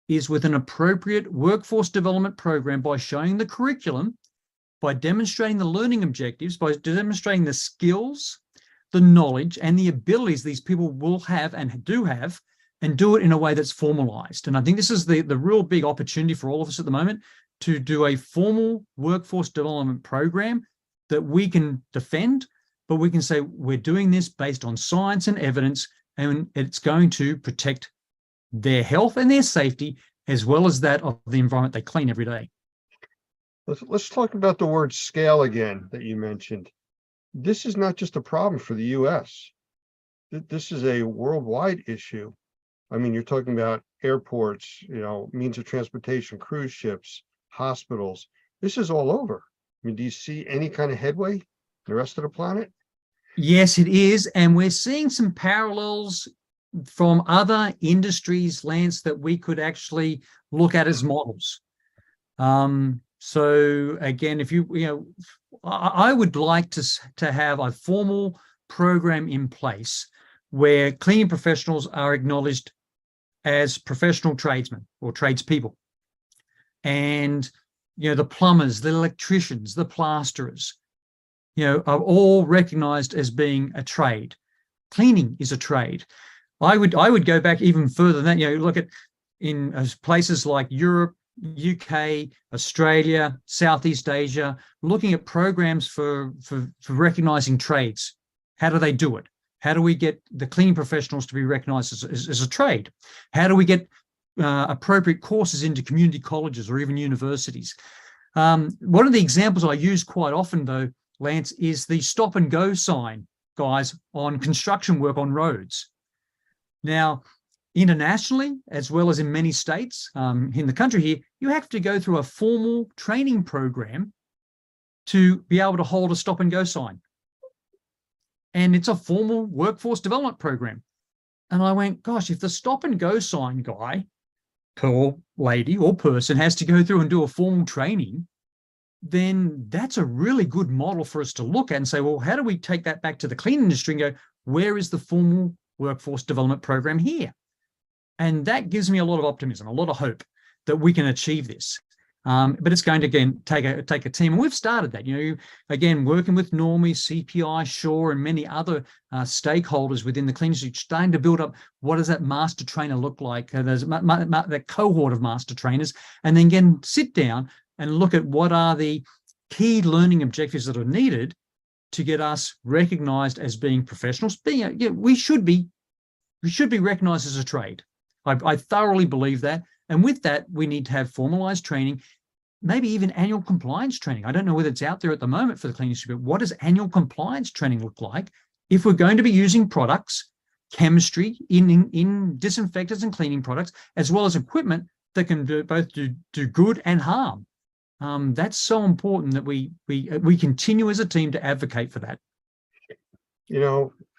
is with an appropriate workforce development program by showing the curriculum, by demonstrating the learning objectives, by demonstrating the skills, the knowledge, and the abilities these people will have and do have, and do it in a way that's formalized. And I think this is the real big opportunity for all of us at the moment, to do a formal workforce development program that we can defend, but we can say we're doing this based on science and evidence, and it's going to protect their health and their safety, as well as that of the environment they clean every day. Let's talk about the word scale again that you mentioned. This is not just a problem for the US. This is a worldwide issue. I mean, you're talking about airports, means of transportation, cruise ships, hospitals. This is all over. I mean, do you see any kind of headway in the rest of the planet? Yes, it is. And we're seeing some parallels from other industries, Lance, that we could actually look at as models. So again, if I would like to have a formal program in place where cleaning professionals are acknowledged as professional tradesmen or tradespeople. And, the plumbers, the electricians, the plasterers, are all recognized as being a trade. Cleaning is a trade. I would go back even further than that. Look at in places like Europe, UK, Australia, Southeast Asia, looking at programs for recognizing trades. How do they do it? How do we get the cleaning professionals to be recognized as a trade? How do we get appropriate courses into community colleges or even universities? One of the examples I use quite often, though, Lance, is the stop and go sign, guys, on construction work on roads. Now, internationally, as well as in many states in the country here, you have to go through a formal training program to be able to hold a stop and go sign. And it's a formal workforce development program. And I went, gosh, if the stop and go sign guy or lady or person has to go through and do a formal training, then that's a really good model for us to look at and say, well, how do we take that back to the clean industry and go, where is the formal workforce development program here? And that gives me a lot of optimism, a lot of hope that we can achieve this. But it's going to, again, take a team. And we've started that, again, working with Normie, CPI, Shaw, and many other stakeholders within the clean industry, starting to build up what does that master trainer look like, there's that cohort of master trainers, and then again, sit down and look at what are the key learning objectives that are needed to get us recognized as being professionals. We should be recognized as a trade. I thoroughly believe that. And with that, we need to have formalized training, maybe even annual compliance training. I don't know whether it's out there at the moment for the cleaning industry, but what does annual compliance training look like if we're going to be using products, chemistry in disinfectants and cleaning products, as well as equipment that can both do good and harm? That's so important that we continue as a team to advocate for that.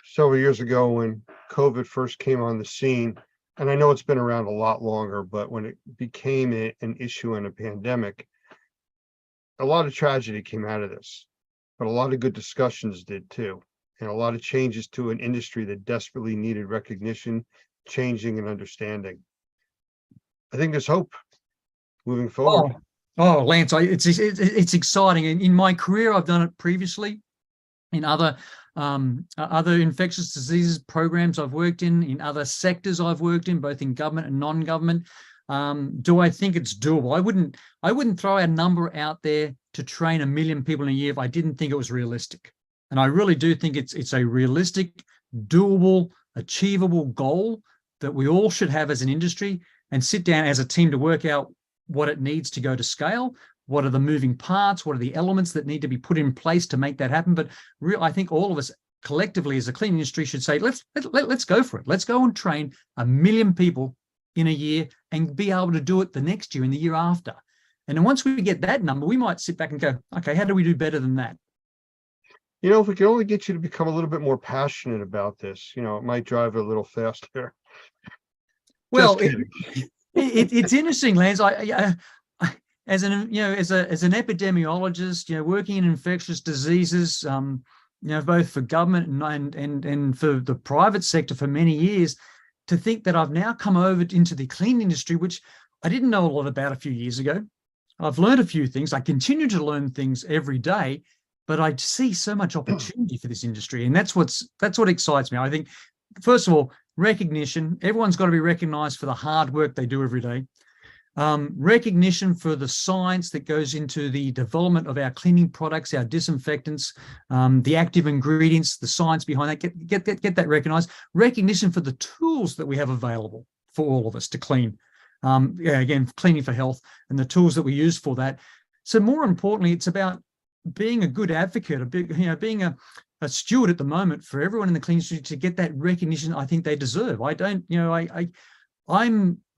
Several years ago when COVID first came on the scene, and I know it's been around a lot longer, but when it became an issue in a pandemic, a lot of tragedy came out of this, but a lot of good discussions did too, and a lot of changes to an industry that desperately needed recognition, changing, and understanding. I think there's hope moving forward. Oh, Lance, it's exciting. In my career, I've done it previously in other infectious diseases programs I've worked in other sectors I've worked in, both in government and non-government. Do I think it's doable? I wouldn't throw a number out there to train 1 million people in a year if I didn't think it was realistic. And I really do think it's a realistic, doable, achievable goal that we all should have as an industry, and sit down as a team to work out what it needs to go to scale. What are the moving parts? What are the elements that need to be put in place to make that happen? But I think all of us collectively as a cleaning industry should say, let's go for it. Let's go and train 1 million people in a year and be able to do it the next year and the year after. And then once we get that number, we might sit back and go, okay, how do we do better than that? If we can only get you to become a little bit more passionate about this, it might drive it a little faster. Well, it's interesting, Lance. As an epidemiologist, working in infectious diseases, both for government and for the private sector for many years, to think that I've now come over into the clean industry, which I didn't know a lot about a few years ago. I've learned a few things. I continue to learn things every day, but I see so much opportunity for this industry, and that's what excites me. I think, first of all, recognition. Everyone's got to be recognized for the hard work they do every day. Recognition for the science that goes into the development of our cleaning products, our disinfectants, the active ingredients, the science behind that. Get that recognized. Recognition for the tools that we have available for all of us to clean. Again, cleaning for health and the tools that we use for that. So more importantly, it's about being a good advocate, being a steward at the moment for everyone in the cleaning industry to get that recognition I think they deserve. I don't,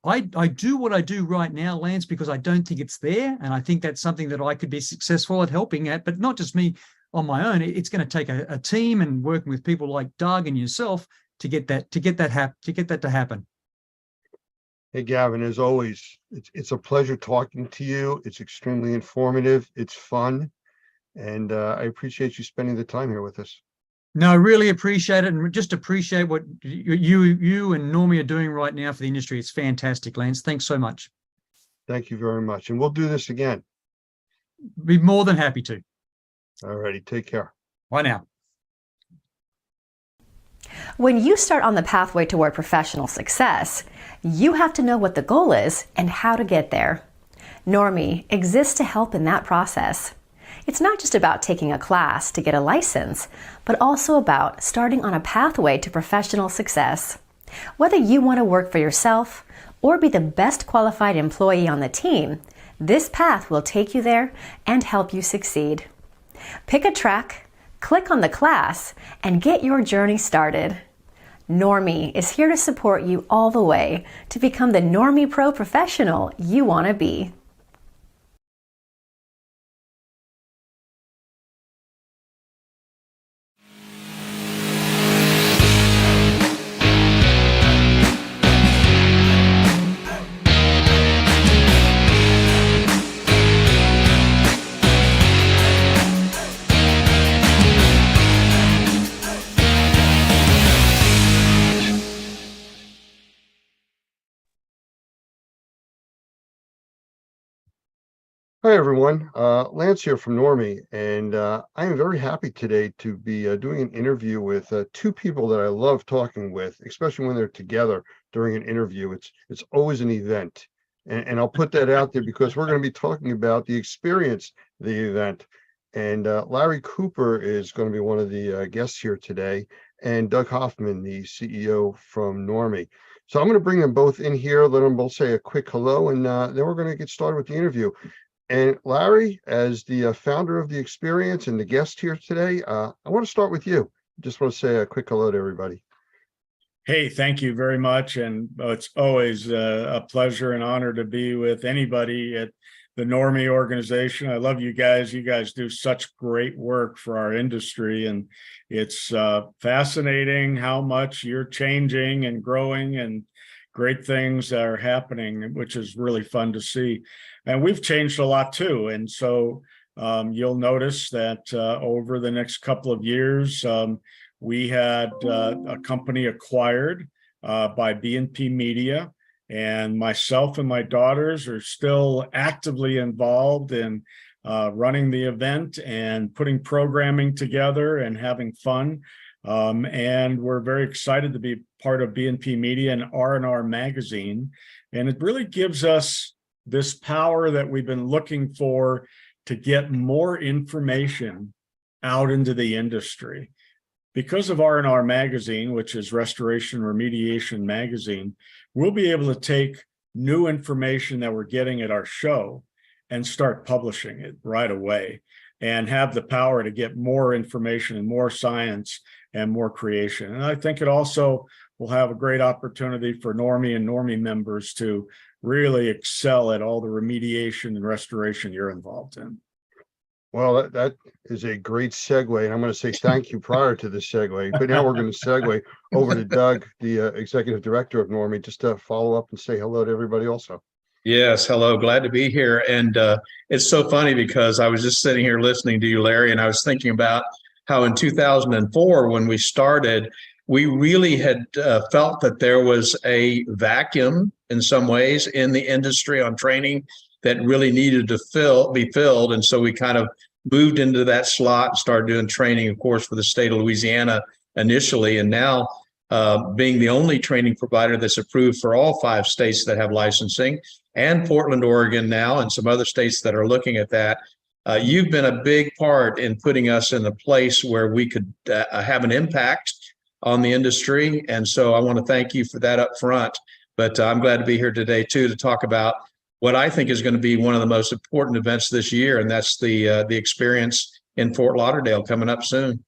I do what I do right now, Lance, because I don't think it's there. And I think that's something that I could be successful at helping at, but not just me on my own. It's going to take a team and working with people like Doug and yourself to get that to happen. Hey, Gavin, as always, it's a pleasure talking to you. It's extremely informative. It's fun. And I appreciate you spending the time here with us. No, I really appreciate it, and just appreciate what you and Normie are doing right now for the industry. It's fantastic, Lance. Thanks so much. Thank you very much. And we'll do this again. Be more than happy to. All righty. Take care. Bye now. When you start on the pathway toward professional success, you have to know what the goal is and how to get there. Normie exists to help in that process. It's not just about taking a class to get a license, but also about starting on a pathway to professional success. Whether you want to work for yourself or be the best qualified employee on the team, this path will take you there and help you succeed. Pick a track, click on the class, and get your journey started. Normie is here to support you all the way to become the Normie Pro professional you want to be. Hi, everyone. Lance here from Normie, and I am very happy today to be doing an interview with two people that I love talking with, especially when they're together during an interview. It's always an event, and I'll put that out there because we're going to be talking about the experience, the event. And Larry Cooper is going to be one of the guests here today, and Doug Hoffman, the CEO from Normie. So I'm going to bring them both in here, let them both say a quick hello, and then we're going to get started with the interview. And Larry, as the founder of the experience and the guest here today, I want to start with you. Just want to say a quick hello to everybody. Hey, thank you very much. And it's always a pleasure and honor to be with anybody at the Normie organization. I love you guys. You guys do such great work for our industry. And it's fascinating how much you're changing and growing and great things are happening, which is really fun to see. And we've changed a lot too. And so you'll notice that over the next couple of years, we had a company acquired by B&P Media, and myself and my daughters are still actively involved in running the event and putting programming together and having fun. And we're very excited to be part of B&P Media and R&R Magazine. And it really gives us this power that we've been looking for to get more information out into the industry. Because of R&R Magazine, which is Restoration Remediation Magazine, we'll be able to take new information that we're getting at our show and start publishing it right away and have the power to get more information and more science and more creation. And I think it also will have a great opportunity for Normie and Normie members to really excel at all the remediation and restoration you're involved in. Well, that is a great segue, and I'm going to say thank you prior to the segue, but now we're going to segue over to Doug, the executive director of Normie, just to follow up and say hello to everybody also. Yes, hello, glad to be here. And it's so funny because I was just sitting here listening to you, Larry, and I was thinking about how in 2004, when we started, we really had felt that there was a vacuum in some ways in the industry on training that really needed to be filled. And so we kind of moved into that slot and started doing training, of course, for the state of Louisiana initially. And now being the only training provider that's approved for all 5 states that have licensing, and Portland, Oregon now, and some other states that are looking at that. You've been a big part in putting us in a place where we could have an impact on the industry. And so I want to thank you for that up front. But I'm glad to be here today, too, to talk about what I think is going to be one of the most important events this year, and that's the experience in Fort Lauderdale coming up soon.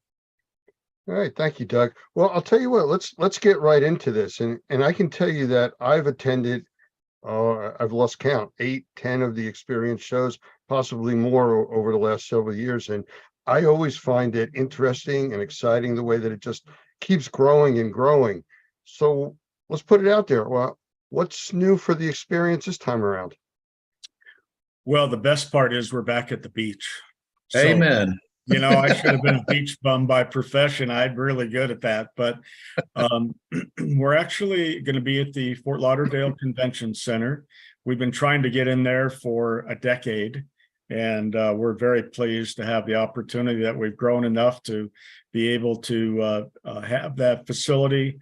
All right, thank you, Doug. Well, I'll tell you what, let's get right into this. And I can tell you that I've attended, I've lost count, 8, 10 of the experience shows, possibly more over the last several years. And I always find it interesting and exciting the way that it just keeps growing and growing. So let's put it out there. Well, what's new for the experience this time around? Well, the best part is we're back at the beach. So, Amen. I should have been a beach bum by profession. I'm really good at that. But we're actually going to be at the Fort Lauderdale Convention Center. We've been trying to get in there for a decade, and we're very pleased to have the opportunity that we've grown enough to be able to have that facility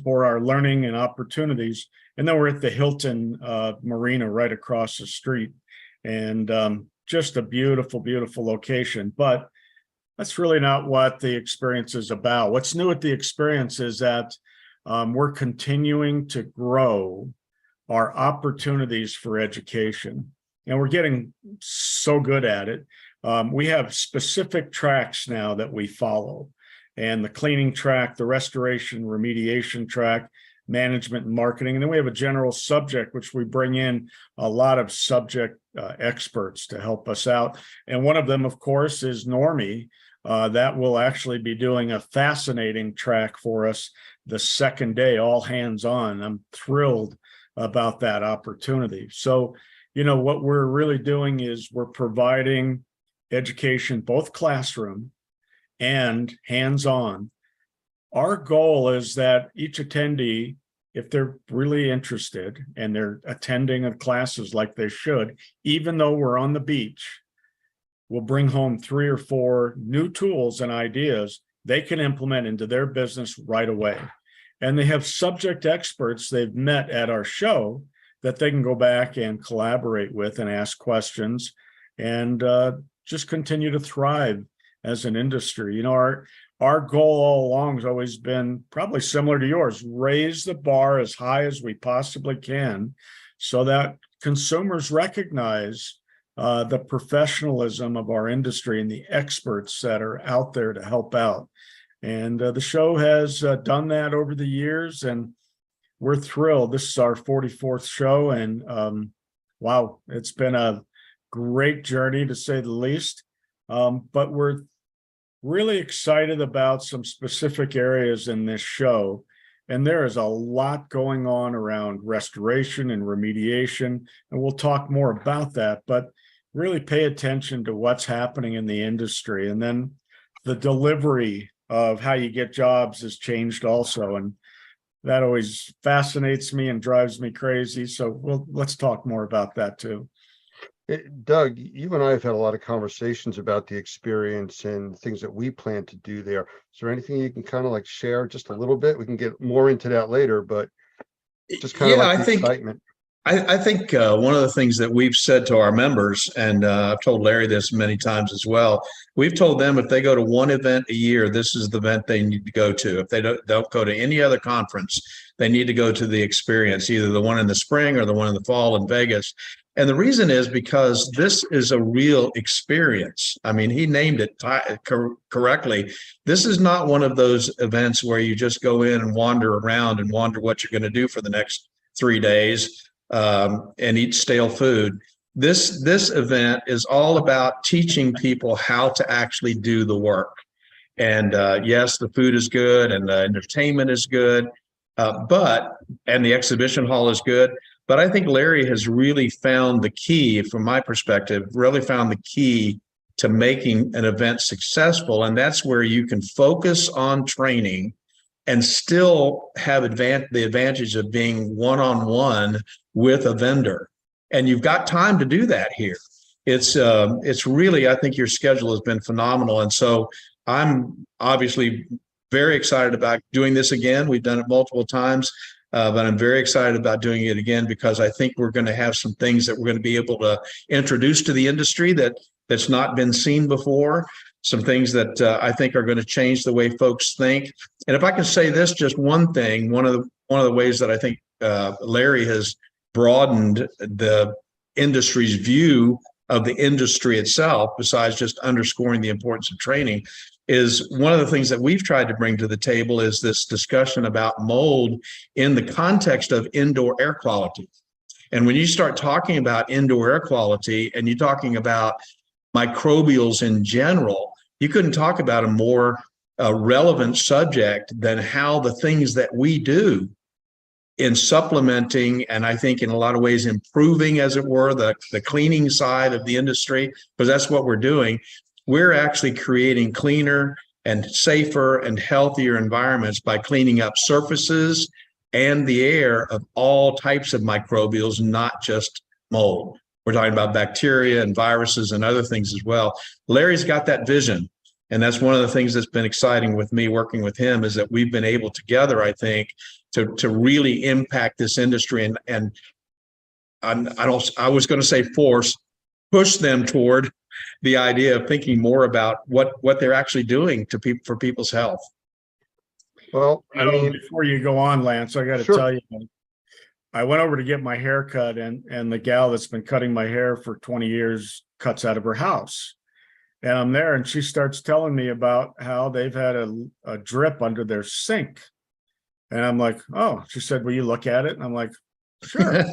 for our learning and opportunities. And then we're at the Hilton Marina right across the street. And just a beautiful, beautiful location. But that's really not what the experience is about. What's new at the experience is that we're continuing to grow our opportunities for education. And we're getting so good at it. We have specific tracks now that we follow. And the cleaning track, the restoration, remediation track, management and marketing. And then we have a general subject, which we bring in a lot of subject experts to help us out. And one of them, of course, is Normie. That will actually be doing a fascinating track for us the second day, all hands on. I'm thrilled about that opportunity. So, what we're really doing is we're providing education, both classroom and hands-on. Our goal is that each attendee, if they're really interested and they're attending classes like they should, even though we're on the beach, we'll bring home 3 or 4 new tools and ideas they can implement into their business right away. And they have subject experts they've met at our show that they can go back and collaborate with and ask questions and just continue to thrive as an industry. Our goal all along has always been probably similar to yours, raise the bar as high as we possibly can so that consumers recognize the professionalism of our industry and the experts that are out there to help out. And the show has done that over the years, and we're thrilled. This is our 44th show, and wow, it's been a great journey to say the least. But we're really excited about some specific areas in this show. And there is a lot going on around restoration and remediation. And we'll talk more about that, but really pay attention to what's happening in the industry. And then the delivery of how you get jobs has changed also. And that always fascinates me and drives me crazy. So let's talk more about that too. Doug, you and I have had a lot of conversations about the experience and things that we plan to do there. Is there anything you can kind of share just a little bit? We can get more into that later, but just kind of the excitement. I think one of the things that we've said to our members, and I've told Larry this many times as well, we've told them if they go to one event a year, this is the event they need to go to. If they don't go to any other conference, they need to go to the experience, either the one in the spring or the one in the fall in Vegas. And the reason is because this is a real experience. I mean, he named it correctly. This is not one of those events where you just go in and wander around and wonder what you're going to do for the next 3 days and eat stale food. This event is all about teaching people how to actually do the work. And yes, the food is good and the entertainment is good, and the exhibition hall is good. But I think Larry has really found the key, from my perspective, really found the key to making an event successful. And that's where you can focus on training and still have the advantage of being one-on-one with a vendor. And you've got time to do that here. It's really, I think your schedule has been phenomenal. And so I'm obviously very excited about doing this again. We've done it multiple times, but I'm very excited about doing it again because I think we're going to have some things that we're going to be able to introduce to the industry that's not been seen before. Some things that I think are going to change the way folks think. And if I can say this, just one thing, one of the ways that I think Larry has broadened the industry's view of the industry itself, besides just underscoring the importance of training, is one of the things that we've tried to bring to the table is this discussion about mold in the context of indoor air quality. And when you start talking about indoor air quality and you're talking about microbials in general, you couldn't talk about a more relevant subject than how the things that we do in supplementing, and I think in a lot of ways improving, as it were, the cleaning side of the industry, because that's what we're doing. We're actually creating cleaner and safer and healthier environments by cleaning up surfaces and the air of all types of microbials, not just mold. We're talking about bacteria and viruses and other things as well. Larry's got that vision. And that's one of the things that's been exciting with me working with him, is that we've been able together, I think, to really impact this industry and I was going to say push them toward the idea of thinking more about what they're actually doing to people for people's health. Well, I mean, before you go on, Lance, I got to Sure. tell you, I went over to get my hair cut, and the gal that's been cutting my hair for 20 years cuts out of her house. And I'm there, and she starts telling me about how they've had a drip under their sink. And I'm like, oh, she said, will you look at it? And I'm like, sure.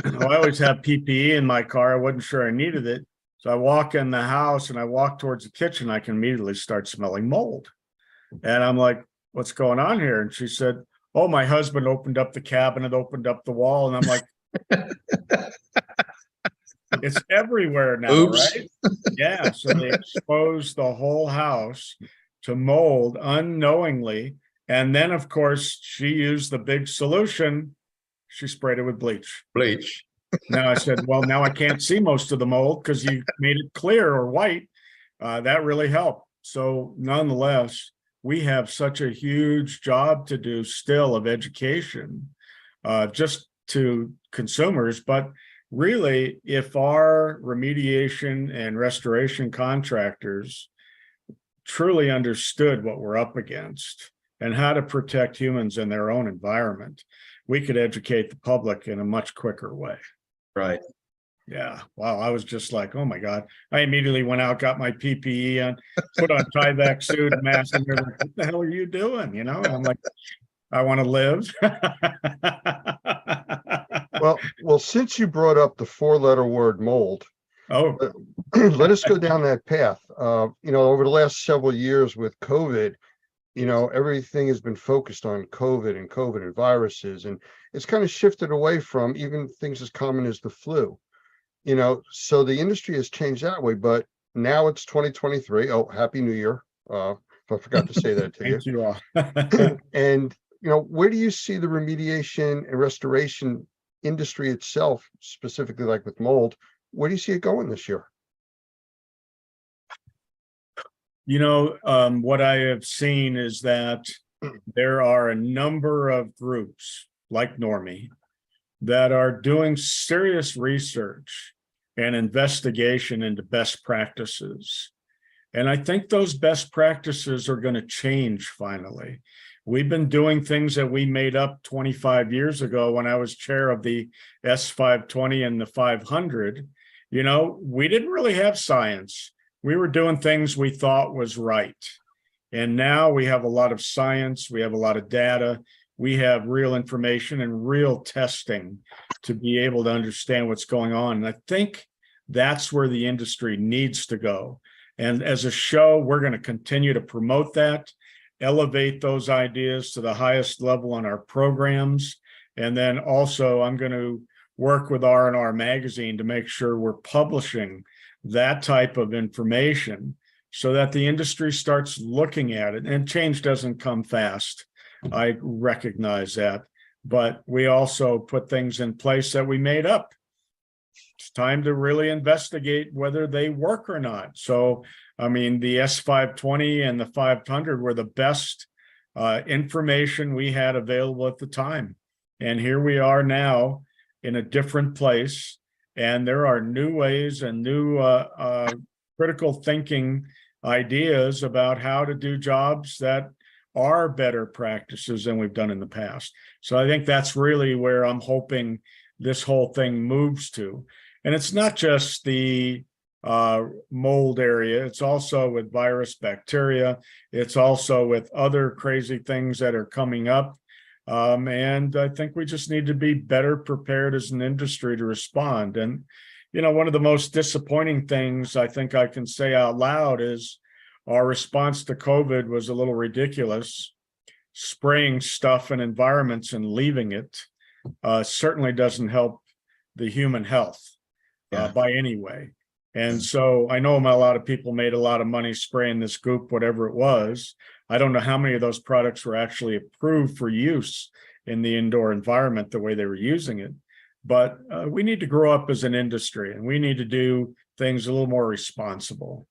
I always have PPE in my car. I wasn't sure I needed it. So I walk in the house and I walk towards the kitchen. I can immediately start smelling mold. And I'm like, what's going on here? And she said, oh, my husband opened up the cabinet, opened up the wall. And I'm like, it's everywhere now, Oops. right? Yeah. So they exposed the whole house to mold unknowingly. And then, of course, she used the big solution. She sprayed it with bleach. Bleach. Now I said, well, now I can't see most of the mold because you made it clear or white. That really helped. So nonetheless, we have such a huge job to do still of education, just to consumers. But really, if our remediation and restoration contractors truly understood what we're up against and how to protect humans in their own environment, we could educate the public in a much quicker way. Right. Yeah. Wow. I was just like, oh my God. I immediately went out, got my PPE on, put on Tyvek suit, mask, and they're like, what the hell are you doing? You know, and I'm like, I want to live. well, since you brought up the 4-letter word mold, Oh, let us go down that path. Over the last several years with COVID, everything has been focused on COVID and viruses, and it's kind of shifted away from even things as common as the flu. So the industry has changed that way, but now it's 2023. Oh, Happy New Year. If I forgot to say that to you. thank you all. And, where do you see the remediation and restoration industry itself, specifically like with mold? Where do you see it going this year? What I have seen is that there are a number of groups like Normie that are doing serious research and investigation into best practices. And I think those best practices are going to change finally. We've been doing things that we made up 25 years ago when I was chair of the S520 and the 500. We didn't really have science. We were doing things we thought was right. And now we have a lot of science. We have a lot of data. We have real information and real testing to be able to understand what's going on. And I think that's where the industry needs to go. And as a show, we're going to continue to promote that, elevate those ideas to the highest level on our programs. And then also I'm going to work with R&R Magazine to make sure we're publishing that type of information so that the industry starts looking at it. And change doesn't come fast. I recognize that, but we also put things in place that we made up. It's time to really investigate whether they work or not. So, I mean, the S520 and the 500 were the best information we had available at the time. And here we are now in a different place. And there are new ways and new critical thinking ideas about how to do jobs that are better practices than we've done in the past. So I think that's really where I'm hoping this whole thing moves to. And it's not just the mold area, it's also with virus, bacteria, it's also with other crazy things that are coming up. And I think we just need to be better prepared as an industry to respond. And, one of the most disappointing things I think I can say out loud is our response to COVID was a little ridiculous. Spraying stuff in environments and leaving it certainly doesn't help the human health by any way. And so I know a lot of people made a lot of money spraying this goop, whatever it was. I don't know how many of those products were actually approved for use in the indoor environment the way they were using it. But we need to grow up as an industry, and we need to do things a little more responsible.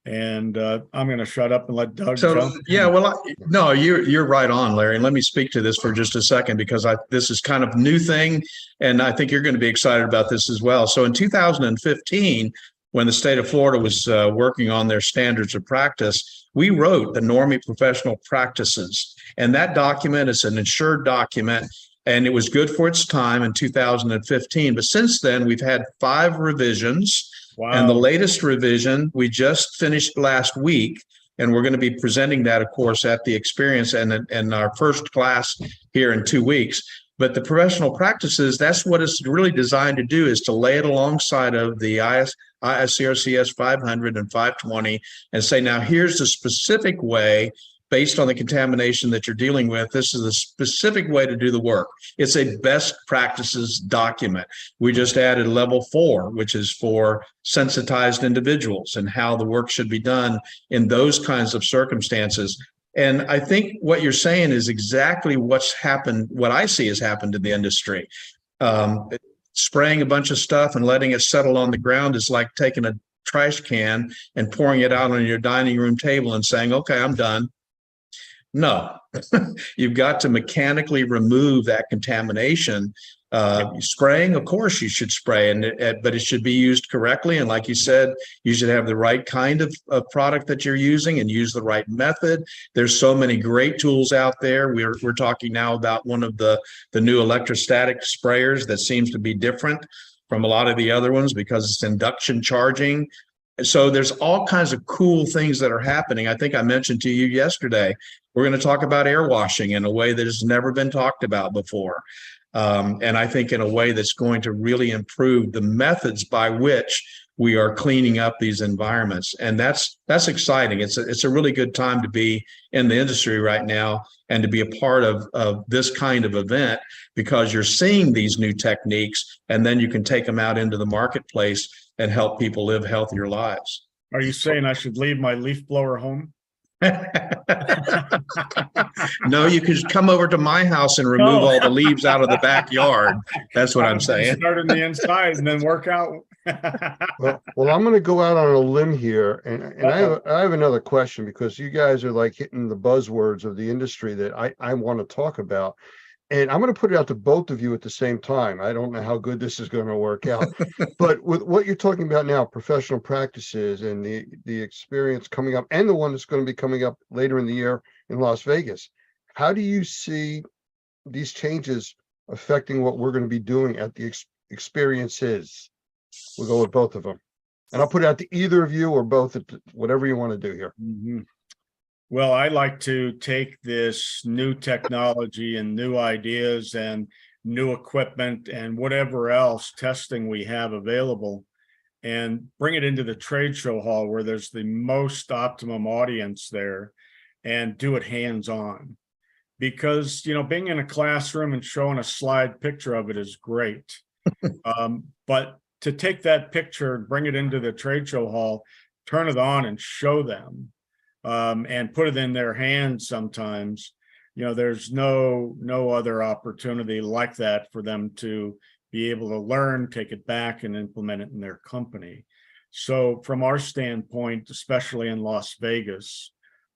And I'm going to shut up and let Doug. So, yeah, well, no, you're right on, Larry. And let me speak to this for just a second, because this is kind of a new thing, and I think you're going to be excited about this as well. So in 2015, when the state of Florida was working on their standards of practice, we wrote the Normie Professional Practices. And that document is an insured document, and it was good for its time in 2015. But since then, we've had 5 revisions. Wow. And the latest revision we just finished last week, and we're going to be presenting that, of course, at the experience and our first class here in 2 weeks. But the professional practices, that's what it's really designed to do, is to lay it alongside of the ISCRCS 500 and 520 and say, now here's the specific way, based on the contamination that you're dealing with, this is a specific way to do the work. It's a best practices document. We just added level 4, which is for sensitized individuals and how the work should be done in those kinds of circumstances. And I think what you're saying is exactly what's happened, what I see has happened in the industry. Spraying a bunch of stuff and letting it settle on the ground is like taking a trash can and pouring it out on your dining room table and saying, okay, I'm done. No, you've got to mechanically remove that contamination. Spraying, of course, you should spray, but it should be used correctly. And like you said, you should have the right kind of product that you're using and use the right method. There's so many great tools out there. We're talking now about one of the new electrostatic sprayers that seems to be different from a lot of the other ones because it's induction charging. So there's all kinds of cool things that are happening. I think I mentioned to you yesterday, we're going to talk about air washing in a way that has never been talked about before. And I think in a way that's going to really improve the methods by which we are cleaning up these environments. And that's exciting. It's a really good time to be in the industry right now and to be a part of this kind of event, because you're seeing these new techniques and then you can take them out into the marketplace and help people live healthier lives. Are you saying I should leave my leaf blower home? No, you could come over to my house and remove all the leaves out of the backyard. That's what I'm saying. Start on the inside and then work out. Well, I'm going to go out on a limb here, and I have another question, because you guys are like hitting the buzzwords of the industry that I want to talk about. And I'm going to put it out to both of you at the same time. I don't know how good this is going to work out, but with what you're talking about now, professional practices and the experience coming up, and the one that's going to be coming up later in the year in Las Vegas, how do you see these changes affecting what we're going to be doing at the experiences? We'll go with both of them, and I'll put it out to either of you or both, whatever you want to do here. Mm-hmm. Well, I like to take this new technology and new ideas and new equipment and whatever else testing we have available and bring it into the trade show hall where there's the most optimum audience there, and do it hands-on. Because, being in a classroom and showing a slide picture of it is great. But to take that picture and bring it into the trade show hall, turn it on and show them, and put it in their hands sometimes, there's no other opportunity like that for them to be able to learn, take it back, and implement it in their company. So from our standpoint, especially in Las Vegas,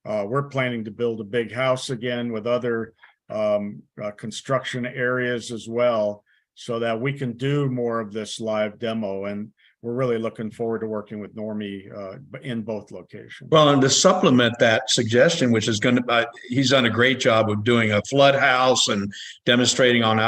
we're planning to build a big house again with other construction areas as well, so that we can do more of this live demo. And we're really looking forward to working with Normie in both locations. Well, and to supplement that suggestion, which is going to, he's done a great job of doing a flood house and demonstrating on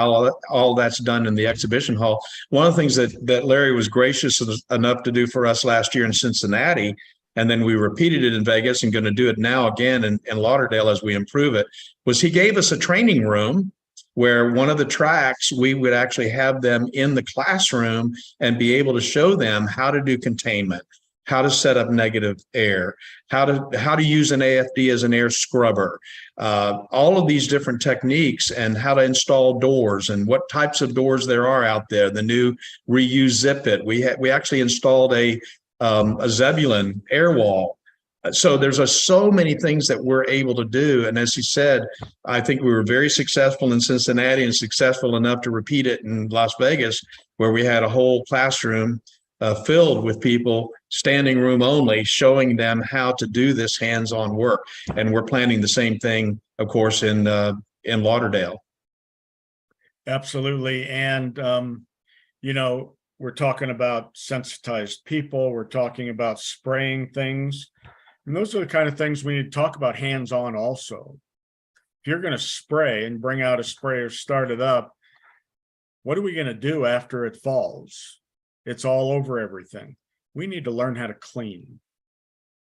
all that's done in the exhibition hall. One of the things that Larry was gracious enough to do for us last year in Cincinnati, and then we repeated it in Vegas and going to do it now again in Lauderdale as we improve it, was he gave us a training room where one of the tracks, we would actually have them in the classroom and be able to show them how to do containment, how to set up negative air, how to use an AFD as an air scrubber, all of these different techniques, and how to install doors and what types of doors there are out there. The new reuse zip it. We actually installed a Zebulon air wall. So there's so many things that we're able to do. And as he said, I think we were very successful in Cincinnati and successful enough to repeat it in Las Vegas, where we had a whole classroom filled with people, standing room only, showing them how to do this hands-on work. And we're planning the same thing, of course, in Lauderdale. Absolutely. And, we're talking about sensitized people. We're talking about spraying things. And those are the kind of things we need to talk about hands-on also. If you're going to spray and bring out a sprayer, start it up, what are we going to do after it falls? It's all over everything. We need to learn how to clean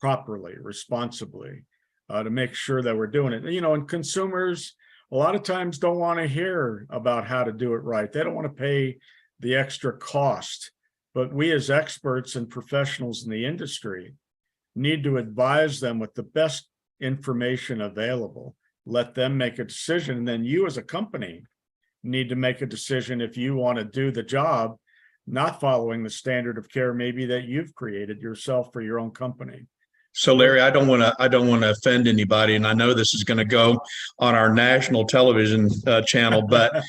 properly, responsibly, to make sure that we're doing it. And consumers a lot of times don't want to hear about how to do it right. They don't want to pay the extra cost. But we as experts and professionals in the industry need to advise them with the best information available, let them make a decision. And then you as a company need to make a decision if you want to do the job, not following the standard of care maybe that you've created yourself for your own company. So Larry, I don't want to offend anybody, and I know this is going to go on our national television channel, but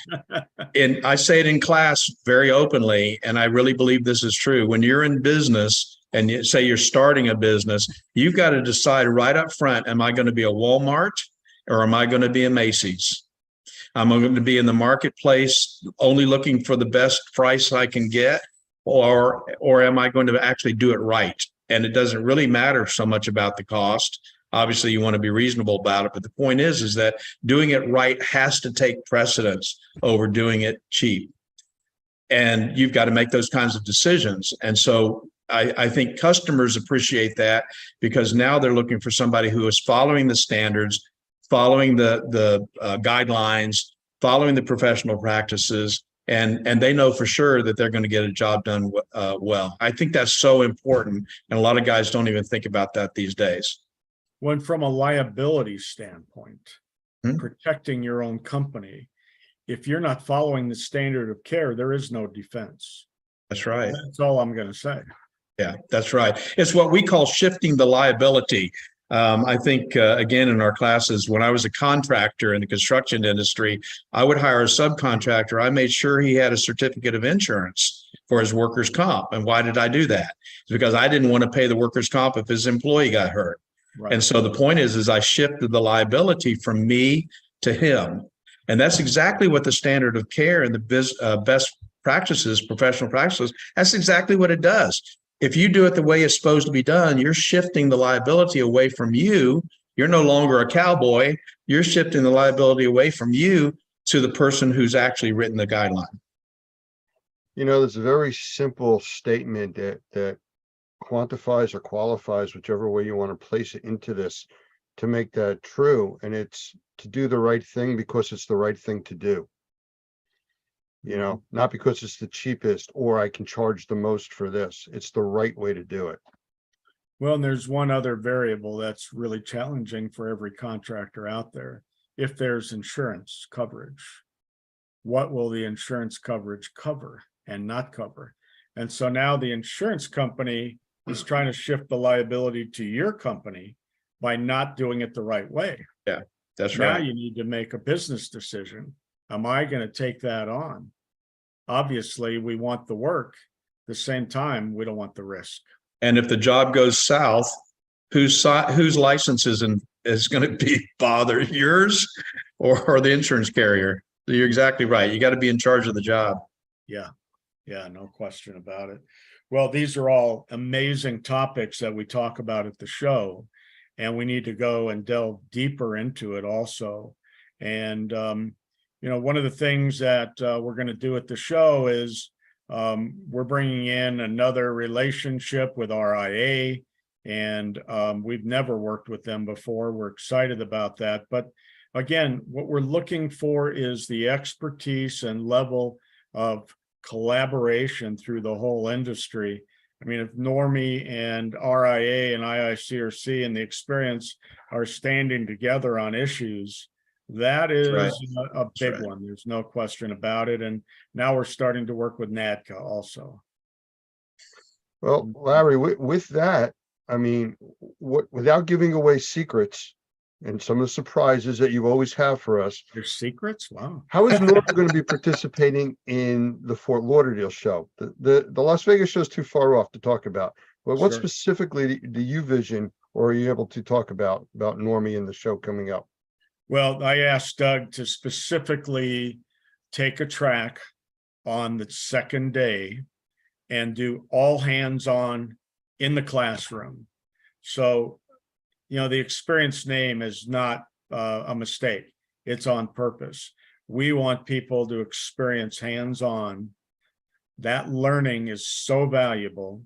I say it in class very openly, and I really believe this is true. When you're in business, and you say you're starting a business, you've got to decide right up front, am I going to be a Walmart or am I going to be a Macy's? I'm going to be in the marketplace only looking for the best price I can get, or am I going to actually do it right? And it doesn't really matter so much about the cost. Obviously, you want to be reasonable about it, but the point is that doing it right has to take precedence over doing it cheap. And you've got to make those kinds of decisions. And so I think customers appreciate that, because now they're looking for somebody who is following the standards, following the guidelines, following the professional practices, and they know for sure that they're going to get a job done well. I think that's so important, and a lot of guys don't even think about that these days. When from a liability standpoint, protecting your own company, if you're not following the standard of care, there is no defense. That's right. That's all I'm going to say. Yeah, that's right. It's what we call shifting the liability. I think, again, in our classes, when I was a contractor in the construction industry, I would hire a subcontractor. I made sure he had a certificate of insurance for his workers' comp. And why did I do that? It's because I didn't want to pay the workers' comp if his employee got hurt. Right. And so the point is I shifted the liability from me to him. And that's exactly what the standard of care and the best practices, professional practices, that's exactly what it does. If you do it the way it's supposed to be done, you're shifting the liability away from you. You're no longer a cowboy. You're shifting the liability away from you to the person who's actually written the guideline. There's a very simple statement that quantifies or qualifies, whichever way you want to place it into this, to make that true. And it's to do the right thing because it's the right thing to do. Not because it's the cheapest or I can charge the most for this. It's the right way to do it. Well, and there's one other variable that's really challenging for every contractor out there. If there's insurance coverage, what will the insurance coverage cover and not cover? And so now the insurance company is trying to shift the liability to your company by not doing it the right way. That's Now right. you need to make a business decision. Am I going to take that on? Obviously, we want the work. At the same time, we don't want the risk. And if the job goes south, whose license is going to be bothered, yours or the insurance carrier? So you're exactly right. You got to be in charge of the job. Yeah, no question about it. Well, these are all amazing topics that we talk about at the show, and we need to go and delve deeper into it also. And, one of the things that we're going to do at the show is we're bringing in another relationship with RIA, and we've never worked with them before. We're excited about that. But again, what we're looking for is the expertise and level of collaboration through the whole industry. I mean, if Normie and RIA and IICRC and the experience are standing together on issues, that is a big one. There's no question about it. And now we're starting to work with NADCA also. Well, Larry, with that, I mean, without giving away secrets and some of the surprises that you always have for us, There's secrets? Wow. how is Norma going to be participating in the Fort Lauderdale show? The Las Vegas show is too far off to talk about. But what Sure. specifically do you vision, or are you able to talk about Normie and the show coming up? Well, I asked Doug to specifically take a track on the second day and do all hands on in the classroom. So, the experience name is not a mistake. It's on purpose. We want people to experience hands-on. That learning is so valuable.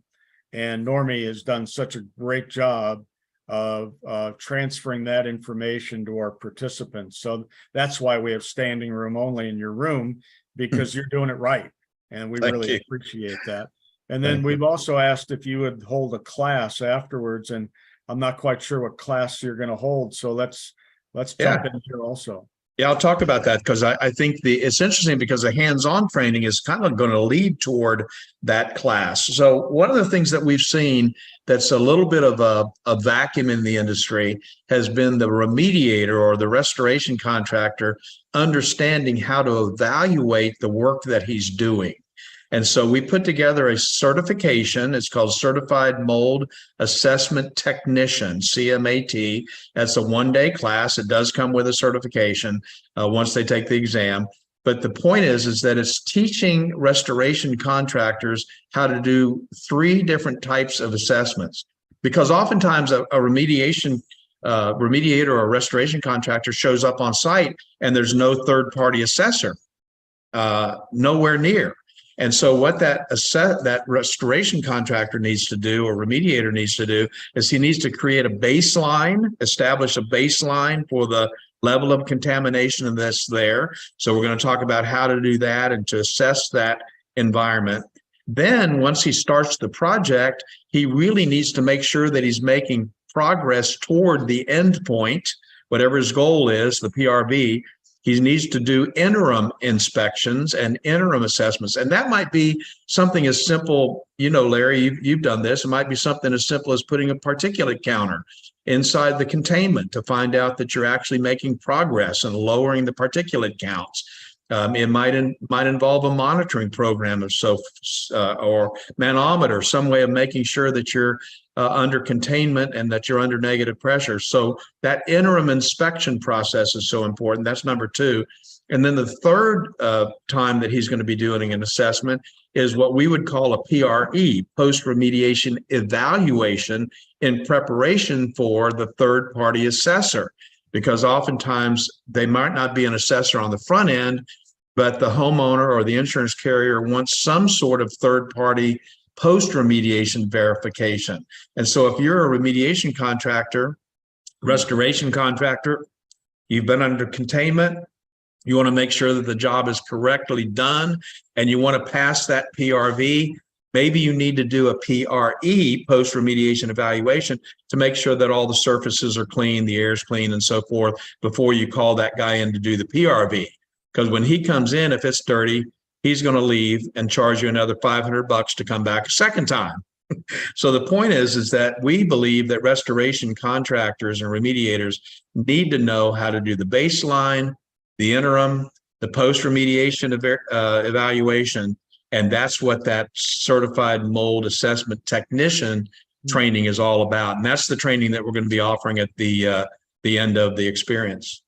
And Normie has done such a great job of transferring that information to our participants. So that's why we have standing room only in your room, because you're doing it right. And we Thank really you. appreciate that. And then Thank we've also asked if you would hold a class afterwards, and I'm not quite sure what class you're going to hold. So let's jump in here also. Yeah, I'll talk about that because I think it's interesting because the hands-on training is kind of going to lead toward that class. So one of the things that we've seen that's a little bit of a vacuum in the industry has been the remediator or the restoration contractor understanding how to evaluate the work that he's doing. And so we put together a certification. It's called Certified Mold Assessment Technician, CMAT. That's a one-day class. It does come with a certification once they take the exam. But the point is that it's teaching restoration contractors how to do 3 different types of assessments. Because oftentimes a remediator or a restoration contractor shows up on site and there's no third-party assessor, nowhere near. And so what that restoration contractor needs to do, or remediator needs to do, is he needs to create a baseline, establish a baseline for the level of contamination that's there. So we're going to talk about how to do that and to assess that environment. Then once he starts the project, he really needs to make sure that he's making progress toward the end point, whatever his goal is, the PRV. He needs to do interim inspections and interim assessments. And that might be something as simple, Larry, you've done this. It might be something as simple as putting a particulate counter inside the containment to find out that you're actually making progress and lowering the particulate counts. It might involve a monitoring program or manometer, some way of making sure that you're under containment and that you're under negative pressure. So that interim inspection process is so important. That's number 2. And then the third time that he's going to be doing an assessment is what we would call a PRE, post-remediation evaluation, in preparation for the third-party assessor. Because oftentimes they might not be an assessor on the front end, but the homeowner or the insurance carrier wants some sort of third-party post-remediation verification. And so if you're a remediation contractor, restoration contractor, you've been under containment, you want to make sure that the job is correctly done, and you want to pass that PRV, maybe you need to do a PRE, post-remediation evaluation, to make sure that all the surfaces are clean, the air is clean, and so forth, before you call that guy in to do the PRV. Because when he comes in, if it's dirty, he's going to leave and charge you another $500 to come back a second time So the point is that we believe that restoration contractors and remediators need to know how to do the baseline, the interim, the post-remediation evaluation, and that's what that certified mold assessment technician training is all about. And that's the training that we're going to be offering at the end of the experience.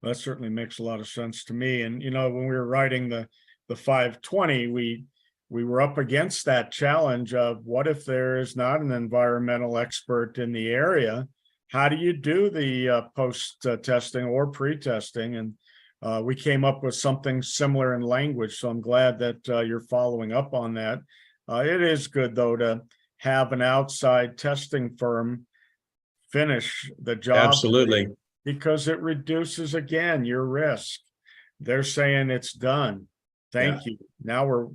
That certainly makes a lot of sense to me. And, when we were writing the 520, we were up against that challenge of what if there is not an environmental expert in the area? How do you do the post testing or pre-testing? And we came up with something similar in language. So I'm glad that you're following up on that. It is good, though, to have an outside testing firm finish the job. Absolutely. Because it reduces, again, your risk. They're saying it's done. Thank you. Now we're,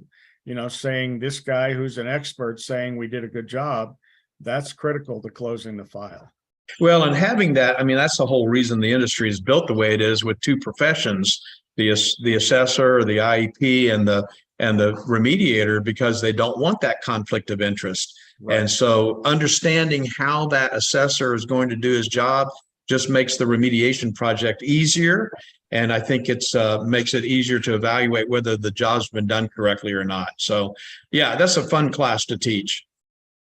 saying this guy who's an expert saying we did a good job. That's critical to closing the file. Well, and having that, I mean, that's the whole reason the industry is built the way it is, with two professions, the assessor, the IEP, and the remediator, because they don't want that conflict of interest. Right. And so understanding how that assessor is going to do his job just makes the remediation project easier. And I think it's makes it easier to evaluate whether the job's been done correctly or not. So yeah, that's a fun class to teach.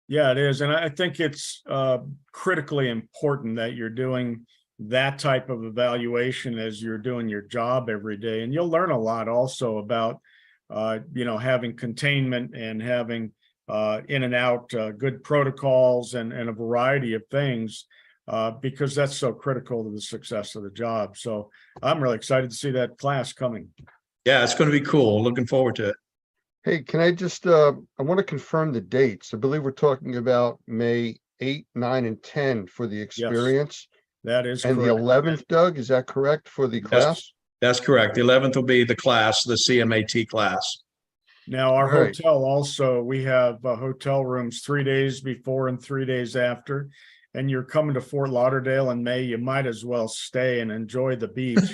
Yeah, it is. And I think it's critically important that you're doing that type of evaluation as you're doing your job every day. And you'll learn a lot also about, having containment and having in and out good protocols and a variety of things. Because that's so critical to the success of the job. So I'm really excited to see that class coming. Yeah, it's going to be cool. Looking forward to it. Hey, can I just, I want to confirm the dates. I believe we're talking about May 8, 9, and 10 for the experience. That is And correct. the 11th, Doug, is that correct for the class? That's correct. The 11th will be the class, the CMAT class. Now, our Right. hotel also, we have hotel rooms 3 days before and 3 days after. And you're coming to Fort Lauderdale in May, you might as well stay and enjoy the beach.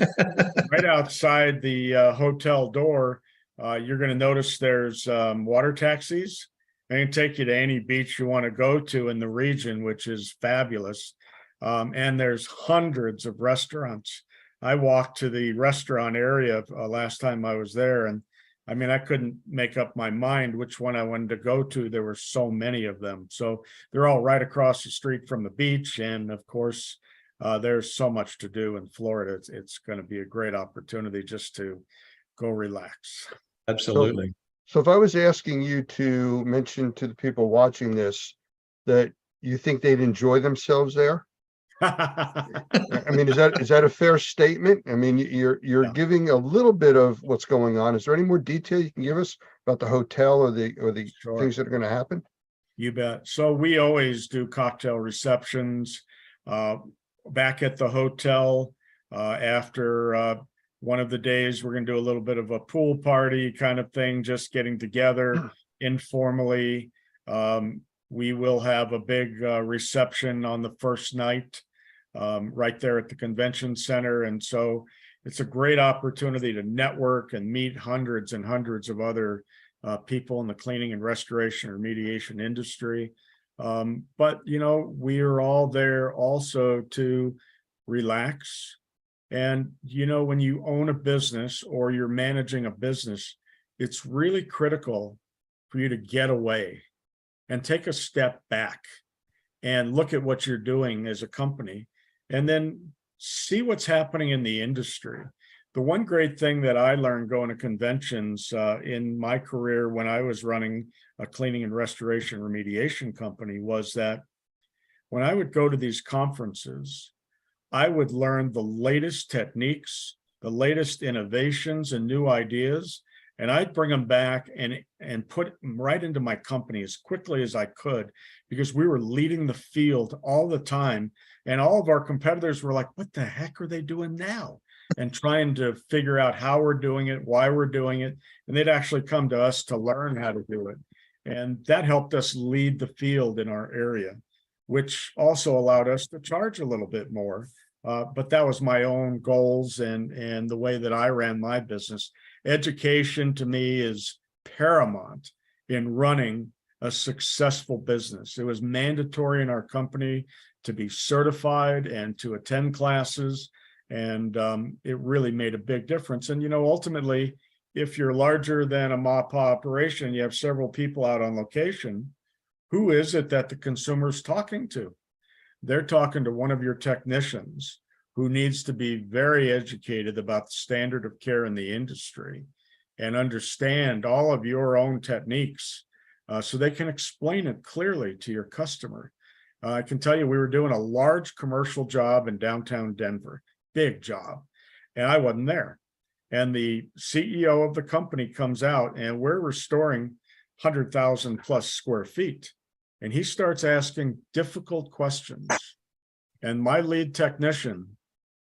Right outside the hotel door, you're going to notice there's water taxis. They can take you to any beach you want to go to in the region, which is fabulous. And there's hundreds of restaurants. I walked to the restaurant area last time I was there, and I mean, I couldn't make up my mind which one I wanted to go to. There were so many of them. So they're all right across the street from the beach. And of course, there's so much to do in Florida. It's going to be a great opportunity just to go relax. Absolutely. So if I was asking you to mention to the people watching this that you think they'd enjoy themselves there, I mean, is that a fair statement? I mean, you're Yeah. giving a little bit of what's going on. Is there any more detail you can give us about the hotel or the Sure. things that are going to happen? You bet. So we always do cocktail receptions back at the hotel after one of the days. We're going to do a little bit of a pool party kind of thing, just getting together informally. We will have a big reception on the first night right there at the convention center. And so it's a great opportunity to network and meet hundreds and hundreds of other people in the cleaning and restoration or remediation industry. But, we are all there also to relax. And, when you own a business or you're managing a business, it's really critical for you to get away and take a step back and look at what you're doing as a company, and then see what's happening in the industry. The one great thing that I learned going to conventions in my career when I was running a cleaning and restoration remediation company was that when I would go to these conferences, I would learn the latest techniques, the latest innovations and new ideas, and I'd bring them back and put them right into my company as quickly as I could, because we were leading the field all the time. And all of our competitors were like, what the heck are they doing now? And trying to figure out how we're doing it, why we're doing it. And they'd actually come to us to learn how to do it. And that helped us lead the field in our area, which also allowed us to charge a little bit more. But that was my own goals and the way that I ran my business. Education to me is paramount in running a successful business. It was mandatory in our company to be certified and to attend classes. And it really made a big difference. And, ultimately, if you're larger than a MAPA operation, you have several people out on location, who is it that the consumer's talking to? They're talking to one of your technicians who needs to be very educated about the standard of care in the industry and understand all of your own techniques so they can explain it clearly to your customer. I can tell you, we were doing a large commercial job in downtown Denver, big job, and I wasn't there. And the CEO of the company comes out, and we're restoring 100,000 plus square feet. And he starts asking difficult questions. And my lead technician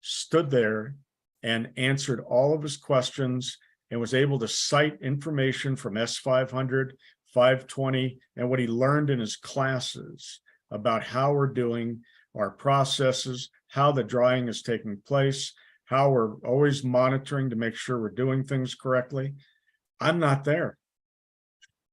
stood there and answered all of his questions and was able to cite information from S500, 520, and what he learned in his classes about how we're doing our processes, how the drying is taking place, how we're always monitoring to make sure we're doing things correctly. I'm not there.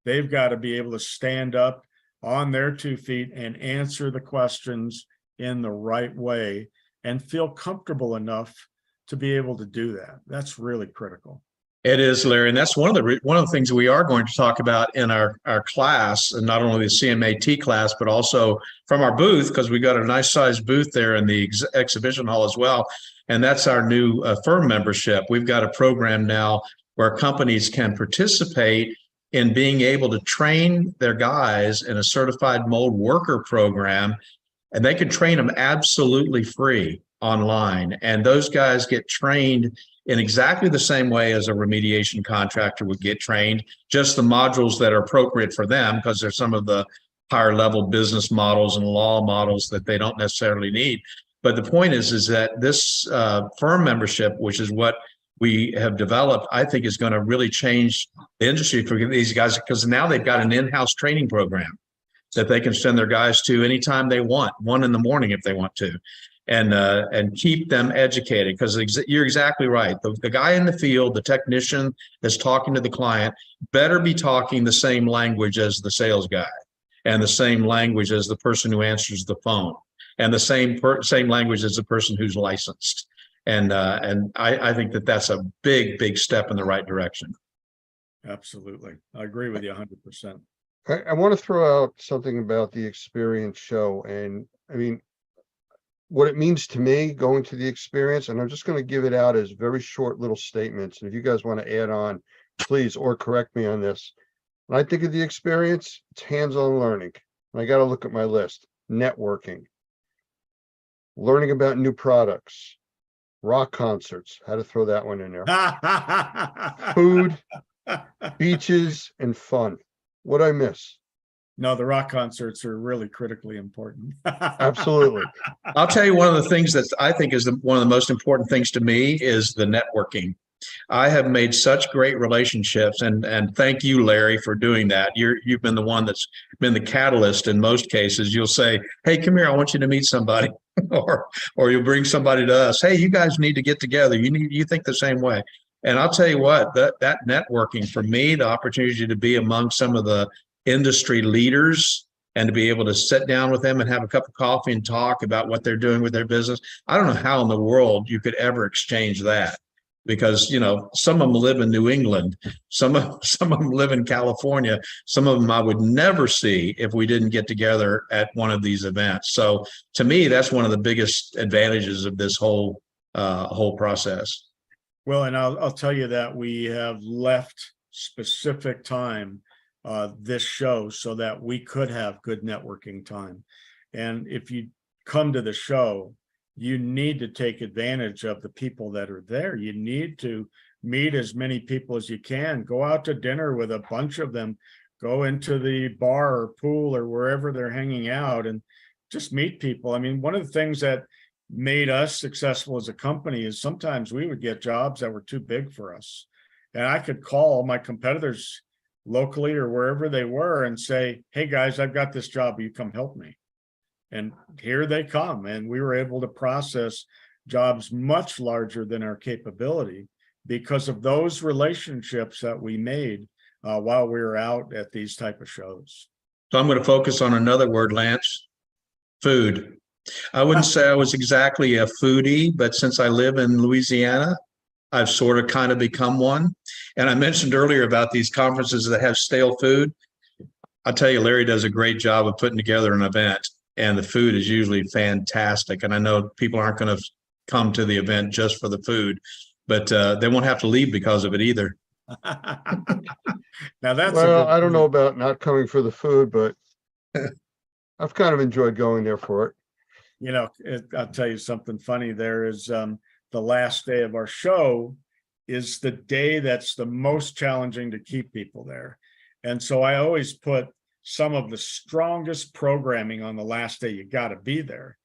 They've got to be able to stand up on their 2 feet and answer the questions in the right way and feel comfortable enough to be able to do that. That's really critical. It is, Larry, and that's one of the things we are going to talk about in our class, and not only the CMAT class, but also from our booth, because we got a nice sized booth there in the exhibition hall as well. And that's our new firm membership. We've got a program now where companies can participate in being able to train their guys in a certified mold worker program, and they can train them absolutely free online. And those guys get trained in exactly the same way as a remediation contractor would get trained, just the modules that are appropriate for them, because there's some of the higher level business models and law models that they don't necessarily need. But the point is that this firm membership, which is what we have developed, I think is going to really change the industry for these guys, because now they've got an in-house training program that they can send their guys to anytime they want, 1 in the morning if they want to. And keep them educated, because you're exactly right. The guy in the field, the technician that's talking to the client, better be talking the same language as the sales guy, and the same language as the person who answers the phone, and the same language as the person who's licensed. And I think that's a big step in the right direction. Absolutely. I agree with you 100%. I want to throw out something about the experience show. And I mean, what it means to me going to the experience, and I'm just going to give it out as very short little statements. And if you guys want to add on, please, or correct me on this. When I think of the experience, it's hands-on learning. And I got to look at my list: networking, learning about new products, rock concerts, had to throw that one in there, food, beaches, and fun. What'd I miss? No, the rock concerts are really critically important. Absolutely. I'll tell you, one of the things that I think is one of the most important things to me is the networking. I have made such great relationships, and thank you, Larry, for doing that. You've been the one that's been the catalyst in most cases. You'll say, "Hey, come here, I want you to meet somebody," or you'll bring somebody to us. "Hey, you guys need to get together. You think the same way." And I'll tell you what, that networking for me, the opportunity to be among some of the industry leaders and to be able to sit down with them and have a cup of coffee and talk about what they're doing with their business. I don't know how in the world you could ever exchange that, because some of them live in New England, some of them live in California, some of them I would never see if we didn't get together at one of these events. So to me, that's one of the biggest advantages of this whole process. Well, and I'll tell you that we have left specific time this show so that we could have good networking time. And if you come to the show, you need to take advantage of the people that are there. You need to meet as many people as you can. Go out to dinner with a bunch of them. Go into the bar or pool or wherever they're hanging out and just meet people. I mean, one of the things that made us successful as a company is sometimes we would get jobs that were too big for us. And I could call my competitors locally or wherever they were and say, "Hey guys, I've got this job, will you come help me?" And here they come. And we were able to process jobs much larger than our capability because of those relationships that we made while we were out at these type of shows. So I'm going to focus on another word, Lance, food. I wouldn't say I was exactly a foodie, but since I live in Louisiana, I've sort of kind of become one. And I mentioned earlier about these conferences that have stale food. I'll tell you, Larry does a great job of putting together an event, and the food is usually fantastic. And I know people aren't going to come to the event just for the food, but they won't have to leave because of it either. Now that's Well, I don't know about not coming for the food, but I've kind of enjoyed going there for it. You know, I'll tell you something funny. There is the last day of our show is the day that's the most challenging to keep people there. And so I always put some of the strongest programming on the last day. You got to be there.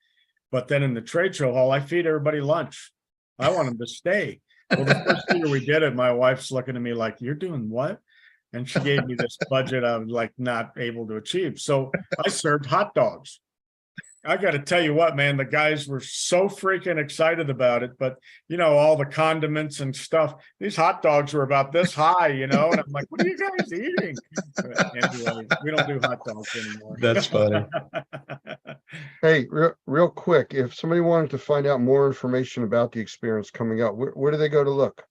But then in the trade show hall, I feed everybody lunch. I want them to stay. Well, the first year we did it, my wife's looking at me like, "You're doing what?" And she gave me this budget I was like not able to achieve. So I served hot dogs. I got to tell you what, man, the guys were so freaking excited about it. But, you know, all the condiments and stuff, these hot dogs were about this high, you know, and I'm like, what are you guys eating? But anyway, we don't do hot dogs anymore. That's funny. Hey, real quick, if somebody wanted to find out more information about the experience coming up, where do they go to look?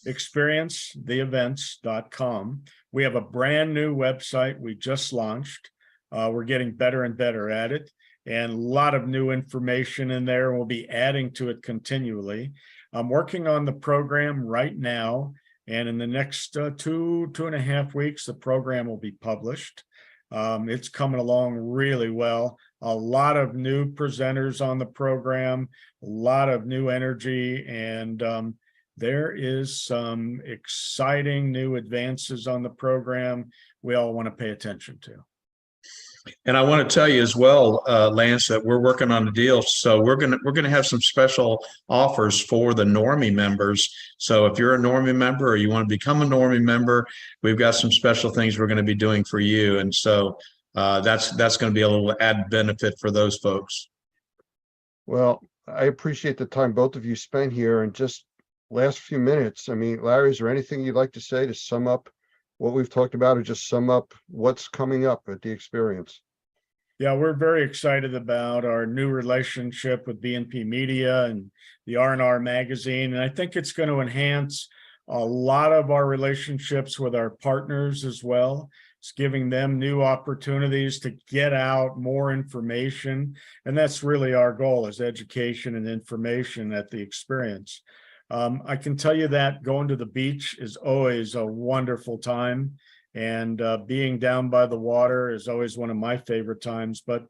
Experiencetheevents.com. We have a brand new website we just launched. We're getting better and better at it, and a lot of new information in there. We'll be adding to it continually. I'm working on the program right now, and in the next two and a half weeks, the program will be published. It's coming along really well. A lot of new presenters on the program, a lot of new energy, and there is some exciting new advances on the program we all want to pay attention to. And I want to tell you as well, Lance, that we're working on a deal. So we're gonna have some special offers for the Normie members. So if you're a Normie member or you want to become a Normie member, we've got some special things we're going to be doing for you. And so that's going to be a little added benefit for those folks. Well, I appreciate the time both of you spent here, and just last few minutes. I mean, Larry, is there anything you'd like to say to sum up what we've talked about, or just sum up what's coming up at the experience? Yeah, we're very excited about our new relationship with BNP Media and the R&R magazine. And I think it's going to enhance a lot of our relationships with our partners as well. It's giving them new opportunities to get out more information. And that's really our goal, is education and information at the experience. I can tell you that going to the beach is always a wonderful time, and being down by the water is always one of my favorite times. But,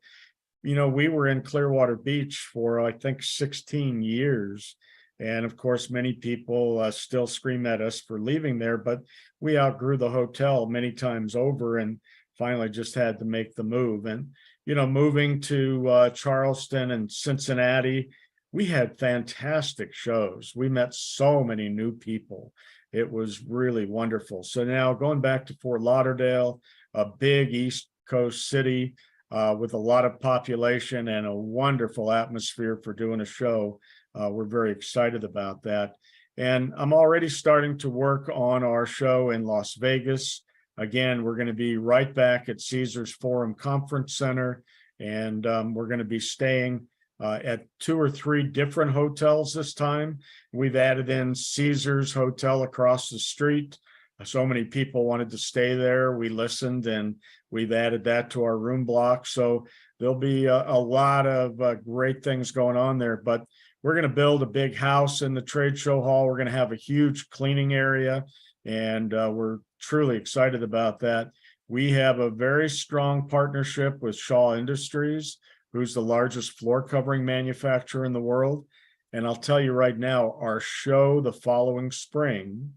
you know, we were in Clearwater Beach for, I think, 16 years. And of course, many people still scream at us for leaving there, but we outgrew the hotel many times over and finally just had to make the move. And, you know, moving to Charleston and Cincinnati, we had fantastic shows. We met so many new people. It was really wonderful. So now going back to Fort Lauderdale, a big East Coast city with a lot of population and a wonderful atmosphere for doing a show. We're very excited about that. And I'm already starting to work on our show in Las Vegas. Again, we're going to be right back at Caesars Forum Conference Center, and we're going to be staying at 2 or 3 different hotels this time. We've added in Caesars Hotel across the street. So many people wanted to stay there. We listened, and we've added that to our room block. So there'll be a lot of great things going on there. But we're going to build a big house in the trade show hall. We're going to have a huge cleaning area, and we're truly excited about that. We have a very strong partnership with Shaw Industries, who's the largest floor covering manufacturer in the world. And I'll tell you right now, our show the following spring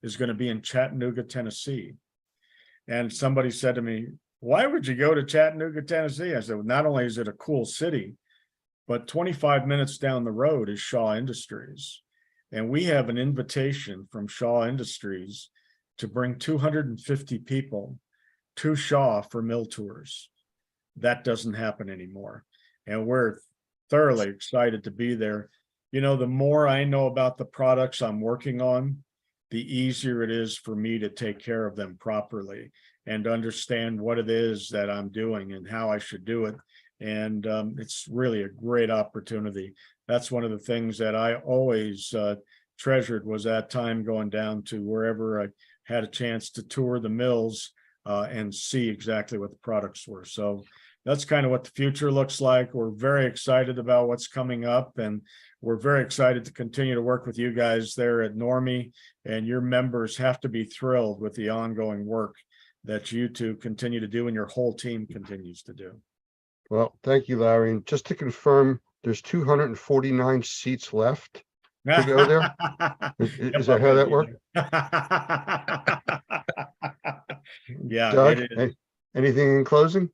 is going to be in Chattanooga, Tennessee. And somebody said to me, "Why would you go to Chattanooga, Tennessee?" I said, well, not only is it a cool city, but 25 minutes down the road is Shaw Industries. And we have an invitation from Shaw Industries to bring 250 people to Shaw for mill tours. That doesn't happen anymore. And we're thoroughly excited to be there. You know, the more I know about the products I'm working on, the easier it is for me to take care of them properly. and understand what it is that I'm doing and how I should do it. And it's really a great opportunity. That's one of the things that I always treasured, was that time going down to wherever I had a chance to tour the mills and see exactly what the products were. So that's kind of what the future looks like. We're very excited about what's coming up, and we're very excited to continue to work with you guys there at Normie, and your members have to be thrilled with the ongoing work that you two continue to do and your whole team continues to do. Well, thank you, Larry. And just to confirm, there's 249 seats left to go there. Is that how that works? Yeah. Doug, It is. anything in closing?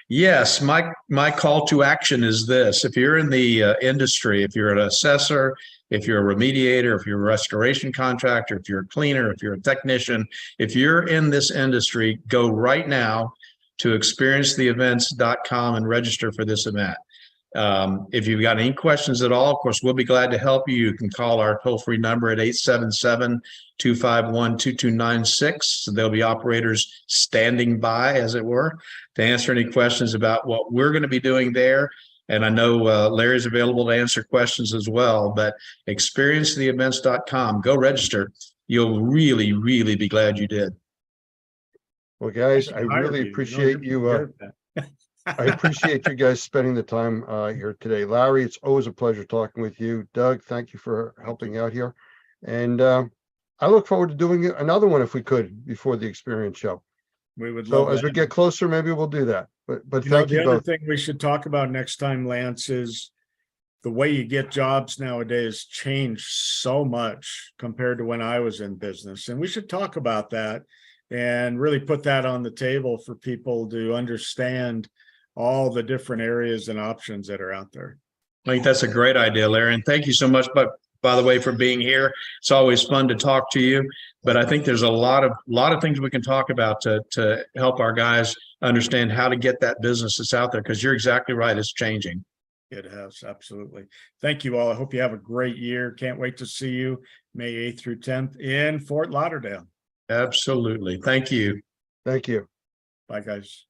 Yes, my call to action is this. If you're in the industry, if you're an assessor, if you're a remediator, if you're a restoration contractor, if you're a cleaner, if you're a technician, if you're in this industry, go right now to experiencetheevents.com and register for this event. If you've got any questions at all, of course, we'll be glad to help you. You can call our toll-free number at 877-251-2296. So there'll be operators standing by, as it were, to answer any questions about what we're going to be doing there. And I know Larry's available to answer questions as well, but experiencetheevents.com, go register. You'll really, really be glad you did. Well, guys, I really appreciate you. I appreciate you guys spending the time here today. Larry, it's always a pleasure talking with you. Doug, thank you for helping out here. And I look forward to doing another one if we could before the Experience Show. We would So love as we that. get closer, maybe we'll do that. But You know, thank you the other both. thing we should talk about next time, Lance, is the way you get jobs nowadays changed so much compared to when I was in business. And we should talk about that and really put that on the table for people to understand all the different areas and options that are out there. I think that's a great idea, Larry. And thank you so much, but by the way, for being here. It's always fun to talk to you. But I think there's a lot of things we can talk about to help our guys understand how to get that business that's out there, because you're exactly right. It's changing. It has, absolutely. Thank you all. I hope you have a great year. Can't wait to see you May 8th through 10th in Fort Lauderdale. Absolutely. Thank you. Thank you. Bye, guys.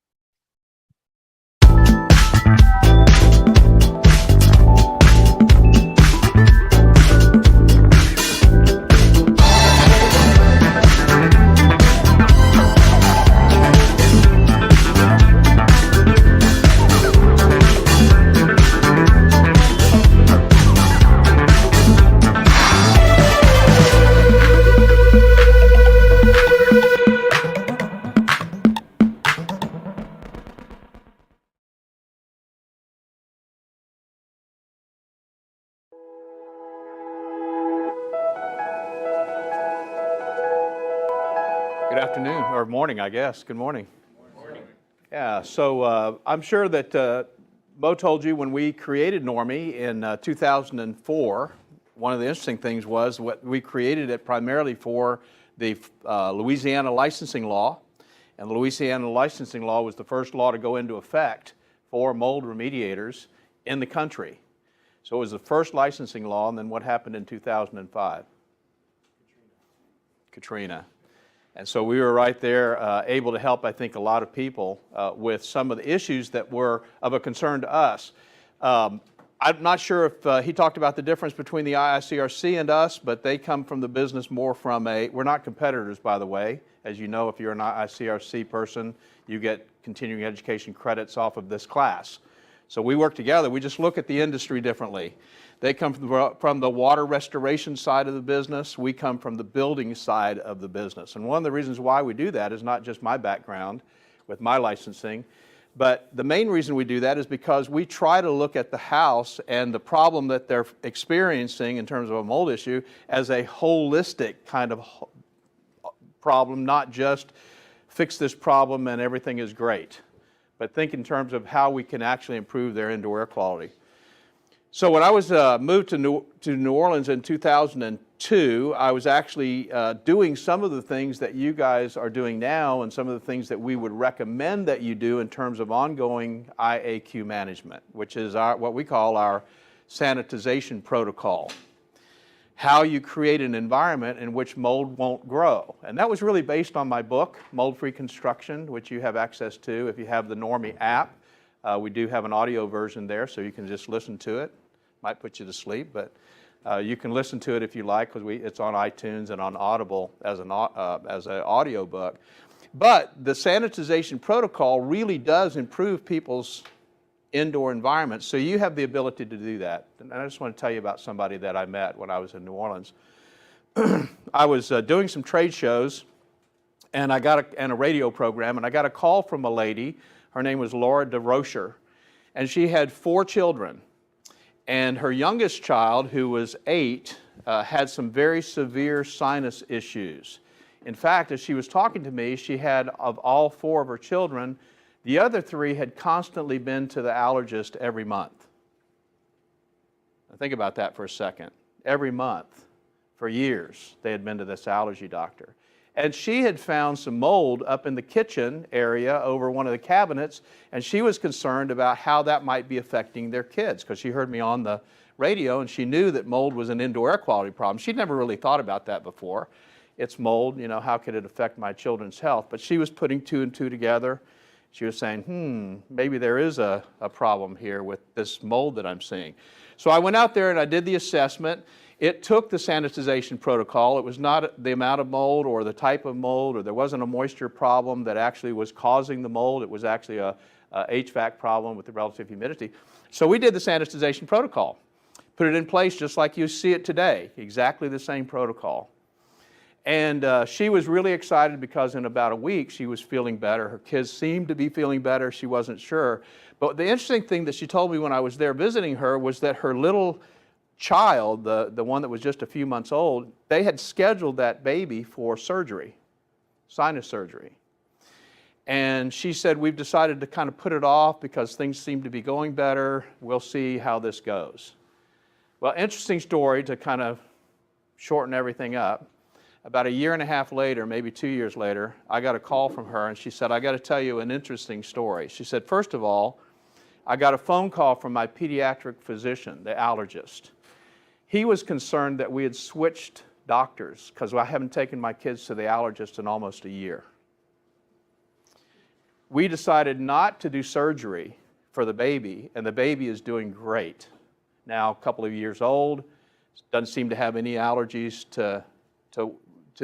Good afternoon, or morning, I guess. Good morning. Yeah, so I'm sure that Mo told you when we created Normie in 2004, one of the interesting things was what we created it primarily for the Louisiana licensing law. And the Louisiana licensing law was the first law to go into effect for mold remediators in the country. So it was the first licensing law, and then what happened in 2005? Katrina. And so we were right there able to help, I think, a lot of people with some of the issues that were of a concern to us. I'm not sure if he talked about the difference between the IICRC and us, but they come from the business more from we're not competitors, by the way. As you know, if you're an IICRC person, you get continuing education credits off of this class. So we work together. We just look at the industry differently. They come from the water restoration side of the business. We come from the building side of the business. And one of the reasons why we do that is not just my background with my licensing, but the main reason we do that is because we try to look at the house and the problem that they're experiencing in terms of a mold issue as a holistic kind of problem, not just fix this problem and everything is great, but think in terms of how we can actually improve their indoor air quality. So when I was moved to New Orleans in 2002, I was actually doing some of the things that you guys are doing now and some of the things that we would recommend that you do in terms of ongoing IAQ management, which is what we call our sanitization protocol. how you create an environment in which mold won't grow. And that was really based on my book, Mold-Free Construction, which you have access to if you have the Normie app. We do have an audio version there, so you can just listen to it. Might put you to sleep, but you can listen to it if you like, because it's on iTunes and on Audible as an audio book. But the sanitization protocol really does improve people's indoor environment, so you have the ability to do that. And I just want to tell you about somebody that I met when I was in New Orleans. I was doing some trade shows, and and a radio program, and I got a call from a lady. Her name was Laura DeRocher, and she had 4 children. And her youngest child, who was 8, had some very severe sinus issues. In fact, as she was talking to me, she had, of all 4 of her children, the other 3 had constantly been to the allergist every month. Now think about that for a second. Every month, for years, they had been to this allergy doctor. And she had found some mold up in the kitchen area over one of the cabinets, and she was concerned about how that might be affecting their kids, because she heard me on the radio and she knew that mold was an indoor air quality problem. She'd never really thought about that before. It's mold, you know, how could it affect my children's health? But she was putting 2 and 2 together. She was saying, maybe there is a problem here with this mold that I'm seeing. So I went out there and I did the assessment. It took the sanitization protocol. It was not the amount of mold or the type of mold, or there wasn't a moisture problem that actually was causing the mold. It was actually a HVAC problem with the relative humidity. So we did the sanitization protocol, put it in place just like you see it today, exactly the same protocol. And she was really excited because in about a week she was feeling better. Her kids seemed to be feeling better. She wasn't sure. But the interesting thing that she told me when I was there visiting her was that her little child, the one that was just a few months old, they had scheduled that baby for surgery, sinus surgery. And she said, we've decided to kind of put it off because things seem to be going better. We'll see how this goes. Well, interesting story to kind of shorten everything up. About a year and a half later, maybe 2 years later, I got a call from her and she said, I got to tell you an interesting story. She said, first of all, I got a phone call from my pediatric physician, the allergist. He was concerned that we had switched doctors because I haven't taken my kids to the allergist in almost a year. We decided not to do surgery for the baby, and the baby is doing great. Now, a couple of years old, doesn't seem to have any allergies to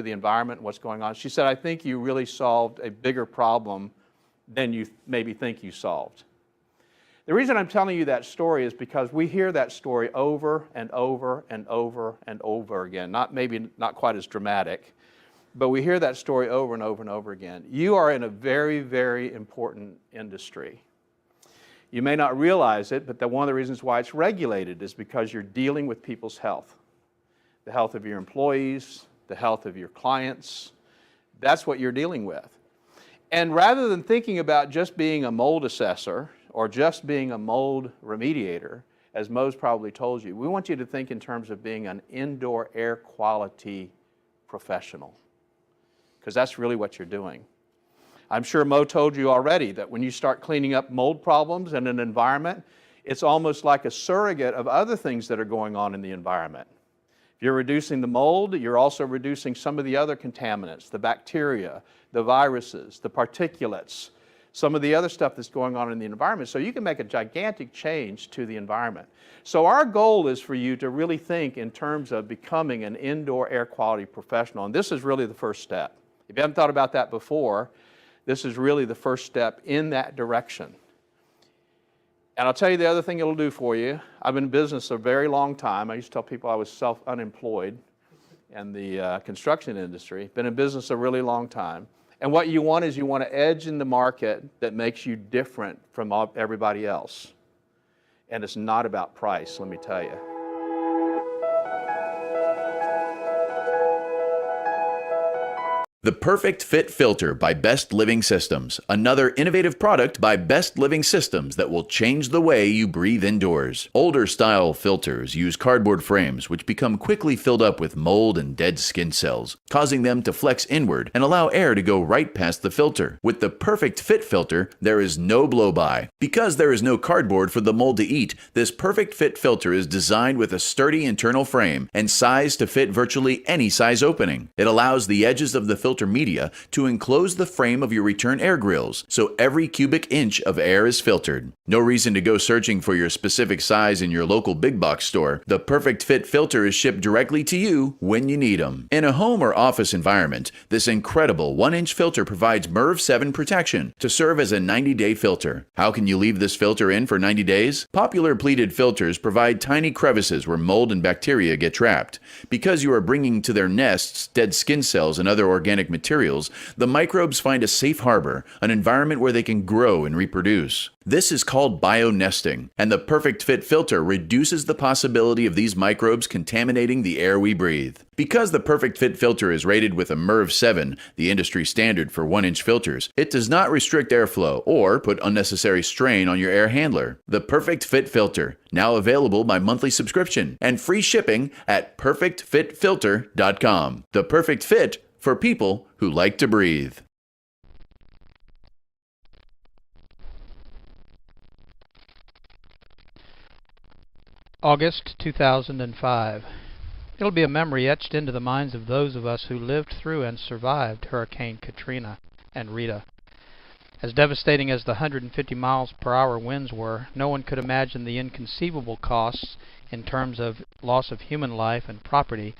the environment and what's going on. She said, I think you really solved a bigger problem than you maybe think you solved. The reason I'm telling you that story is because we hear that story over and over and over and over again. Maybe not quite as dramatic, but we hear that story over and over and over again. You are in a very, very important industry. You may not realize it, but one of the reasons why it's regulated is because you're dealing with people's health. The health of your employees, the health of your clients. That's what you're dealing with. And rather than thinking about just being a mold assessor or just being a mold remediator, as Mo's probably told you, we want you to think in terms of being an indoor air quality professional, because that's really what you're doing. I'm sure Mo told you already that when you start cleaning up mold problems in an environment, it's almost like a surrogate of other things that are going on in the environment. If you're reducing the mold, you're also reducing some of the other contaminants, the bacteria, the viruses, the particulates, some of the other stuff that's going on in the environment. So you can make a gigantic change to the environment. So our goal is for you to really think in terms of becoming an indoor air quality professional. And this is really the first step. If you haven't thought about that before, this is really the first step in that direction. And I'll tell you the other thing it'll do for you. I've been in business a very long time. I used to tell people I was self-unemployed in the construction industry. Been in business a really long time. And what you want is you want to edge in the market that makes you different from everybody else. And it's not about price, let me tell you. The Perfect Fit Filter by Best Living Systems, another innovative product by Best Living Systems that will change the way you breathe indoors. Older style filters use cardboard frames which become quickly filled up with mold and dead skin cells, causing them to flex inward and allow air to go right past the filter. With the Perfect Fit Filter, there is no blow-by. Because there is no cardboard for the mold to eat, this Perfect Fit Filter is designed with a sturdy internal frame and sized to fit virtually any size opening. It allows the edges of the filter media to enclose the frame of your return air grills, so every cubic inch of air is filtered. No reason to go searching for your specific size in your local big box store. The Perfect Fit Filter is shipped directly to you when you need them. In a home or office environment, this incredible 1-inch filter provides MERV 7 protection to serve as a 90-day filter. How can you leave this filter in for 90 days? Popular pleated filters provide tiny crevices where mold and bacteria get trapped. Because you are bringing to their nests dead skin cells and other organic materials, the microbes find a safe harbor, an environment where they can grow and reproduce. This is called bionesting, and the Perfect Fit Filter reduces the possibility of these microbes contaminating the air we breathe. Because the Perfect Fit Filter is rated with a MERV 7, the industry standard for 1-inch filters, it does not restrict airflow or put unnecessary strain on your air handler. The Perfect Fit Filter, now available by monthly subscription and free shipping at perfectfitfilter.com. The Perfect Fit for people who like to breathe. August 2005. It'll be a memory etched into the minds of those of us who lived through and survived Hurricane Katrina and Rita. As devastating as the 150 miles per hour winds were, no one could imagine the inconceivable costs in terms of loss of human life and property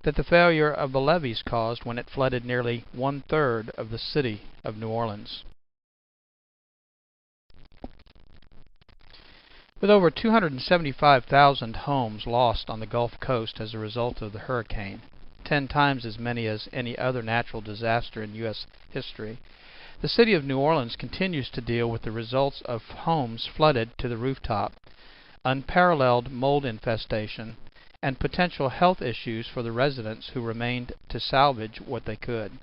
that the failure of the levees caused when it flooded nearly 1/3 of the city of New Orleans. With over 275,000 homes lost on the Gulf Coast as a result of the hurricane, 10 times as many as any other natural disaster in U.S. history, the city of New Orleans continues to deal with the results of homes flooded to the rooftop, unparalleled mold infestation, and potential health issues for the residents who remained to salvage what they could.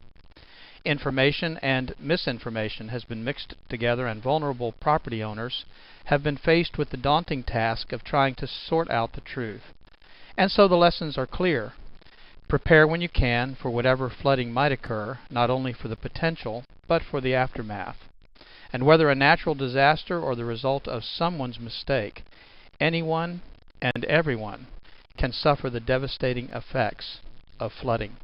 Information and misinformation has been mixed together, and vulnerable property owners have been faced with the daunting task of trying to sort out the truth. And so the lessons are clear. Prepare when you can for whatever flooding might occur, not only for the potential, but for the aftermath. And whether a natural disaster or the result of someone's mistake, anyone and everyone can suffer the devastating effects of flooding.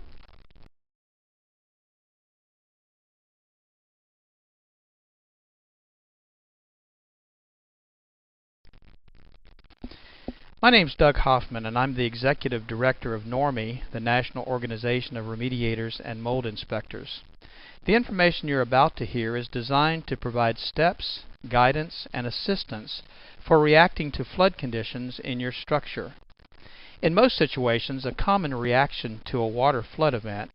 My name's Doug Hoffman, and I'm the Executive Director of NORMI, the National Organization of Remediators and Mold Inspectors. The information you're about to hear is designed to provide steps, guidance, and assistance for reacting to flood conditions in your structure. In most situations, a common reaction to a water flood event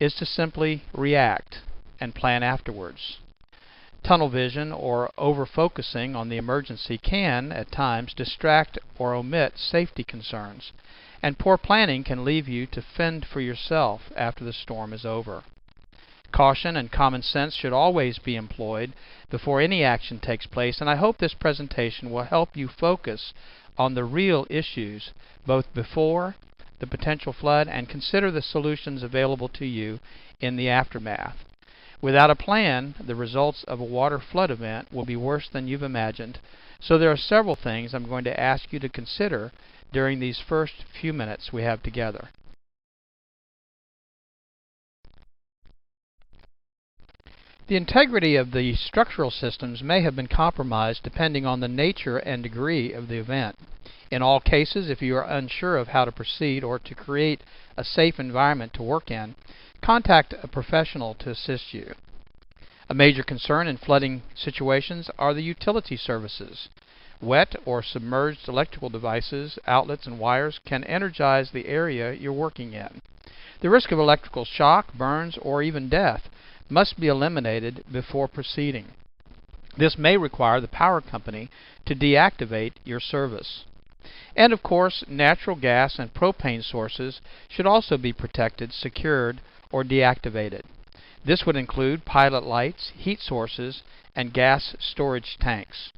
is to simply react and plan afterwards. Tunnel vision or over-focusing on the emergency can, at times, distract or omit safety concerns, and poor planning can leave you to fend for yourself after the storm is over. Caution and common sense should always be employed before any action takes place, and I hope this presentation will help you focus on the real issues both before the potential flood and consider the solutions available to you in the aftermath. Without a plan, the results of a water flood event will be worse than you've imagined, so there are several things I'm going to ask you to consider during these first few minutes we have together. The integrity of the structural systems may have been compromised depending on the nature and degree of the event. In all cases, if you are unsure of how to proceed or to create a safe environment to work in, contact a professional to assist you. A major concern in flooding situations are the utility services. Wet or submerged electrical devices, outlets, and wires can energize the area you're working in. The risk of electrical shock, burns, or even death must be eliminated before proceeding. This may require the power company to deactivate your service. And of course, natural gas and propane sources should also be protected, secured, or deactivated. This would include pilot lights, heat sources, and gas storage tanks.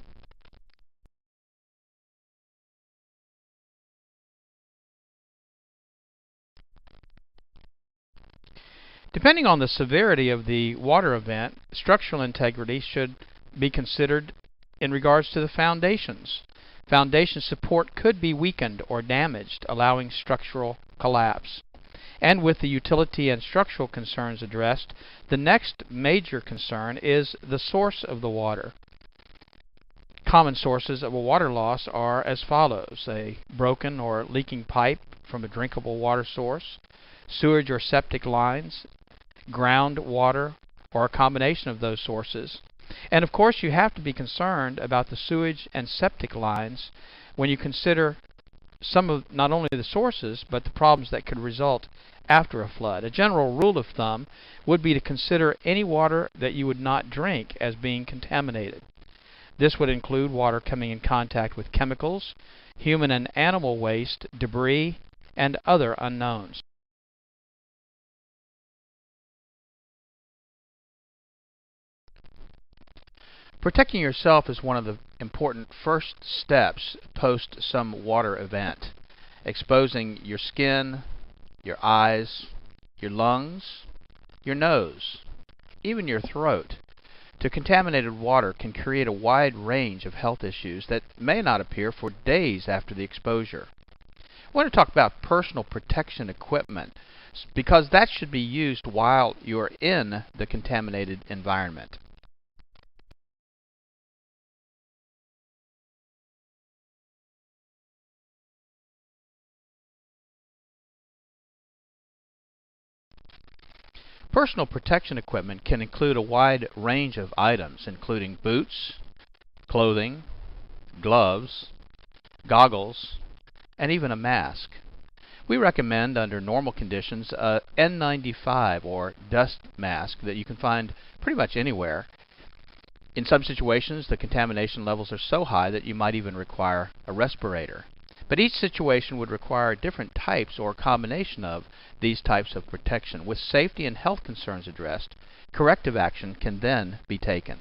Depending on the severity of the water event, structural integrity should be considered in regards to the foundations. Foundation support could be weakened or damaged, allowing structural collapse. And with the utility and structural concerns addressed, the next major concern is the source of the water. Common sources of a water loss are as follows: a broken or leaking pipe from a drinkable water source, sewage or septic lines, groundwater, or a combination of those sources. And of course, you have to be concerned about the sewage and septic lines when you consider some of not only the sources, but the problems that could result after a flood. A general rule of thumb would be to consider any water that you would not drink as being contaminated. This would include water coming in contact with chemicals, human and animal waste, debris, and other unknowns. Protecting yourself is one of the important first steps post some water event. Exposing your skin, your eyes, your lungs, your nose, even your throat to contaminated water can create a wide range of health issues that may not appear for days after the exposure. I want to talk about personal protection equipment because that should be used while you're in the contaminated environment. Personal protection equipment can include a wide range of items, including boots, clothing, gloves, goggles, and even a mask. We recommend, under normal conditions, a N95 or dust mask that you can find pretty much anywhere. In some situations, the contamination levels are so high that you might even require a respirator. But each situation would require different types or combination of these types of protection. With safety and health concerns addressed, corrective action can then be taken.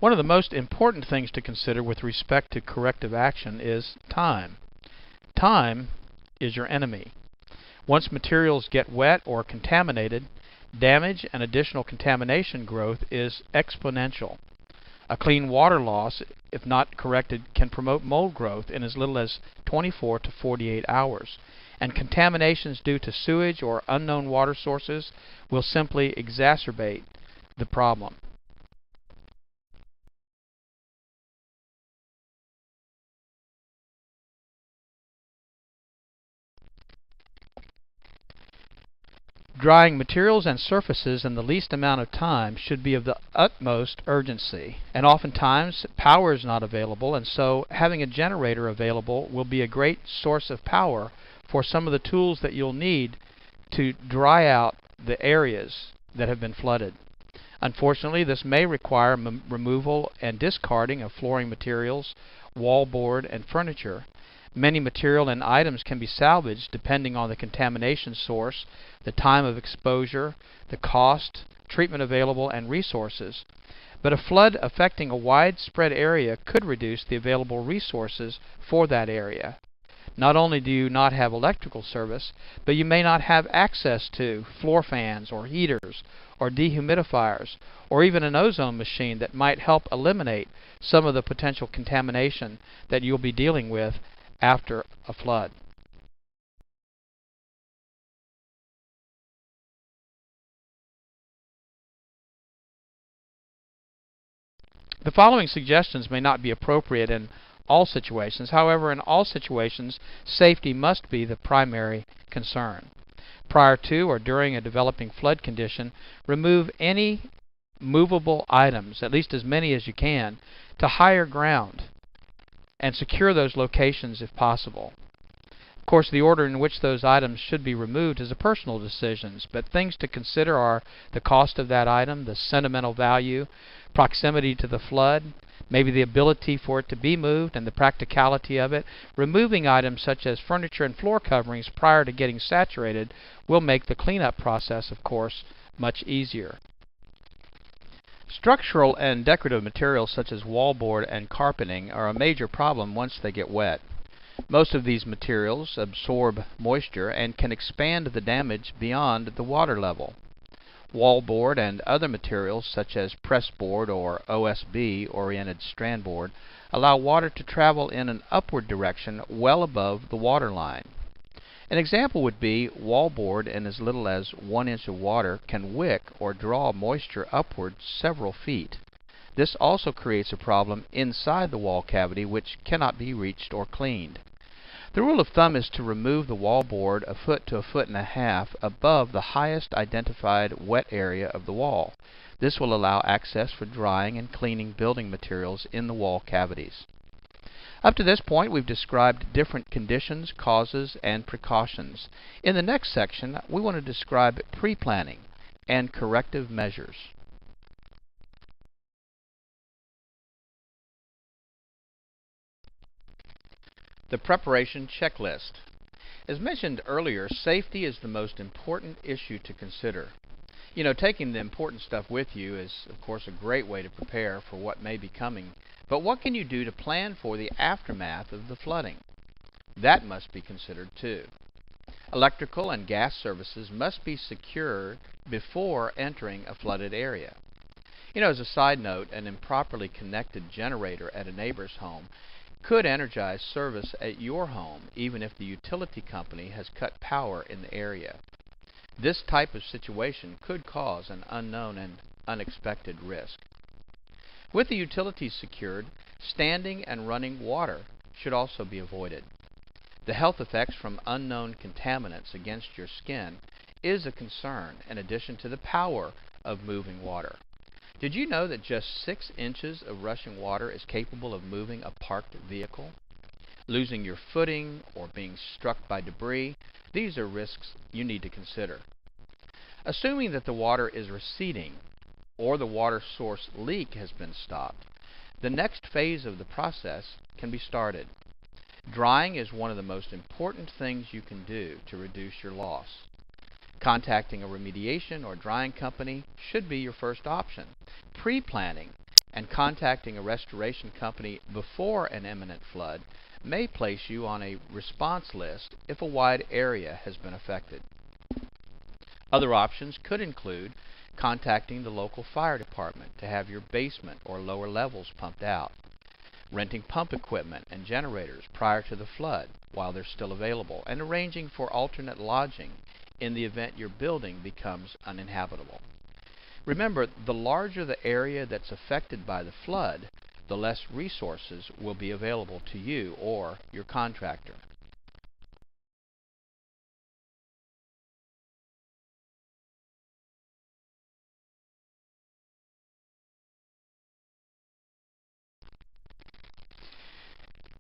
One of the most important things to consider with respect to corrective action is time. Time is your enemy. Once materials get wet or contaminated, damage and additional contamination growth is exponential. A clean water loss, if not corrected, can promote mold growth in as little as 24 to 48 hours. And contaminations due to sewage or unknown water sources will simply exacerbate the problem. Drying materials and surfaces in the least amount of time should be of the utmost urgency, and oftentimes power is not available, and so having a generator available will be a great source of power for some of the tools that you'll need to dry out the areas that have been flooded. Unfortunately, this may require removal and discarding of flooring materials, wallboard, and furniture. Many material and items can be salvaged depending on the contamination source, the time of exposure, the cost, treatment available, and resources. But a flood affecting a widespread area could reduce the available resources for that area. Not only do you not have electrical service, but you may not have access to floor fans or heaters or dehumidifiers or even an ozone machine that might help eliminate some of the potential contamination that you'll be dealing with after a flood. The following suggestions may not be appropriate in all situations. However, in all situations, safety must be the primary concern. Prior to or during a developing flood condition, remove any movable items, at least as many as you can, to higher ground and secure those locations if possible. Of course, the order in which those items should be removed is a personal decision, but things to consider are the cost of that item, the sentimental value, proximity to the flood, maybe the ability for it to be moved and the practicality of it. Removing items such as furniture and floor coverings prior to getting saturated will make the cleanup process, of course, much easier. Structural and decorative materials such as wallboard and carpeting are a major problem once they get wet. Most of these materials absorb moisture and can expand the damage beyond the water level. Wallboard and other materials such as pressboard or OSB oriented strand board allow water to travel in an upward direction well above the water line. An example would be wallboard in as little as 1 inch of water can wick or draw moisture upward several feet. This also creates a problem inside the wall cavity which cannot be reached or cleaned. The rule of thumb is to remove the wallboard a foot to a foot and a half above the highest identified wet area of the wall. This will allow access for drying and cleaning building materials in the wall cavities. Up to this point, we've described different conditions, causes, and precautions. In the next section, we want to describe pre-planning and corrective measures. The preparation checklist. As mentioned earlier, safety is the most important issue to consider. You know, taking the important stuff with you is, of course, a great way to prepare for what may be coming. But what can you do to plan for the aftermath of the flooding? That must be considered too. Electrical and gas services must be secured before entering a flooded area. You know, as a side note, an improperly connected generator at a neighbor's home could energize service at your home even if the utility company has cut power in the area. This type of situation could cause an unknown and unexpected risk. With the utilities secured, standing and running water should also be avoided. The health effects from unknown contaminants against your skin is a concern in addition to the power of moving water. Did you know that just 6 inches of rushing water is capable of moving a parked vehicle? Losing your footing or being struck by debris, these are risks you need to consider. Assuming that the water is receding or the water source leak has been stopped, the next phase of the process can be started. Drying is one of the most important things you can do to reduce your loss. Contacting a remediation or drying company should be your first option. Pre-planning and contacting a restoration company before an imminent flood may place you on a response list if a wide area has been affected. Other options could include contacting the local fire department to have your basement or lower levels pumped out, renting pump equipment and generators prior to the flood while they're still available, and arranging for alternate lodging in the event your building becomes uninhabitable. Remember, the larger the area that's affected by the flood, the less resources will be available to you or your contractor.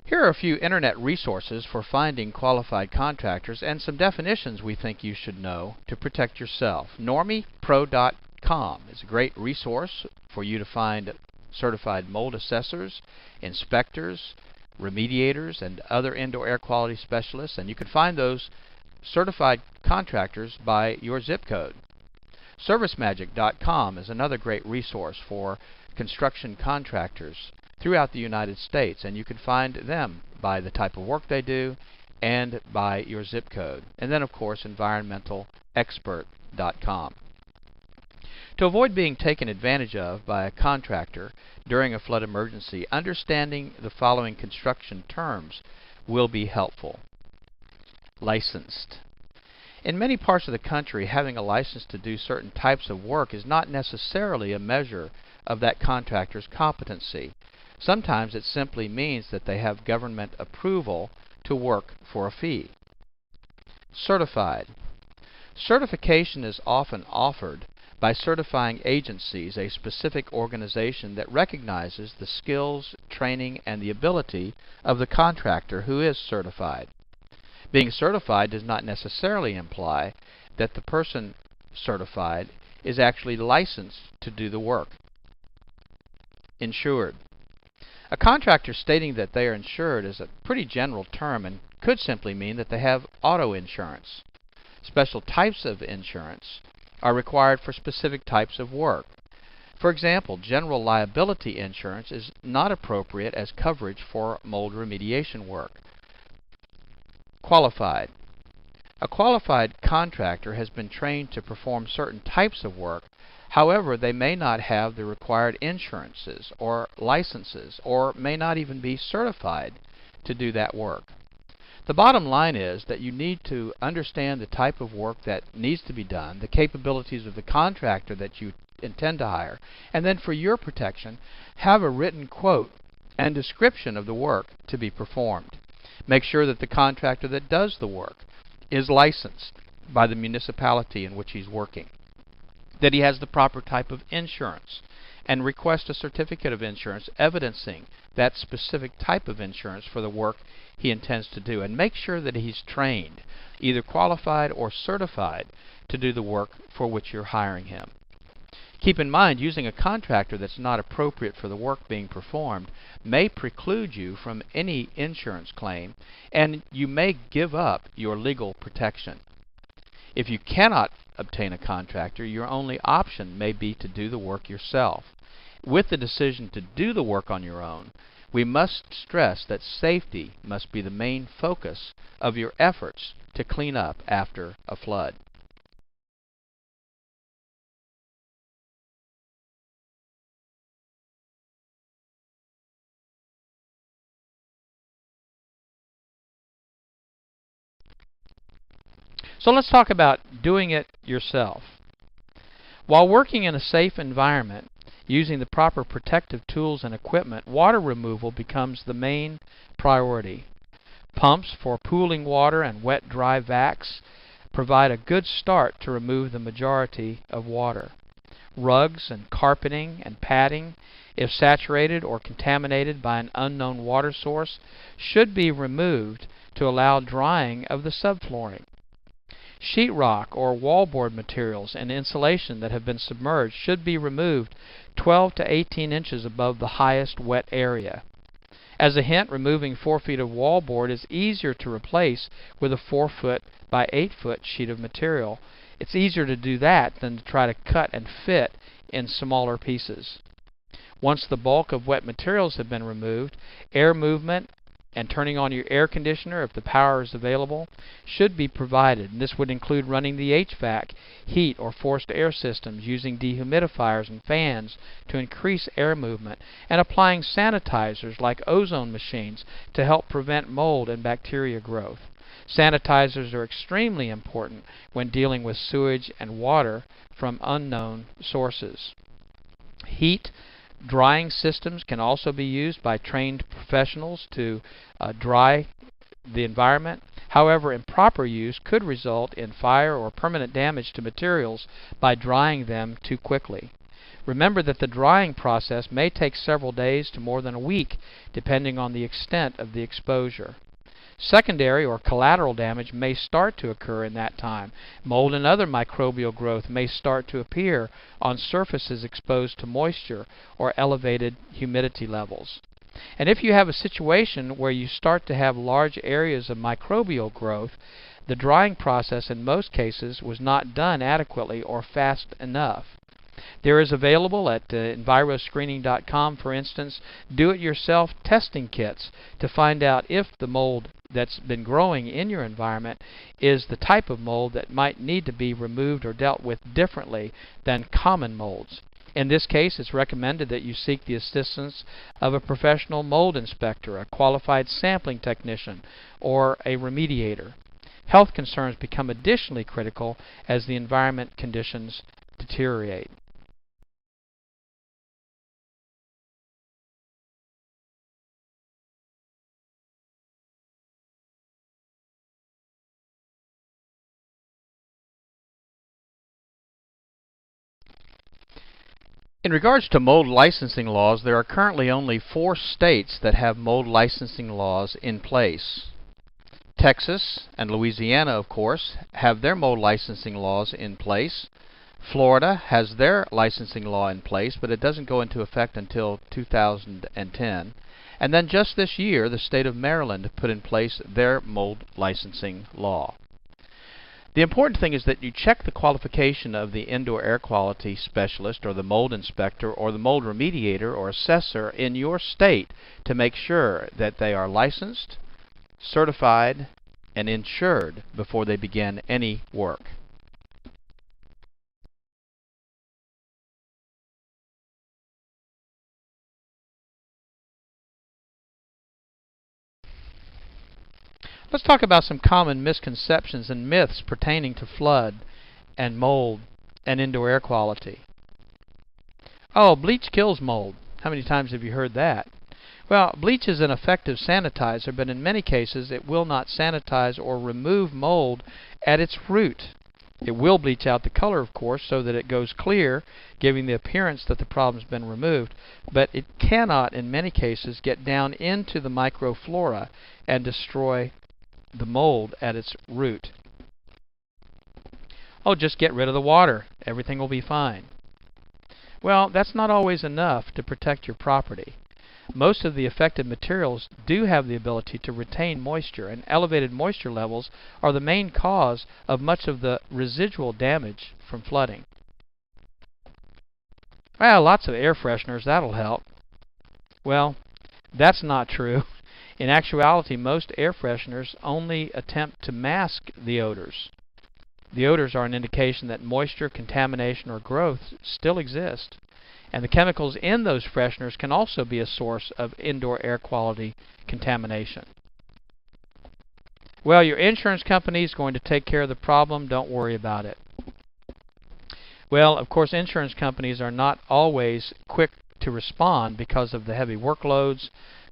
Here are a few internet resources for finding qualified contractors and some definitions we think you should know to protect yourself. NormiePro.com is a great resource for you to find certified mold assessors, inspectors, remediators, and other indoor air quality specialists, and you can find those certified contractors by your zip code. ServiceMagic.com is another great resource for construction contractors throughout the United States, and you can find them by the type of work they do and by your zip code. And then, of course, EnvironmentalExpert.com. To avoid being taken advantage of by a contractor during a flood emergency, understanding the following construction terms will be helpful. Licensed. In many parts of the country, having a license to do certain types of work is not necessarily a measure of that contractor's competency. Sometimes it simply means that they have government approval to work for a fee. Certified. Certification is often offered by certifying agencies, a specific organization that recognizes the skills, training, and the ability of the contractor who is certified. Being certified does not necessarily imply that the person certified is actually licensed to do the work. Insured. A contractor stating that they are insured is a pretty general term and could simply mean that they have auto insurance. Special types of insurance are required for specific types of work. For example, general liability insurance is not appropriate as coverage for mold remediation work. Qualified. A qualified contractor has been trained to perform certain types of work. However, they may not have the required insurances or licenses, or may not even be certified to do that work. The bottom line is that you need to understand the type of work that needs to be done, the capabilities of the contractor that you intend to hire, and then for your protection, have a written quote and description of the work to be performed. Make sure that the contractor that does the work is licensed by the municipality in which he's working, that he has the proper type of insurance, and request a certificate of insurance evidencing that specific type of insurance for the work he intends to do, and make sure that he's trained, either qualified or certified, to do the work for which you're hiring him. Keep in mind, using a contractor that's not appropriate for the work being performed may preclude you from any insurance claim, and you may give up your legal protection. If you cannot obtain a contractor, your only option may be to do the work yourself. With the decision to do the work on your own, we must stress that safety must be the main focus of your efforts to clean up after a flood. So let's talk about doing it yourself. While working in a safe environment, using the proper protective tools and equipment, water removal becomes the main priority. Pumps for pooling water and wet-dry vacs provide a good start to remove the majority of water. Rugs and carpeting and padding, if saturated or contaminated by an unknown water source, should be removed to allow drying of the subflooring. Sheetrock or wallboard materials and insulation that have been submerged should be removed 12 to 18 inches above the highest wet area. As a hint, removing 4 feet of wallboard is easier to replace with a 4 foot by 8 foot sheet of material. It's easier to do that than to try to cut and fit in smaller pieces. Once the bulk of wet materials have been removed, air movement and turning on your air conditioner if the power is available should be provided. And this would include running the HVAC, heat or forced air systems, using dehumidifiers and fans to increase air movement, and applying sanitizers like ozone machines to help prevent mold and bacteria growth. Sanitizers are extremely important when dealing with sewage and water from unknown sources. Heat drying systems can also be used by trained professionals to dry the environment. However, improper use could result in fire or permanent damage to materials by drying them too quickly. Remember that the drying process may take several days to more than a week, depending on the extent of the exposure. Secondary or collateral damage may start to occur in that time. Mold and other microbial growth may start to appear on surfaces exposed to moisture or elevated humidity levels. And if you have a situation where you start to have large areas of microbial growth, the drying process in most cases was not done adequately or fast enough. There is available at enviroscreening.com, for instance, do-it-yourself testing kits to find out if the mold that's been growing in your environment is the type of mold that might need to be removed or dealt with differently than common molds. In this case, it's recommended that you seek the assistance of a professional mold inspector, a qualified sampling technician, or a remediator. Health concerns become additionally critical as the environment conditions deteriorate. In regards to mold licensing laws, there are currently only 4 states that have mold licensing laws in place. Texas and Louisiana, of course, have their mold licensing laws in place. Florida has their licensing law in place, but it doesn't go into effect until 2010. And then just this year, the state of Maryland put in place their mold licensing law. The important thing is that you check the qualification of the indoor air quality specialist or the mold inspector or the mold remediator or assessor in your state to make sure that they are licensed, certified, and insured before they begin any work. Let's talk about some common misconceptions and myths pertaining to flood and mold and indoor air quality. Oh, bleach kills mold. How many times have you heard that? Well, bleach is an effective sanitizer, but in many cases it will not sanitize or remove mold at its root. It will bleach out the color, of course, so that it goes clear, giving the appearance that the problem's been removed, but it cannot, in many cases, get down into the microflora and destroy the mold at its root. Oh, just get rid of the water. Everything will be fine. Well, that's not always enough to protect your property. Most of the affected materials do have the ability to retain moisture, and elevated moisture levels are the main cause of much of the residual damage from flooding. Well, lots of air fresheners, that'll help. Well, that's not true. In actuality, most air fresheners only attempt to mask the odors. The odors are an indication that moisture, contamination, or growth still exist. And the chemicals in those fresheners can also be a source of indoor air quality contamination. Well, your insurance company is going to take care of the problem. Don't worry about it. Well, of course, insurance companies are not always quick to respond because of the heavy workloads,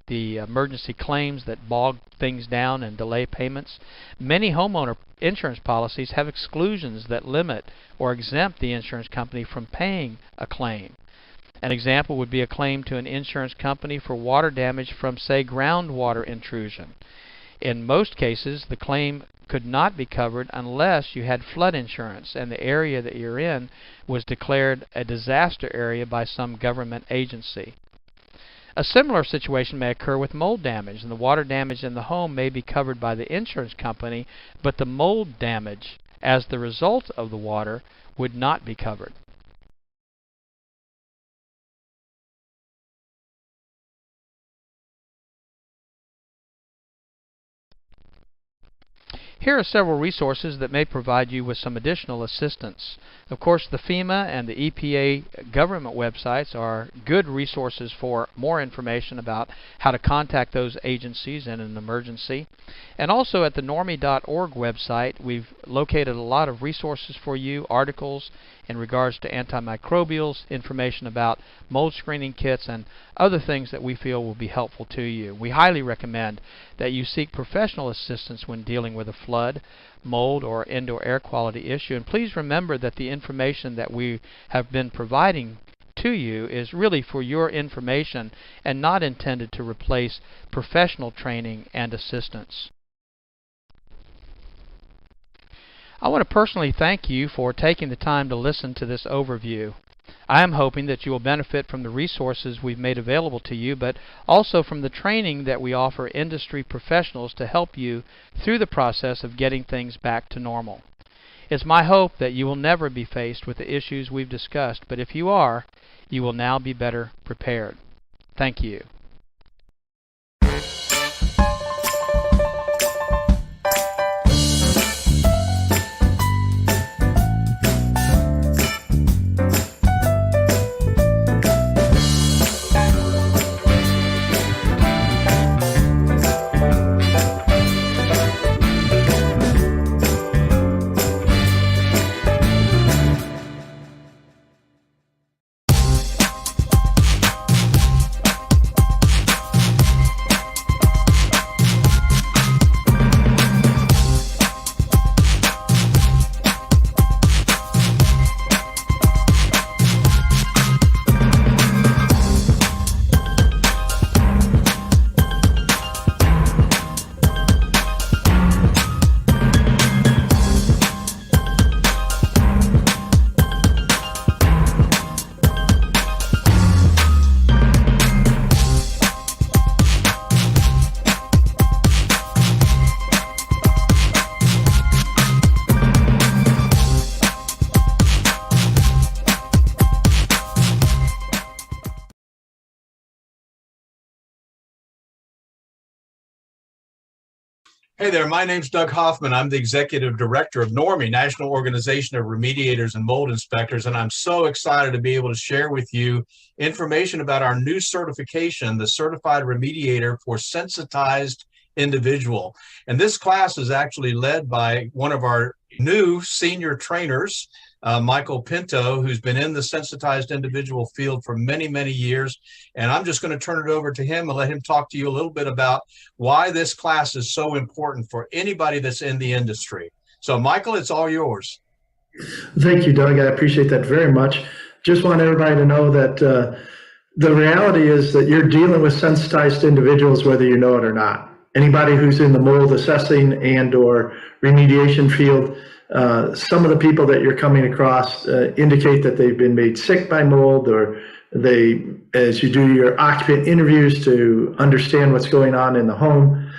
the emergency claims that bog things down and delay payments. Many homeowner insurance policies have exclusions that limit or exempt the insurance company from paying a claim. An example would be a claim to an insurance company for water damage from, say, groundwater intrusion. In most cases, the claim could not be covered unless you had flood insurance and the area that you're in was declared a disaster area by some government agency. A similar situation may occur with mold damage, and the water damage in the home may be covered by the insurance company, but the mold damage as the result of the water would not be covered. Here are several resources that may provide you with some additional assistance. Of course, the FEMA and the EPA government websites are good resources for more information about how to contact those agencies in an emergency. And also at the normie.org website, we've located a lot of resources for you, articles in regards to antimicrobials, information about mold screening kits, and other things that we feel will be helpful to you. We highly recommend that you seek professional assistance when dealing with a flood, mold, or indoor air quality issue. And please remember that the information that we have been providing to you is really for your information and not intended to replace professional training and assistance. I want to personally thank you for taking the time to listen to this overview. I am hoping that you will benefit from the resources we've made available to you, but also from the training that we offer industry professionals to help you through the process of getting things back to normal. It's my hope that you will never be faced with the issues we've discussed, but if you are, you will now be better prepared. Thank you. Hey there, my name's Doug Hoffman. I'm the Executive Director of NORMI, National Organization of Remediators and Mold Inspectors, and I'm so excited to be able to share with you information about our new certification, the Certified Remediator for Sensitized Individual. And this class is actually led by one of our new senior trainers, Michael Pinto, who's been in the sensitized individual field for many, many years. And I'm just going to turn it over to him and let him talk to you a little bit about why this class is so important for anybody that's in the industry. So, Michael, it's all yours. Thank you, Doug. I appreciate that very much. Just want everybody to know that the reality is that you're dealing with sensitized individuals, whether you know it or not. Anybody who's in the mold assessing and or remediation field, some of the people that you're coming across indicate that they've been made sick by mold, or they, as you do your occupant interviews to understand what's going on in the home,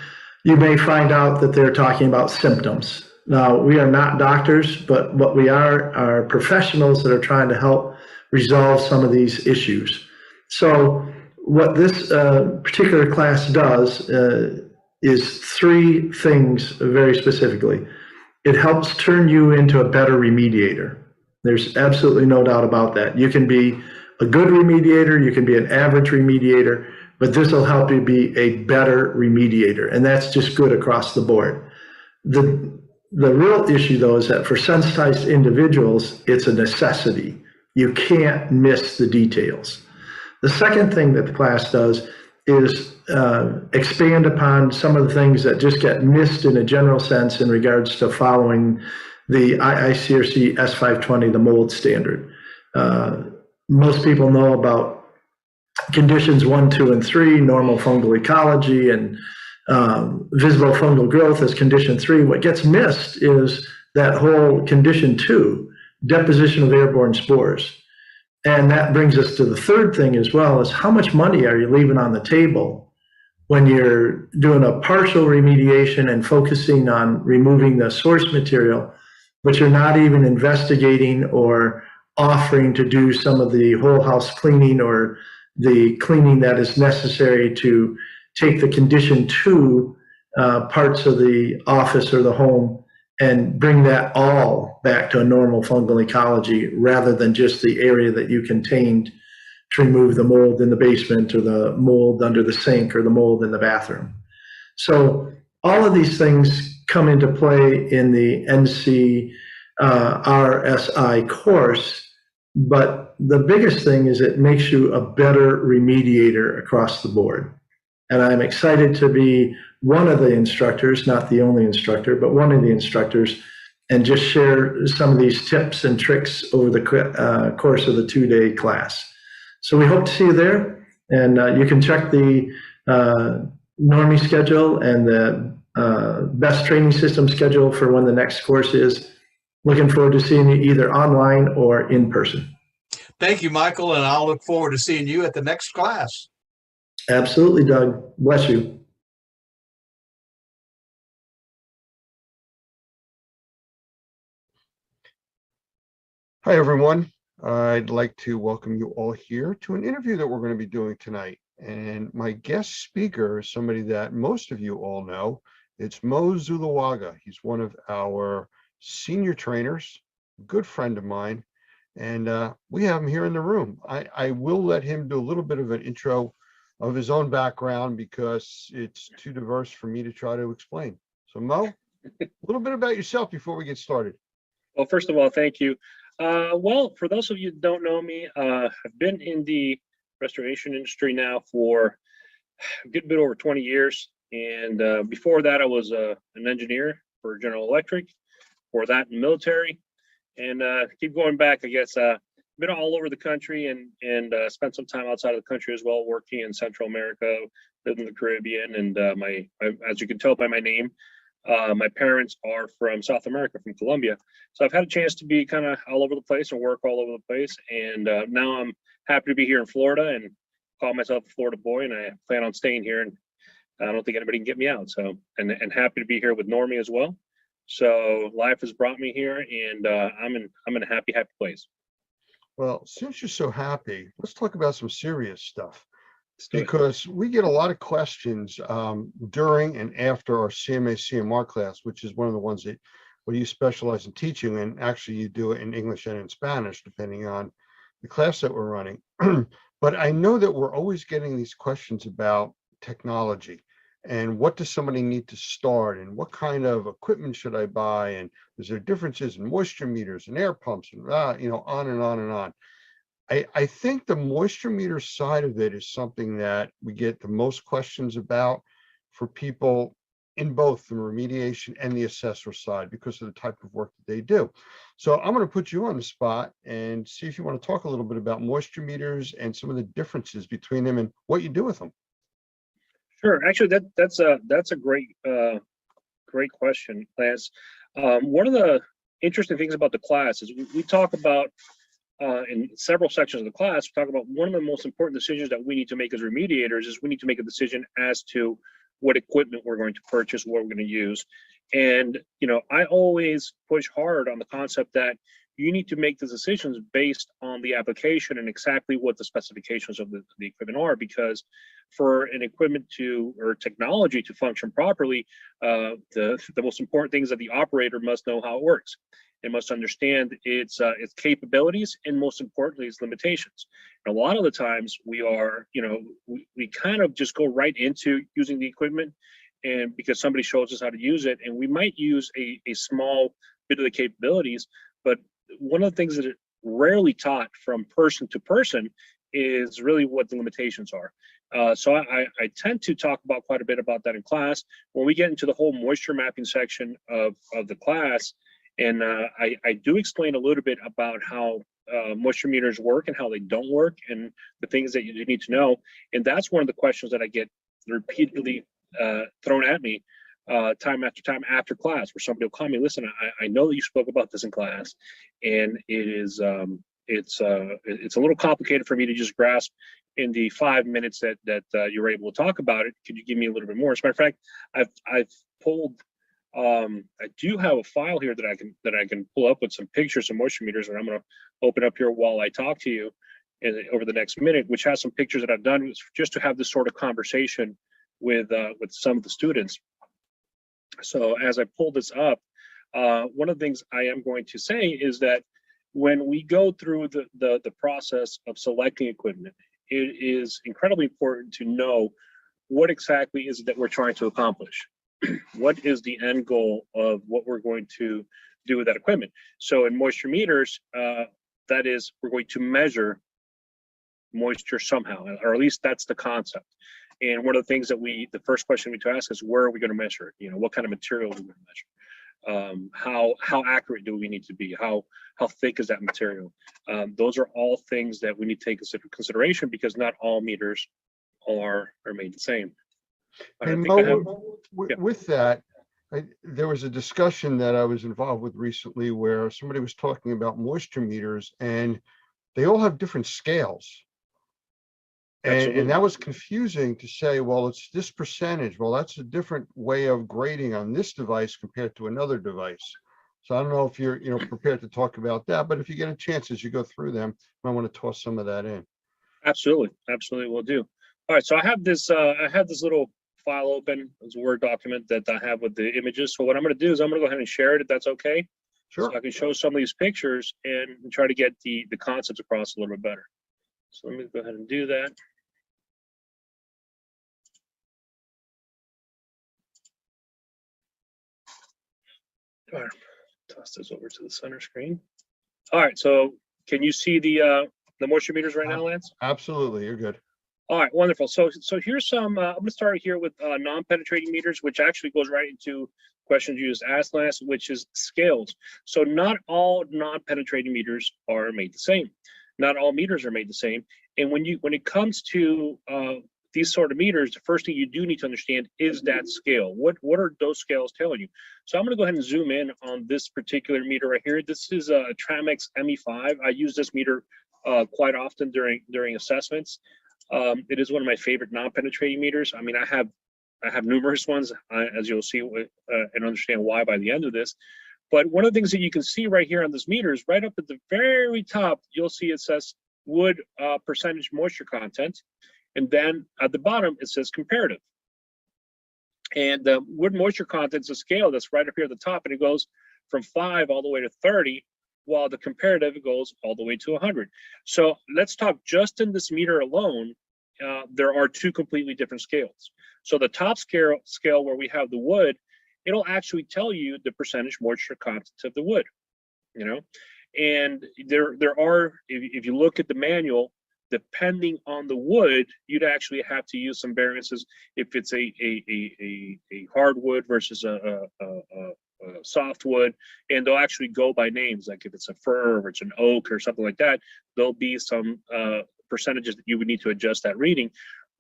you may find out that they're talking about symptoms. Now, we are not doctors, but what we are professionals that are trying to help resolve some of these issues. So what this particular class does is three things very specifically. It helps turn you into a better remediator. There's absolutely no doubt about that. You can be a good remediator, you can be an average remediator, but this will help you be a better remediator, and that's just good across the board. The real issue, though, is that for sensitized individuals, it's a necessity. You can't miss the details. The second thing that the class does is expand upon some of the things that just get missed in a general sense in regards to following the IICRC S520, the mold standard. Most people know about conditions 1, 2, and 3, normal fungal ecology, and visible fungal growth as condition 3. What gets missed is that whole condition 2, deposition of airborne spores. And that brings us to the third thing as well, is how much money are you leaving on the table when you're doing a partial remediation and focusing on removing the source material, but you're not even investigating or offering to do some of the whole house cleaning or the cleaning that is necessary to take the condition 2 parts of the office or the home and bring that all back to a normal fungal ecology, rather than just the area that you contained to remove the mold in the basement or the mold under the sink or the mold in the bathroom. So all of these things come into play in the NCRSI course, but the biggest thing is it makes you a better remediator across the board. And I'm excited to be one of the instructors, not the only instructor, but one of the instructors, and just share some of these tips and tricks over the course of the 2-day class. So we hope to see you there, and you can check the NORMI schedule and the best training system schedule for when the next course is. Looking forward to seeing you either online or in person. Thank you, Michael, and I'll look forward to seeing you at the next class. Absolutely, Doug. Bless you. Hi, everyone. I'd like to welcome you all here to an interview that we're going to be doing tonight. And my guest speaker is somebody that most of you all know. It's Mo Zuluaga. He's one of our senior trainers, a good friend of mine, and we have him here in the room. I will let him do a little bit of an intro of his own background because it's too diverse for me to try to explain. So Mo, a little bit about yourself before we get started. Well, first of all, thank you. Well, for those of you that don't know me, I've been in the restoration industry now for a good bit over 20 years. And before that, I was an engineer for General Electric, for that in the military. And keep going back, I guess, been all over the country and spent some time outside of the country as well, working in Central America, lived in the Caribbean. And as you can tell by my name, my parents are from South America, from Colombia. So I've had a chance to be kind of all over the place and work all over the place. And now I'm happy to be here in Florida and call myself a Florida boy. And I plan on staying here. And I don't think anybody can get me out. So, and happy to be here with NORMI as well. So life has brought me here, and I'm in a happy place. Well, since you're so happy, let's talk about some serious stuff. Let's do it. because we get a lot of questions during and after our CMA CMR class, which is one of the ones that where you specialize in teaching, and actually you do it in English and in Spanish, depending on the class that we're running. But I know that we're always getting these questions about technology and what does somebody need to start and what kind of equipment should I buy, and is there differences in moisture meters and air pumps and on and on and on. I think the moisture meter side of it is something that we get the most questions about for people in both the remediation and the assessor side because of the type of work that they do. So I'm going to put you on the spot and see if you want to talk a little bit about moisture meters and some of the differences between them and what you do with them. Sure. Actually, that's a great question, Lance. One of the interesting things about the class is we talk about in several sections of the class, we talk about one of the most important decisions that we need to make as remediators is we need to make a decision as to what equipment we're going to purchase, what we're going to use. And, I always push hard on the concept that you need to make the decisions based on the application and exactly what the specifications of the equipment are, because for an equipment or technology to function properly, the most important thing is that the operator must know how it works. It must understand its capabilities and most importantly, its limitations. And a lot of the times we kind of just go right into using the equipment and because somebody shows us how to use it, and we might use a small bit of the capabilities, but one of the things that is rarely taught from person to person is really what the limitations are. So I tend to talk about quite a bit about that in class. When we get into the whole moisture mapping section of the class, and I do explain a little bit about how moisture meters work and how they don't work and the things that you need to know. And that's one of the questions that I get repeatedly thrown at me time after time after class, where somebody will call me, listen, I know that you spoke about this in class, and it's a little complicated for me to just grasp in the 5 minutes that you were able to talk about it. Could you give me a little bit more? As a matter of fact, I've pulled I do have a file here that I can pull up with some pictures of moisture meters, and I'm going to open up here while I talk to you over the next minute, which has some pictures that I've done just to have this sort of conversation with some of the students. So as I pull this up, one of the things I am going to say is that when we go through the process of selecting equipment, it is incredibly important to know what exactly is it that we're trying to accomplish. What is the end goal of what we're going to do with that equipment? So in moisture meters, that is, we're going to measure moisture somehow, or at least that's the concept. And one of the things that the first question we need to ask is, where are we going to measure it? What kind of material are we going to measure? How accurate do we need to be? How thick is that material? Those are all things that we need to take into consideration because not all meters are made the same. And Mo, with that, there was a discussion that I was involved with recently where somebody was talking about moisture meters and they all have different scales. And that was confusing to say, well, it's this percentage. Well, that's a different way of grading on this device compared to another device. So I don't know if you're prepared to talk about that, but if you get a chance as you go through them, I want to toss some of that in. Absolutely, will do. All right, so I have this little file open as a Word document that I have with the images. So what I'm going to do is I'm going to go ahead and share it if that's okay. Sure. So I can show some of these pictures and try to get the concepts across a little bit better. So let me go ahead and do that. All right, toss this over to the center screen. All right, so can you see the moisture meters right now, Lance? Absolutely, you're good. All right, wonderful. So here's some, I'm going to start here with non-penetrating meters, which actually goes right into questions you just asked, Lance, which is scales. So not all non-penetrating meters are made the same. Not all meters are made the same. And when it comes to these sort of meters, the first thing you do need to understand is that scale. What are those scales telling you? So I'm going to go ahead and zoom in on this particular meter right here. This is a Tramex ME5. I use this meter quite often during assessments. It is one of my favorite non-penetrating meters. I mean, I have numerous ones, as you'll see and understand why by the end of this. But one of the things that you can see right here on this meter is right up at the very top, you'll see it says wood percentage moisture content. And then at the bottom, it says comparative. And the wood moisture content is a scale that's right up here at the top, and it goes from 5 all the way to 30, while the comparative goes all the way to 100. So let's talk just in this meter alone. There are 2 completely different scales. So the top scale where we have the wood, it'll actually tell you the percentage moisture content of the wood, you know. And there are, if you look at the manual, depending on the wood, you'd actually have to use some variances if it's a hardwood versus a softwood, and they'll actually go by names. Like if it's a fir or it's an oak or something like that, there'll be some percentages that you would need to adjust that reading.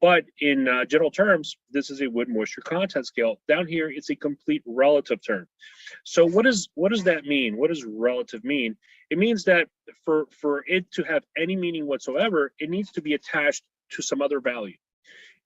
But in general terms, this is a wood moisture content scale. Down here, it's a complete relative term. So what does that mean? What does relative mean? It means that for it to have any meaning whatsoever, it needs to be attached to some other value.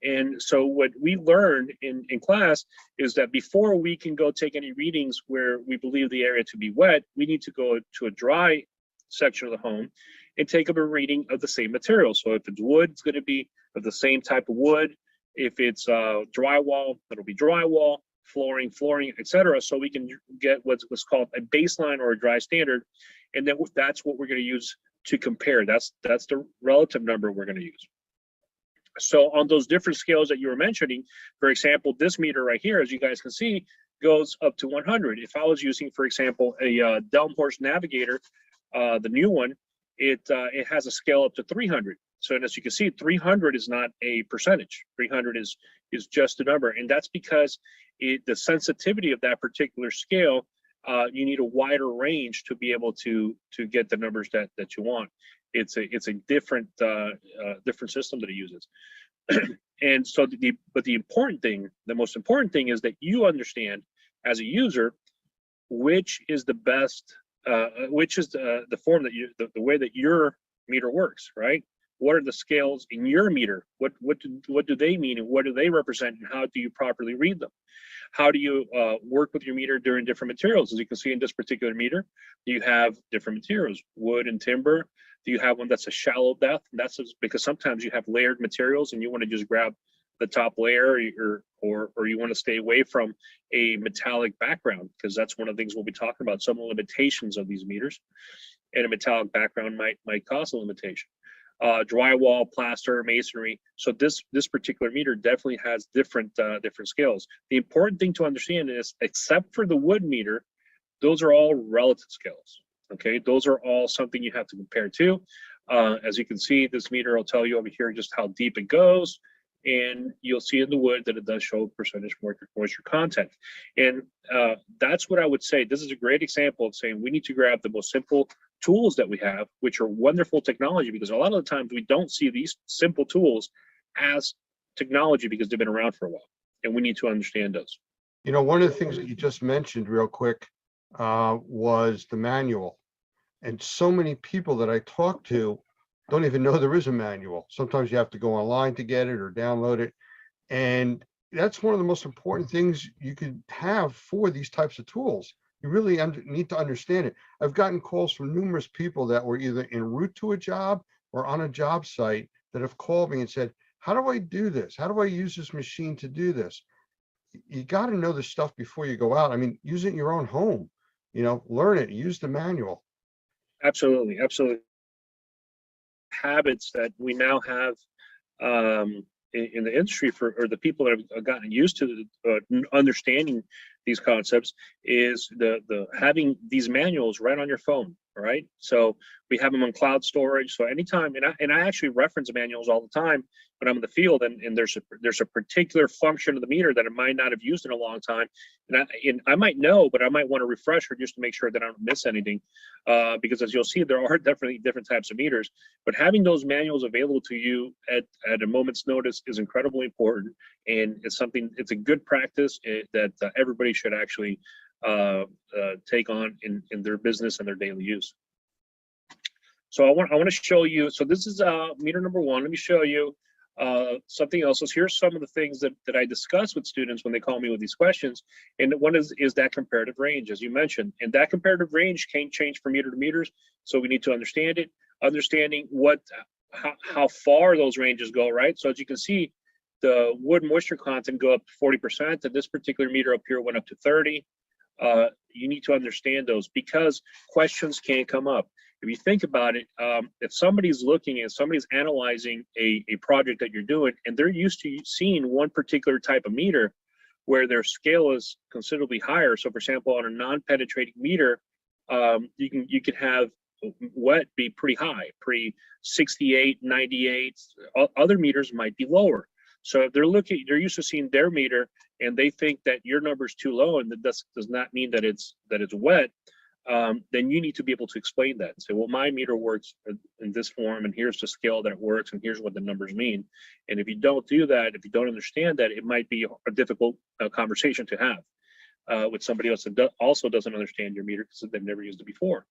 And so what we learned in class is that before we can go take any readings where we believe the area to be wet, we need to go to a dry section of the home and take up a reading of the same material. So if it's wood, it's going to be of the same type of wood. If it's drywall, it'll be drywall, flooring, etc. So we can get what's called a baseline or a dry standard, and then that's what we're going to use to compare. That's the relative number we're going to use. So on those different scales that you were mentioning, for example, this meter right here, as you guys can see, goes up to 100. If I was using, for example, a Delmhorst Navigator, the new one, it has a scale up to 300. So as you can see, 300 is not a percentage. 300 is just a number, and that's because the sensitivity of that particular scale, you need a wider range to be able to get the numbers that you want. It's a different different system that it uses. And so the most important thing is that you understand as a user which is the best, which is the form that the way that your meter works, right? What are the scales in your meter? What do they mean, and what do they represent, and how do you properly read them? How do you work with your meter during different materials? As you can see in this particular meter, you have different materials, wood and timber. Do you have one that's a shallow depth? That's because sometimes you have layered materials and you want to just grab the top layer, or you want to stay away from a metallic background, because that's one of the things we'll be talking about, some limitations of these meters, and a metallic background might cause a limitation. Drywall, plaster, masonry. So this particular meter definitely has different scales. The important thing to understand is, except for the wood meter, those are all relative scales. Okay, those are all something you have to compare to. As you can see, this meter will tell you over here just how deep it goes, and you'll see in the wood that it does show percentage moisture content. And that's what I would say. This is a great example of saying we need to grab the most simple tools that we have, which are wonderful technology, because a lot of the times we don't see these simple tools as technology because they've been around for a while, and we need to understand those. You know, one of the things that you just mentioned real quick was the manual. And so many people that I talk to don't even know there is a manual. Sometimes you have to go online to get it or download it. And that's one of the most important things you could have for these types of tools. You really need to understand it. I've gotten calls from numerous people that were either en route to a job or on a job site that have called me and said, how do I do this? How do I use this machine to do this? You got to know this stuff before you go out. I mean, use it in your own home, you know, learn it, use the manual. Absolutely. Habits that we now have in the industry or the people that have gotten used to understanding these concepts is the having these manuals right on your phone, right? So we have them on cloud storage. So anytime, and I actually reference manuals all the time when I'm in the field, and there's a particular function of the meter that I might not have used in a long time, and I might know, but I might want to refresh her just to make sure that I don't miss anything, because as you'll see, there are definitely different types of meters, but having those manuals available to you at a moment's notice is incredibly important, and it's a good practice that everybody should actually take on in their business and their daily use. So I want to show you. So this is meter number one. Let me show you something else. So here's some of the things that I discuss with students when they call me with these questions. And one is that comparative range, as you mentioned. And that comparative range can change from meter to meters. So we need to understand it. Understanding what how far those ranges go, right? So as you can see, the wood moisture content go up to 40%, and this particular meter up here went up to 30. You need to understand those because questions can come up. If you think about it, if somebody's looking and somebody's analyzing a project that you're doing, and they're used to seeing one particular type of meter where their scale is considerably higher. So for example, on a non-penetrating meter, you can have wet be pretty high, pretty 68, 98. Other meters might be lower. So if they're used to seeing their meter and they think that your number is too low and that does not mean that it's wet, then you need to be able to explain that and say, well, my meter works in this form, and here's the scale that it works, and here's what the numbers mean. And if you don't do that, if you don't understand that, it might be a difficult conversation to have with somebody else that also doesn't understand your meter because they've never used it before.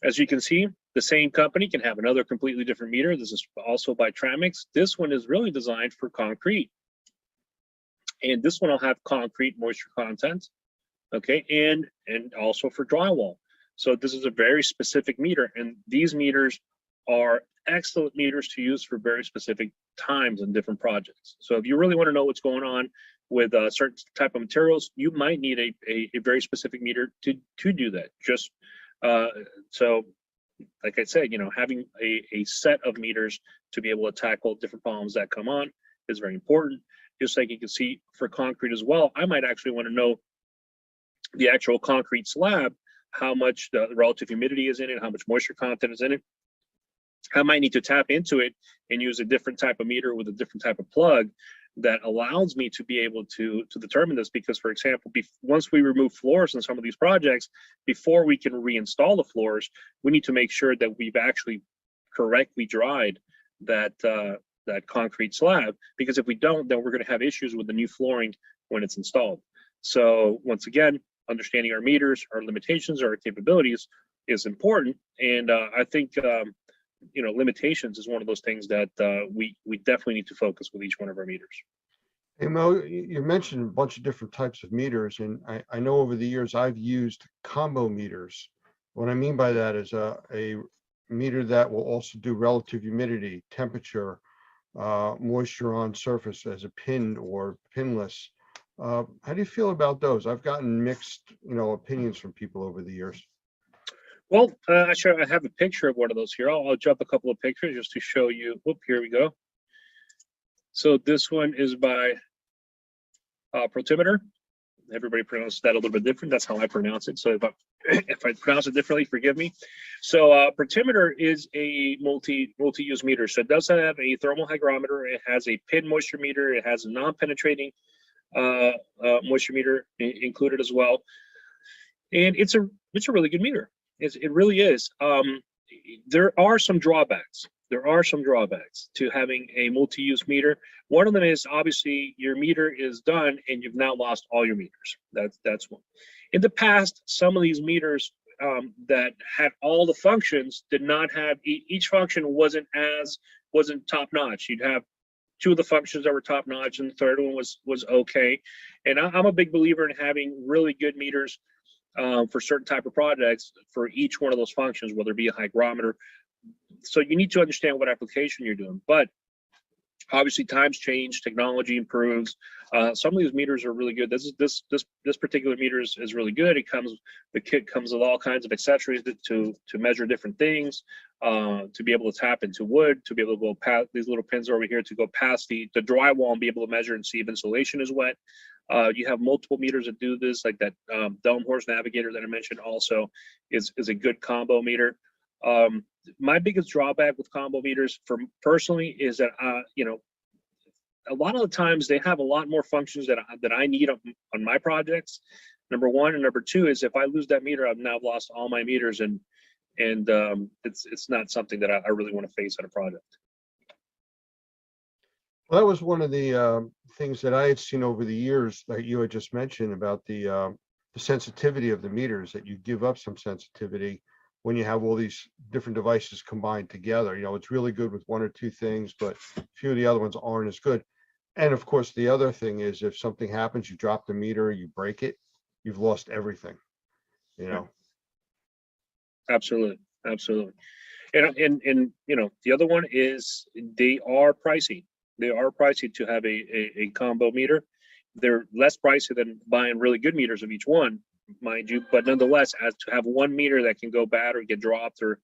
As you can see, the same company can have another completely different meter. This is also by Tramix. This one is really designed for concrete. And this one will have concrete moisture content, okay, and also for drywall. So this is a very specific meter, and these meters are excellent meters to use for very specific times and different projects. So if you really want to know what's going on with certain type of materials, you might need a very specific meter to do that. Just so like I said, having a set of meters to be able to tackle different problems that come on is very important. Just like you can see for concrete as well, I might actually want to know the actual concrete slab, how much the relative humidity is in it, how much moisture content is in it. I might need to tap into it and use a different type of meter with a different type of plug that allows me to be able to determine this. Because, for example, once we remove floors in some of these projects, before we can reinstall the floors, we need to make sure that we've actually correctly dried that concrete slab. Because if we don't, then we're going to have issues with the new flooring when it's installed. So once again, understanding our meters, our limitations, our capabilities is important. And I think limitations is one of those things that we definitely need to focus with each one of our meters. Hey Mo, you mentioned a bunch of different types of meters, and I know over the years I've used combo meters. What I mean by that is a meter that will also do relative humidity, temperature, moisture on surface as a pinned or pinless. How do you feel about those? I've gotten mixed, opinions from people over the years. Well, actually, I have a picture of one of those here. I'll jump a couple of pictures just to show you. Whoop, here we go. So this one is by Protimeter. Everybody pronounces that a little bit different. That's how I pronounce it. So if I pronounce it differently, forgive me. So Protimeter is a multi-use meter. So it does have a thermal hygrometer. It has a pin moisture meter. It has a non-penetrating moisture meter included as well. And it's a really good meter. It really is. There are some drawbacks. There are some drawbacks to having a multi-use meter. One of them is obviously your meter is done and you've now lost all your meters. That's one. In the past, some of these meters that had all the functions did not have each function wasn't top notch. You'd have two of the functions that were top notch and the third one was okay. And I'm a big believer in having really good meters for certain type of projects for each one of those functions, whether it be a hygrometer. So you need to understand what application you're doing. But obviously times change, technology improves. Some of these meters are really good. This particular meter is really good. The kit comes with all kinds of accessories to measure different things, to be able to tap into wood, to be able to go past these little pins over here to go past the drywall and be able to measure and see if insulation is wet. You have multiple meters that do this, like that Delmhorst Navigator that I mentioned also is a good combo meter. My biggest drawback with combo meters personally is that, a lot of the times they have a lot more functions that I need on my projects. Number one, and number two is if I lose that meter, I've now lost all my meters, and it's not something that I really want to face on a project. Well, that was one of the things that I had seen over the years that you had just mentioned about the sensitivity of the meters, that you give up some sensitivity when you have all these different devices combined together. It's really good with one or two things, but a few of the other ones aren't as good. And of course, the other thing is if something happens, you drop the meter, you break it, you've lost everything, Absolutely. And you know, the other one is they are pricey. They are pricey to have a combo meter. They're less pricey than buying really good meters of each one, mind you, but nonetheless, as to have one meter that can go bad or get dropped for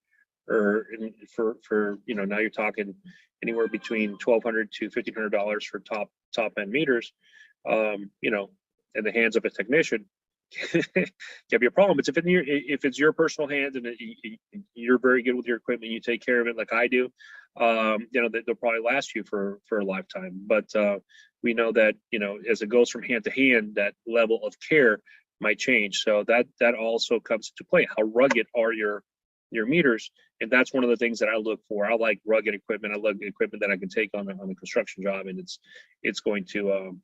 you know, now you're talking anywhere between $1,200 to $1,500 for top end meters, you know, in the hands of a technician can be a problem. It's if it's your personal hands and you're very good with your equipment, you take care of it like I do, you know, they'll probably last you for a lifetime. But we know that, you know, as it goes from hand to hand, that level of care might change. So that also comes into play. How rugged are your meters? And that's one of the things that I look for. I like rugged equipment. I like the equipment that I can take on a construction job, and it's going to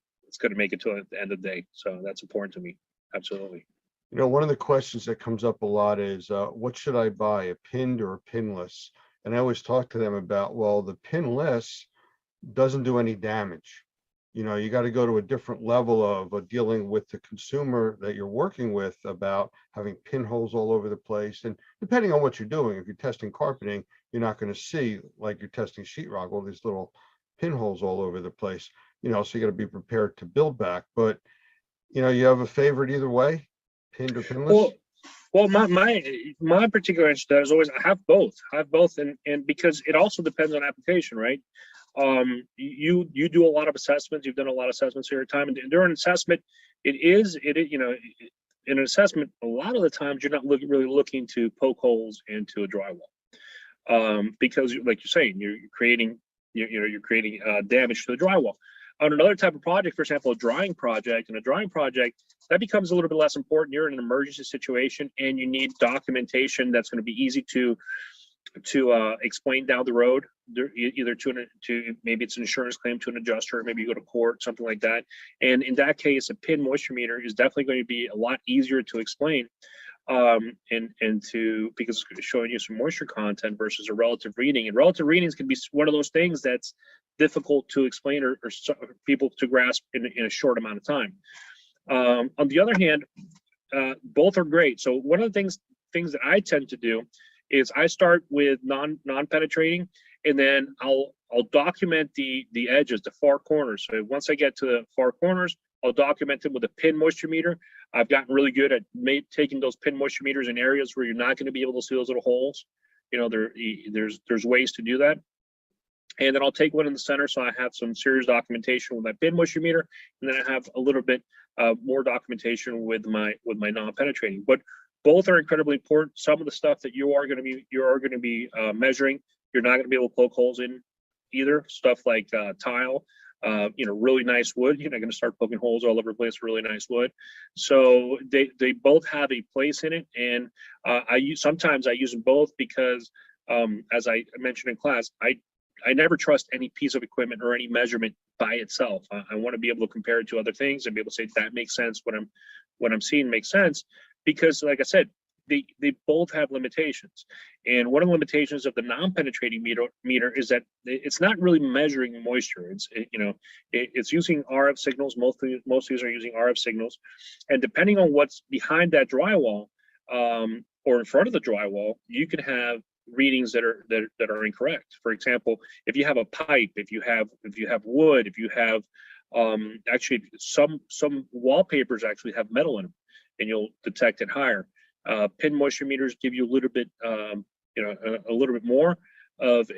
make it to the end of the day. So that's important to me. Absolutely. You know, one of the questions that comes up a lot is, what should I buy, a pinned or a pinless? And I always talk to them about, well, the pinless doesn't do any damage. You know, you got to go to a different level of dealing with the consumer that you're working with about having pinholes all over the place. And depending on what you're doing, if you're testing carpeting, you're not going to see, like you're testing sheetrock, all these little pinholes all over the place. You know, so you got to be prepared to build back. But you know, you have a favorite either way, pinned or pinless? Well, my particular answer is always I have both, and because it also depends on application, right? You do a lot of assessments. You've done a lot of assessments in your time, and during an assessment, it is you know, in an assessment, a lot of the times you're not really looking to poke holes into a drywall, because like you're saying, you're creating damage to the drywall. On another type of project, for example, a drying project, that becomes a little bit less important. You're in an emergency situation and you need documentation that's going to be easy to explain down the road, either to maybe it's an insurance claim to an adjuster, maybe you go to court, something like that. And in that case, a pin moisture meter is definitely going to be a lot easier to explain, because it's showing you some moisture content versus a relative reading. And relative readings can be one of those things that's difficult to explain or people to grasp in a short amount of time. On the other hand, both are great. So one of the things that I tend to do is I start with non-penetrating, and then I'll document the edges, the far corners. So once I get to the far corners, I'll document them with a pin moisture meter. I've gotten really good at taking those pin moisture meters in areas where you're not going to be able to see those little holes. You know, there's ways to do that. And then I'll take one in the center, so I have some serious documentation with my pin moisture meter, and then I have a little bit more documentation with my non-penetrating. But both are incredibly important. Some of the stuff that you are going to be measuring, you're not going to be able to poke holes in either. Stuff like tile, you know, really nice wood. You're not going to start poking holes all over the place. Really nice wood. So they both have a place in it, and sometimes I use them both because, as I mentioned in class, I never trust any piece of equipment or any measurement by itself. I want to be able to compare it to other things and be able to say that makes sense. What I'm seeing makes sense, because, like I said, they both have limitations. And one of the limitations of the non-penetrating meter is that it's not really measuring moisture. It's using RF signals. Most of these are using RF signals, and depending on what's behind that drywall or in front of the drywall, you can have readings that are incorrect. For example, if you have a pipe, if you have wood, if you have actually some wallpapers actually have metal in them, and you'll detect it higher. Pin moisture meters give you a little bit a little bit more of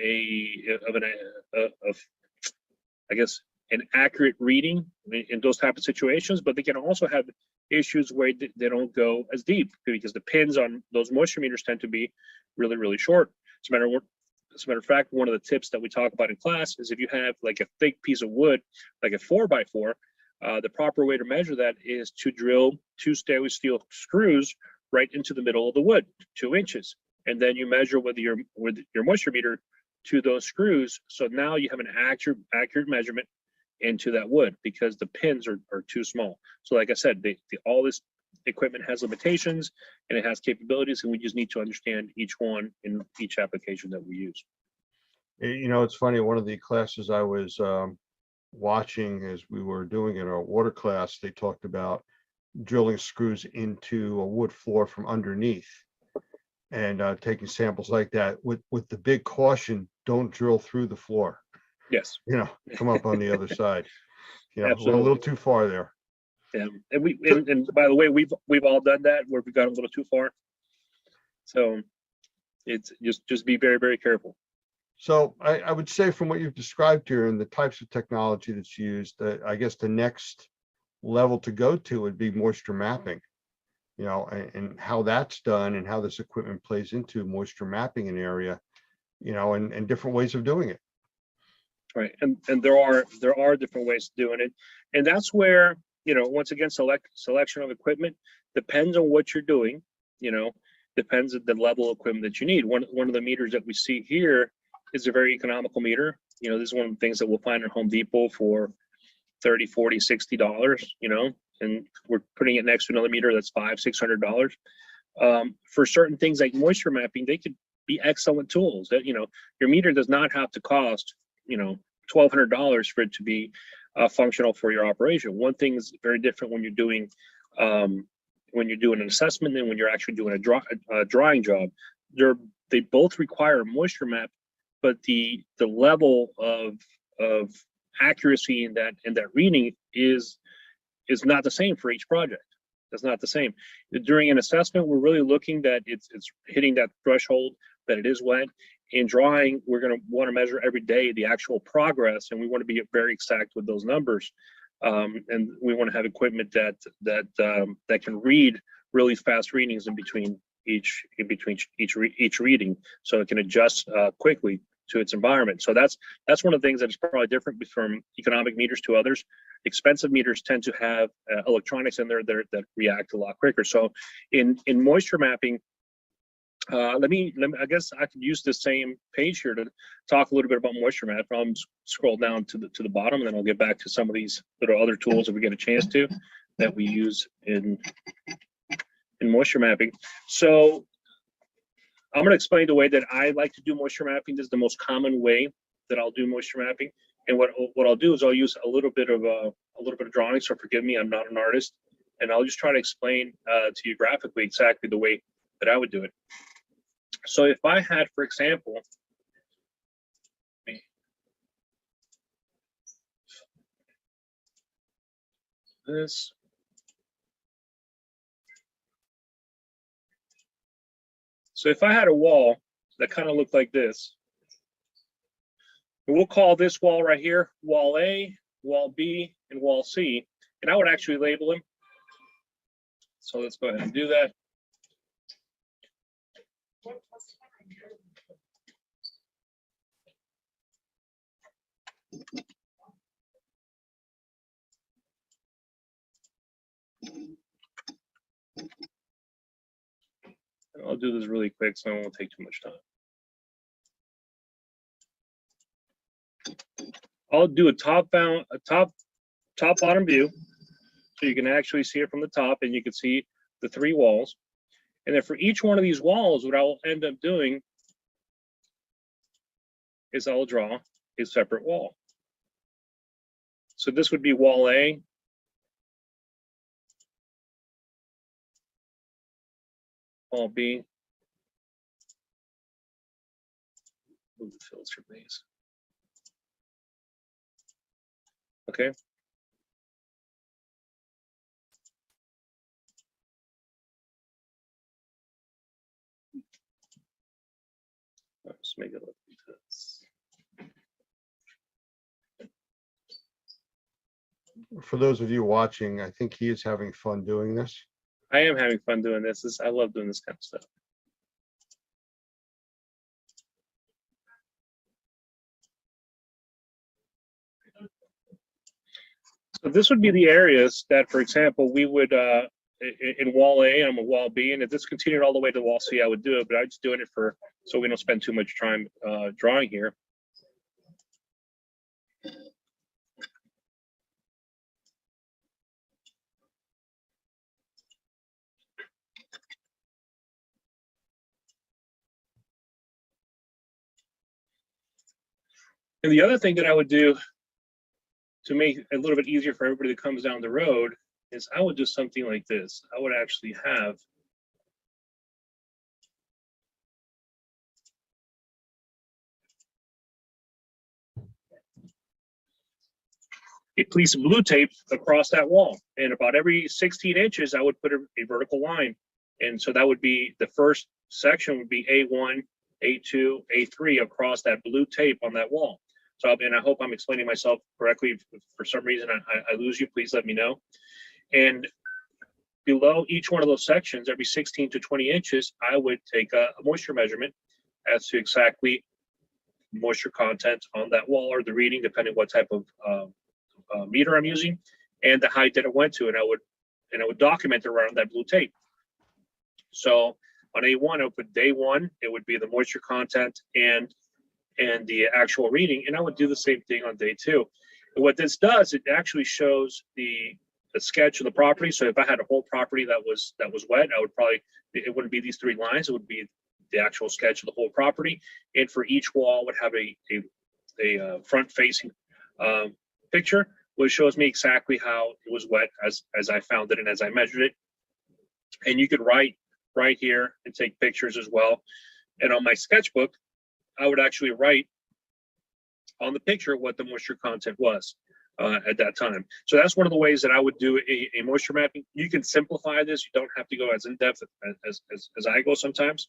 I guess an accurate reading in those type of situations, but they can also have issues where they don't go as deep because the pins on those moisture meters tend to be really, really short. As a matter of fact, one of the tips that we talk about in class is if you have like a thick piece of wood, like a 4x4, the proper way to measure that is to drill 2 stainless steel screws right into the middle of the wood, 2 inches, and then you measure with your moisture meter to those screws. So now you have an accurate measurement into that wood because the pins are too small. So like I said, all this equipment has limitations and it has capabilities, and we just need to understand each one in each application that we use. You know, it's funny, one of the classes I was watching as we were doing in our water class, they talked about drilling screws into a wood floor from underneath. and taking samples like that with the big caution, don't drill through the floor, Yes, come up on the other side. We're a Absolutely. little too far there. and by the way, we've all done that where we got a little too far. So it's just be very, very careful. So I would say from what you've described here and the types of technology that's used, I guess the next level to go to would be moisture mapping, and how that's done and how this equipment plays into moisture mapping an area, and different ways of doing it. Right, and there are different ways of doing it, and that's where, once again, selection of equipment depends on what you're doing. Depends on the level of equipment that you need. One of the meters that we see here is a very economical meter. This is one of the things that we'll find at Home Depot for $30, $40, $60. And we're putting it next to another meter that's $500, $600. For certain things like moisture mapping, they could be excellent tools. That your meter does not have to cost $1,200 for it to be functional for your operation. One thing is very different when you're doing an assessment and when you're actually doing a drawing job. They both require a moisture map, but the level of accuracy in that reading is not the same for each project. It's not the same. During an assessment, we're really looking that it's hitting that threshold, that it is wet. In drawing, we're going to want to measure every day the actual progress, and we want to be very exact with those numbers. And we want to have equipment that can read really fast readings in between each reading, so it can adjust quickly to its environment. So that's one of the things that is probably different from economic meters to others. Expensive meters tend to have electronics in there that react a lot quicker. So in moisture mapping, let me I guess I could use the same page here to talk a little bit about moisture map. I'll scroll down to the bottom, and then I'll get back to some of these little other tools that we get a chance to that we use in moisture mapping. So I'm going to explain the way that I like to do moisture mapping. This is the most common way that I'll do moisture mapping. And what I'll do is I'll use a little bit of drawing. So forgive me, I'm not an artist, and I'll just try to explain to you graphically exactly the way that I would do it. So if I had, for example, this. So if I had a wall that kind of looked like this, and we'll call this wall right here wall A, wall B, and wall C, and I would actually label them. So let's go ahead and do that. I'll do this really quick so I won't take too much time. I'll do a top bottom view, so you can actually see it from the top, and you can see the three walls. And then for each one of these walls, what I'll end up doing is I'll draw a separate wall. So this would be wall A. Wall B. Move the filter, please. Okay. Let's make it look like this. For those of you watching, I think he is having fun doing this. I am having fun doing this. I love doing this kind of stuff. So this would be the areas that, for example, we would, in wall A, I'm a wall B, and if this continued all the way to wall C, I would do it, but I'm just doing it so we don't spend too much time drawing here. And the other thing that I would do to make it a little bit easier for everybody that comes down the road is I would do something like this. I would actually have a piece of blue tape across that wall. And about every 16 inches, I would put a vertical line. And so that would be the first section would be A1, A2, A3 across that blue tape on that wall. So, and I hope I'm explaining myself correctly. If for some reason I lose you, please let me know. And below each one of those sections, every 16 to 20 inches, I would take a moisture measurement as to exactly moisture content on that wall, or the reading, depending what type of meter I'm using, and the height that it went to, and I would document it around that blue tape. So on A1, I would put day 1, it would be the moisture content and the actual reading, and I would do the same thing on day 2. And what this does, it actually shows the sketch of the property. So if I had a whole property that was wet, I would probably, it wouldn't be these 3 lines, it would be the actual sketch of the whole property. And for each wall would have a front facing picture, which shows me exactly how it was wet as I found it and as I measured it. And you could write right here and take pictures as well. And on my sketchbook, I would actually write on the picture what the moisture content was at that time. So that's one of the ways that I would do a moisture mapping. You can simplify this. You don't have to go as in depth as I go sometimes.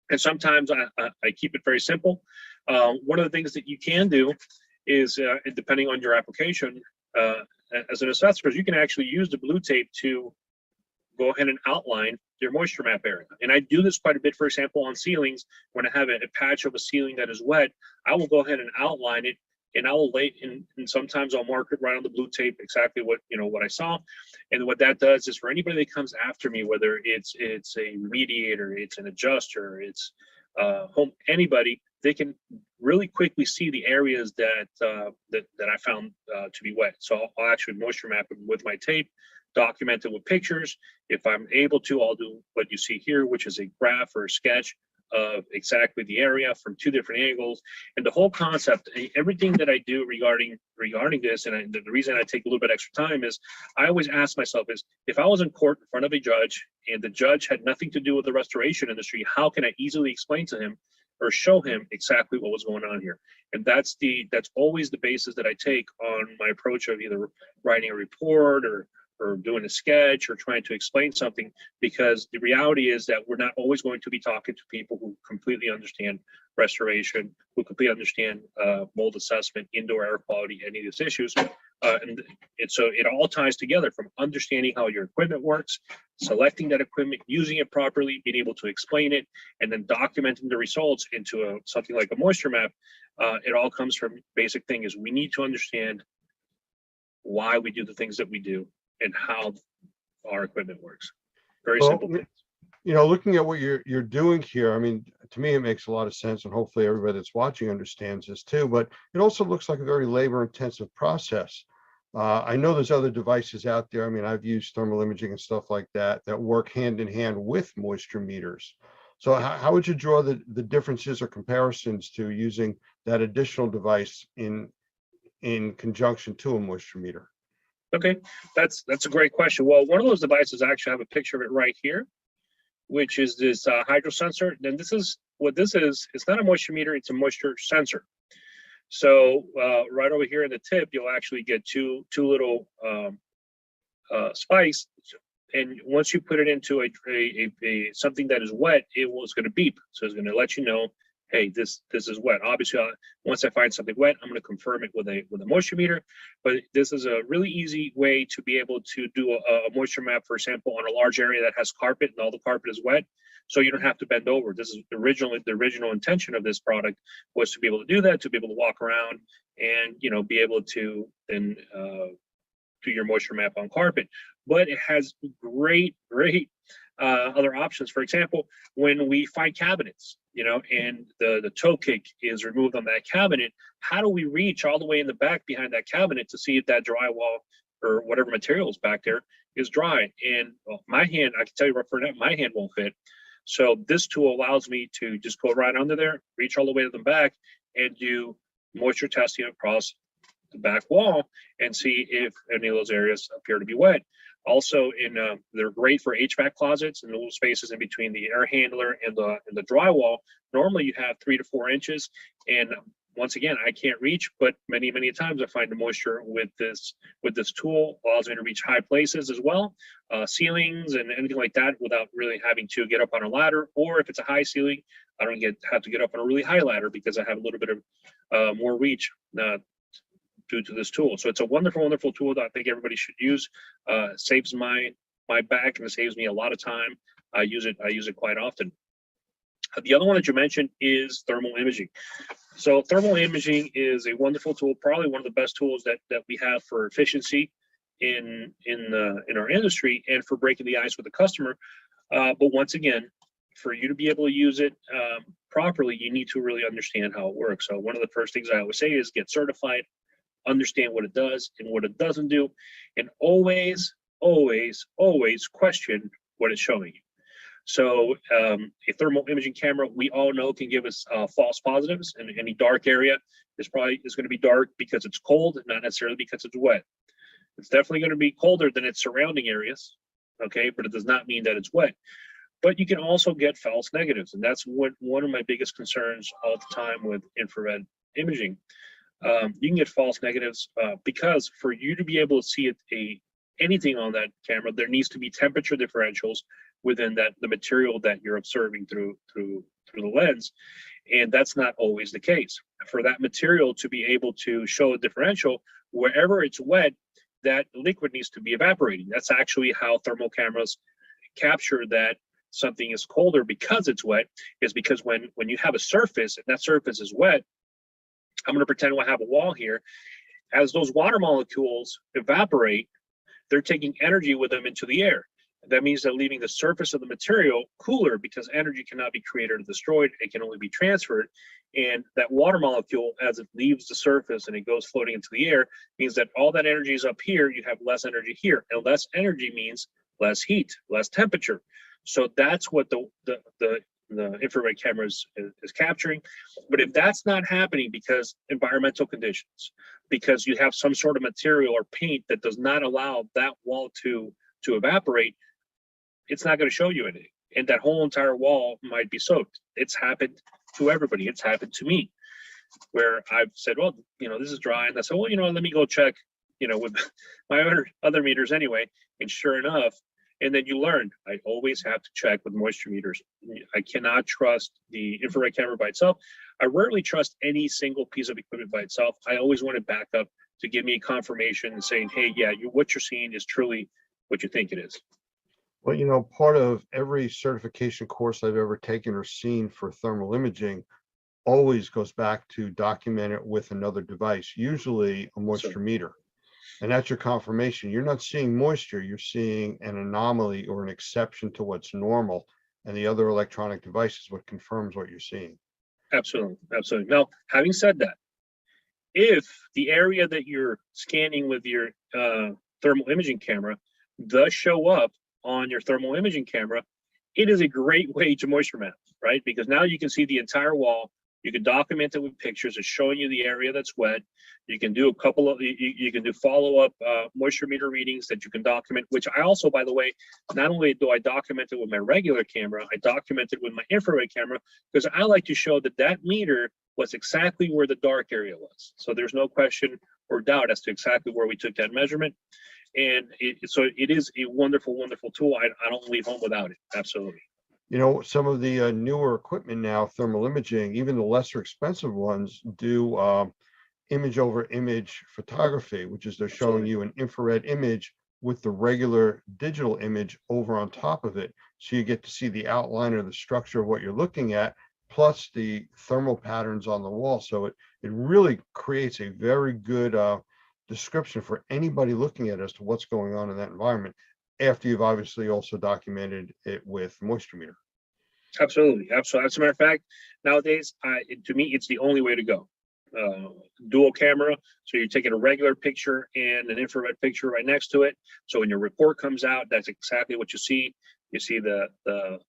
And sometimes I keep it very simple. One of the things that you can do is, depending on your application, as an assessor, you can actually use the blue tape to go ahead and outline your moisture map area. And I do this quite a bit, for example, on ceilings. When I have a patch of a ceiling that is wet, I will go ahead and outline it, and I will lay and sometimes I'll mark it right on the blue tape exactly what I saw. And what that does is, for anybody that comes after me, whether it's a mediator, it's an adjuster, it's anybody, they can really quickly see the areas that I found to be wet. So I'll actually moisture map it with my tape, document it with pictures. If I'm able to, I'll do what you see here, which is a graph or a sketch of exactly the area from 2 different angles. And the whole concept, everything that I do regarding this, and the reason I take a little bit extra time is, I always ask myself is, if I was in court in front of a judge and the judge had nothing to do with the restoration industry, how can I easily explain to him or show him exactly what was going on here? And that's always the basis that I take on my approach of either writing a report or doing a sketch or trying to explain something, because the reality is that we're not always going to be talking to people who completely understand restoration, who completely understand mold assessment, indoor air quality, any of these issues. And so it all ties together, from understanding how your equipment works, selecting that equipment, using it properly, being able to explain it, and then documenting the results into something like a moisture map. It all comes from basic thing is, we need to understand why we do the things that we do and how our equipment works. Very simple things. Looking at what you're doing here, I mean, to me, it makes a lot of sense, and hopefully everybody that's watching understands this too, but it also looks like a very labor intensive process. I know there's other devices out there. I mean, I've used thermal imaging and stuff like that work hand in hand with moisture meters. So how would you draw the differences or comparisons to using that additional device in conjunction to a moisture meter? Okay, that's a great question. Well, one of those devices, I actually have a picture of it right here, which is this hydro sensor. Then this is what this is. It's not a moisture meter, it's a moisture sensor. So right over here in the tip, you'll actually get two little spikes. And once you put it into a something that is wet, it's going to beep. So it's going to let you know, hey, this is wet. Obviously, once I find something wet, I'm going to confirm it with a moisture meter. But this is a really easy way to be able to do a moisture map, for example, on a large area that has carpet and all the carpet is wet. So you don't have to bend over. This is the original intention of this product, was to be able to do that, to be able to walk around and be able to then do your moisture map on carpet. But it has great other options. For example, when we find cabinets, and the toe kick is removed on that cabinet, how do we reach all the way in the back behind that cabinet to see if that drywall or whatever material is back there is dry? And my hand, I can tell you right for now, my hand won't fit. So this tool allows me to just go right under there, reach all the way to the back, and do moisture testing across the back wall and see if any of those areas appear to be wet. Also, they're great for HVAC closets and the little spaces in between the air handler and the drywall. Normally, you have 3 to 4 inches, and once again, I can't reach, but many times I find the moisture with this tool. Allows me to reach high places as well, ceilings and anything like that, without really having to get up on a ladder. Or if it's a high ceiling, I don't have to get up on a really high ladder because I have a little bit of more reach due to this tool. So it's a wonderful tool that I think everybody should use. Saves my back, and it saves me a lot of time. I use it quite often. The other one that you mentioned is thermal imaging. So thermal imaging is a wonderful tool, probably one of the best tools that we have for efficiency in our industry and for breaking the ice with the customer. But once again, for you to be able to use it properly, you need to really understand how it works. So one of the first things I always say is get certified, understand what it does and what it doesn't do, and always question what it's showing you. So a thermal imaging camera, we all know, can give us false positives, and any dark area is going to be dark because it's cold, not necessarily because it's wet. It's definitely going to be colder than its surrounding areas, okay, but it does not mean that it's wet. But you can also get false negatives, and that's one of my biggest concerns all the time with infrared imaging. You can get false negatives because for you to be able to see anything on that camera, there needs to be temperature differentials within the material that you're observing through the lens, and that's not always the case. For that material to be able to show a differential, wherever it's wet, that liquid needs to be evaporating. That's actually how thermal cameras capture that something is colder because it's wet, is because when you have a surface and that surface is wet, I'm going to pretend I have a wall here. As those water molecules evaporate, they're taking energy with them into the air. That means they're leaving the surface of the material cooler because energy cannot be created or destroyed. It can only be transferred. And that water molecule, as it leaves the surface and it goes floating into the air, means that all that energy is up here. You have less energy here. And less energy means less heat, less temperature. So that's what the infrared camera is capturing. But if that's not happening because environmental conditions, because you have some sort of material or paint that does not allow that wall to evaporate, it's not going to show you anything. And that whole entire wall might be soaked. It's happened to everybody. It's happened to me, where I've said, well, this is dry. And I said, well, let me go check, with my other meters anyway. And sure enough, and then you learn, I always have to check with moisture meters. I cannot trust the infrared camera by itself. I rarely trust any single piece of equipment by itself. I always want it back up to give me a confirmation and saying, hey, yeah, what you're seeing is truly what you think it is. Well, part of every certification course I've ever taken or seen for thermal imaging always goes back to document it with another device, usually a moisture meter. And that's your confirmation. You're not seeing moisture, you're seeing an anomaly or an exception to what's normal. And the other electronic device is what confirms what you're seeing. Absolutely. Now, having said that, if the area that you're scanning with your thermal imaging camera does show up on your thermal imaging camera, it is a great way to moisture map, right? Because now you can see the entire wall. You can document it with pictures. It's showing you the area that's wet. You can do you can do follow-up moisture meter readings that you can document, which I also, by the way, not only do I document it with my regular camera, I document it with my infrared camera, because I like to show that meter was exactly where the dark area was. So there's no question or doubt as to exactly where we took that measurement. And so it is a wonderful tool. I don't leave home without it. Absolutely. Some of the newer equipment now, thermal imaging, even the lesser expensive ones, do image over image photography, which is they're showing you an infrared image with the regular digital image over on top of it. So you get to see the outline or the structure of what you're looking at, plus the thermal patterns on the wall. So it really creates a very good description for anybody looking at as to what's going on in that environment, after you've obviously also documented it with moisture meter. Absolutely. As a matter of fact, nowadays, to me, it's the only way to go. Dual camera, so you're taking a regular picture and an infrared picture right next to it. So when your report comes out, that's exactly what you see. You see the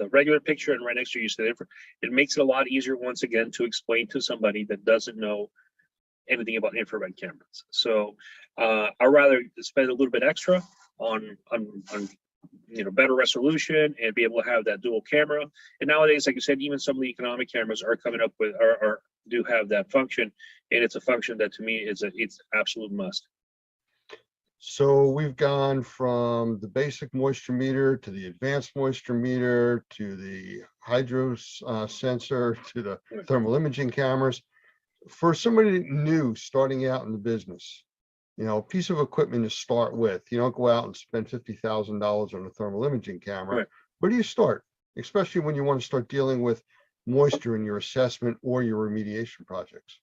regular picture, and right next to you see the infrared. It makes it a lot easier, once again, to explain to somebody that doesn't know anything about infrared cameras. So I'd rather spend a little bit extra on better resolution and be able to have that dual camera. And nowadays, like I said, even some of the economic cameras are coming up with are do have that function, and it's a function that to me is it's absolute must. So we've gone from the basic moisture meter to the advanced moisture meter to the hydro sensor to the thermal imaging cameras. For somebody new starting out in the business, you know, a piece of equipment to start with. You don't go out and spend $50,000 on a thermal imaging camera. Right. Where do you start? Especially when you want to start dealing with moisture in your assessment or your remediation projects.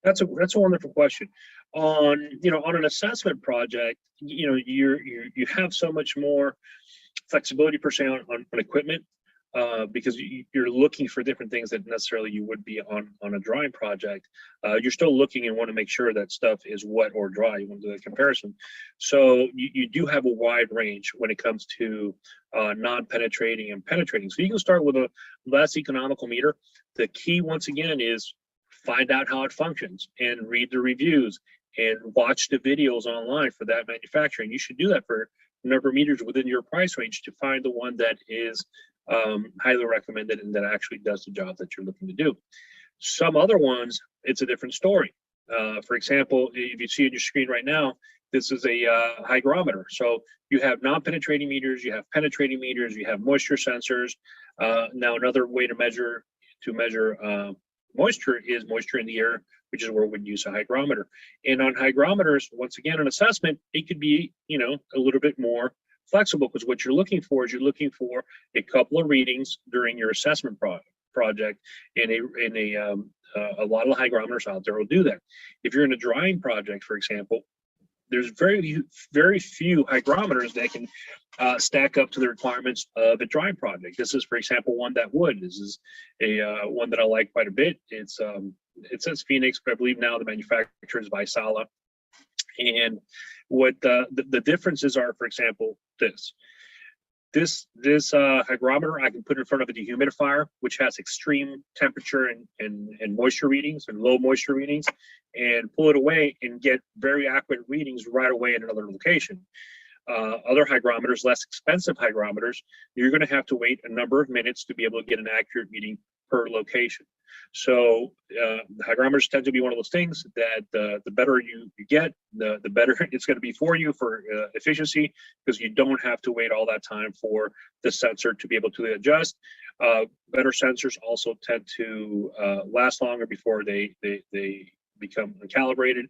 That's a wonderful question. On an assessment project, you have so much more flexibility per se on equipment, because you're looking for different things that necessarily you would be on a drying project. You're still looking and want to make sure that stuff is wet or dry. You want to do that comparison. So you do have a wide range when it comes to non-penetrating and penetrating. So you can start with a less economical meter. The key, once again, is find out how it functions and read the reviews and watch the videos online for that manufacturer. And you should do that for a number of meters within your price range to find the one that is highly recommended and that actually does the job that you're looking to do. Some other ones, it's a different story. For example, if you see on your screen right now, this is a hygrometer. So you have non-penetrating meters, you have penetrating meters, you have moisture sensors. Now another way to measure moisture is moisture in the air, which is where we'd use a hygrometer. And on hygrometers, once again, an assessment, it could be, a little bit more flexible, because what you're looking for is a couple of readings during your assessment project, and a lot of hygrometers out there will do that. If you're in a drying project, for example, there's very few hygrometers that can stack up to the requirements of a drying project. This is, for example, one that would. This is a one that I like quite a bit. It says Phoenix, but I believe now the manufacturer is Vaisala. And what the differences are, for example, this hygrometer I can put in front of a dehumidifier, which has extreme temperature and moisture readings and low moisture readings, and pull it away and get very accurate readings right away in another location. Other hygrometers, less expensive hygrometers, you're going to have to wait a number of minutes to be able to get an accurate reading per location. So hygrometers tend to be one of those things that the better you get, the better it's going to be for you for efficiency, because you don't have to wait all that time for the sensor to be able to adjust. Better sensors also tend to last longer before they become calibrated.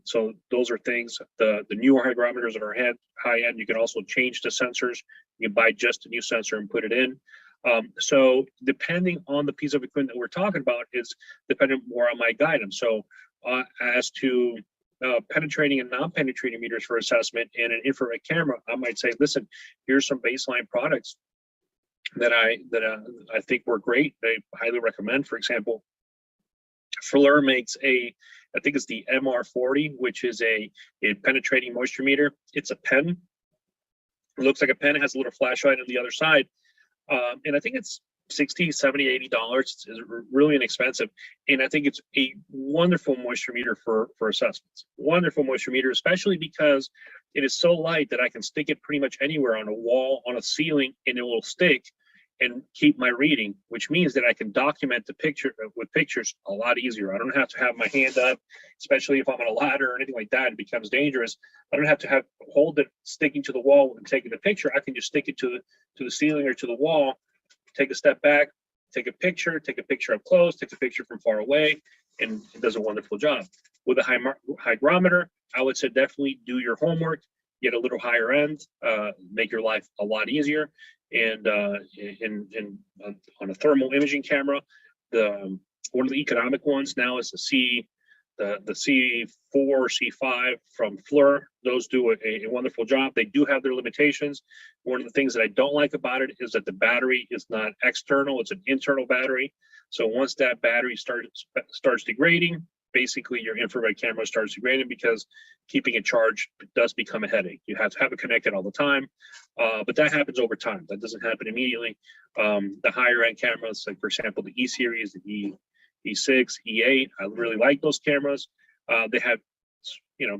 So those are things. The newer hygrometers that are high end, you can also change the sensors. You can buy just a new sensor and put it in. So depending on the piece of equipment that we're talking about is dependent more on my guidance. So as to penetrating and non-penetrating meters for assessment and an infrared camera, I might say, listen, here's some baseline products that I think were great. They highly recommend. For example, FLIR makes I think it's the MR40, which is a penetrating moisture meter. It's a pen. It looks like a pen. It has a little flashlight on the other side. And I think it's $60, $70, $80. It's really inexpensive. And I think it's a wonderful moisture meter for assessments. Wonderful moisture meter, especially because it is so light that I can stick it pretty much anywhere, on a wall, on a ceiling, and it will stick and keep my reading, which means that I can document the picture with pictures a lot easier. I don't have to have my hand up, especially if I'm on a ladder or anything like that. It becomes dangerous. I don't have to hold it sticking to the wall and taking the picture. I can just stick it to the ceiling or to the wall, take a step back, take a picture up close, take a picture from far away, and it does a wonderful job. With a hygrometer, I would say definitely do your homework, get a little higher end, make your life a lot easier. And on a thermal imaging camera, one of the economic ones now is the C4 or C5 from FLIR. Those do a wonderful job. They do have their limitations. One of the things that I don't like about it is that the battery is not external, it's an internal battery. So once that battery starts degrading, basically your infrared camera starts degrading, because keeping it charged does become a headache. You have to have it connected all the time, but that happens over time. That doesn't happen immediately. The higher end cameras, like for example, the E series, the E6, E8, I really like those cameras. They have,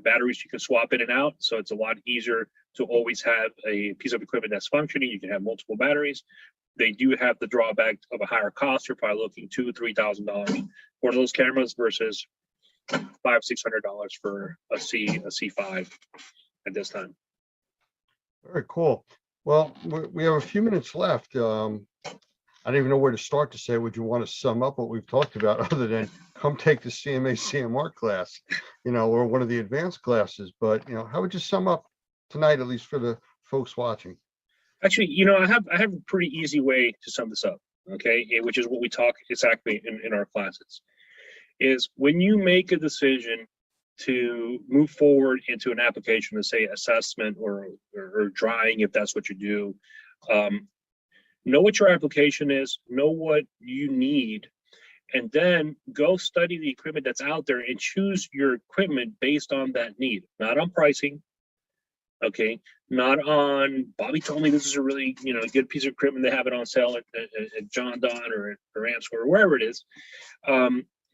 batteries you can swap in and out, so it's a lot easier to always have a piece of equipment that's functioning. You can have multiple batteries. they do have the drawback of a higher cost. You're probably looking $2,000-$3,000 for those cameras versus $500-$600 for a C5 at this time. Very cool. Well, we have a few minutes left. I don't even know where to start to say. Would you want to sum up what we've talked about other than come take the CMA CMR class, or one of the advanced classes? But, how would you sum up tonight, at least for the folks watching? Actually, I have a pretty easy way to sum this up, okay, which is what we talk exactly in our classes, is when you make a decision to move forward into an application, to say assessment or drying, if that's what you do, know what your application is, know what you need, and then go study the equipment that's out there and choose your equipment based on that need, not on pricing, okay, not on Bobby told me this is a really good piece of equipment, they have it on sale at John Don or Answer or wherever it is.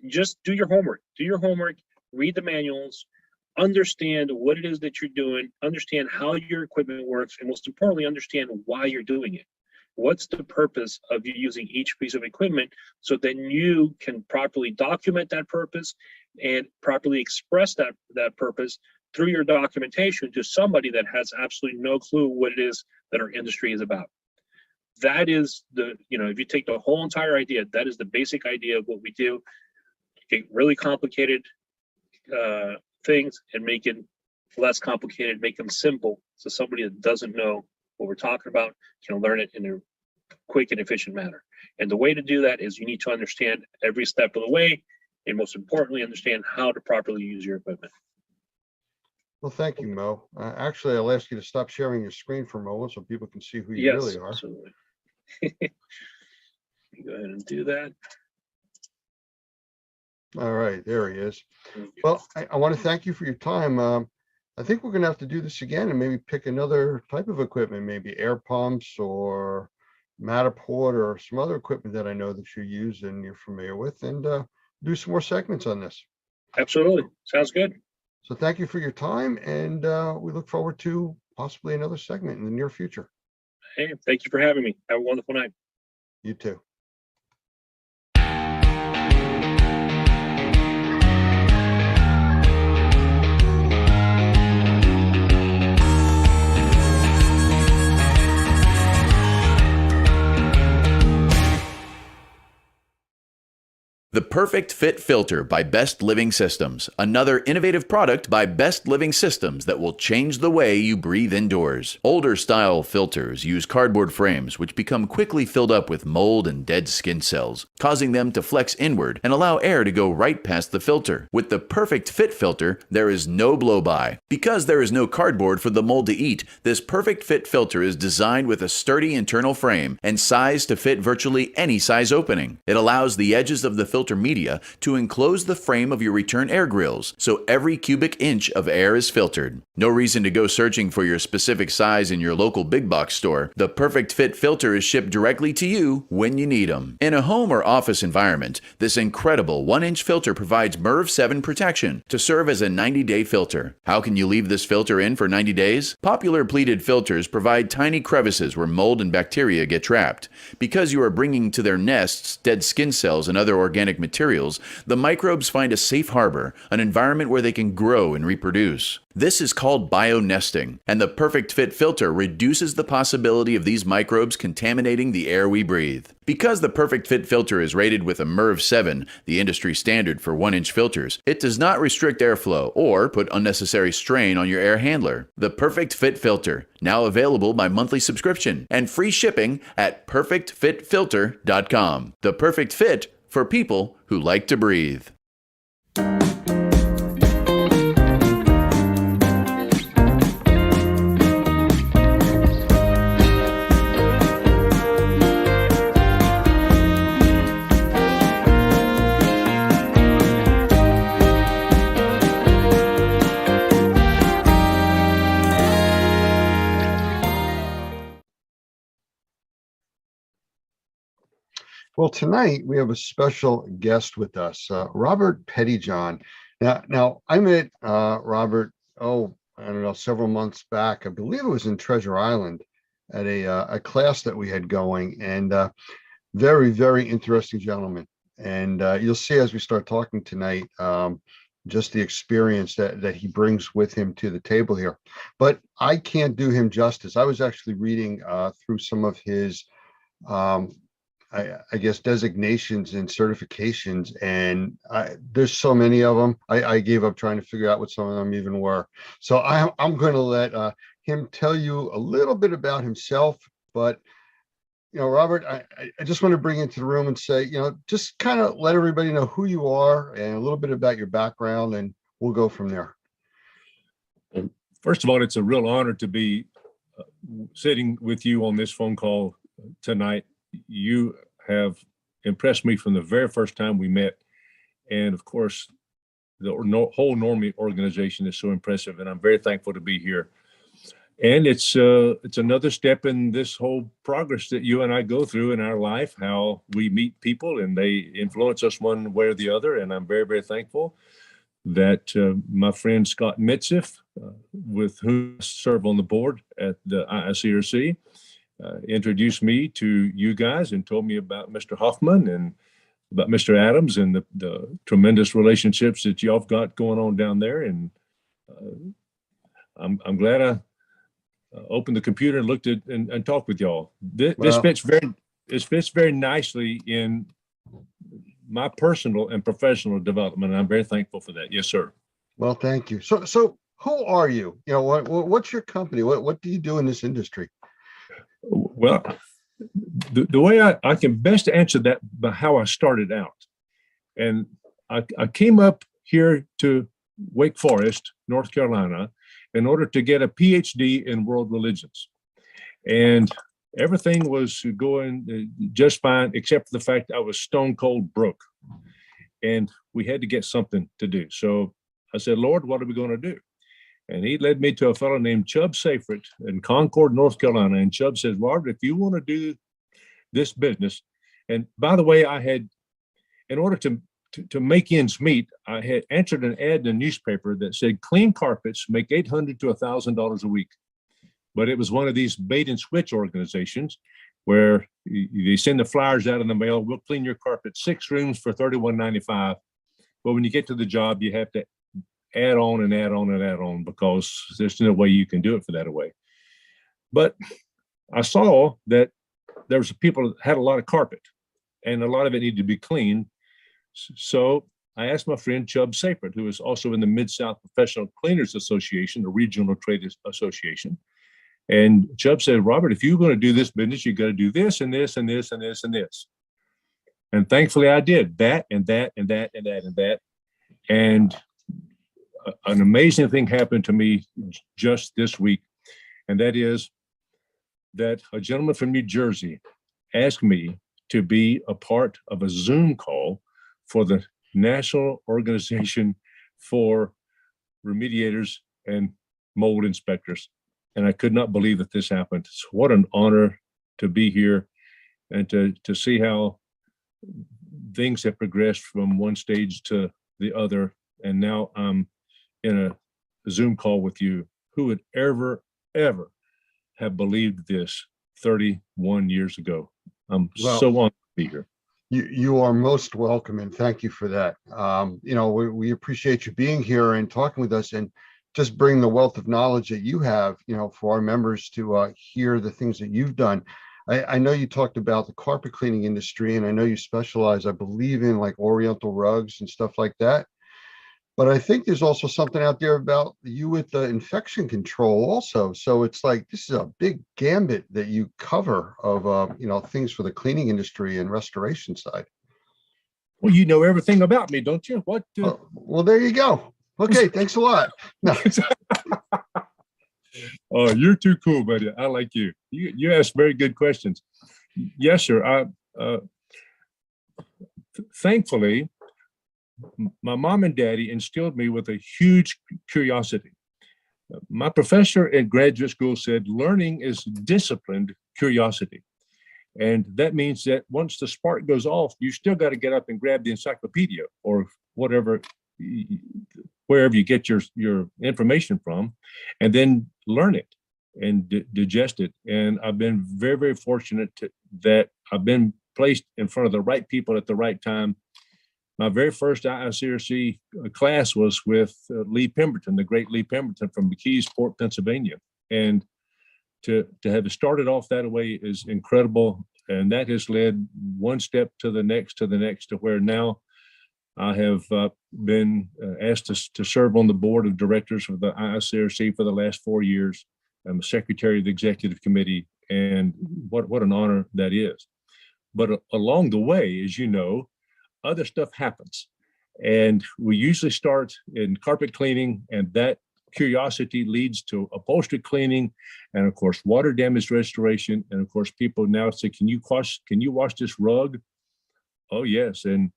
Just do your homework, read the manuals, understand what it is that you're doing, understand how your equipment works, and most importantly, understand why you're doing it. What's the purpose of you using each piece of equipment, so then you can properly document that purpose and properly express that purpose through your documentation to somebody that has absolutely no clue what it is that our industry is about. That is if you take the whole entire idea, that is the basic idea of what we do. Take really complicated things and make it less complicated, make them simple, so somebody that doesn't know what we're talking about can learn it in a quick and efficient manner. And the way to do that is you need to understand every step of the way, and most importantly, understand how to properly use your equipment. Well, thank you, Mo. Actually, I'll ask you to stop sharing your screen for a moment so people can see who you really are. Absolutely. Go ahead and do that. All right, there he is. Well, I want to thank you for your time. I think we're going to have to do this again and maybe pick another type of equipment, maybe air pumps or Matterport or some other equipment that I know that you use and you're familiar with, and do some more segments on this. Absolutely. Sounds good. So thank you for your time, and we look forward to possibly another segment in the near future. Hey, thank you for having me. Have a wonderful night. You too. The Perfect Fit Filter by Best Living Systems, another innovative product by Best Living Systems that will change the way you breathe indoors. Older style filters use cardboard frames which become quickly filled up with mold and dead skin cells, causing them to flex inward and allow air to go right past the filter. With the Perfect Fit Filter, there is no blow-by. Because there is no cardboard for the mold to eat, this Perfect Fit Filter is designed with a sturdy internal frame and sized to fit virtually any size opening. It allows the edges of the filter media to enclose the frame of your return air grills, so every cubic inch of air is filtered. No reason to go searching for your specific size in your local big box store. The Perfect Fit Filter is shipped directly to you when you need them. In a home or office environment, this incredible 1-inch filter provides MERV 7 protection to serve as a 90-day filter. How can you leave this filter in for 90 days? Popular pleated filters provide tiny crevices where mold and bacteria get trapped. Because you are bringing to their nests dead skin cells and other organic materials, the microbes find a safe harbor, an environment where they can grow and reproduce. This is called bionesting, and the Perfect Fit Filter reduces the possibility of these microbes contaminating the air we breathe. Because the Perfect Fit Filter is rated with a MERV 7, the industry standard for 1-inch filters, it does not restrict airflow or put unnecessary strain on your air handler. The Perfect Fit Filter, now available by monthly subscription and free shipping at perfectfitfilter.com. The Perfect Fit for people who like to breathe. Well, tonight we have a special guest with us, Robert Pettyjohn. Now I met Robert, I don't know, several months back. I believe it was in Treasure Island, at a class that we had going, and very, very interesting gentleman. And you'll see as we start talking tonight, just the experience that he brings with him to the table here. But I can't do him justice. I was actually reading through some of his, I guess, designations and certifications, and there's so many of them. I gave up trying to figure out what some of them even were. So I'm going to let him tell you a little bit about himself. But Robert, I just want to bring you into the room and say, just kind of let everybody know who you are and a little bit about your background, and we'll go from there. First of all, it's a real honor to be sitting with you on this phone call tonight. You have impressed me from the very first time we met. And of course, the whole Normie organization is so impressive, and I'm very thankful to be here. And it's another step in this whole progress that you and I go through in our life, how we meet people and they influence us one way or the other. And I'm very, very thankful that my friend Scott Mitziff, with whom I serve on the board at the IICRC, introduced me to you guys and told me about Mr. Hoffman and about Mr. Adams and the tremendous relationships that y'all have got going on down there. And I'm glad I opened the computer and looked at and talked with y'all. This fits very nicely in my personal and professional development. And I'm very thankful for that. Yes, sir. Well, thank you. So who are you? What's your company? What do you do in this industry? Well, the way I can best answer that by how I started out. And I came up here to Wake Forest, North Carolina, in order to get a PhD in world religions. And everything was going just fine, except for the fact I was stone cold broke. And we had to get something to do. So I said, Lord, what are we going to do? And he led me to a fellow named Chubb Seyfried in Concord, North Carolina. And Chubb says, Robert, if you want to do this business, and by the way, I had, in order to make ends meet, I had entered an ad in a newspaper that said clean carpets make $800 to $1,000 a week. But it was one of these bait and switch organizations where they send the flyers out in the mail. We'll clean your carpet 6 rooms for $31.95. But when you get to the job, you have to add on and add on and add on because there's no way you can do it for that away. But I saw that there was people that had a lot of carpet and a lot of it needed to be cleaned. So I asked my friend Chubb Seyfried, who is also in the Mid-South Professional Cleaners Association, a regional trade association. And Chubb said, Robert, if you're going to do this business, you got to do this and this and this and this and this. And thankfully I did that and that and that and that and that. And an amazing thing happened to me just this week. And that is that a gentleman from New Jersey asked me to be a part of a Zoom call for the National Organization for Remediators and Mold Inspectors. And I could not believe that this happened. So what an honor to be here and to see how things have progressed from one stage to the other. And now I'm in a Zoom call with you. Who would ever have believed this 31 years ago? I'm so honored to be here. You are most welcome, and thank you for that. We appreciate you being here and talking with us and just bring the wealth of knowledge that you have, for our members to hear the things that you've done. I know you talked about the carpet cleaning industry, and I know you specialize, I believe, in like Oriental rugs and stuff like that. But I think there's also something out there about you with the infection control also. So it's like, this is a big gambit that you cover of, things for the cleaning industry and restoration side. Well, you know everything about me, don't you? What? Well, there you go. Okay, thanks a lot. No. Oh, you're too cool, buddy. I like you. You ask very good questions. Yes, sir. Thankfully, my mom and daddy instilled me with a huge curiosity. My professor in graduate school said, learning is disciplined curiosity. And that means that once the spark goes off, you still got to get up and grab the encyclopedia or whatever, wherever you get your information from, and then learn it. and digest it. And I've been very, very fortunate that I've been placed in front of the right people at the right time. My very first IICRC class was with Lee Pemberton, the great Lee Pemberton from McKeesport, Pennsylvania. And to have started off that way is incredible. And that has led one step to the next, to where now I have been asked to serve on the board of directors of the IICRC for the last 4 years. I'm a secretary of the executive committee, and what an honor that is. But along the way, as you know, other stuff happens. And we usually start in carpet cleaning, and that curiosity leads to upholstery cleaning, and of course, water damage restoration. And of course, people now say, can you wash this rug? Oh, yes. And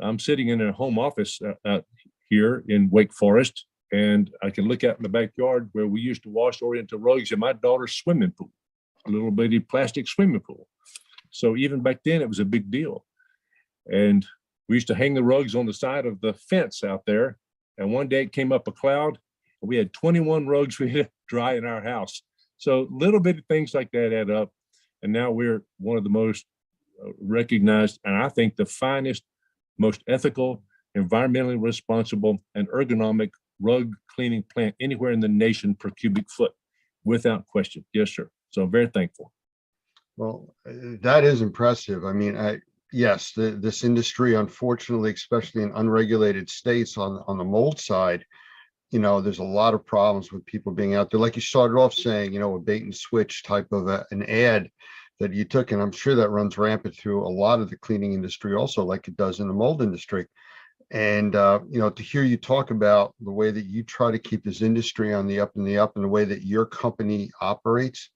I'm sitting in a home office out here in Wake Forest, and I can look out in the backyard where we used to wash Oriental rugs in my daughter's swimming pool, a little bitty plastic swimming pool. So even back then, it was a big deal. And we used to hang the rugs on the side of the fence out there. And one day it came up a cloud. We had 21 rugs we had to dry in our house. So little bitty things like that add up. And now we're one of the most recognized, and I think the finest, most ethical, environmentally responsible, and ergonomic rug cleaning plant anywhere in the nation per cubic foot, without question. Yes, sir. So I'm very thankful. Well, that is impressive. I mean, yes, this industry, unfortunately, especially in unregulated states on the mold side, you know, there's a lot of problems with people being out there. Like you started off saying, you know, a bait and switch type of an ad that you took, and I'm sure that runs rampant through a lot of the cleaning industry also, like it does in the mold industry. And, you know, to hear you talk about the way that you try to keep this industry on the up and the way that your company operates,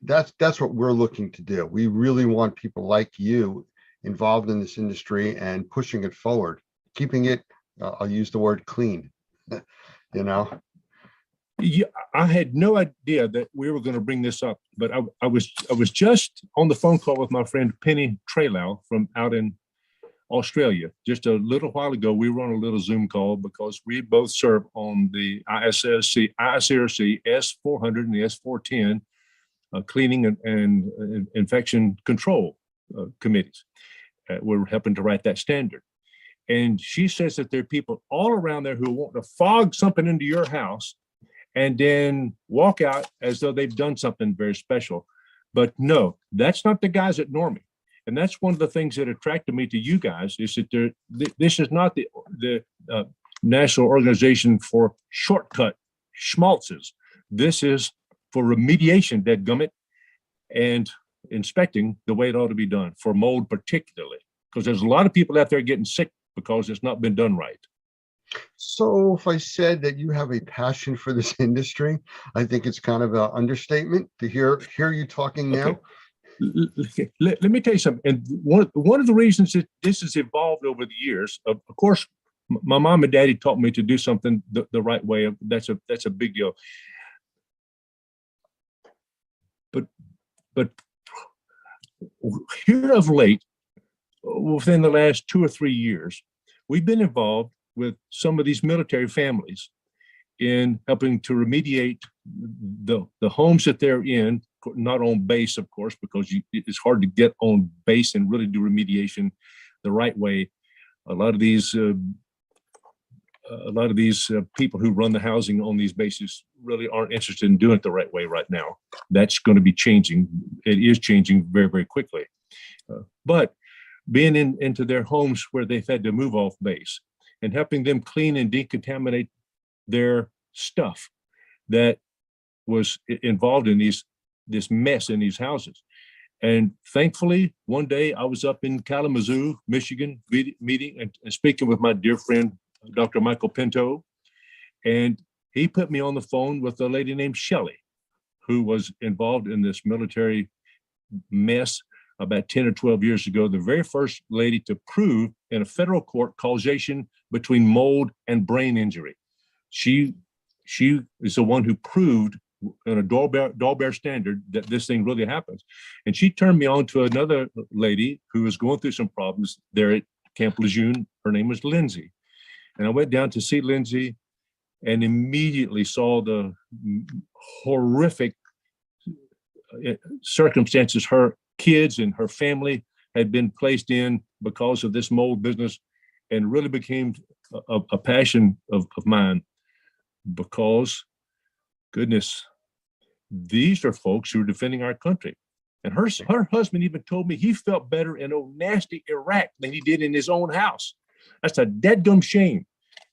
that's what we're looking to do. We really want people like you involved in this industry and pushing it forward, keeping it, I'll use the word clean, you know? Yeah, I had no idea that we were going to bring this up, but I was just on the phone call with my friend Penny Trelau from out in Australia. Just a little while ago, we were on a little Zoom call because we both serve on the IICRC S400 and the S410 cleaning and infection control committees. We're helping to write that standard. And she says that there are people all around there who want to fog something into your house and then walk out as though they've done something very special. But no, that's not the guys at Normie. And that's one of the things that attracted me to you guys, is that this is not the National Organization for Shortcut Schmaltzes. This is for remediation, dadgummit, and inspecting the way it ought to be done, for mold particularly, because there's a lot of people out there getting sick because it's not been done right. So if I said that you have a passion for this industry, I think it's kind of an understatement to hear you talking now. Okay. Let me tell you something. And one of the reasons that this has evolved over the years, of course, my mom and daddy taught me to do something the right way. That's a big deal. But here of late, within the last 2 or 3 years, we've been involved with some of these military families in helping to remediate the homes that they're in, not on base, of course, because it's hard to get on base and really do remediation the right way. A lot of these people who run the housing on these bases really aren't interested in doing it the right way right now. That's going to be changing. It is changing very, very quickly. But being into their homes where they've had to move off base and helping them clean and decontaminate their stuff that was involved in this mess in these houses. And thankfully, one day I was up in Kalamazoo, Michigan, meeting and speaking with my dear friend, Dr. Michael Pinto, and he put me on the phone with a lady named Shelley, who was involved in this military mess about 10 or 12 years ago, the very first lady to prove in a federal court causation between mold and brain injury. She is the one who proved in a Dahlberg standard that this thing really happens. And she turned me on to another lady who was going through some problems there at Camp Lejeune. Her name was Lindsay. And I went down to see Lindsay, and immediately saw the horrific circumstances her kids and her family had been placed in because of this mold business, and really became a passion of mine, because goodness, these are folks who are defending our country. And her husband even told me he felt better in old nasty Iraq than he did in his own house. That's a deadgum shame.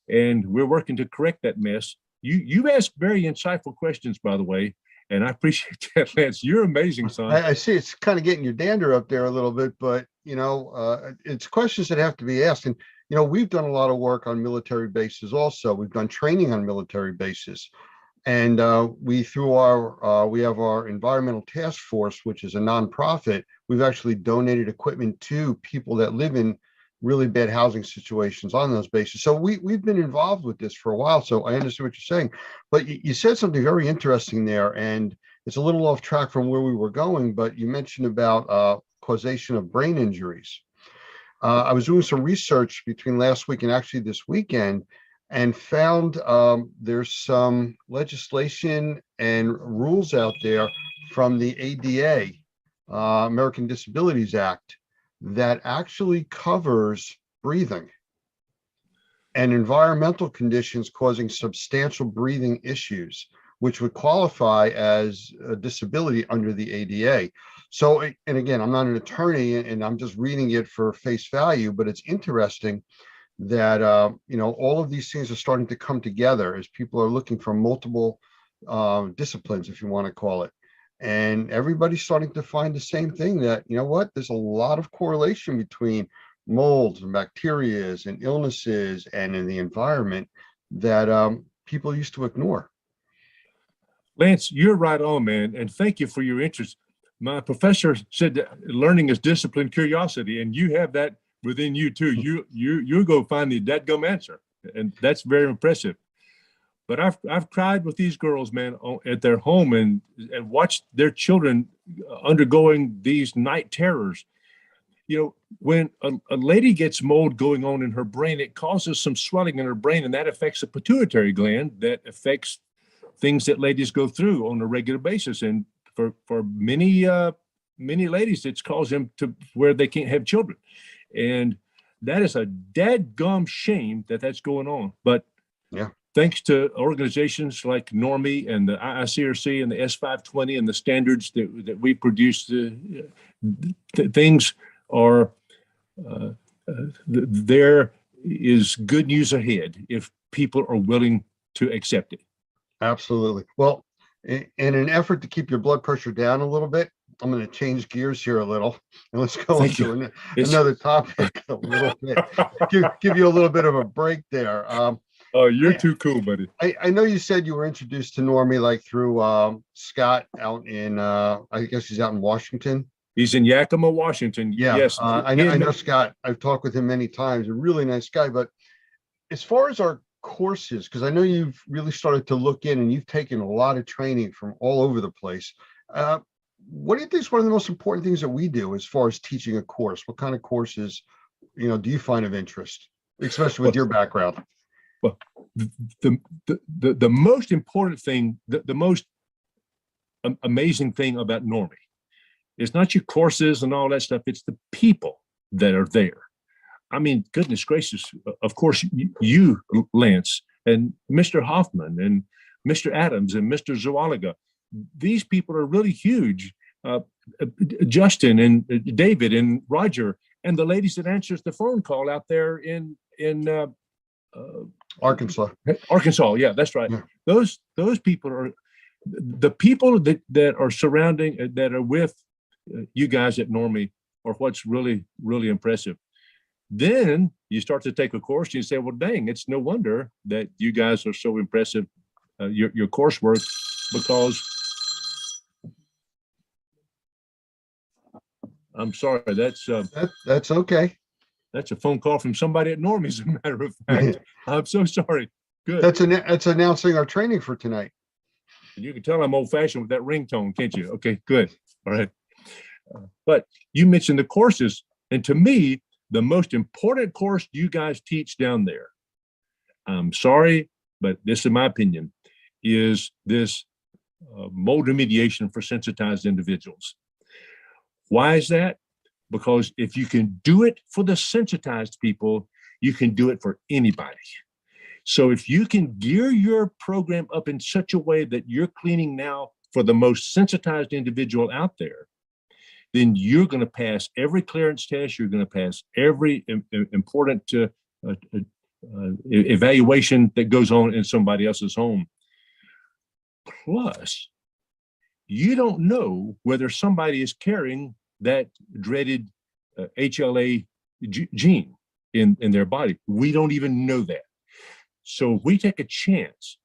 And we're working to correct that mess. You ask very insightful questions, by the way, and I appreciate that, Lance. You're amazing, son. I see it's kind of getting your dander up there a little bit, but it's questions that have to be asked. And we've done a lot of work on military bases also. We've done training on military bases. And we have our environmental task force, which is a nonprofit. We've actually donated equipment to people that live in really bad housing situations on those bases. So we've been involved with this for a while. So I understand what you're saying, but you said something very interesting there, and it's a little off track from where we were going, but you mentioned about causation of brain injuries. I was doing some research between last week and actually this weekend, and found there's some legislation and rules out there from the ADA, American Disabilities Act, that actually covers breathing and environmental conditions causing substantial breathing issues, which would qualify as a disability under the ADA. So, and again, I'm not an attorney and I'm just reading it for face value, but it's interesting that all of these things are starting to come together as people are looking for multiple disciplines, if you want to call it, and everybody's starting to find the same thing, that there's a lot of correlation between molds and bacteria and illnesses and in the environment that people used to ignore. Lance, you're right on, man, and thank you for your interest. My professor said that learning is discipline, curiosity, and you have that within you too. You go find the dadgum answer, and that's very impressive. But I've cried with these girls, man, at their home and watched their children undergoing these night terrors. When a lady gets mold going on in her brain, it causes some swelling in her brain, and that affects the pituitary gland, that affects things that ladies go through on a regular basis. And for many ladies, it's caused them to where they can't have children. And that is a dadgum shame that that's going on. But yeah, thanks to organizations like NORMI and the IICRC and the S520 and the standards that we produce, things are, there is good news ahead if people are willing to accept it. Absolutely. Well, in an effort to keep your blood pressure down a little bit, I'm going to change gears here a little, and let's go into another topic a little bit. Give you a little bit of a break there. Oh, you're too cool, buddy. I know you said you were introduced to NORMI like through Scott out in, I guess he's out in Washington. He's in Yakima, Washington. Yeah, yes. I know Scott. I've talked with him many times. A really nice guy. But as far as our courses, because I know you've really started to look in and you've taken a lot of training from all over the place. What do you think is one of the most important things that we do as far as teaching a course? What kind of courses, do you find of interest, especially with your background? Well, the most important thing, the most amazing thing about NORMI is not your courses and all that stuff. It's the people that are there. I mean, goodness gracious, of course, you, Lance, and Mr. Hoffman, and Mr. Adams, and Mr. Zualaga, these people are really huge. Justin and David and Roger, and the ladies that answers the phone call out there in Arkansas. Yeah, that's right. Yeah. Those people are the people that are surrounding, that are with you guys at NORMI, are what's really, really impressive. Then you start to take a course and you say, well, dang, it's no wonder that you guys are so impressive, your coursework, because I'm sorry, that's okay. That's a phone call from somebody at NORMI, as a matter of fact. I'm so sorry. Good. That's announcing our training for tonight. And you can tell I'm old-fashioned with that ringtone, can't you? Okay, good. All right. But you mentioned the courses, and to me, the most important course you guys teach down there, I'm sorry, but this is my opinion, is this mold remediation for sensitized individuals. Why is that? Because if you can do it for the sensitized people, you can do it for anybody. So if you can gear your program up in such a way that you're cleaning now for the most sensitized individual out there, then you're going to pass every clearance test. You're going to pass every important evaluation that goes on in somebody else's home. Plus, you don't know whether somebody is carrying that dreaded HLA gene in their body. We don't even know that. So if we take a chance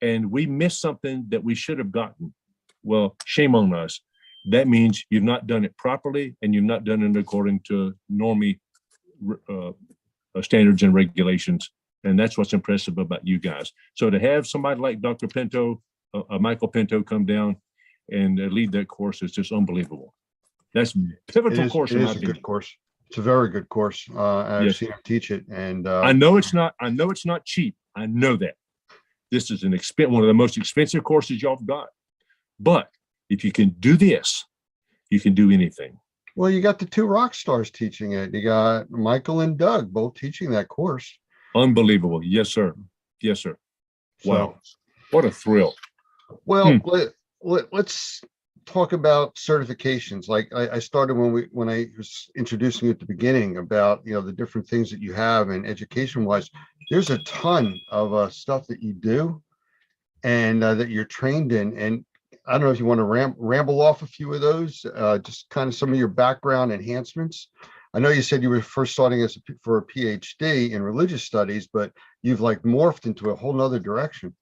and we miss something that we should have gotten, well, shame on us. That means you've not done it properly and you've not done it according to normie standards and regulations. And that's what's impressive about you guys. So to have somebody like Dr. Pinto, Michael Pinto, come down and lead that course is just unbelievable. That's a pivotal course. It is a good course. It's a very good course. I've seen him teach it, and I know it's not cheap. I know that. This is one of the most expensive courses y'all have got. But if you can do this, you can do anything. Well, you got the two rock stars teaching it. You got Michael and Doug both teaching that course. Unbelievable. Yes, sir. Yes, sir. Wow. So, what a thrill. Well, let's talk about certifications. Like I started when I was introducing you at the beginning about, the different things that you have, and education wise, there's a ton of stuff that you do and that you're trained in. And I don't know if you want to ramble off a few of those, just kind of some of your background enhancements. I know you said you were first starting for a PhD in religious studies, but you've like morphed into a whole nother direction.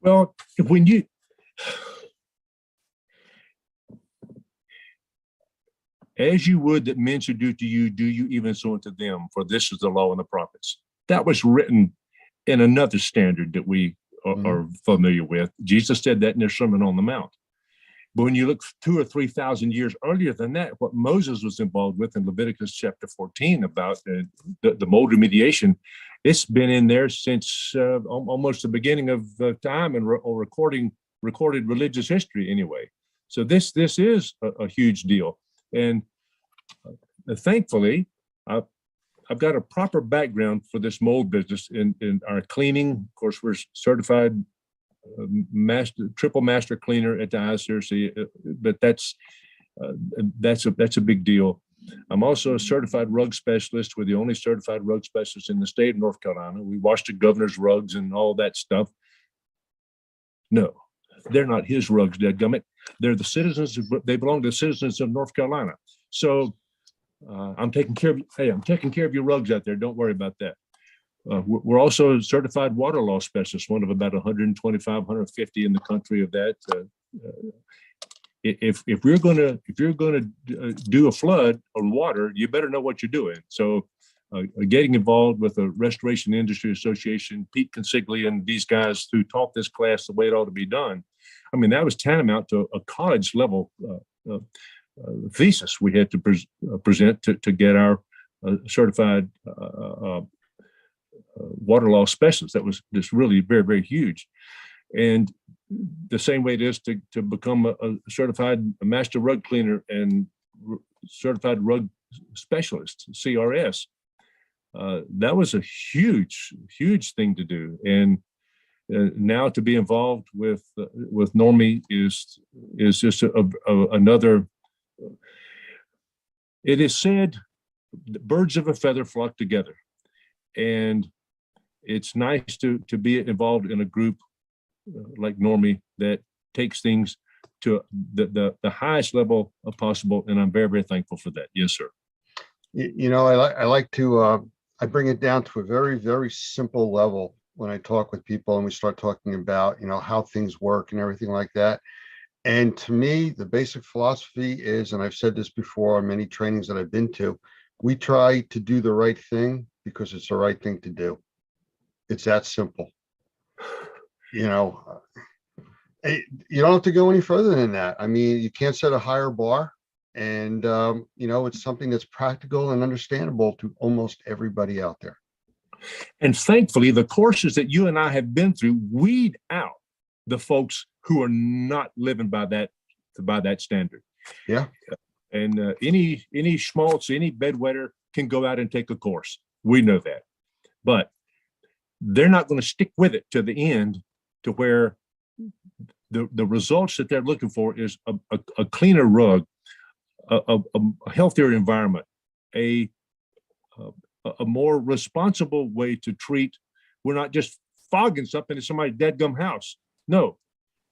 Well, when you, as you would that men should do to you, do you even so unto them, for this is the law and the prophets. That was written in another standard that we are familiar with. Jesus said that in their Sermon on the Mount. But when you look 2,000 or 3,000 years earlier than that, what Moses was involved with in Leviticus chapter 14 about the mold remediation, it's been in there since almost the beginning of time and recorded religious history anyway. So this is a huge deal. And thankfully, I've got a proper background for this mold business in our cleaning. Of course, we're certified triple master cleaner at the ISRC, but that's a big deal. I'm also a certified rug specialist. We're the only certified rug specialist in the state of North Carolina. We wash the governor's rugs and all that stuff. No, they're not his rugs, dadgummit. They're the citizens. They belong to the citizens of North Carolina. So I'm taking care of your rugs out there. Don't worry about that. We're also certified water law specialists, one of about 125, 150 in the country of that. If you're going to do a flood on water, you better know what you're doing. So getting involved with the Restoration Industry Association, Pete Consigli and these guys who taught this class the way it ought to be done. I mean, that was tantamount to a college level thesis we had to present to get our certified water law specialist. That was just really very, very huge. And the same way it is to become a certified master rug cleaner and certified rug specialist, CRS. That was a huge, huge thing to do. And now to be involved with Normie is just another. It is said, birds of a feather flock together, and it's nice to be involved in a group like Normie that takes things to the highest level possible, and I'm very, very thankful for that. Yes, sir. I like to I bring it down to a very, very simple level when I talk with people and we start talking about how things work and everything like that. And to me, the basic philosophy is, and I've said this before on many trainings that I've been to, we try to do the right thing because it's the right thing to do. It's that simple. You don't have to go any further than that. I mean, you can't set a higher bar, and it's something that's practical and understandable to almost everybody out there. And thankfully, the courses that you and I have been through weed out the folks who are not living by that standard. Yeah. And any schmaltz, any bedwetter can go out and take a course. We know that, but they're not going to stick with it to the end, to where the results that they're looking for is a cleaner rug, a healthier environment, a more responsible way to treat. We're not just fogging something in somebody's dadgum house. No,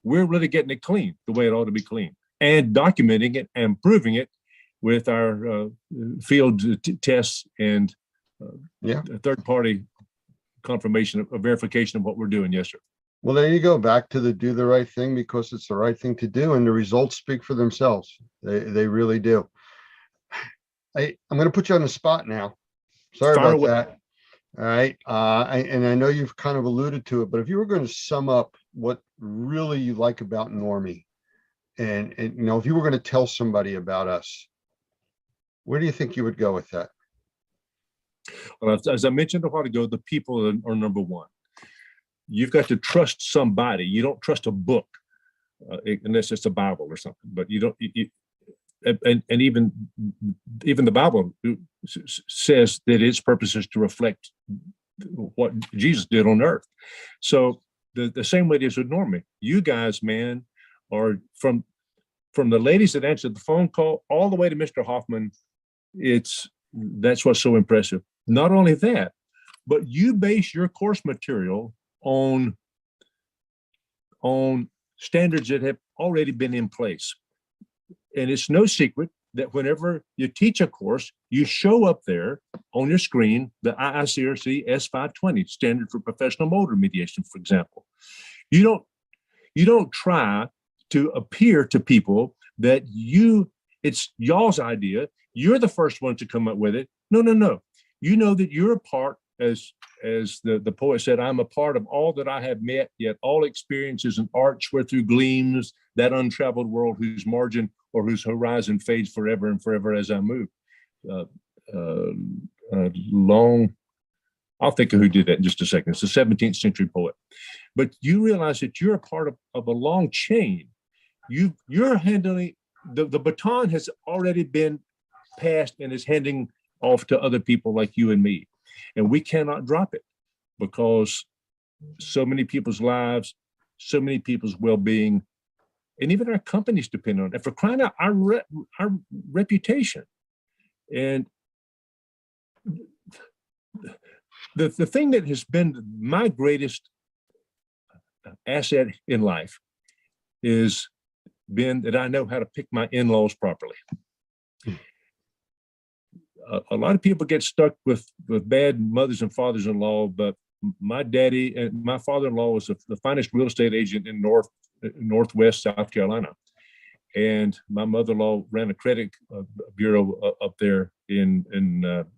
we're really getting it clean the way it ought to be clean, and documenting it and proving it with our field tests and third-party confirmation of verification of what we're doing. Yes, sir. Well, there you go. Back to the do the right thing because it's the right thing to do, and the results speak for themselves. They really do. I'm going to put you on the spot now. Sorry Fire about away. that. All right. And I know you've kind of alluded to it, but if you were going to sum up what really you like about Normie, and you know, if you were going to tell somebody about us, where do you think you would go with that? Well, as I mentioned a while ago, the people are number one. You've got to trust somebody. You don't trust a book, unless it's a Bible or something. But you don't. And even the Bible says that its purpose is to reflect what Jesus did on earth. So the same way it is with Normie. You guys, man, are from the ladies that answered the phone call all the way to Mr. Hoffman. That's what's so impressive. Not only that, but you base your course material on standards that have already been in place. And it's no secret that whenever you teach a course, you show up there on your screen the IICRC S520, Standard for Professional Mold Remediation, for example. You don't try to appear to people that it's y'all's idea. You're the first one to come up with it. No. You know that you're a part, as the poet said, I'm a part of all that I have met, yet all experiences and arts where through gleams that untraveled world whose margin or whose horizon fades forever and forever as I move. I'll think of who did that in just a second. It's a 17th century poet. But you realize that you're a part of a long chain. You're handling, the baton has already been passed and is handing off to other people like you and me. And we cannot drop it because so many people's lives, so many people's well-being, and even our companies depend on it. And for crying out, our reputation. And the thing that has been my greatest asset in life is been that I know how to pick my in-laws properly. A lot of people get stuck with bad mothers and fathers-in-law, but my daddy and my father-in-law was the finest real estate agent in Northwest South Carolina. And my mother-in-law ran a credit bureau up there in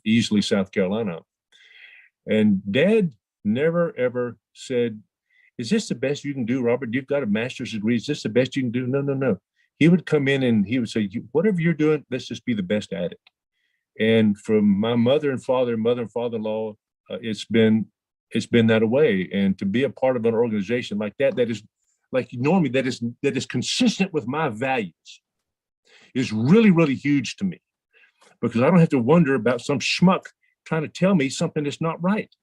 Easley, South Carolina. And Dad never, ever said, is this the best you can do, Robert? You've got a master's degree. Is this the best you can do? No. He would come in and he would say, whatever you're doing, let's just be the best at it. And from my mother and father-in-law, it's been that way. And to be a part of an organization like that is like Normie, that is consistent with my values, is really, really huge to me, because I don't have to wonder about some schmuck trying to tell me something that's not right,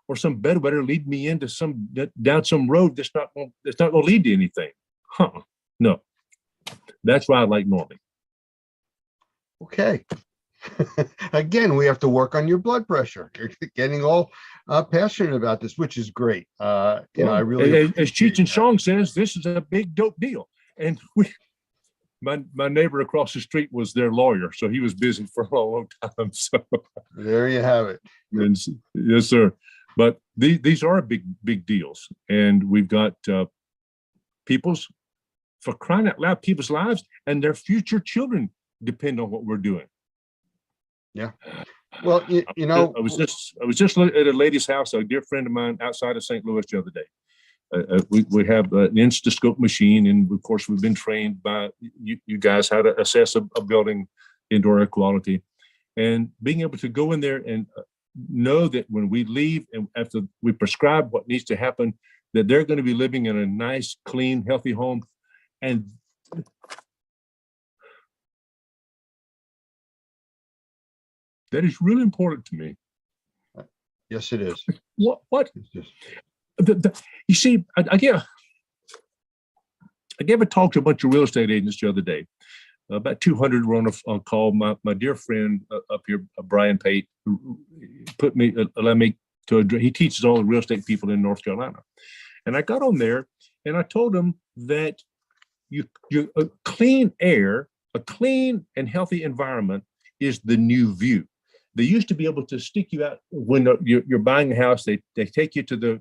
or some bedwetter lead me into down some road that's not going to lead to anything. No, that's why I like Normie. Okay. Again, we have to work on your blood pressure. You're getting all passionate about this, which is great. I really, as Cheech and Chong says, this is a big dope deal. And my neighbor across the street was their lawyer, so he was busy for a long time. So there you have it. And, yes, sir. But these are big deals, and we've got for crying out loud, people's lives and their future children depend on what we're doing. Yeah. Well, you know, I was just at a lady's house, a dear friend of mine outside of St. Louis the other day. We have an Instascope machine, and of course we've been trained by you guys how to assess a building indoor air quality, and being able to go in there and know that when we leave and after we prescribe what needs to happen, that they're going to be living in a nice, clean, healthy home. And that is really important to me. Yes, it is. What? It's just- You see, I gave a talk to a bunch of real estate agents the other day. About 200 were on a call. My dear friend up here, Brian Pate, allowed me to address. He teaches all the real estate people in North Carolina, and I got on there and I told him that a clean air, a clean and healthy environment is the new view. They used to be able to stick you out when you're buying a house. They take you to the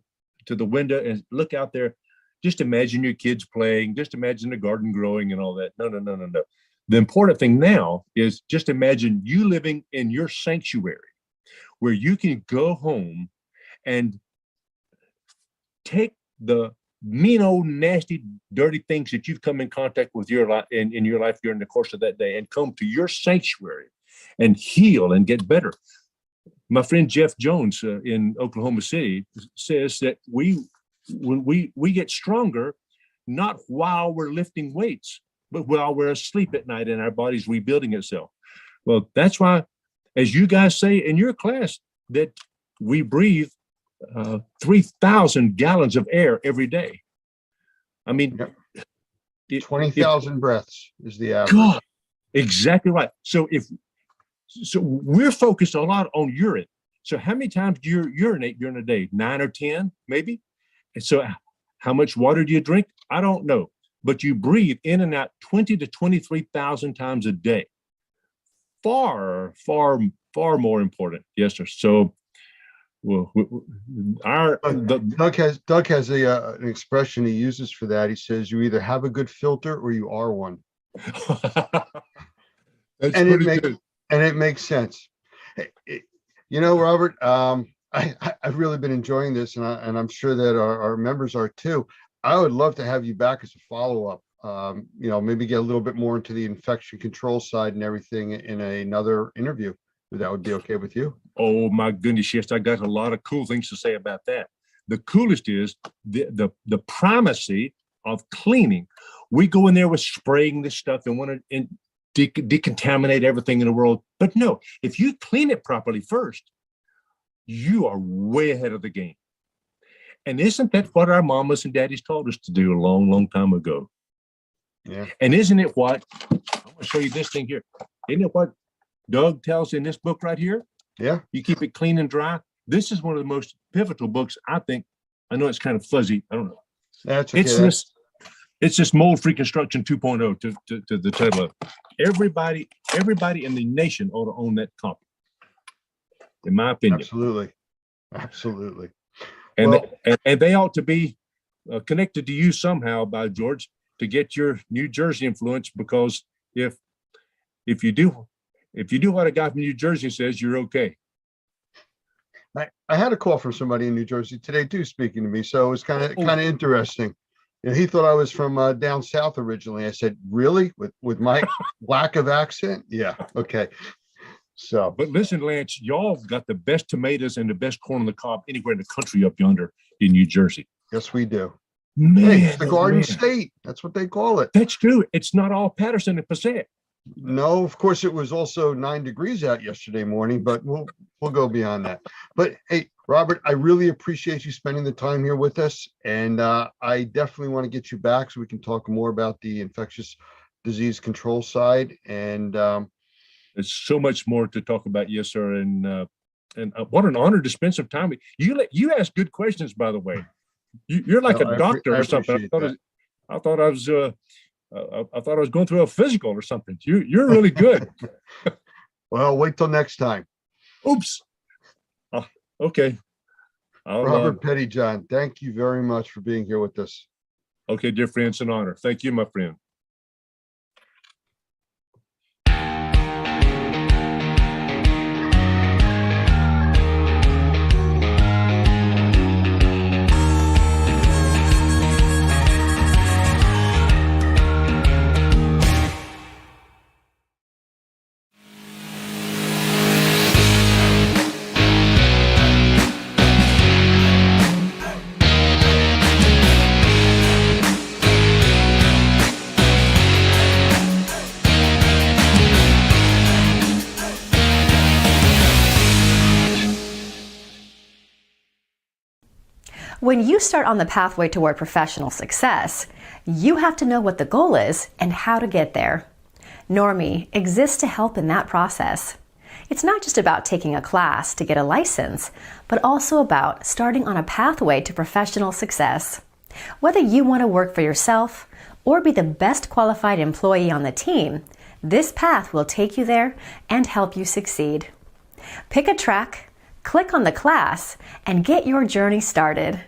window and look out there. Just imagine your kids playing. Just imagine the garden growing and all that. No. The important thing now is just imagine you living in your sanctuary where you can go home and take the mean old nasty dirty things that you've come in contact with in your life during the course of that day and come to your sanctuary and heal and get better. My friend Jeff Jones in Oklahoma City says that when we get stronger, not while we're lifting weights, but while we're asleep at night and our body's rebuilding itself. Well, that's why, as you guys say in your class, that we breathe 3,000 gallons of air every day. I mean, 20,000 breaths is the average. God, exactly right. So we're focused a lot on urine. So how many times do you urinate during a day? 9 or 10, maybe? And so how much water do you drink? I don't know. But you breathe in and out 20 to 23,000 times a day. Far, far, far more important. Yes, sir. So Doug has an expression he uses for that. He says, you either have a good filter or you are one. And it makes sense. You know, Robert, I've really been enjoying this, and I'm sure that our members are too. I would love to have you back as a follow-up. Maybe get a little bit more into the infection control side and everything in another interview. If that would be okay with you. Oh my goodness, yes, I got a lot of cool things to say about that. The coolest is the primacy of cleaning. We go in there with spraying this stuff and want to decontaminate everything in the world. But no, if you clean it properly first, you are way ahead of the game. And isn't that what our mamas and daddies taught us to do a long, long time ago? Yeah. And isn't it what, I'm going to show you this thing here. Isn't it what Doug tells in this book right here? Yeah. You keep it clean and dry. This is one of the most pivotal books, I think. I know it's kind of fuzzy. I don't know. That's okay. It's this mold-free construction 2.0 to the title of it. Everybody in the nation ought to own that copy, in my opinion. Absolutely. And they ought to be connected to you somehow, by George, to get your New Jersey influence. Because if you do what a guy from New Jersey says, you're okay. I had a call from somebody in New Jersey today too, speaking to me. So it was kind of interesting. He thought I was from down south originally. I said, really? With my lack of accent? Yeah. Okay. So, but listen, Lance, y'all got the best tomatoes and the best corn on the cob anywhere in the country up yonder in New Jersey. Yes, we do. Man, it's the Garden State. That's what they call it. That's true. It's not all Patterson and Passaic. No, of course, it was also 9 degrees out yesterday morning, but we'll go beyond that. But hey, Robert, I really appreciate you spending the time here with us. And I definitely want to get you back so we can talk more about the infectious disease control side. And there's so much more to talk about. Yes, sir. And what an honor to spend some time with you. You ask good questions, by the way. You're like a doctor or something. I thought I was going through a physical or something. You're really good. Well, wait till next time. Oops. Okay. Robert Pettyjohn, thank you very much for being here with us. Okay, dear friend, it's an honor. Thank you, my friend. When you start on the pathway toward professional success, you have to know what the goal is and how to get there. Normie exists to help in that process. It's not just about taking a class to get a license, but also about starting on a pathway to professional success. Whether you want to work for yourself or be the best qualified employee on the team, this path will take you there and help you succeed. Pick a track, click on the class, and get your journey started.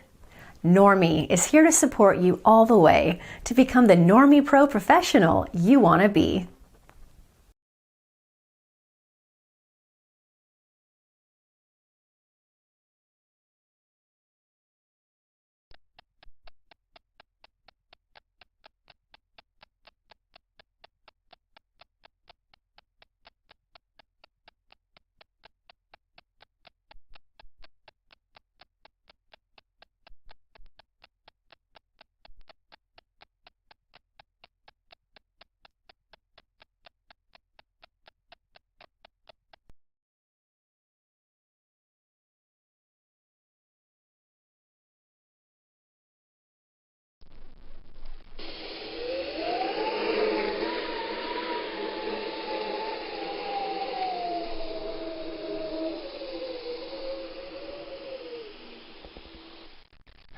Normie is here to support you all the way to become the Normie Pro professional you want to be.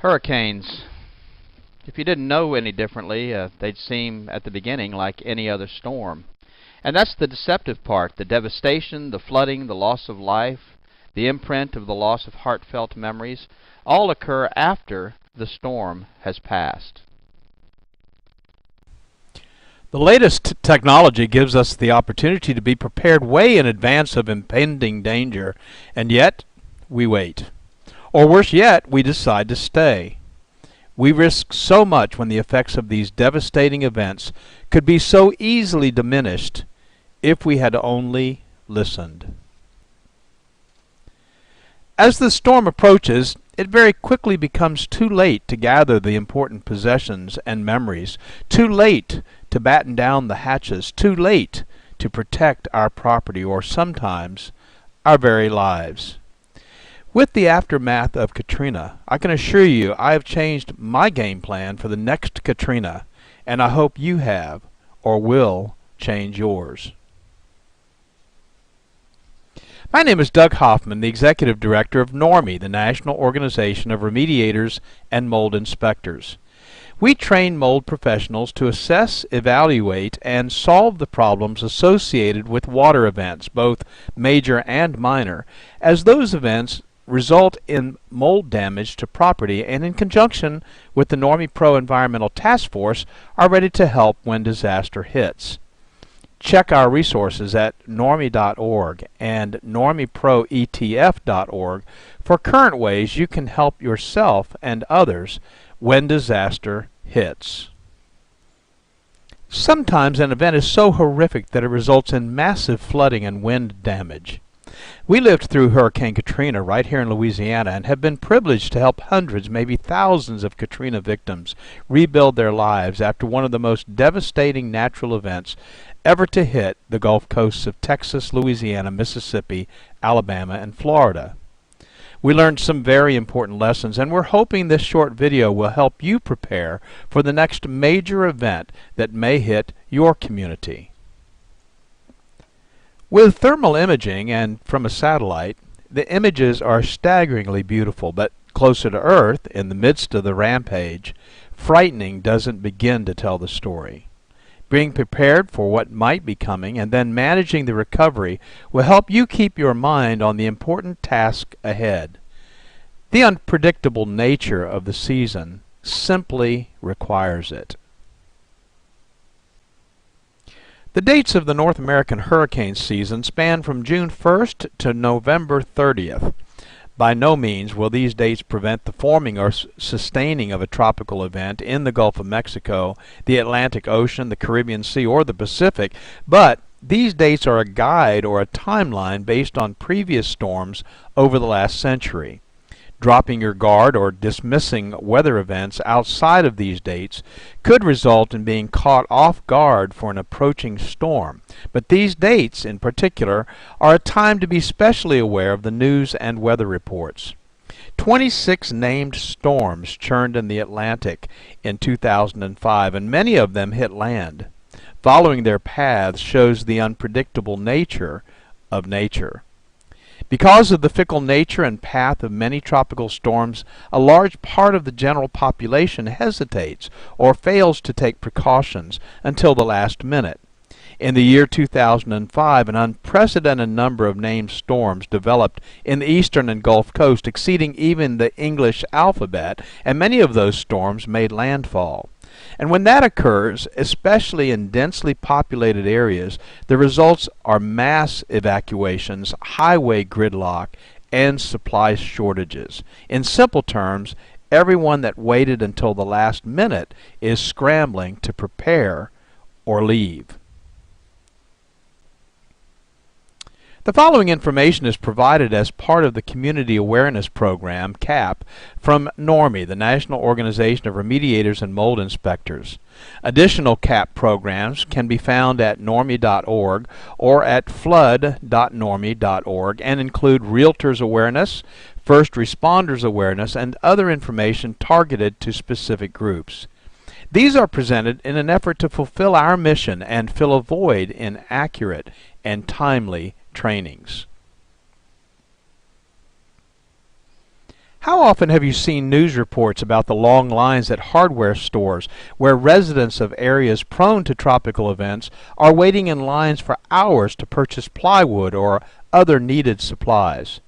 Hurricanes. If you didn't know any differently, they'd seem at the beginning like any other storm. And that's the deceptive part, the devastation, the flooding, the loss of life, the imprint of the loss of heartfelt memories, all occur after the storm has passed. The latest technology gives us the opportunity to be prepared way in advance of impending danger, and yet we wait. Or worse yet, we decide to stay. We risk so much when the effects of these devastating events could be so easily diminished if we had only listened. As the storm approaches, it very quickly becomes too late to gather the important possessions and memories, too late to batten down the hatches, too late to protect our property or sometimes our very lives. With the aftermath of Katrina, I can assure you I have changed my game plan for the next Katrina, and I hope you have or will change yours. My name is Doug Hoffman, the Executive Director of Normie, the National Organization of Remediators and Mold Inspectors. We train mold professionals to assess, evaluate, and solve the problems associated with water events, both major and minor, as those events result in mold damage to property, and in conjunction with the Normie Pro Environmental Task Force are ready to help when disaster hits. Check our resources at normie.org and normieproetf.org for current ways you can help yourself and others when disaster hits. Sometimes an event is so horrific that it results in massive flooding and wind damage. We lived through Hurricane Katrina right here in Louisiana and have been privileged to help hundreds, maybe thousands of Katrina victims rebuild their lives after one of the most devastating natural events ever to hit the Gulf coasts of Texas, Louisiana, Mississippi, Alabama, and Florida. We learned some very important lessons, and we're hoping this short video will help you prepare for the next major event that may hit your community. With thermal imaging and from a satellite, the images are staggeringly beautiful, but closer to Earth, in the midst of the rampage, frightening doesn't begin to tell the story. Being prepared for what might be coming and then managing the recovery will help you keep your mind on the important task ahead. The unpredictable nature of the season simply requires it. The dates of the North American hurricane season span from June 1st to November 30th. By no means will these dates prevent the forming or sustaining of a tropical event in the Gulf of Mexico, the Atlantic Ocean, the Caribbean Sea, or the Pacific, but these dates are a guide or a timeline based on previous storms over the last century. Dropping your guard or dismissing weather events outside of these dates could result in being caught off guard for an approaching storm. But these dates, in particular, are a time to be specially aware of the news and weather reports. 26 named storms churned in the Atlantic in 2005, and many of them hit land. Following their paths shows the unpredictable nature of nature. Because of the fickle nature and path of many tropical storms, a large part of the general population hesitates or fails to take precautions until the last minute. In the year 2005, an unprecedented number of named storms developed in the eastern and Gulf Coast, exceeding even the English alphabet, and many of those storms made landfall. And when that occurs, especially in densely populated areas, the results are mass evacuations, highway gridlock, and supply shortages. In simple terms, everyone that waited until the last minute is scrambling to prepare or leave. The following information is provided as part of the Community Awareness Program, CAP, from NORMI, the National Organization of Remediators and Mold Inspectors. Additional CAP programs can be found at normi.org or at flood.normi.org and include realtors awareness, first responders awareness, and other information targeted to specific groups. These are presented in an effort to fulfill our mission and fill a void in accurate and timely trainings. How often have you seen news reports about the long lines at hardware stores where residents of areas prone to tropical events are waiting in lines for hours to purchase plywood or other needed supplies?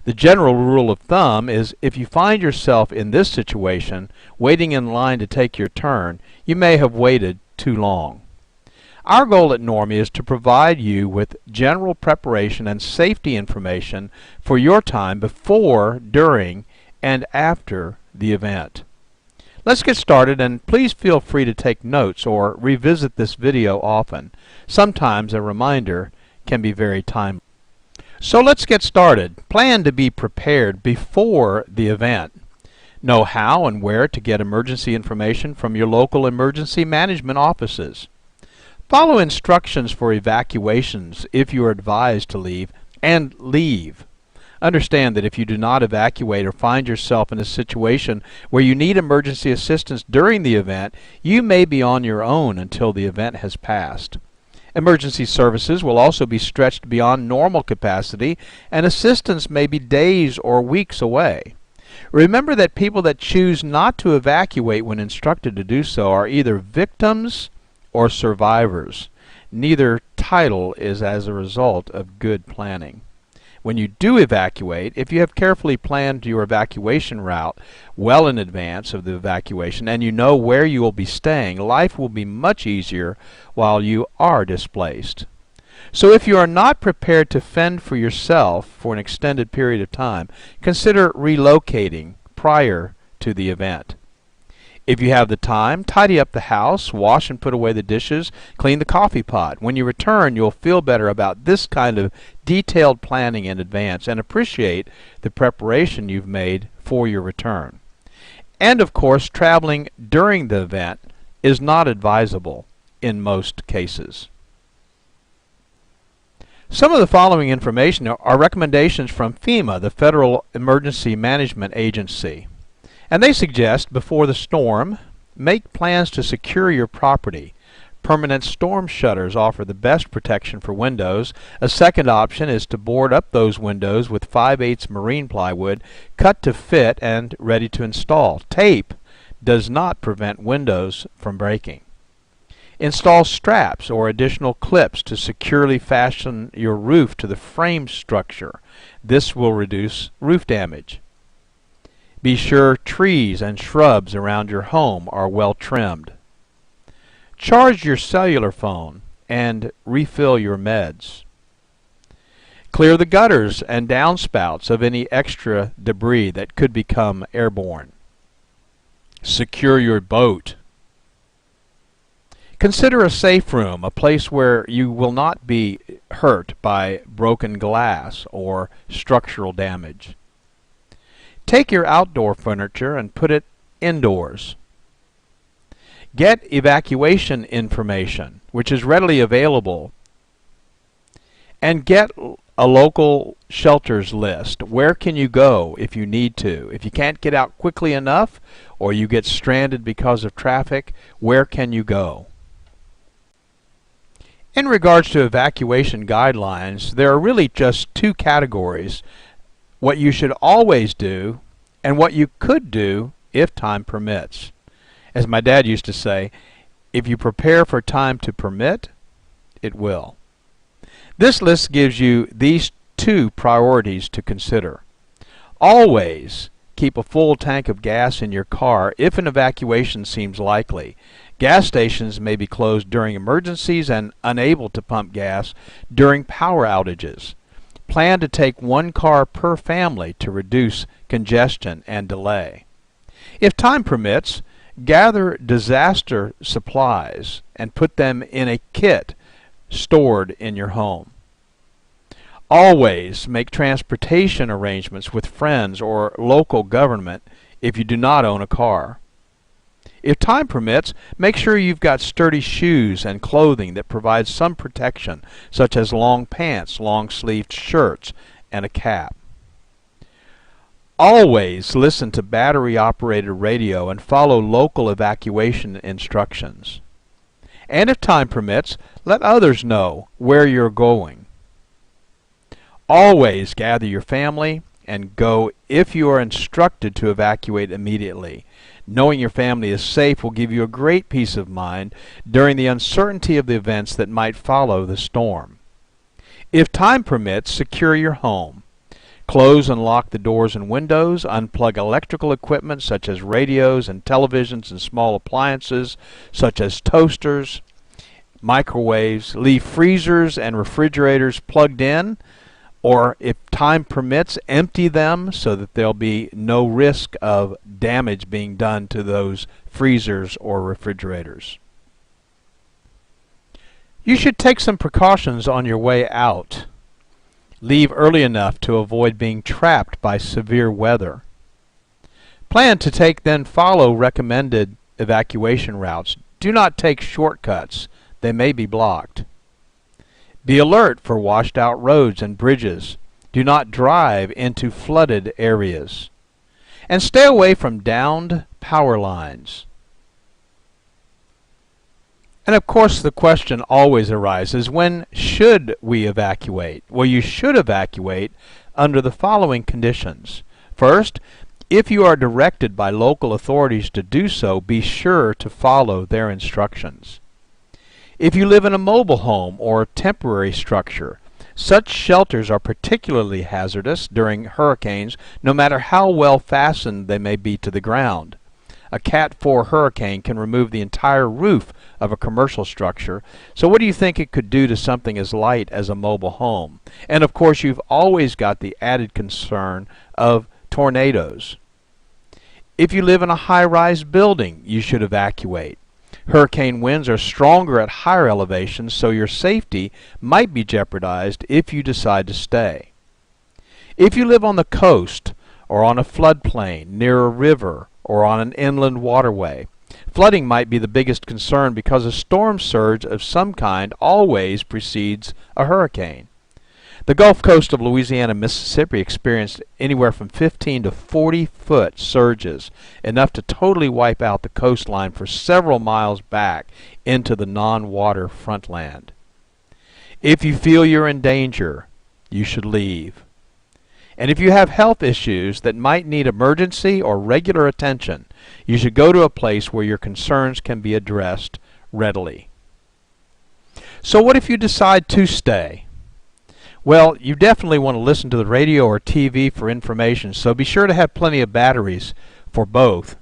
The general rule of thumb is if you find yourself in this situation, waiting in line to take your turn, you may have waited too long. Our goal at NORMI is to provide you with general preparation and safety information for your time before, during, and after the event. Let's get started, and please feel free to take notes or revisit this video often. Sometimes a reminder can be very timely. So let's get started. Plan to be prepared before the event. Know how and where to get emergency information from your local emergency management offices. Follow instructions for evacuations if you are advised to leave, and leave. Understand that if you do not evacuate or find yourself in a situation where you need emergency assistance during the event, you may be on your own until the event has passed. Emergency services will also be stretched beyond normal capacity, and assistance may be days or weeks away. Remember that people that choose not to evacuate when instructed to do so are either victims or survivors. Neither title is as a result of good planning. When you do evacuate, if you have carefully planned your evacuation route well in advance of the evacuation and you know where you will be staying, life will be much easier while you are displaced. So if you are not prepared to fend for yourself for an extended period of time, consider relocating prior to the event. If you have the time, tidy up the house, wash and put away the dishes, clean the coffee pot. When you return, you'll feel better about this kind of detailed planning in advance and appreciate the preparation you've made for your return. And of course, traveling during the event is not advisable in most cases. Some of the following information are recommendations from FEMA, the Federal Emergency Management Agency. And they suggest, before the storm, make plans to secure your property. Permanent storm shutters offer the best protection for windows. A second option is to board up those windows with 5/8 marine plywood, cut to fit and ready to install. Tape does not prevent windows from breaking. Install straps or additional clips to securely fasten your roof to the frame structure. This will reduce roof damage. Be sure trees and shrubs around your home are well trimmed. Charge your cellular phone and refill your meds. Clear the gutters and downspouts of any extra debris that could become airborne. Secure your boat. Consider a safe room, a place where you will not be hurt by broken glass or structural damage. Take your outdoor furniture and put it indoors. Get evacuation information, which is readily available, and get a local shelters list. Where can you go if you need to? If you can't get out quickly enough or you get stranded because of traffic, where can you go? In regards to evacuation guidelines, there are really just two categories: what you should always do and what you could do if time permits. As my dad used to say, if you prepare for time to permit, it will. This list gives you these two priorities to consider. Always keep a full tank of gas in your car if an evacuation seems likely. Gas stations may be closed during emergencies and unable to pump gas during power outages. Plan to take one car per family to reduce congestion and delay. If time permits, gather disaster supplies and put them in a kit stored in your home. Always make transportation arrangements with friends or local government if you do not own a car. If time permits, make sure you've got sturdy shoes and clothing that provides some protection, such as long pants, long-sleeved shirts, and a cap. Always listen to battery-operated radio and follow local evacuation instructions. And if time permits, let others know where you're going. Always gather your family and go if you are instructed to evacuate immediately. Knowing your family is safe will give you a great peace of mind during the uncertainty of the events that might follow the storm. If time permits, secure your home. Close and lock the doors and windows, unplug electrical equipment such as radios and televisions and small appliances such as toasters, microwaves, leave freezers and refrigerators plugged in, or if time permits, empty them so that there'll be no risk of damage being done to those freezers or refrigerators. You should take some precautions on your way out. Leave early enough to avoid being trapped by severe weather. Plan to then follow recommended evacuation routes. Do not take shortcuts. They may be blocked. Be alert for washed out roads and bridges. Do not drive into flooded areas. And stay away from downed power lines. And of course the question always arises, when should we evacuate? Well, you should evacuate under the following conditions. First, if you are directed by local authorities to do so, be sure to follow their instructions. If you live in a mobile home or temporary structure, such shelters are particularly hazardous during hurricanes, no matter how well fastened they may be to the ground. A Cat 4 hurricane can remove the entire roof of a commercial structure, so what do you think it could do to something as light as a mobile home? And of course, you've always got the added concern of tornadoes. If you live in a high-rise building, you should evacuate. Hurricane winds are stronger at higher elevations, so your safety might be jeopardized if you decide to stay. If you live on the coast or on a floodplain near a river or on an inland waterway, flooding might be the biggest concern because a storm surge of some kind always precedes a hurricane. The Gulf Coast of Louisiana and Mississippi experienced anywhere from 15 to 40-foot surges, enough to totally wipe out the coastline for several miles back into the non-water frontland. If you feel you're in danger, you should leave. And if you have health issues that might need emergency or regular attention, you should go to a place where your concerns can be addressed readily. So what if you decide to stay? Well, you definitely want to listen to the radio or TV for information, so be sure to have plenty of batteries for both.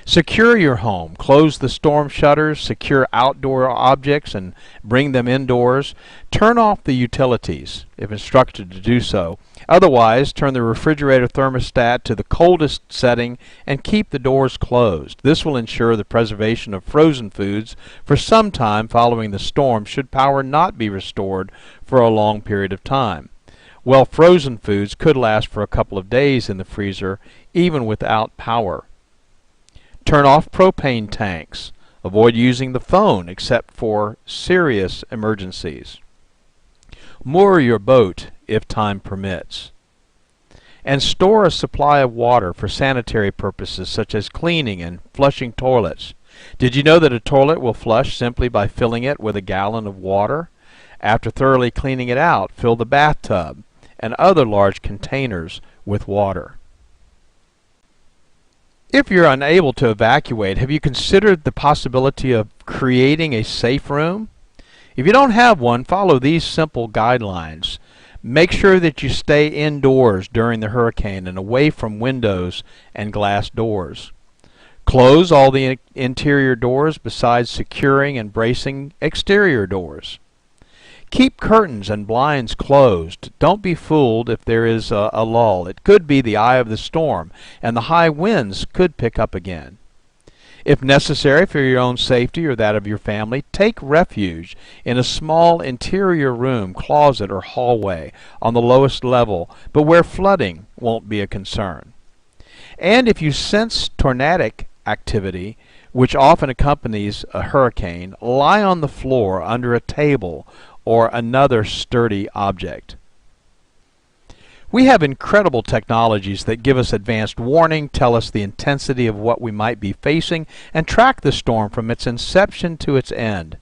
Secure your home. Close the storm shutters, secure outdoor objects, and bring them indoors. Turn off the utilities, if instructed to do so. Otherwise, turn the refrigerator thermostat to the coldest setting and keep the doors closed. This will ensure the preservation of frozen foods for some time following the storm should power not be restored for a long period of time. Well, frozen foods could last for a couple of days in the freezer, even without power. Turn off propane tanks. Avoid using the phone except for serious emergencies. Moor your boat if time permits. And store a supply of water for sanitary purposes such as cleaning and flushing toilets. Did you know that a toilet will flush simply by filling it with a gallon of water? After thoroughly cleaning it out, fill the bathtub and other large containers with water. If you're unable to evacuate, have you considered the possibility of creating a safe room? If you don't have one, follow these simple guidelines. Make sure that you stay indoors during the hurricane and away from windows and glass doors. Close all the interior doors besides securing and bracing exterior doors. Keep curtains and blinds closed. Don't be fooled if there is a lull. It could be the eye of the storm, and the high winds could pick up again. If necessary for your own safety or that of your family, take refuge in a small interior room, closet, or hallway on the lowest level, but where flooding won't be a concern. And if you sense tornadic activity, which often accompanies a hurricane, lie on the floor under a table or another sturdy object. We have incredible technologies that give us advanced warning, tell us the intensity of what we might be facing, and track the storm from its inception to its end.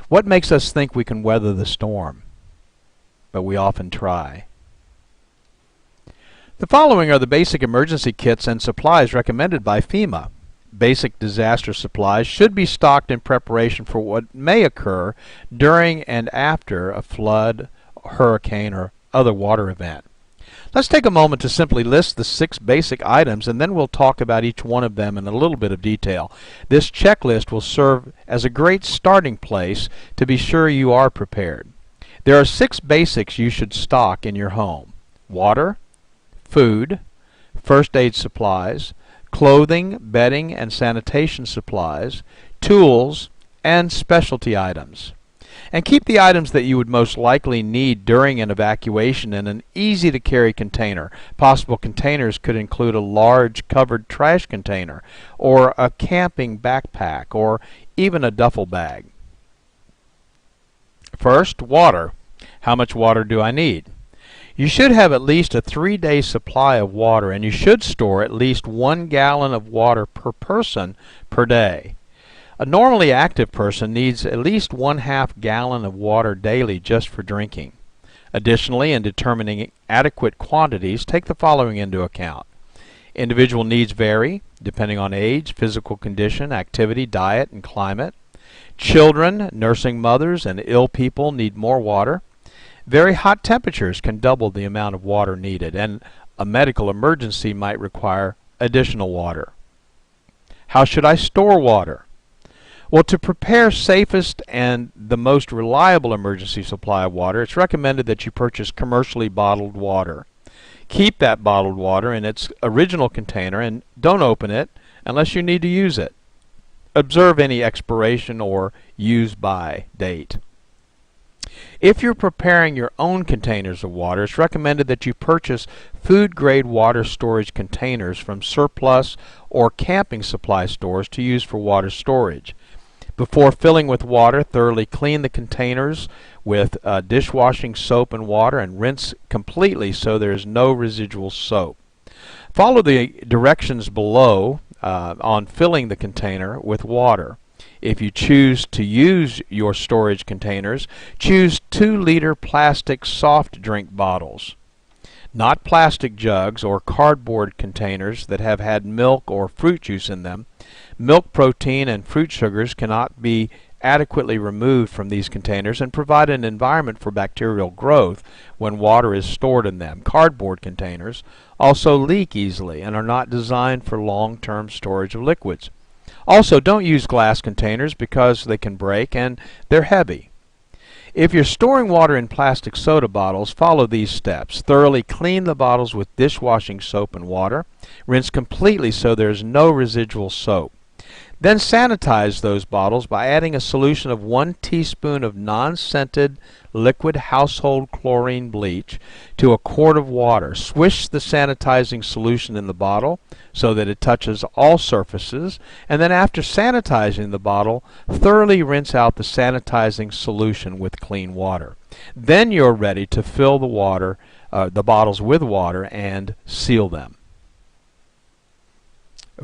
What makes us think we can weather the storm? But we often try. The following are the basic emergency kits and supplies recommended by FEMA. Basic disaster supplies should be stocked in preparation for what may occur during and after a flood, hurricane, or other water event. Let's take a moment to simply list the 6 basic items, and then we'll talk about each one of them in a little bit of detail. This checklist will serve as a great starting place to be sure you are prepared. There are 6 basics you should stock in your home: water, food, first aid supplies, clothing, bedding, and sanitation supplies, tools, and specialty items. And keep the items that you would most likely need during an evacuation in an easy-to-carry container. Possible containers could include a large covered trash container, or a camping backpack, or even a duffel bag. First, water. How much water do I need? You should have at least a 3-day supply of water, and you should store at least 1 gallon of water per person per day. A normally active person needs at least 1/2 gallon of water daily just for drinking. Additionally, in determining adequate quantities, take the following into account. Individual needs vary depending on age, physical condition, activity, diet, and climate. Children, nursing mothers, and ill people need more water. Very hot temperatures can double the amount of water needed, and a medical emergency might require additional water. How should I store water? Well, to prepare safest and the most reliable emergency supply of water, it's recommended that you purchase commercially bottled water. Keep that bottled water in its original container and don't open it unless you need to use it. Observe any expiration or use by date. If you're preparing your own containers of water, it's recommended that you purchase food-grade water storage containers from surplus or camping supply stores to use for water storage. Before filling with water, thoroughly clean the containers with dishwashing soap and water and rinse completely so there is no residual soap. Follow the directions below on filling the container with water. If you choose to use your storage containers, choose 2-liter plastic soft drink bottles. Not plastic jugs or cardboard containers that have had milk or fruit juice in them. Milk protein and fruit sugars cannot be adequately removed from these containers and provide an environment for bacterial growth when water is stored in them. Cardboard containers also leak easily and are not designed for long-term storage of liquids. Also, don't use glass containers because they can break and they're heavy. If you're storing water in plastic soda bottles, follow these steps. Thoroughly clean the bottles with dishwashing soap and water. Rinse completely so there's no residual soap. Then sanitize those bottles by adding a solution of 1 teaspoon of non-scented liquid household chlorine bleach to a quart of water. Swish the sanitizing solution in the bottle so that it touches all surfaces, and then after sanitizing the bottle, thoroughly rinse out the sanitizing solution with clean water. Then you're ready to fill the bottles with water and seal them.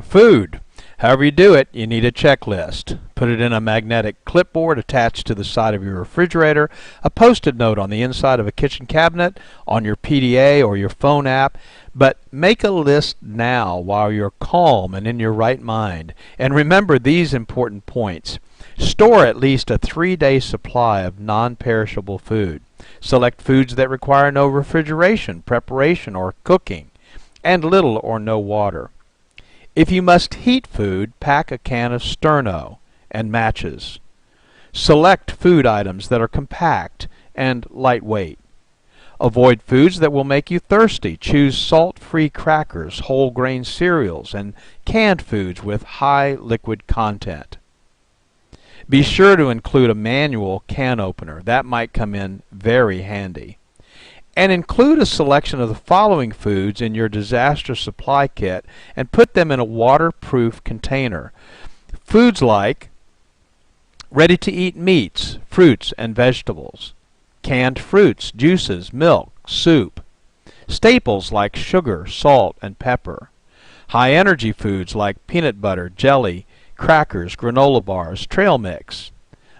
Food. However you do it, you need a checklist. Put it in a magnetic clipboard attached to the side of your refrigerator, a post-it note on the inside of a kitchen cabinet, on your PDA or your phone app. But make a list now while you're calm and in your right mind. And remember these important points. Store at least a 3-day supply of non-perishable food. Select foods that require no refrigeration, preparation, or cooking, and little or no water. If you must heat food, pack a can of Sterno and matches. Select food items that are compact and lightweight. Avoid foods that will make you thirsty. Choose salt-free crackers, whole grain cereals, and canned foods with high liquid content. Be sure to include a manual can opener. That might come in very handy. And include a selection of the following foods in your disaster supply kit and put them in a waterproof container. Foods like ready-to-eat meats, fruits, and vegetables, canned fruits, juices, milk, soup, staples like sugar, salt, and pepper, high-energy foods like peanut butter, jelly, crackers, granola bars, trail mix,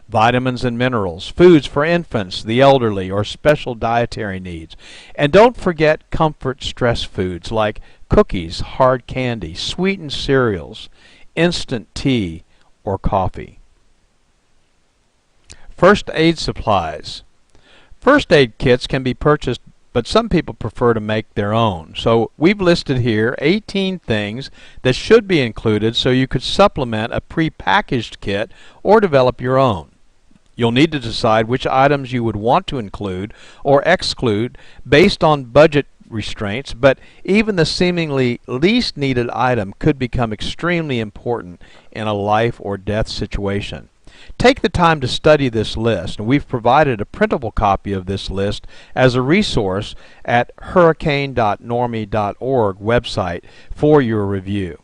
vitamins and minerals, foods for infants, the elderly, or special dietary needs. And don't forget comfort stress foods like cookies, hard candy, sweetened cereals, instant tea, or coffee. First aid supplies. First aid kits can be purchased, but some people prefer to make their own. So we've listed here 18 things that should be included so you could supplement a pre-packaged kit or develop your own. You'll need to decide which items you would want to include or exclude based on budget restraints, but even the seemingly least needed item could become extremely important in a life or death situation. Take the time to study this list, and we've provided a printable copy of this list as a resource at hurricane.normie.org website for your review.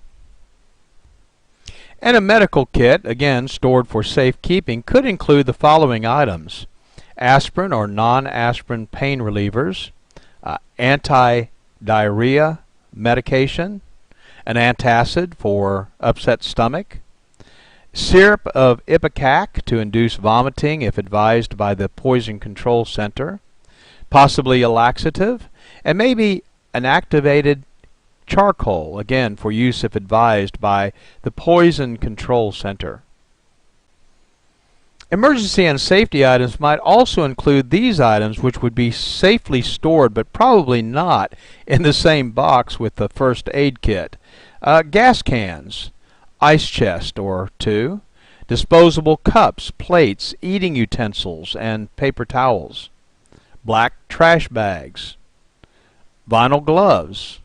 And a medical kit, again stored for safekeeping, could include the following items: aspirin or non-aspirin pain relievers, anti-diarrhea medication, an antacid for upset stomach, syrup of ipecac to induce vomiting if advised by the Poison Control Center, possibly a laxative, and maybe an activated charcoal, again for use if advised by the Poison Control Center. Emergency and safety items might also include these items, which would be safely stored but probably not in the same box with the first aid kit. Gas cans, ice chest or two, disposable cups, plates, eating utensils, and paper towels, black trash bags, vinyl gloves,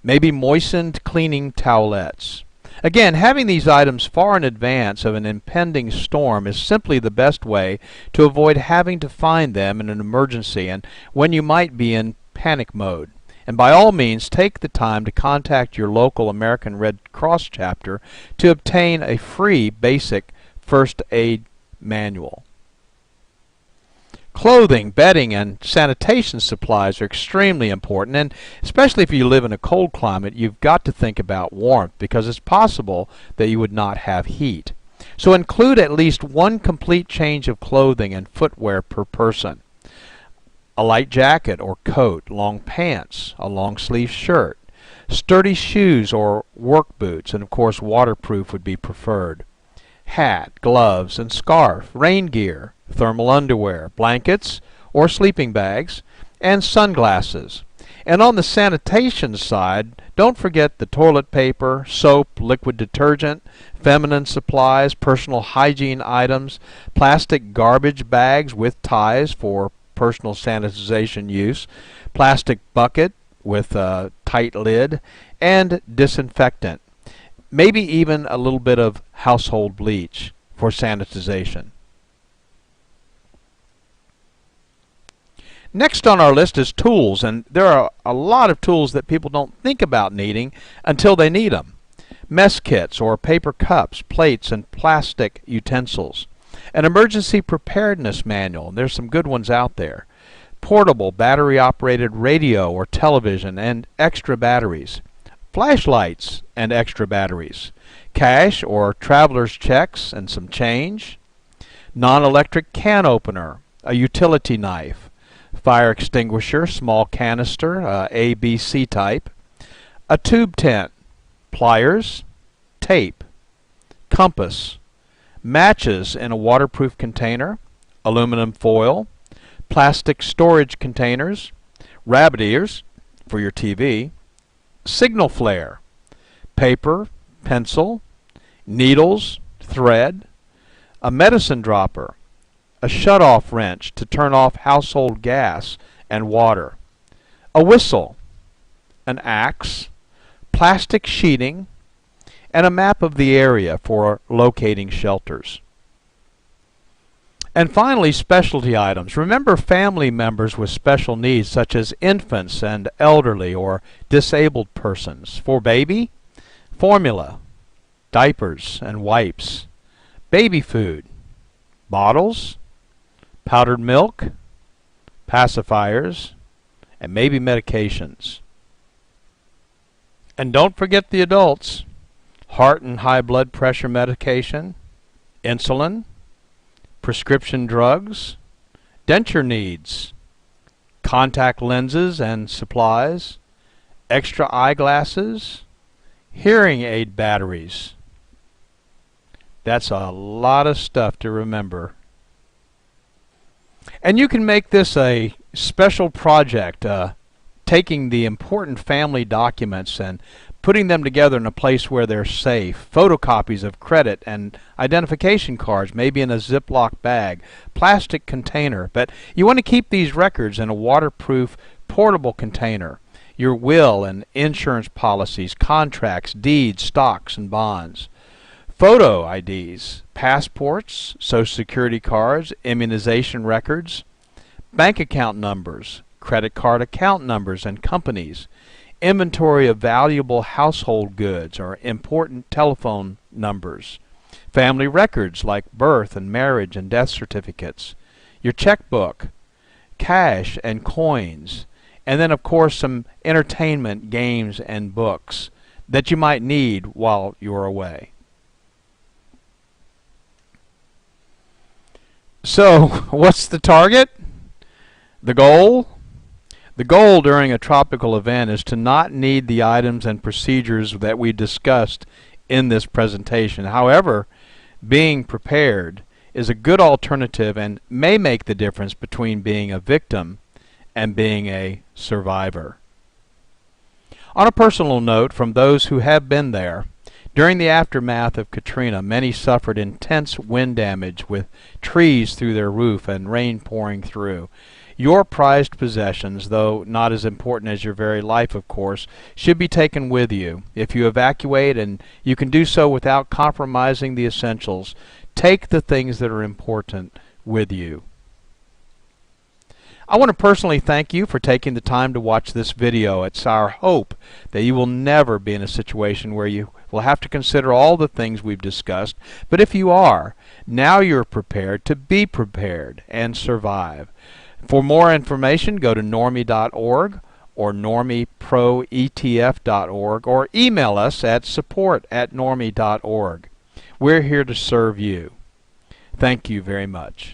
maybe moistened cleaning towelettes. Again, having these items far in advance of an impending storm is simply the best way to avoid having to find them in an emergency and when you might be in panic mode. And by all means, take the time to contact your local American Red Cross chapter to obtain a free basic first aid manual. Clothing, bedding, and sanitation supplies are extremely important, and especially if you live in a cold climate, you've got to think about warmth because it's possible that you would not have heat. So include at least one complete change of clothing and footwear per person. A light jacket or coat, long pants, a long sleeve shirt, sturdy shoes or work boots, and of course waterproof would be preferred. Hat, gloves, and scarf, rain gear, thermal underwear, blankets or sleeping bags, and sunglasses. And on the sanitation side, don't forget the toilet paper, soap, liquid detergent, feminine supplies, personal hygiene items, plastic garbage bags with ties for personal sanitization use, plastic bucket with a tight lid, and disinfectant. maybe even a little bit of household bleach for sanitization. Next on our list is tools, and there are a lot of tools that people don't think about needing until they need them. Mess kits or paper cups, plates, and plastic utensils. An emergency preparedness manual, and there's some good ones out there. Portable battery-operated radio or television and extra batteries. Flashlights and extra batteries. Cash or traveler's checks and some change. Non-electric can opener, a utility knife. Fire extinguisher, small canister, ABC type. A tube tent. Pliers. Tape. Compass. Matches in a waterproof container. Aluminum foil. Plastic storage containers. Rabbit ears for your TV. Signal flare. Paper. Pencil. Needles. Thread. A medicine dropper. A shut-off wrench to turn off household gas and water. A whistle. An axe. Plastic sheeting. And a map of the area for locating shelters. And finally, specialty items. Remember family members with special needs such as infants and elderly or disabled persons. For baby, formula, diapers and wipes, baby food, bottles, powdered milk, pacifiers, and maybe medications. And don't forget the adults. Heart and high blood pressure medication, insulin, prescription drugs, denture needs, contact lenses and supplies, extra eyeglasses, hearing aid batteries. That's a lot of stuff to remember. And you can make this a special project, taking the important family documents and putting them together in a place where they're safe. Photocopies of credit and identification cards, maybe in a Ziploc bag, plastic container. But you want to keep these records in a waterproof, portable container. Your will and insurance policies, contracts, deeds, stocks, and bonds. Photo IDs, passports, Social Security cards, immunization records, bank account numbers, credit card account numbers and companies, inventory of valuable household goods or important telephone numbers, family records like birth and marriage and death certificates, your checkbook, cash and coins, and then of course some entertainment, games, and books that you might need while you're away. So, what's the target? The goal? The goal during a tropical event is to not need the items and procedures that we discussed in this presentation. However, being prepared is a good alternative and may make the difference between being a victim and being a survivor. On a personal note, from those who have been there, during the aftermath of Katrina, many suffered intense wind damage with trees through their roof and rain pouring through. Your prized possessions, though not as important as your very life, of course, should be taken with you. If you evacuate, and you can do so without compromising the essentials, take the things that are important with you. I want to personally thank you for taking the time to watch this video. It's our hope that you will never be in a situation where you will have to consider all the things we've discussed. But if you are, now you're prepared to be prepared and survive. For more information, go to normie.org or normieproetf.org or email us at support@normie.org. We're here to serve you. Thank you very much.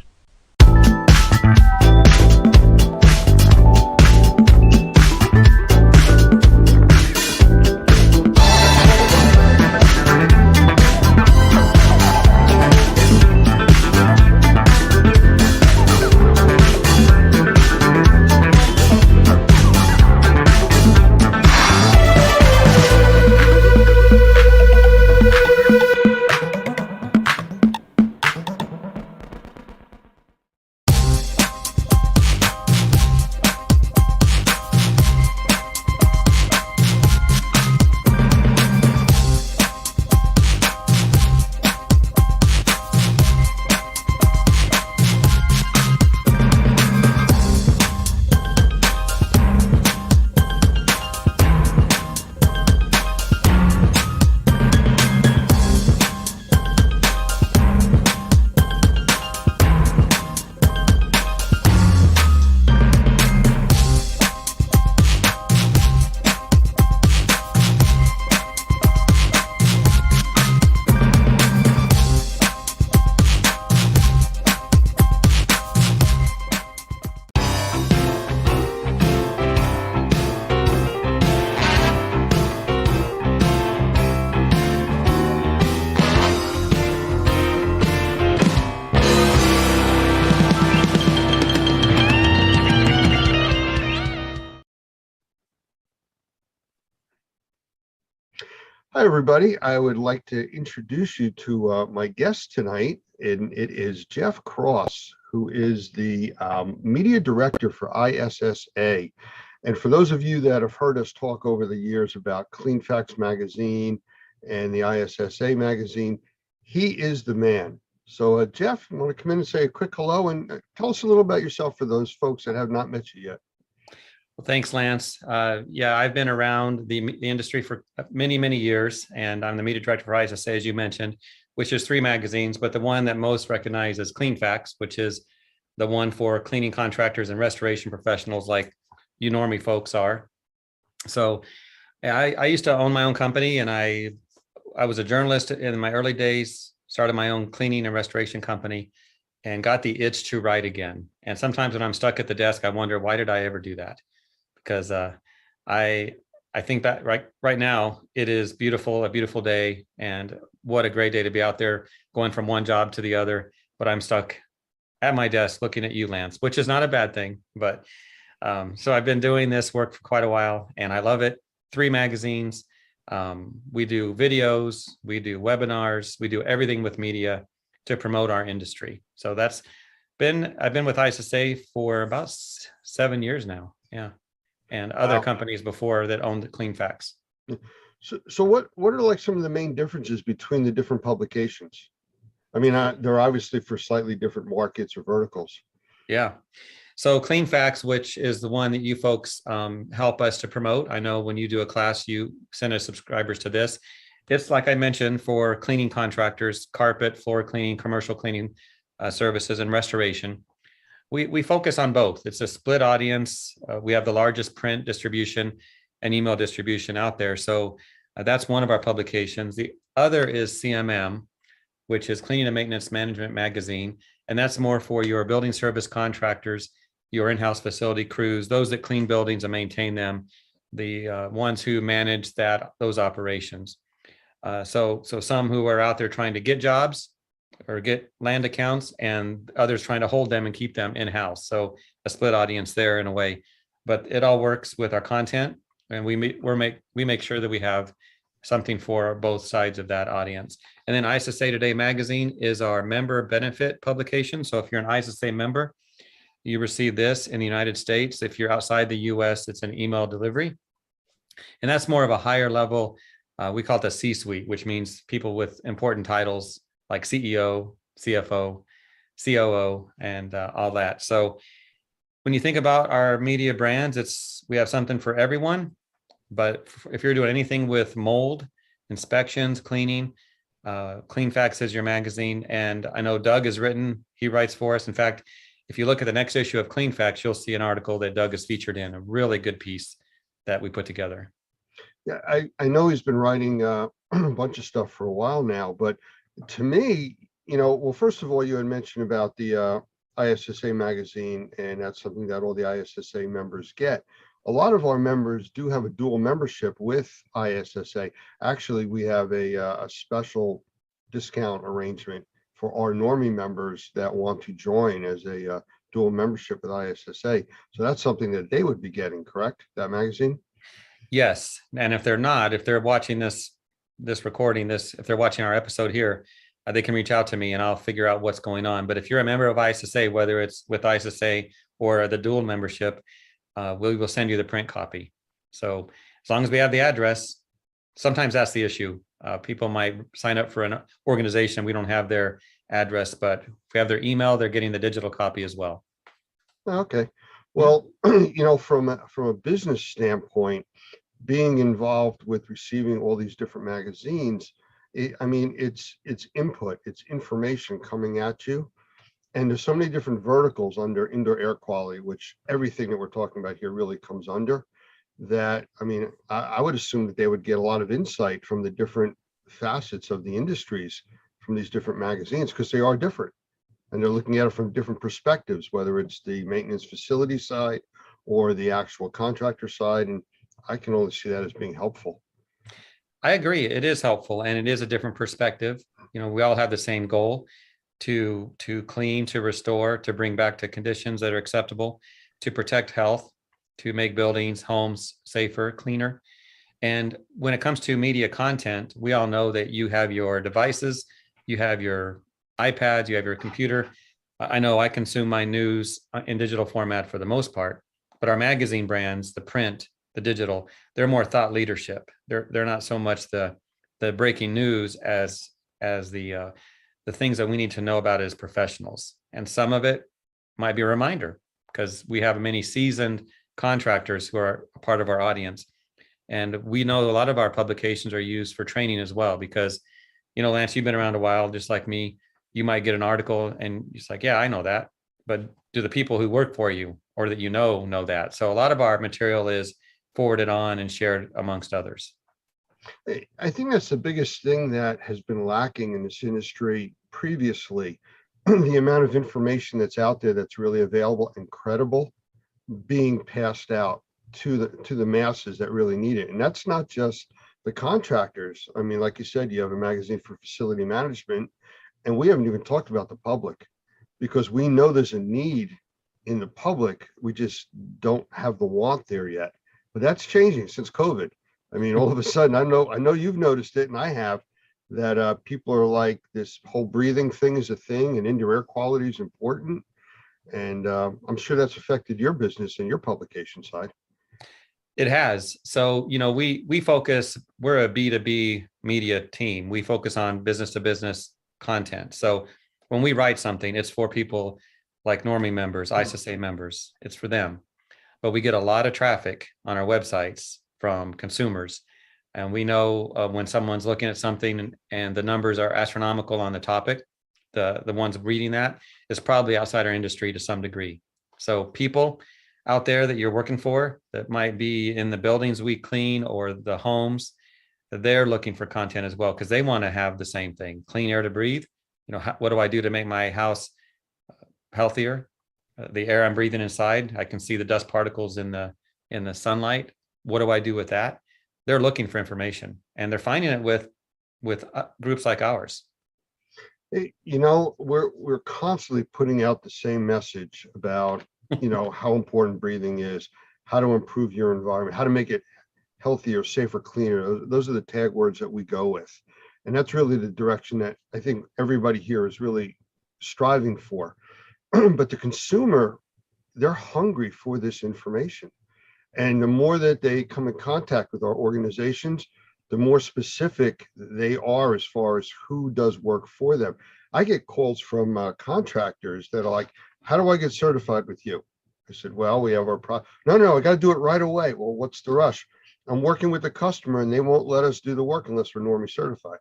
Hi, everybody. I would like to introduce you to my guest tonight, and it is Jeff Cross, who is the media director for ISSA. And for those of you that have heard us talk over the years about CleanFacts magazine and the ISSA magazine, he is the man. So, Jeff, you want to come in and say a quick hello and tell us a little about yourself for those folks that have not met you yet. Well, thanks, Lance. Yeah, I've been around the industry for many, many years, and I'm the media director for ISSA, as you mentioned, which is 3 magazines, but the one that most recognized is CleanFacts, which is the one for cleaning contractors and restoration professionals like you normie folks are. So I used to own my own company, and I was a journalist in my early days, started my own cleaning and restoration company, and got the itch to write again. And sometimes when I'm stuck at the desk, I wonder, why did I ever do that? Because I think that right now it is beautiful, a beautiful day, and what a great day to be out there going from one job to the other. But I'm stuck at my desk looking at you, Lance, which is not a bad thing. But so I've been doing this work for quite a while, and I love it. 3 magazines. We do videos, we do webinars, we do everything with media to promote our industry. So I've been with ISSA for about 7 years now. Yeah. And other companies before that owned CleanFacts. So what are like some of the main differences between the different publications? I mean, they're obviously for slightly different markets or verticals. Yeah. So CleanFacts, which is the one that you folks help us to promote. I know when you do a class, you send us subscribers to this. It's like I mentioned for cleaning contractors, carpet, floor cleaning, commercial cleaning services, and restoration. We focus on both. It's a split audience. We have the largest print distribution and email distribution out there. So that's one of our publications. The other is CMM, which is Cleaning and Maintenance Management Magazine. And that's more for your building service contractors, your in-house facility crews, those that clean buildings and maintain them, the ones who manage those operations. So some who are out there trying to get jobs or get land accounts, and others trying to hold them and keep them in-house. So a split audience there in a way, but it all works with our content, and we make sure that we have something for both sides of that audience. And then ISSA Today magazine is our member benefit publication. So if you're an ISSA member, you receive this in the United States. If you're outside the US, it's an email delivery. And that's more of a higher level. We call it the C-suite, which means people with important titles like CEO, CFO, COO, and all that. So when you think about our media brands, we have something for everyone. But if you're doing anything with mold, inspections, cleaning, CleanFacts is your magazine. And I know Doug he writes for us. In fact, if you look at the next issue of CleanFacts, you'll see an article that Doug is featured in, a really good piece that we put together. Yeah, I know he's been writing a bunch of stuff for a while now, but to me, well, first of all, you had mentioned about the ISSA magazine, and that's something that all the ISSA members get. A lot of our members do have a dual membership with ISSA. Actually, we have a special discount arrangement for our normie members that want to join as a dual membership with ISSA. So that's something that they would be getting, correct? That magazine? Yes. And if they're watching this recording, if they're watching our episode here, they can reach out to me and I'll figure out what's going on. But if you're a member of ISSA, whether it's with ISSA or the dual membership, we will send you the print copy. So as long as we have the address, sometimes that's the issue. People might sign up for an organization. We don't have their address, but if we have their email, they're getting the digital copy as well. Okay. Well, from a business standpoint, being involved with receiving all these different magazines, it's input, it's information coming at you. And there's so many different verticals under indoor air quality, which everything that we're talking about here really comes under that. I would assume that they would get a lot of insight from the different facets of the industries from these different magazines, because they are different. And they're looking at it from different perspectives, whether it's the maintenance facility side or the actual contractor side. And I can only see that as being helpful. I agree. It is helpful, and it is a different perspective. We all have the same goal to clean, to restore, to bring back to conditions that are acceptable, to protect health, to make buildings, homes safer, cleaner. And when it comes to media content, we all know that you have your devices, you have your iPads, you have your computer. I know I consume my news in digital format for the most part, but our magazine brands, the print, the digital, they're more thought leadership. They're not so much the breaking news as the things that we need to know about as professionals. And some of it might be a reminder because we have many seasoned contractors who are a part of our audience. And we know a lot of our publications are used for training as well, because, Lance, you've been around a while, just like me. You might get an article and it's like, yeah, I know that. But do the people who work for you or that know that? So a lot of our material is forwarded on and shared amongst others. I think that's the biggest thing that has been lacking in this industry previously. The amount of information that's out there that's really available and credible being passed out to the masses that really need it. And that's not just the contractors. I mean, like you said, you have a magazine for facility management, and we haven't even talked about the public, because we know there's a need in the public. We just don't have the want there yet. But that's changing since COVID. I mean, all of a sudden, I know you've noticed it, and I have, that people are like, this whole breathing thing is a thing, and indoor air quality is important. And I'm sure that's affected your business and your publication side. It has. So, we focus, we're a B2B media team. We focus on business to business content. So when we write something, it's for people like Normie members, ISSA members, it's for them. But we get a lot of traffic on our websites from consumers. And we know when someone's looking at something and the numbers are astronomical on the topic, the ones reading that is probably outside our industry to some degree. So people out there that you're working for that might be in the buildings we clean or the homes, they're looking for content as well, because they want to have the same thing, clean air to breathe. What do I do to make my house healthier? The air I'm breathing inside, I can see the dust particles in the sunlight. What do I do with that? They're looking for information, and they're finding it with groups like ours. Hey, we're constantly putting out the same message about, how important breathing is, how to improve your environment, how to make it healthier, safer, cleaner. Those are the tag words that we go with. And that's really the direction that I think everybody here is really striving for. But the consumer, they're hungry for this information. And the more that they come in contact with our organizations, the more specific they are as far as who does work for them. I get calls from contractors that are like, how do I get certified with you? I said, well, we have our No, I got to do it right away. Well, what's the rush? I'm working with the customer and they won't let us do the work unless we're Normie certified.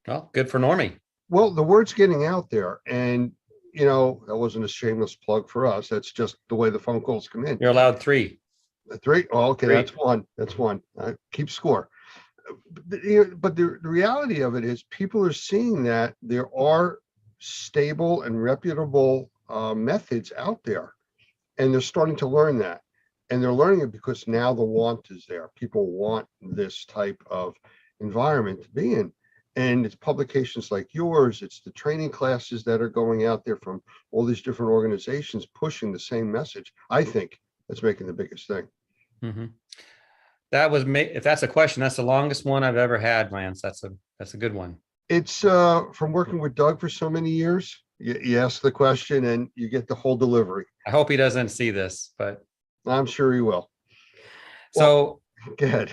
Well, good for Normie. Well, the word's getting out there, and that wasn't a shameless plug for us. That's just the way the phone calls come in. You're allowed 3. 3? Oh, okay, 3. That's one. Keep score. But the reality of it is people are seeing that there are stable and reputable methods out there, and they're starting to learn that. And they're learning it because now the want is there. People want this type of environment to be in. And it's publications like yours, it's the training classes that are going out there from all these different organizations pushing the same message. I think that's making the biggest thing. Mm-hmm. If that's a question, that's the longest one I've ever had, Lance. That's a good one. It's from working with Doug for so many years. You ask the question and you get the whole delivery. I hope he doesn't see this, but I'm sure he will. So go ahead.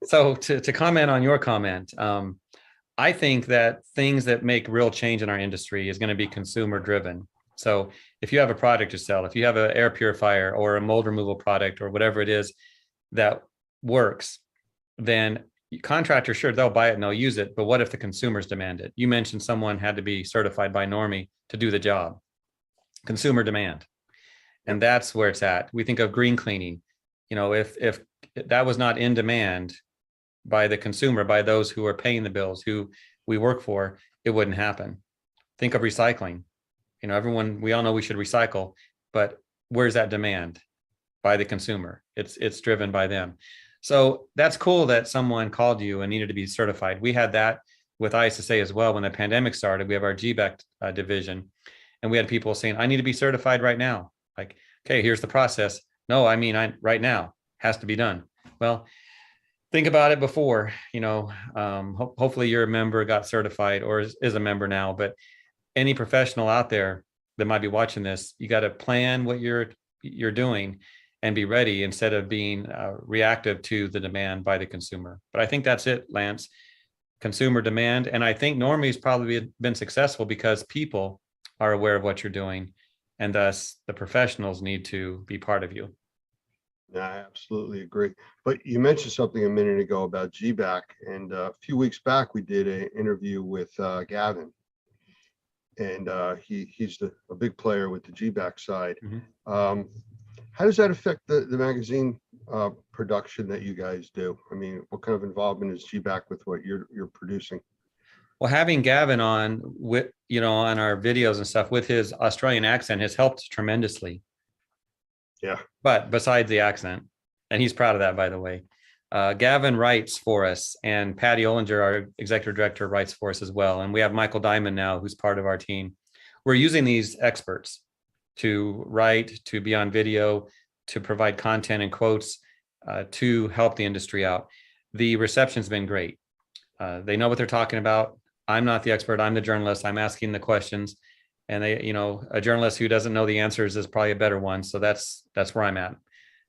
So to comment on your comment, I think that things that make real change in our industry is going to be consumer driven. So if you have a product to sell, if you have an air purifier or a mold removal product or whatever it is that works, then contractors, sure, they'll buy it and they'll use it. But what if the consumers demand it? You mentioned someone had to be certified by Normie to do the job. Consumer demand. And that's where it's at. We think of green cleaning. If that was not in demand by the consumer, by those who are paying the bills, who we work for, it wouldn't happen. Think of recycling. We all know we should recycle, but where's that demand? By the consumer. It's driven by them. So that's cool that someone called you and needed to be certified. We had that with ISSA as well. When the pandemic started, we have our GBEC division, and we had people saying, I need to be certified right now. Like, okay, here's the process. No, right now has to be done. Well, think about it before, hopefully you're a member, got certified, or is a member now, but any professional out there that might be watching this, you got to plan what you're doing and be ready instead of being reactive to the demand by the consumer. But I think that's it, Lance. Consumer demand. And I think Normie's probably been successful because people are aware of what you're doing, and thus the professionals need to be part of you. Yeah, I absolutely agree. But you mentioned something a minute ago about GBAC, and a few weeks back we did an interview with Gavin, and he's a big player with the GBAC side. How does that affect the magazine production that you guys do? I mean, what kind of involvement is GBAC with what you're producing? Well, having Gavin on with, on our videos and stuff with his Australian accent has helped tremendously. Yeah. But besides the accent, and he's proud of that, by the way, Gavin writes for us, and Patty Ollinger, our executive director, writes for us as well. And we have Michael Diamond now, who's part of our team. We're using these experts to write, to be on video, to provide content and quotes, to help the industry out. The reception's been great. They know what they're talking about. I'm not the expert. I'm the journalist. I'm asking the questions. And they, a journalist who doesn't know the answers is probably a better one. So that's where I'm at.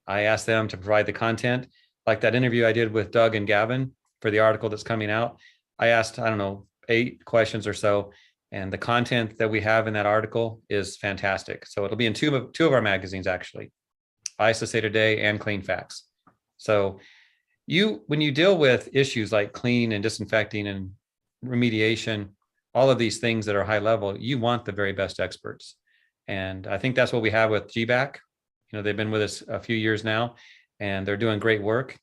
I asked them to provide the content. Like that interview I did with Doug and Gavin for the article that's coming out. I asked, 8 questions or so. And the content that we have in that article is fantastic. So it'll be in two of our magazines, actually, ISSA Today and Clean Facts. So when you deal with issues like clean and disinfecting and remediation, all of these things that are high level, you want the very best experts. And I think that's what we have with GBAC. They've been with us a few years now, and they're doing great work.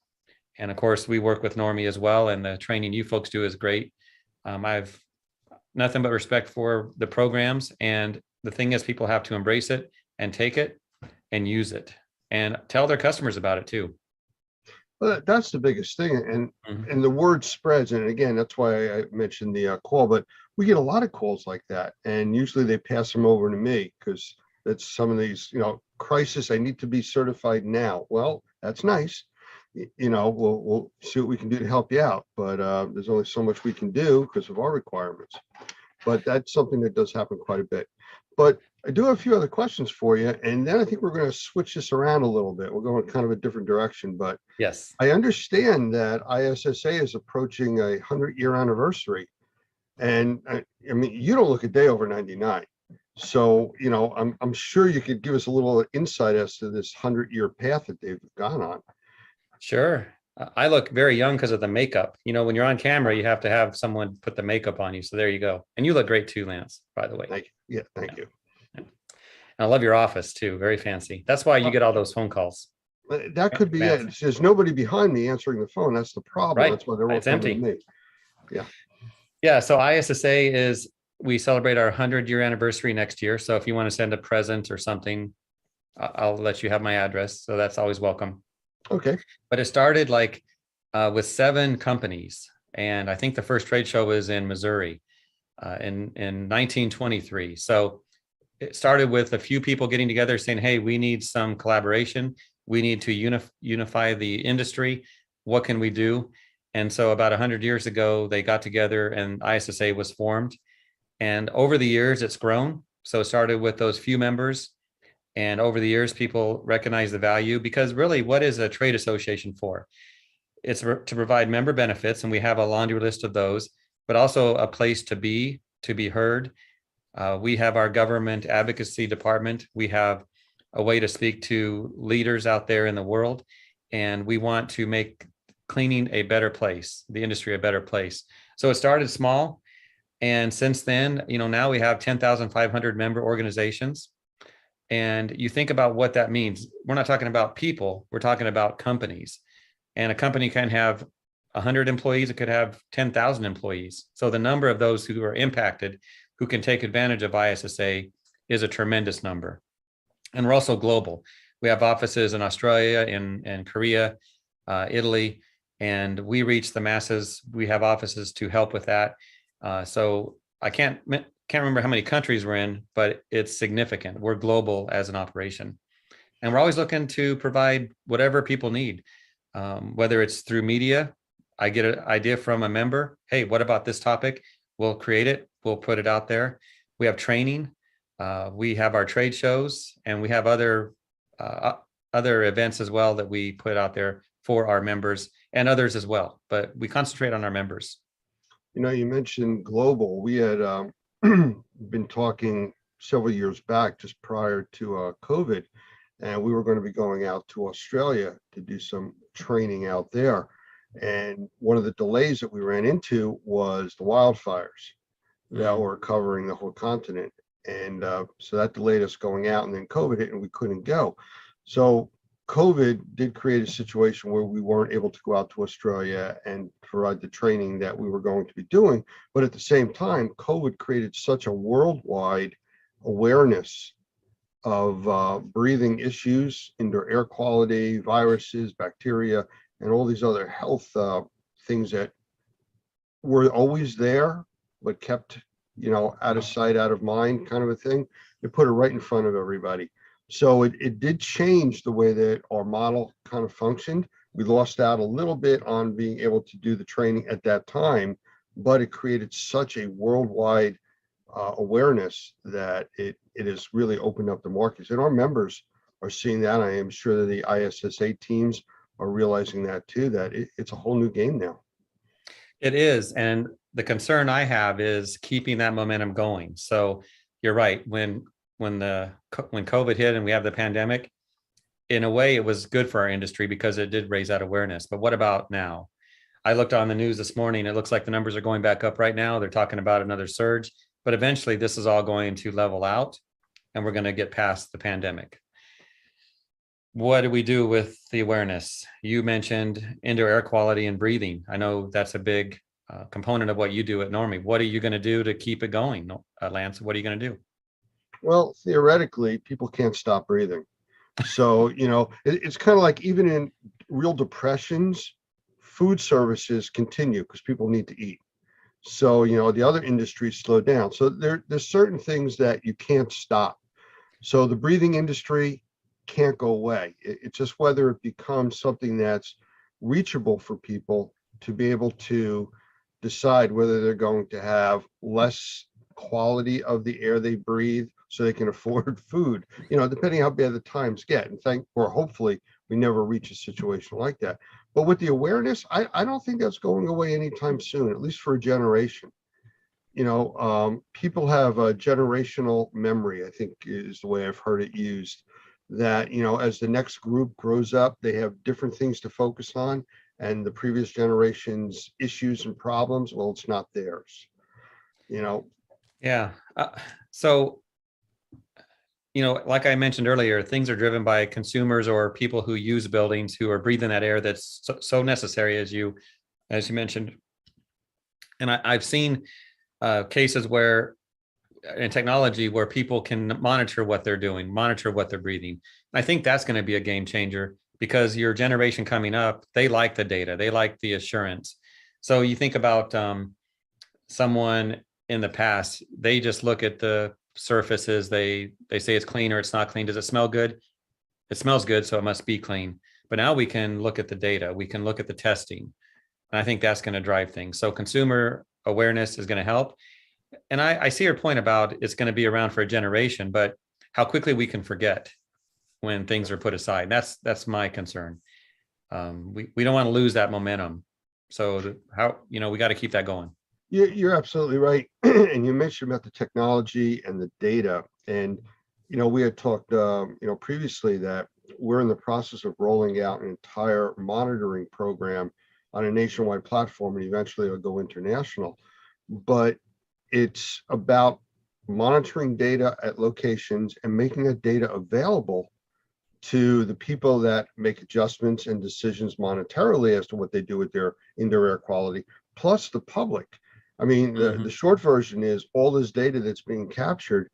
And of course, we work with Normie as well, and the training you folks do is great. I've nothing but respect for the programs. And the thing is, people have to embrace it and take it and use it and tell their customers about it too. Well, that's the biggest thing. And the word spreads. And again, that's why I mentioned the call, but we get a lot of calls like that. And usually they pass them over to me because that's some of these, crisis. I need to be certified now. Well, that's nice. We'll see what we can do to help you out, but there's only so much we can do because of our requirements. But that's something that does happen quite a bit. But I do have a few other questions for you, and then I think we're going to switch this around a little bit. We're going kind of a different direction, but yes, I understand that ISSA is approaching a 100-year anniversary, and I mean, you don't look a day over 99. So, I'm sure you could give us a little insight as to this 100-year path that they've gone on. Sure. I look very young because of the makeup. When you're on camera, you have to have someone put the makeup on you. So there you go. And you look great too, Lance, by the way. Thank you. Yeah, thank you. And I love your office too. Very fancy. That's why you get all those phone calls. That could be it. There's nobody behind me answering the phone. That's the problem. Right. That's why they're all It's coming empty. to me. Yeah. Yeah. So ISSA we celebrate our 100-year anniversary next year. So if you want to send a present or something, I'll let you have my address. So that's always welcome. Okay. But it started with 7 companies. And I think the first trade show was in Missouri in 1923. So it started with a few people getting together saying, hey, we need some collaboration. We need to unify the industry. What can we do? And so about 100 years ago, they got together and ISSA was formed. And over the years, it's grown. So it started with those few members. And over the years, people recognize the value, because really, what is a trade association for? It's to provide member benefits, and we have a laundry list of those, but also a place to be heard. We have our government advocacy department. We have a way to speak to leaders out there in the world, and we want to make cleaning a better place, the industry a better place. So it started small, and since then, now we have 10,500 member organizations. And you think about what that means. We're not talking about people, we're talking about companies. And a company can have 100 employees, it could have 10,000 employees. So the number of those who are impacted, who can take advantage of ISSA, is a tremendous number. And we're also global. We have offices in Australia, in Korea, Italy, and we reach the masses. We have offices to help with that. So I can't remember how many countries we're in, but it's significant. We're global as an operation. And we're always looking to provide whatever people need. whether it's through media, I get an idea from a member. Hey, what about this topic? We'll create it. We'll put it out there. We have training. We have our trade shows, and we have other events as well that we put out there for our members and others as well. But we concentrate on our members. You know, you mentioned global. We had been talking several years back, just prior to COVID, and we were going to be going out to Australia to do some training out there. And one of the delays that we ran into was the wildfires that were covering the whole continent. And so that delayed us going out, and then COVID hit and we couldn't go. So COVID did create a situation where we weren't able to go out to Australia and provide the training that we were going to be doing. But at the same time, COVID created such a worldwide awareness of breathing issues, indoor air quality, viruses, bacteria, and all these other health things that were always there, but kept, you know, out of sight, out of mind kind of a thing. They put it right in front of everybody. So it did change the way that our model kind of functioned. We lost out a little bit on being able to do the training at that time, but it created such a worldwide awareness that it has really opened up the markets. And our members are seeing that. I am sure that the ISSA teams are realizing that too, that it's a whole new game now. It is. And the concern I have is keeping that momentum going. So you're right. When COVID hit and we have the pandemic, in a way, it was good for our industry because it did raise that awareness. But what about now? I looked on the news this morning. It looks like the numbers are going back up right now. They're talking about another surge, but eventually this is all going to level out and we're going to get past the pandemic. What do we do with the awareness? You mentioned indoor air quality and breathing. I know that's a big component of what you do at Normie. What are you going to do to keep it going, Lance? What are you going to do? Well, theoretically, people can't stop breathing. So, you know, it's kind of like even in real depressions, food services continue because people need to eat. So, you know, the other industries slow down. So there's certain things that you can't stop. So the breathing industry can't go away. It's just whether it becomes something that's reachable for people to be able to decide whether they're going to have less quality of the air they breathe so they can afford food, you know, depending how bad the times get. And hopefully we never reach a situation like that. But with the awareness, I don't think that's going away anytime soon, at least for a generation. You know, people have a generational memory, I think is the way I've heard it used, that, you know, as the next group grows up, they have different things to focus on, and the previous generation's issues and problems, well, it's not theirs, you know? Yeah. So, you know, like I mentioned earlier, things are driven by consumers or people who use buildings who are breathing that air that's so necessary, as you mentioned. And I've seen cases where in technology where people can monitor what they're doing, monitor what they're breathing. I think that's going to be a game changer because your generation coming up, they like the data, they like the assurance. So you think about someone in the past, they just look at the surfaces, they say it's clean or it's not clean. Does it smell good? It smells good, so it must be clean. But now we can look at the data, we can look at the testing. And I think that's going to drive things. So consumer awareness is going to help. And I see your point about it's going to be around for a generation, but how quickly we can forget when things are put aside. That's my concern. We don't want to lose that momentum. So we got to keep that going. You're absolutely right. And you mentioned about the technology and the data. And, you know, we had talked, previously that we're in the process of rolling out an entire monitoring program on a nationwide platform, and eventually it'll go international. But it's about monitoring data at locations and making that data available to the people that make adjustments and decisions monetarily as to what they do with their indoor air quality, plus the public. I mean, the short version is all this data that's being captured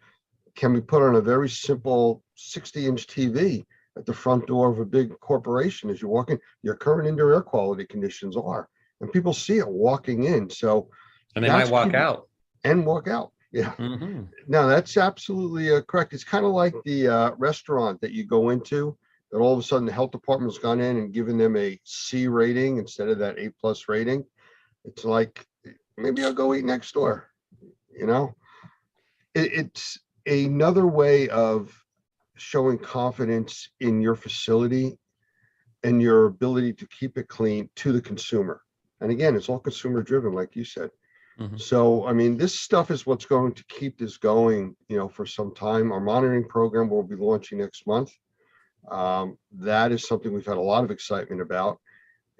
can be put on a very simple 60-inch TV at the front door of a big corporation as you walk in. Your current indoor air quality conditions are, and people see it walking in. So, and they might walk out. And walk out. Yeah. No, that's absolutely correct. It's kind of like the restaurant that you go into that all of a sudden the health department's gone in and given them a C rating instead of that A+ rating. It's like, maybe I'll go eat next door, you know? It's another way of showing confidence in your facility and your ability to keep it clean to the consumer. And again, it's all consumer driven, like you said. So, I mean, this stuff is what's going to keep this going, you know, for some time. Our monitoring program will be launching next month. That is something we've had a lot of excitement about.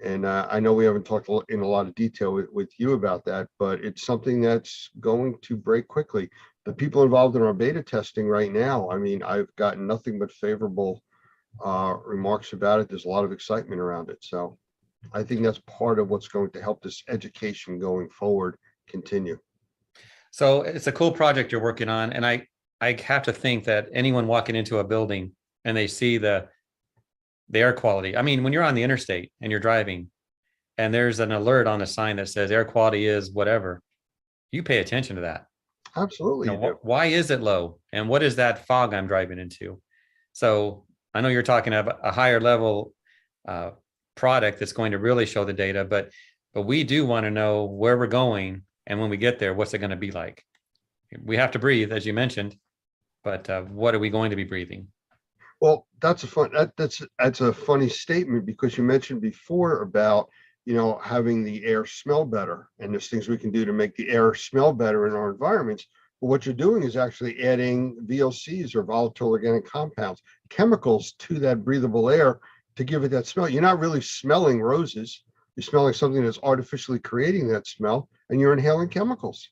And I know we haven't talked in a lot of detail with you about that, but it's something that's going to break quickly. The people involved in our beta testing right now, I mean, I've gotten nothing but favorable remarks about it. There's a lot of excitement around it. So I think that's part of what's going to help this education going forward continue. So it's a cool project you're working on. And I have to think that anyone walking into a building and they see the air quality. I mean, when you're on the interstate and you're driving and there's an alert on the sign that says air quality is whatever, you pay attention to that. Absolutely. You know, why is it low? And what is that fog I'm driving into? So I know you're talking about a higher level product that's going to really show the data, but we do want to know where we're going. And when we get there, what's it going to be like? We have to breathe, as you mentioned, but what are we going to be breathing? Well, that's a funny statement, because you mentioned before about, you know, having the air smell better, and there's things we can do to make the air smell better in our environments. But what you're doing is actually adding VOCs, or volatile organic compounds, chemicals to that breathable air to give it that smell. You're not really smelling roses. You're smelling something that's artificially creating that smell, and you're inhaling chemicals.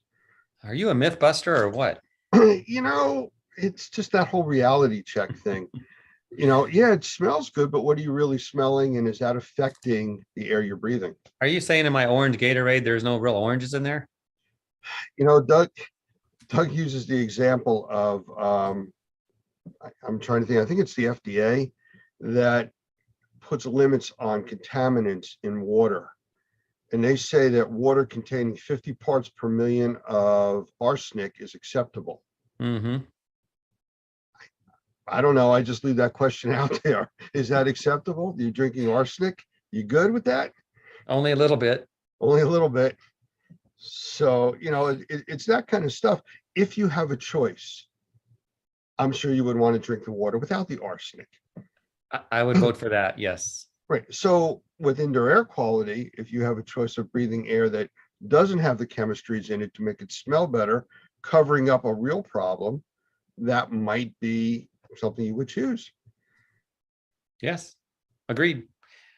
Are you a myth buster or what? You know, it's just that whole reality check thing. You know, yeah, it smells good, but what are you really smelling? And is that affecting the air you're breathing? Are you saying in my orange Gatorade, there's no real oranges in there? You know, Doug uses the example of, I'm trying to think, I think it's the FDA that puts limits on contaminants in water. And they say that water containing 50 parts per million of arsenic is acceptable. Mm-hmm. I don't know. I just leave that question out there. Is that acceptable? You're drinking arsenic? You good with that? Only a little bit. Only a little bit. So, you know, it's that kind of stuff. If you have a choice, I'm sure you would want to drink the water without the arsenic. I would vote for that. Yes. Right. So with indoor air quality, if you have a choice of breathing air that doesn't have the chemistries in it to make it smell better, covering up a real problem, that might be something you would choose. Yes. Agreed.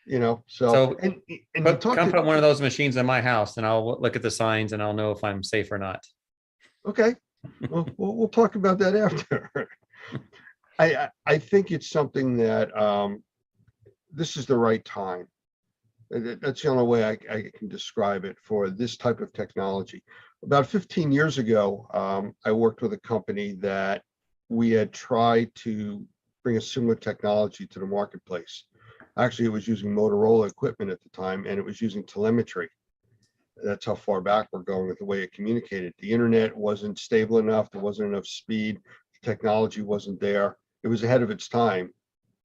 You know, so and come put one of those machines in my house and I'll look at the signs and I'll know if I'm safe or not. Okay. Well, we'll talk about that after. I think it's something that this is the right time. That's the only way I can describe it for this type of technology. About 15 years ago, I worked with a company that we had tried to bring a similar technology to the marketplace. Actually, it was using Motorola equipment at the time, and it was using telemetry. That's how far back we're going with the way it communicated. The internet wasn't stable enough. There wasn't enough speed. The technology wasn't there. It was ahead of its time,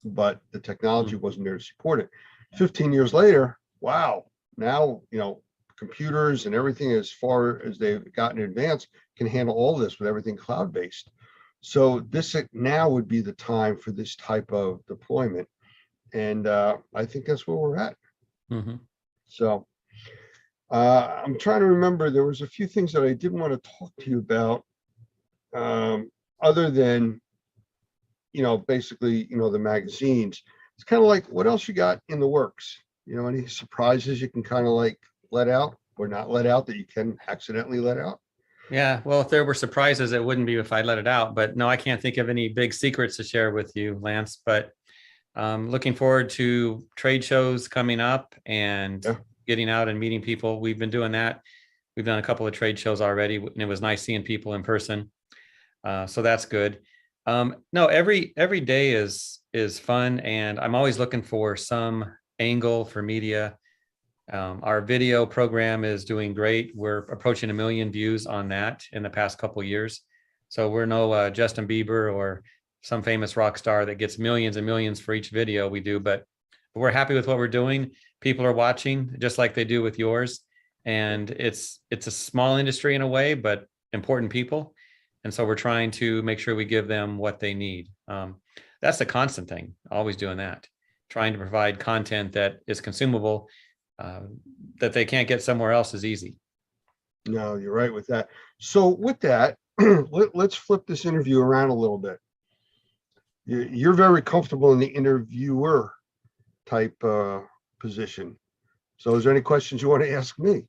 but the technology wasn't there to support it. 15 years later, wow, now, you know, computers and everything, as far as they've gotten advanced, can handle all this with everything cloud-based. So this now would be the time for this type of deployment. And I think that's where we're at. Mm-hmm. So I'm trying to remember, there was a few things that I did want to talk to you about, other than, you know, basically, you know, the magazines. It's kind of like, what else you got in the works? You know, any surprises you can kind of like let out or not let out that you can accidentally let out? Yeah, well, if there were surprises, it wouldn't be if I let it out. But no, I can't think of any big secrets to share with you, Lance. But looking forward to trade shows coming up and getting out and meeting people. We've been doing that. We've done a couple of trade shows already, and it was nice seeing people in person. So that's good. No, every day is fun, and I'm always looking for some angle for media. Our video program is doing great. We're approaching 1 million views on that in the past couple of years. So we're no Justin Bieber or some famous rock star that gets millions and millions for each video we do, but we're happy with what we're doing. People are watching just like they do with yours. And it's a small industry in a way, but important people. And so we're trying to make sure we give them what they need. That's the constant thing, always doing that, trying to provide content that is consumable, that they can't get somewhere else is easy. No, you're right with that. So with that, let's flip this interview around a little bit. You're very comfortable in the interviewer type position. So is there any questions you want to ask me?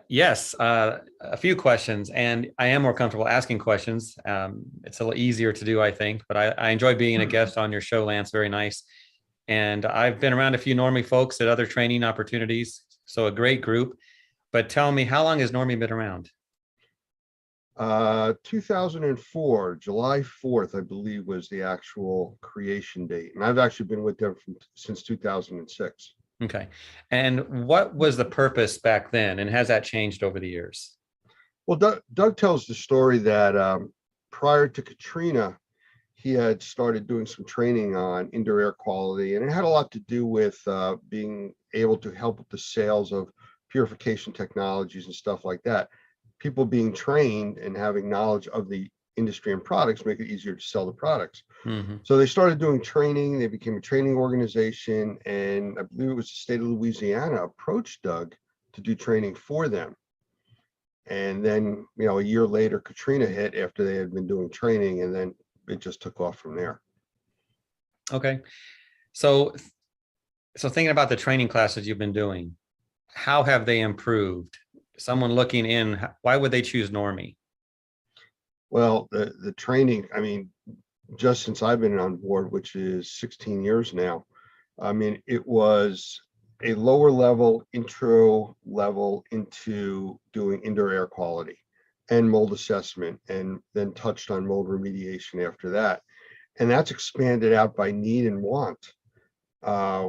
Yes, a few questions, and I am more comfortable asking questions. It's a little easier to do, I think, but I enjoy being a guest on your show, Lance. Very nice. And I've been around a few Normie folks at other training opportunities, so a great group. But tell me, how long has Normie been around? 2004, July 4th, I believe, was the actual creation date. And I've actually been with them since 2006. Okay. And what was the purpose back then? And has that changed over the years? Well, Doug tells the story that prior to Katrina, he had started doing some training on indoor air quality, and it had a lot to do with being able to help with the sales of purification technologies and stuff like that. People being trained and having knowledge of the industry and products make it easier to sell the products. Mm-hmm. So they started doing training. They became a training organization, and I believe it was the state of Louisiana approached Doug to do training for them. And then, a year later, Katrina hit after they had been doing training, and then it just took off from there. Okay. So thinking about the training classes you've been doing, how have they improved? Someone looking in, why would they choose Normie? Well, the training, I mean, just since I've been on board, which is 16 years now, I mean, it was a lower level, intro level into doing indoor air quality and mold assessment, and then touched on mold remediation after that. And that's expanded out by need and want.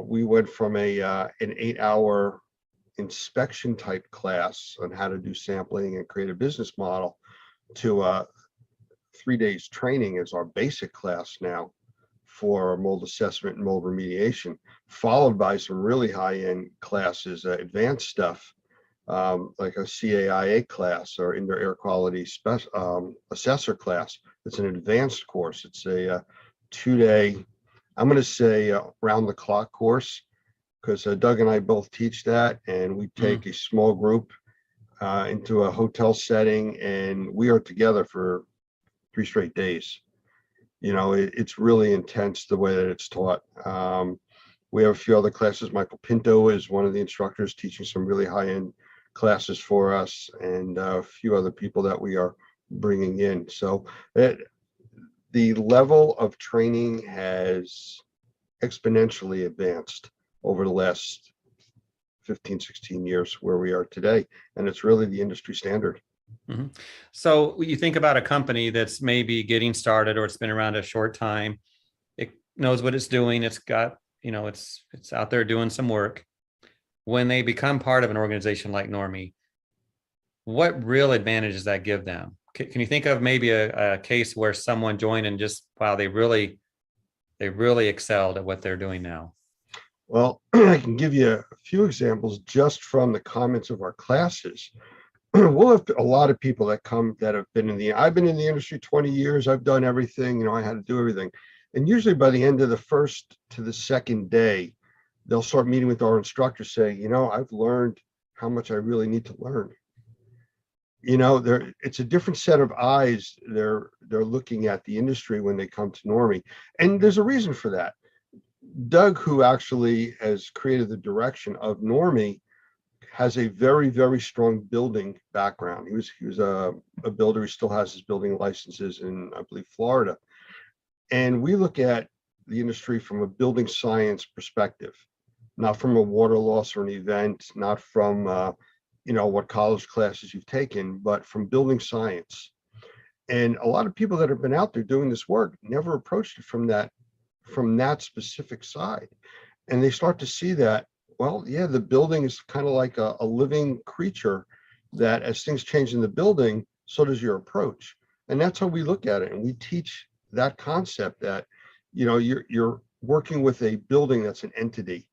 We went from an 8-hour inspection type class on how to do sampling and create a business model to 3 days training as our basic class now for mold assessment and mold remediation, followed by some really high-end classes, advanced stuff, like a CAIA class or indoor air quality assessor class. It's an advanced course. It's a 2-day, I'm going to say round the clock course, because Doug and I both teach that, and we take a small group into a hotel setting, and we are together for 3 straight days. It's really intense the way that it's taught. We have a few other classes. Michael Pinto is one of the instructors teaching some really high-end classes for us, and a few other people that we are bringing in. So the level of training has exponentially advanced over the last 15, 16 years where we are today. And it's really the industry standard. Mm-hmm. So you think about a company that's maybe getting started, or it's been around a short time. It knows what it's doing. It's got, it's out there doing some work. When they become part of an organization like Normie, what real advantage does that give them? Can you think of maybe a case where someone joined and just, wow, they really excelled at what they're doing now? Well, I can give you a few examples just from the comments of our classes. We'll have a lot of people that come that have been I've been in the industry 20 years. I've done everything, I had to do everything. And usually by the end of the first to the second day, they'll start meeting with our instructor saying, I've learned how much I really need to learn. It's a different set of eyes. They're looking at the industry when they come to Normie. And there's a reason for that. Doug, who actually has created the direction of Normie, has a very, very strong building background. He was a builder. He still has his building licenses in, I believe, Florida. And we look at the industry from a building science perspective, not from a water loss or an event, not from what college classes you've taken, but from building science. And a lot of people that have been out there doing this work never approached it from that specific side. And they start to see that, well, yeah, the building is kind of like a living creature, that as things change in the building, so does your approach. And that's how we look at it. And we teach that concept that, you're working with a building that's an entity,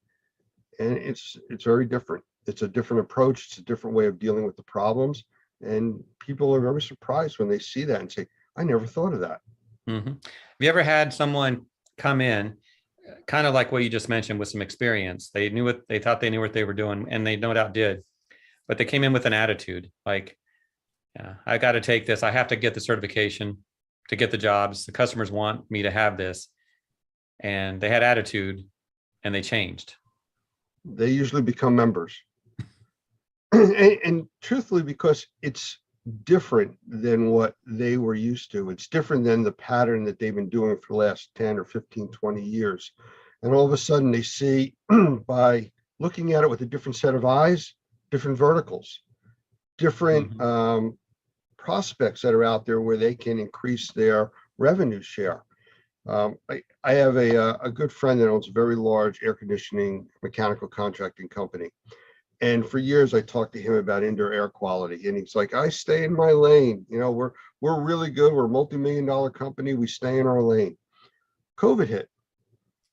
and it's very different. It's a different approach. It's a different way of dealing with the problems. And people are very surprised when they see that and say, I never thought of that. Have you ever had someone come in, kind of like what you just mentioned, with some experience? They thought they knew what they were doing, and they no doubt did, but they came in with an attitude like, yeah, I got to take this. I have to get the certification to get the jobs. The customers want me to have this. And they had attitude and they changed. They usually become members. and truthfully, because it's different than what they were used to. It's different than the pattern that they've been doing for the last 10 or 15, 20 years. And all of a sudden they see by looking at it with a different set of eyes, different verticals, different prospects that are out there where they can increase their revenue share. I have a good friend that owns a very large air conditioning mechanical contracting company. And for years, I talked to him about indoor air quality. And he's like, I stay in my lane. We're really good. We're a multi-million-dollar company. We stay in our lane. COVID hit.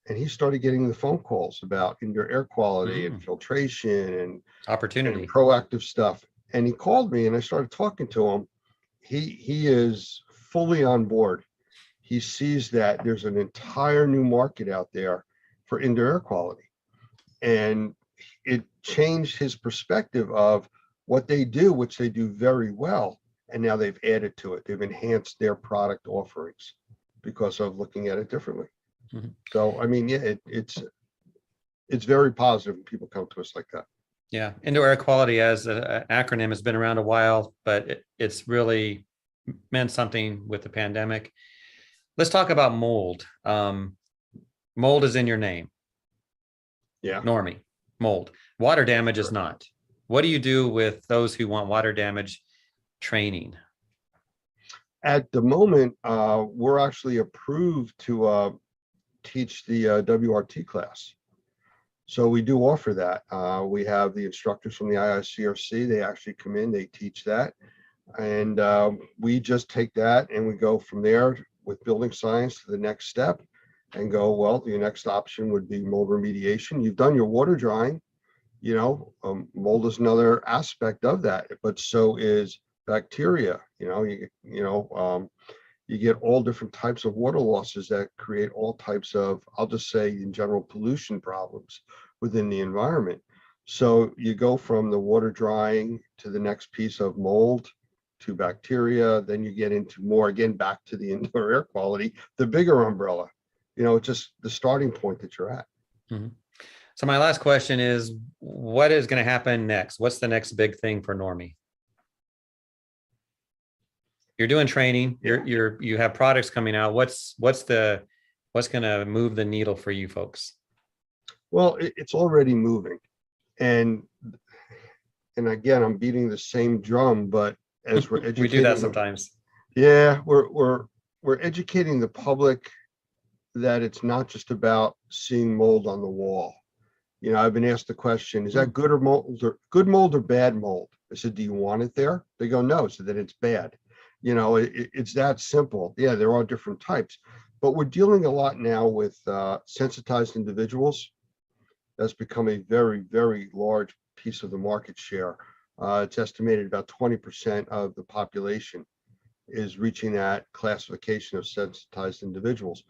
And he started getting the phone calls about indoor air quality and filtration and opportunity, and proactive stuff. And he called me and I started talking to him. He is fully on board. He sees that there's an entire new market out there for indoor air quality. And it changed his perspective of what they do, which they do very well. And now they've added to it. They've enhanced their product offerings because of looking at it differently. So, I mean, yeah, it's very positive when people come to us like that. Yeah. Indoor air quality as an acronym has been around a while, but it's really meant something with the pandemic. Let's talk about mold. Mold is in your name. Yeah. Normie, mold. Water damage is not. What do you do with those who want water damage training? At the moment, we're actually approved to teach the WRT class. So we do offer that. We have the instructors from the IICRC. They actually come in, they teach that. And we just take that and we go from there with building science to the next step and go, well, your next option would be mold remediation. You've done your water drying, mold is another aspect of that, but so is bacteria. You get all different types of water losses that create all types of, I'll just say in general, pollution problems within the environment. So you go from the water drying to the next piece of mold to bacteria, then you get into more, again, back to the indoor air quality, the bigger umbrella, just the starting point that you're at. So my last question is, what is going to happen next? What's the next big thing for Normie? You're doing training, you have products coming out. What's going to move the needle for you folks? Well, it's already moving. And again, I'm beating the same drum, but as we're educating, we do that sometimes. Yeah, we're educating the public that it's not just about seeing mold on the wall. I've been asked the question, is that good mold or bad mold? I said, do you want it there? They go, no. So that it's bad. It's that simple. Yeah, there are different types, but we're dealing a lot now with sensitized individuals. That's become a very, very large piece of the market share. It's estimated about 20% of the population is reaching that classification of sensitized individuals.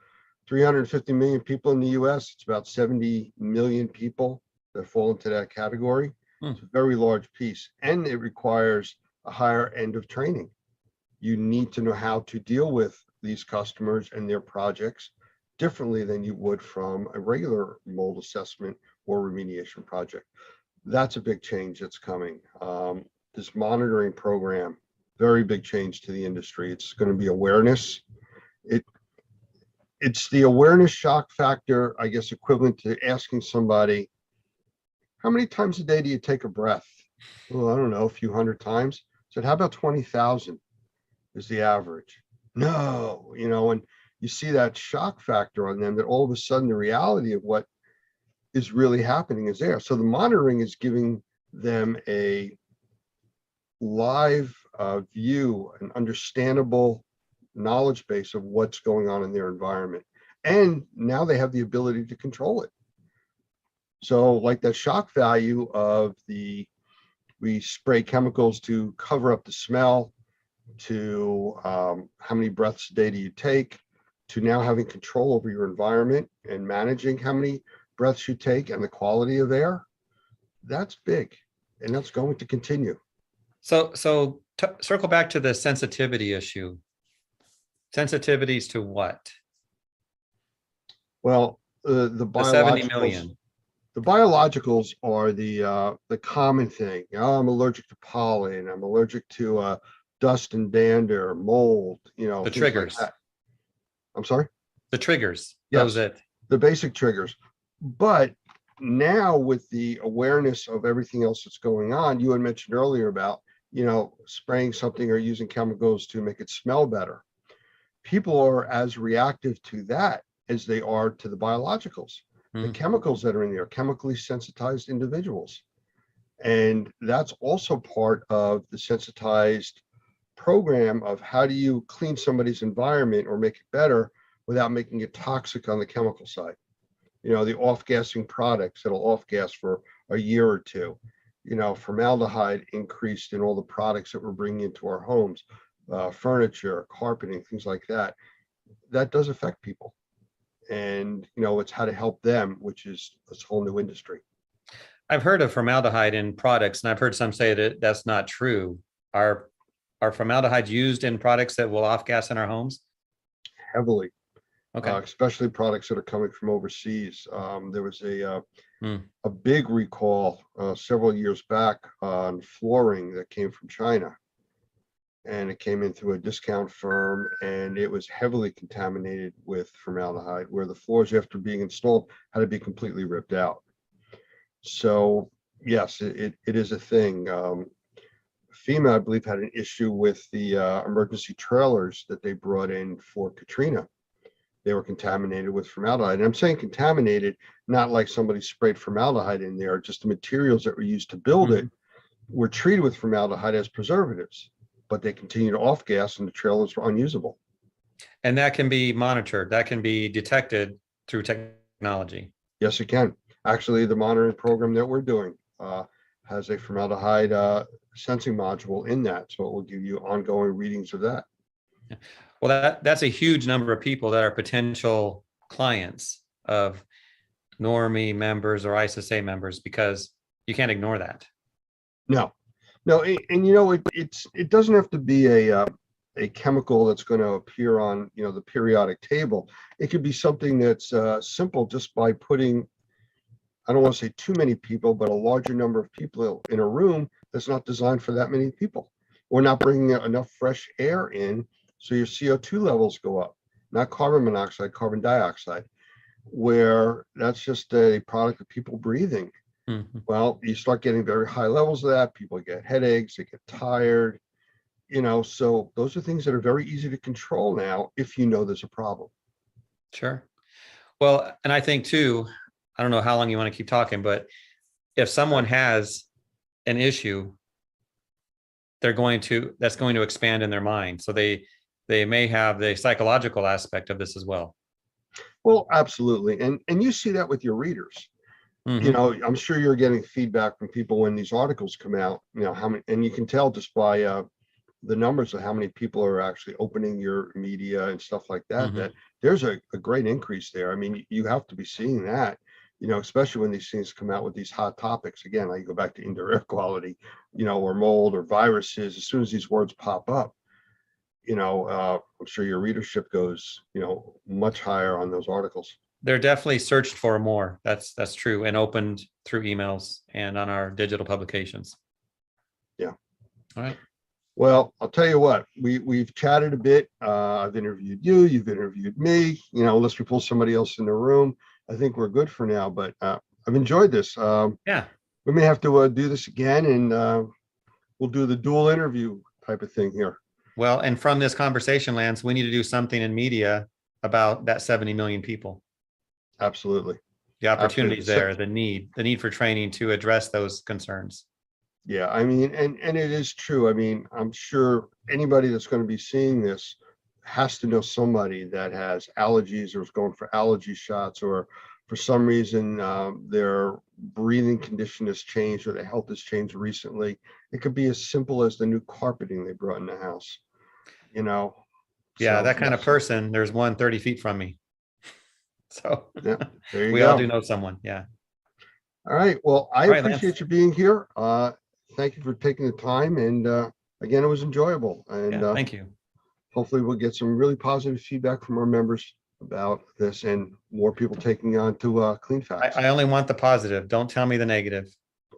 350 million people in the US, it's about 70 million people that fall into that category. It's a very large piece, and it requires a higher end of training. You need to know how to deal with these customers and their projects differently than you would from a regular mold assessment or remediation project. That's a big change that's coming. This monitoring program, very big change to the industry. It's going to be awareness. It's the awareness shock factor, I guess, equivalent to asking somebody, how many times a day do you take a breath? Well, I don't know, a few hundred times. I said, how about 20,000 is the average? No, and you see that shock factor on them, that all of a sudden the reality of what is really happening is there. So the monitoring is giving them a live view, an understandable knowledge base of what's going on in their environment. And now they have the ability to control it. So like that shock value of we spray chemicals to cover up the smell, to how many breaths a day do you take, to now having control over your environment and managing how many breaths you take and the quality of air. That's big, and that's going to continue. So circle back to the sensitivity issue. Sensitivities to what? Well, the The 70 biologicals, million. the biologicals are the common thing. Oh, I'm allergic to pollen. I'm allergic to dust and dander, mold. You know, The things like triggers. that. I'm sorry. The triggers. Yes. That was it. The basic triggers. But now with the awareness of everything else that's going on, you had mentioned earlier about, you know, spraying something or using chemicals to make it smell better. People are as reactive to that as they are to the biologicals. The chemicals that are in there, chemically sensitized individuals. And that's also part of the sensitized program of how do you clean somebody's environment or make it better without making it toxic on the chemical side. You know, the off-gassing products that'll off-gas for a year or two. You know, formaldehyde increased in all the products that we're bringing into our homes, furniture, carpeting, things like that. That does affect people. And, you know, it's how to help them, which is this whole new industry. I've heard of formaldehyde in products, and I've heard some say that that's not true. Are formaldehyde used in products that will off-gas in our homes? Heavily. Okay. Especially products that are coming from overseas. There was a big recall several years back on flooring that came from China, and it came in through a discount firm, and it was heavily contaminated with formaldehyde, where the floors after being installed had to be completely ripped out. So yes, it is a thing. FEMA, I believe, had an issue with the emergency trailers that they brought in for Katrina. They were contaminated with formaldehyde. And I'm saying contaminated, not like somebody sprayed formaldehyde in there, just the materials that were used to build it were treated with formaldehyde as preservatives, but they continue to off-gas and the trailers were unusable. And that can be monitored. That can be detected through technology. Yes, it can. Actually, the monitoring program that we're doing has a formaldehyde sensing module in that. So it will give you ongoing readings of that. Well, that's a huge number of people that are potential clients of Normie members or ISSA members, because you can't ignore that. No, and you know, it doesn't have to be a chemical that's going to appear on, you know, the periodic table. It could be something that's simple, just by putting, I don't want to say too many people, but a larger number of people in a room that's not designed for that many people. We're not bringing enough fresh air in, so your CO2 levels go up, not carbon monoxide, carbon dioxide, where that's just a product of people breathing. Well, you start getting very high levels of that. People get headaches, they get tired, you know, so those are things that are very easy to control now if you know there's a problem. Sure. Well, and I think too, I don't know how long you want to keep talking, but if someone has an issue, that's going to expand in their mind. So they may have the psychological aspect of this as well. Well, absolutely. And you see that with your readers. You know, I'm sure you're getting feedback from people when these articles come out, you know, how many, and you can tell just by the numbers of how many people are actually opening your media and stuff like that, that there's a great increase there. I mean, you have to be seeing that, you know, especially when these things come out with these hot topics. Again, I go back to indoor air quality, you know, or mold or viruses. As soon as these words pop up, you know, I'm sure your readership goes, you know, much higher on those articles. They're definitely searched for more. That's true, and opened through emails and on our digital publications. Yeah. All right. Well, I'll tell you what, we've chatted a bit. I've interviewed you, you've interviewed me, you know, unless we pull somebody else in the room. I think we're good for now, but I've enjoyed this. Yeah. We may have to do this again, and we'll do the dual interview type of thing here. Well, and from this conversation, Lance, we need to do something in media about that 70 million people. Absolutely. The opportunities Absolutely. there, the need for training to address those concerns. Yeah, I mean, and it is true. I mean, I'm sure anybody that's going to be seeing this has to know somebody that has allergies or is going for allergy shots, or for some reason their breathing condition has changed or their health has changed recently. It could be as simple as the new carpeting they brought in the house, you know. Yeah, So, that kind of yes. person, there's one 30 feet from me. So Yeah, there you we go. all do know someone. Yeah. All right. Well, I All right, Lance. appreciate you being here. Thank you for taking the time. And again, it was enjoyable. And Yeah, thank you. hopefully we'll get some really positive feedback from our members about this and more people taking on to Clean Facts. I only want the positive. Don't tell me the negative.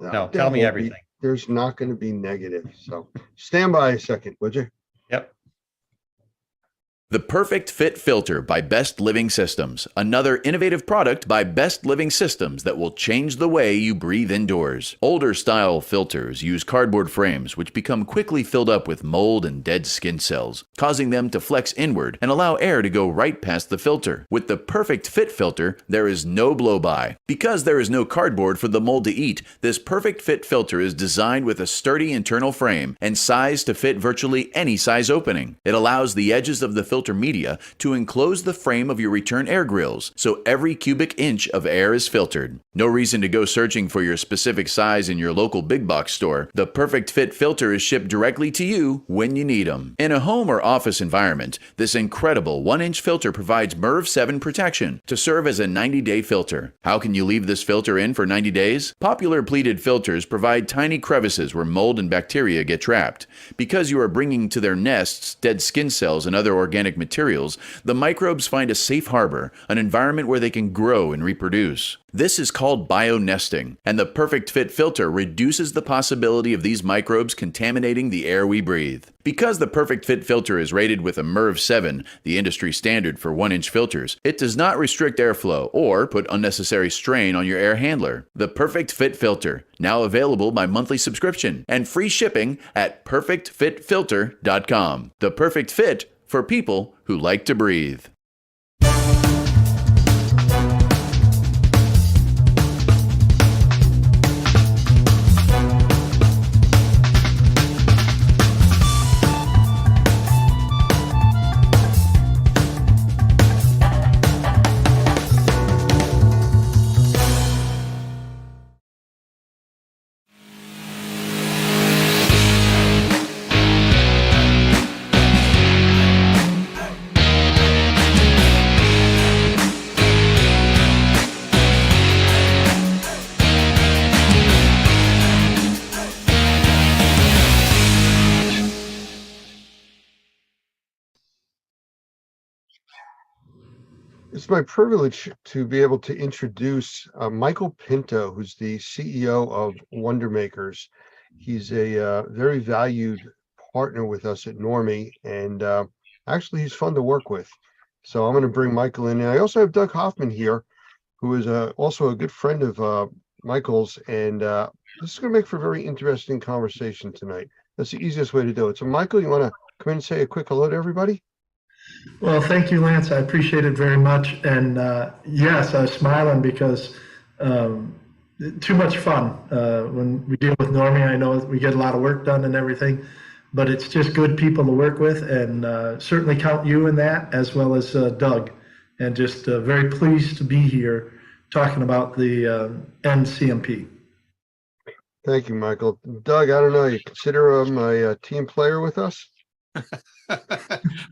No, there tell me won't everything. There's not going to be negative. So stand by a second, would you? Yep. The Perfect Fit Filter by Best Living Systems, another innovative product by Best Living Systems that will change the way you breathe indoors. Older style filters use cardboard frames which become quickly filled up with mold and dead skin cells, causing them to flex inward and allow air to go right past the filter. With the Perfect Fit Filter, there is no blow-by. Because there is no cardboard for the mold to eat, this Perfect Fit Filter is designed with a sturdy internal frame and sized to fit virtually any size opening. It allows the edges of the filter media to enclose the frame of your return air grills, so every cubic inch of air is filtered. No reason to go searching for your specific size in your local big box store. The Perfect Fit Filter is shipped directly to you when you need them. In a home or office environment, this incredible 1-inch filter provides MERV 7 protection to serve as a 90-day filter. How can you leave this filter in for 90 days? Popular pleated filters provide tiny crevices where mold and bacteria get trapped. Because you are bringing to their nests dead skin cells and other organic materials, the microbes find a safe harbor, an environment where they can grow and reproduce. This is called bionesting, and the Perfect Fit Filter reduces the possibility of these microbes contaminating the air we breathe. Because the Perfect Fit Filter is rated with a MERV 7, the industry standard for 1-inch filters, it does not restrict airflow or put unnecessary strain on your air handler. The Perfect Fit Filter, now available by monthly subscription and free shipping at perfectfitfilter.com. The Perfect Fit for people who like to breathe. It's my privilege to be able to introduce Michael Pinto, who's the CEO of Wonder Makers. He's a very valued partner with us at Normie, and actually he's fun to work with. So I'm going to bring Michael in. And I also have Doug Hoffman here, who is also a good friend of Michael's, and this is going to make for a very interesting conversation tonight. That's the easiest way to do it. So Michael, you want to come in and say a quick hello to everybody? Well, thank you, Lance. I appreciate it very much. And yes, I was smiling because too much fun. When we deal with Normie, I know we get a lot of work done and everything, but it's just good people to work with, and certainly count you in that, as well as Doug. And just very pleased to be here talking about the NCMP. Thank you, Michael. Doug, I don't know, you consider him a team player with us?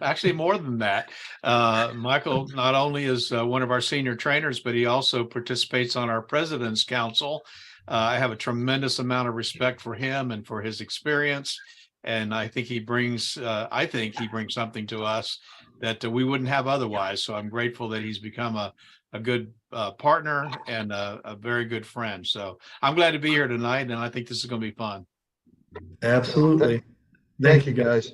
Actually, more than that. Michael not only is one of our senior trainers, but he also participates on our President's Council. I have a tremendous amount of respect for him and for his experience, and I think he brings something to us that we wouldn't have otherwise. So I'm grateful that he's become a good partner and a very good friend. So I'm glad to be here tonight, and I think this is going to be fun. Absolutely. Thank you, guys.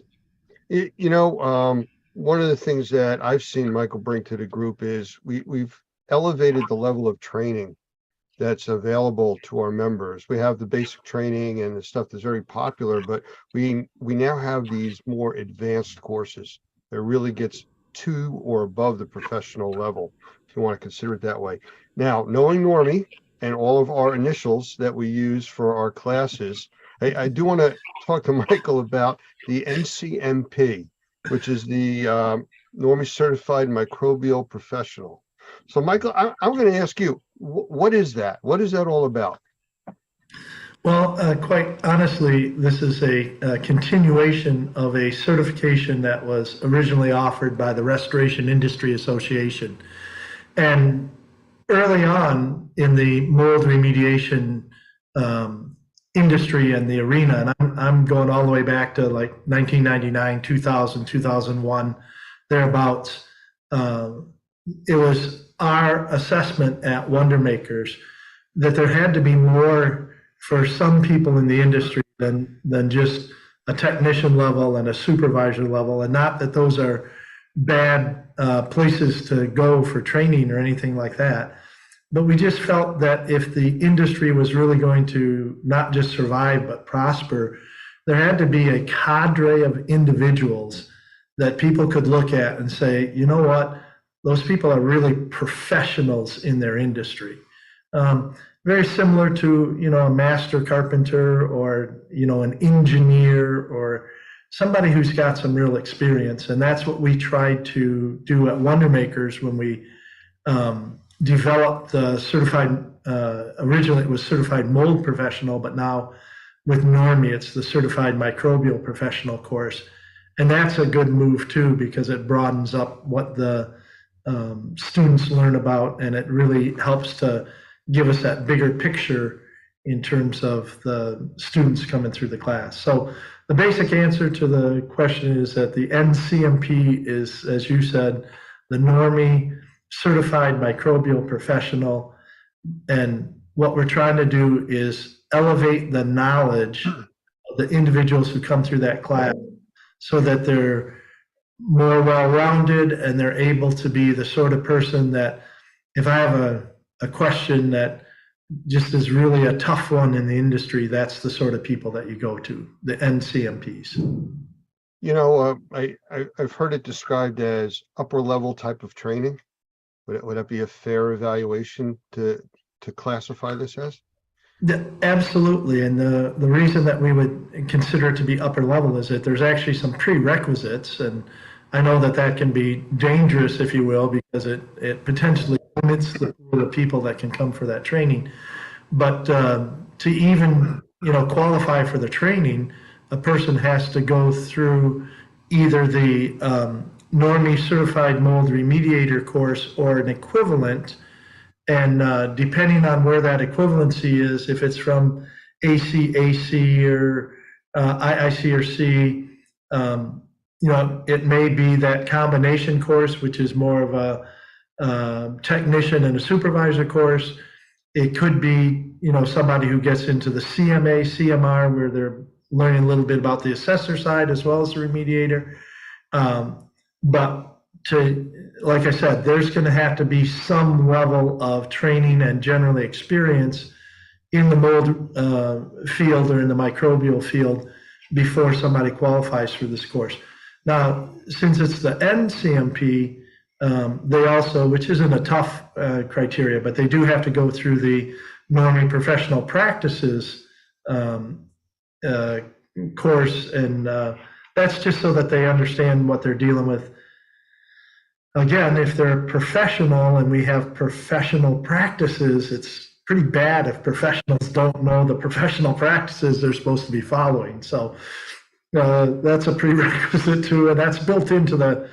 You know, one of the things that I've seen Michael bring to the group is we've elevated the level of training that's available to our members. We have the basic training and the stuff that's very popular, but we now have these more advanced courses that really gets to or above the professional level, if you want to consider it that way. Now, knowing Normie and all of our initials that we use for our classes, I do want to talk to Michael about the NCMP. which is the Normie Certified Microbial Professional. So, Michael, I'm going to ask you, what is that? What is that all about? Well, quite honestly, this is a continuation of a certification that was originally offered by the Restoration Industry Association. And early on in the mold remediation industry and the arena, and I'm going all the way back to like 1999, 2000, 2001, thereabouts, it was our assessment at Wonder Makers that there had to be more for some people in the industry than just a technician level and a supervisor level, and not that those are bad places to go for training or anything like that. But we just felt that if the industry was really going to not just survive but prosper, there had to be a cadre of individuals that people could look at and say, you know what, those people are really professionals in their industry. Very similar to, a master carpenter or, an engineer or somebody who's got some real experience. And that's what we tried to do at Wonder Makers when we developed the certified, originally it was certified mold professional, but now with Normie, it's the certified microbial professional course. And that's a good move too, because it broadens up what the students learn about, and it really helps to give us that bigger picture in terms of the students coming through the class. So the basic answer to the question is that the NCMP is, as you said, the Normie Certified Microbial Professional. And what we're trying to do is elevate the knowledge of the individuals who come through that class so that they're more well-rounded and they're able to be the sort of person that if I have a question that just is really a tough one in the industry, that's the sort of people that you go to, the NCMPs. I've heard it described as upper level type of training. Would that be a fair evaluation to classify this as? Absolutely. And the reason that we would consider it to be upper level is that there's actually some prerequisites. And I know that can be dangerous, if you will, because it potentially limits the pool of people that can come for that training. But to even qualify for the training, a person has to go through either the Normie Certified Mold Remediator course or an equivalent. And depending on where that equivalency is, if it's from ACAC or IICRC, it may be that combination course, which is more of a technician and a supervisor course. It could be, somebody who gets into the CMA, CMR, where they're learning a little bit about the assessor side as well as the remediator. But like I said, there's going to have to be some level of training and generally experience in the mold field or in the microbial field before somebody qualifies for this course. Now, since it's the NCMP, they also, which isn't a tough criteria, but they do have to go through the Normie Professional Practices course, and that's just so that they understand what they're dealing with. Again, if they're professional and we have professional practices, it's pretty bad if professionals don't know the professional practices they're supposed to be following. So that's a prerequisite too, and that's built into the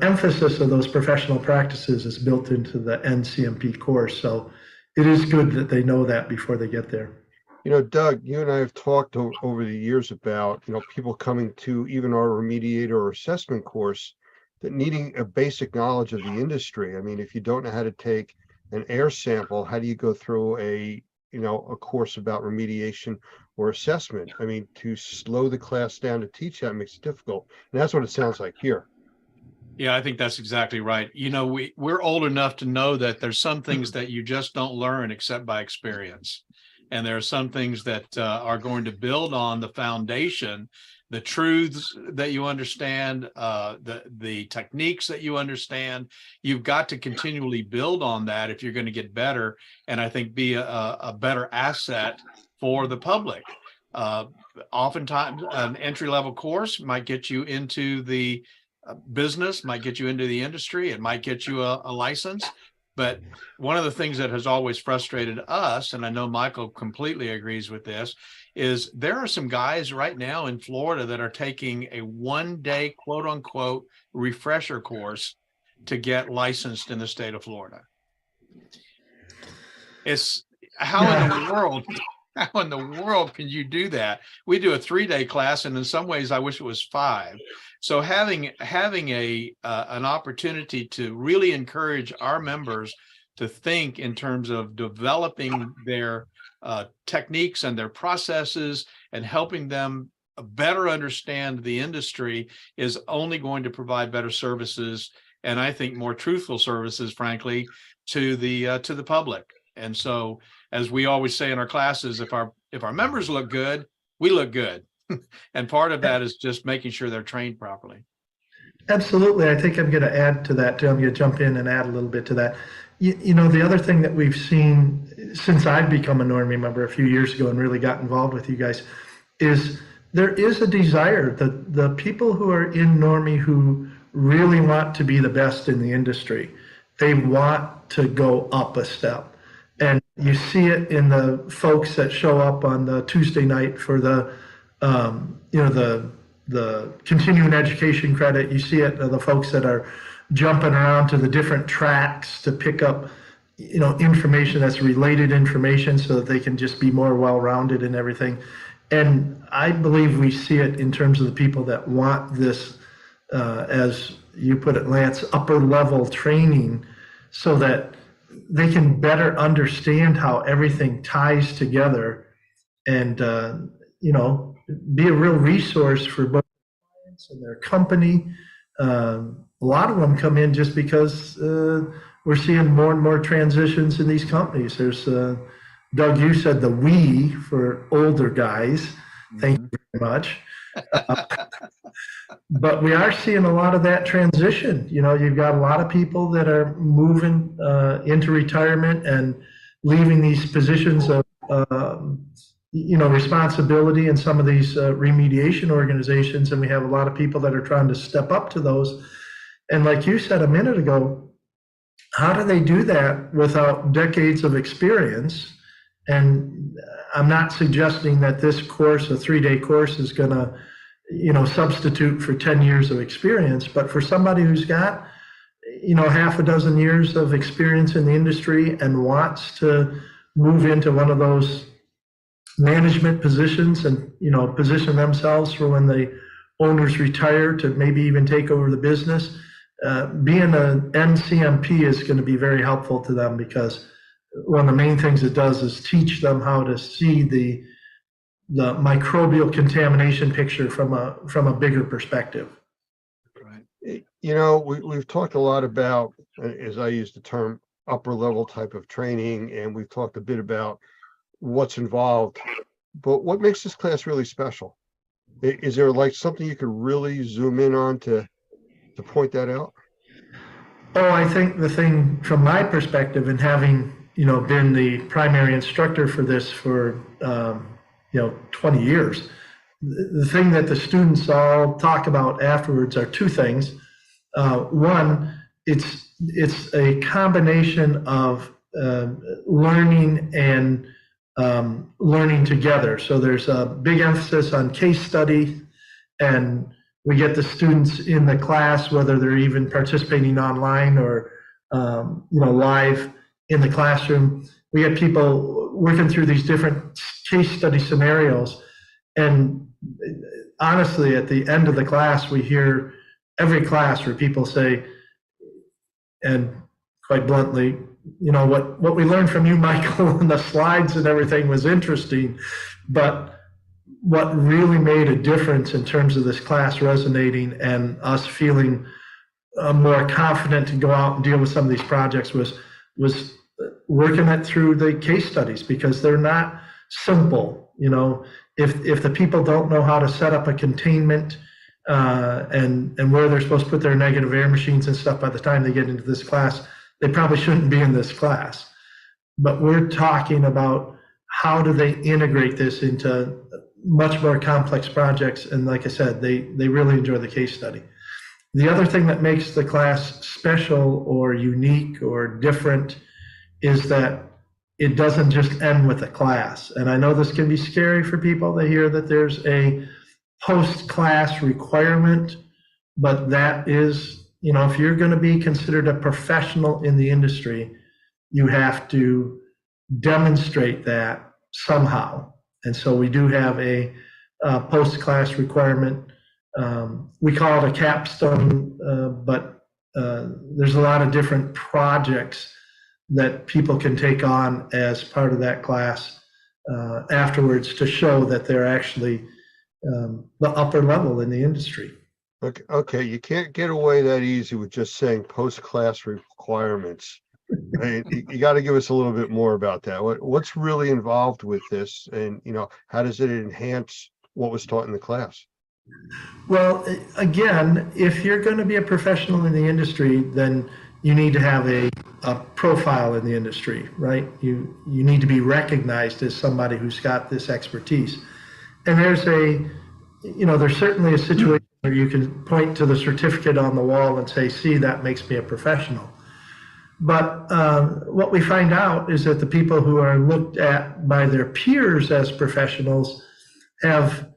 emphasis of those professional practices is built into the NCMP course. So it is good that they know that before they get there. Doug, you and I have talked over the years about, people coming to even our remediator or assessment course that needing a basic knowledge of the industry. I mean, if you don't know how to take an air sample, how do you go through a course about remediation or assessment? I mean, to slow the class down to teach that makes it difficult. And that's what it sounds like here. Yeah, I think that's exactly right. We're old enough to know that there's some things that you just don't learn except by experience. And there are some things that are going to build on the foundation, the truths that you understand, the techniques that you understand. You've got to continually build on that if you're going to get better, and I think be a better asset for the public. Oftentimes, an entry-level course might get you into the business, might get you into the industry, it might get you a license. But one of the things that has always frustrated us, and I know Michael completely agrees with this, is there are some guys right now in Florida that are taking a one-day, quote unquote, refresher course to get licensed in the state of Florida. It's how in the world can you do that? We do a 3-day class, and in some ways I wish it was 5. So having an opportunity to really encourage our members to think in terms of developing their techniques and their processes and helping them better understand the industry is only going to provide better services, and I think more truthful services, frankly, to the public. And so, as we always say in our classes, if our members look good, we look good. And part of that is just making sure they're trained properly. Absolutely. I think I'm going to add to that, too. I'm going to jump in and add a little bit to that. You know, the other thing that we've seen since I've become a Normie member a few years ago and really got involved with you guys is there is a desire that the people who are in Normie who really want to be the best in the industry, they want to go up a step. And you see it in the folks that show up on the Tuesday night for the the continuing education credit. You see it in the folks that are jumping around to the different tracks to pick up, information that's related information so that they can just be more well-rounded and everything. And I believe we see it in terms of the people that want this, as you put it, Lance, upper level training so that they can better understand how everything ties together and, be a real resource for both clients and their company. A lot of them come in just because we're seeing more and more transitions in these companies. There's, Doug, you said the we for older guys. Thank you very much. But we are seeing a lot of that transition. You've got a lot of people that are moving into retirement and leaving these positions of responsibility in some of these remediation organizations, and we have a lot of people that are trying to step up to those. And like you said a minute ago, how do they do that without decades of experience? And I'm not suggesting that this course, a 3-day course, is going to, substitute for 10 years of experience, but for somebody who's got, half a dozen years of experience in the industry and wants to move into one of those management positions and, position themselves for when the owners retire to maybe even take over the business, being an NCMP is going to be very helpful to them, because one of the main things it does is teach them how to see the microbial contamination picture from a bigger perspective. Right. We've talked a lot about, as I use the term, upper level type of training, and we've talked a bit about what's involved. But what makes this class really special? Is there like something you could really zoom in on to point that out? Oh, I think the thing from my perspective, and having been the primary instructor for this for 20 years, the thing that the students all talk about afterwards are two things. One, it's a combination of learning and learning together. So there's a big emphasis on case study, and we get the students in the class, whether they're even participating online or live in the classroom. We get people working through these different case study scenarios, and honestly, at the end of the class, we hear every class where people say, and quite bluntly, what we learned from you, Michael, and the slides and everything was interesting, but what really made a difference in terms of this class resonating and us feeling more confident to go out and deal with some of these projects was working it through the case studies, because they're not simple. If the people don't know how to set up a containment and where they're supposed to put their negative air machines and stuff by the time they get into this class, they probably shouldn't be in this class. But we're talking about how do they integrate this into much more complex projects. And like I said, they really enjoy the case study. The other thing that makes the class special or unique or different is that it doesn't just end with a class. And I know this can be scary for people to hear that there's a post-class requirement, but that is, you know, if you're going to be considered a professional in the industry, you have to demonstrate that somehow. And so we do have a post-class requirement. We call it a capstone, but there's a lot of different projects that people can take on as part of that class afterwards to show that they're actually the upper level in the industry. Okay, you can't get away that easy with just saying post-class requirements. You got to give us a little bit more about that. What's really involved with this, and you know, how does it enhance what was taught in the class? Well, again, if you're going to be a professional in the industry, then you need to have a profile in the industry, right? You need to be recognized as somebody who's got this expertise. And there's certainly a situation where you can point to the certificate on the wall and say, see, that makes me a professional. But what we find out is that the people who are looked at by their peers as professionals have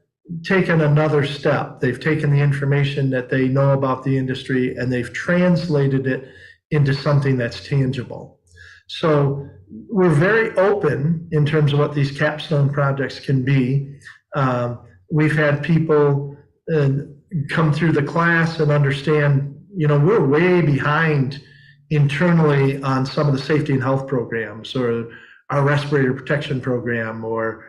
taken another step. They've taken the information that they know about the industry and they've translated it into something that's tangible. So we're very open in terms of what these capstone projects can be. We've had people come through the class and understand, you know, we're way behind internally on some of the safety and health programs or our respirator protection program, or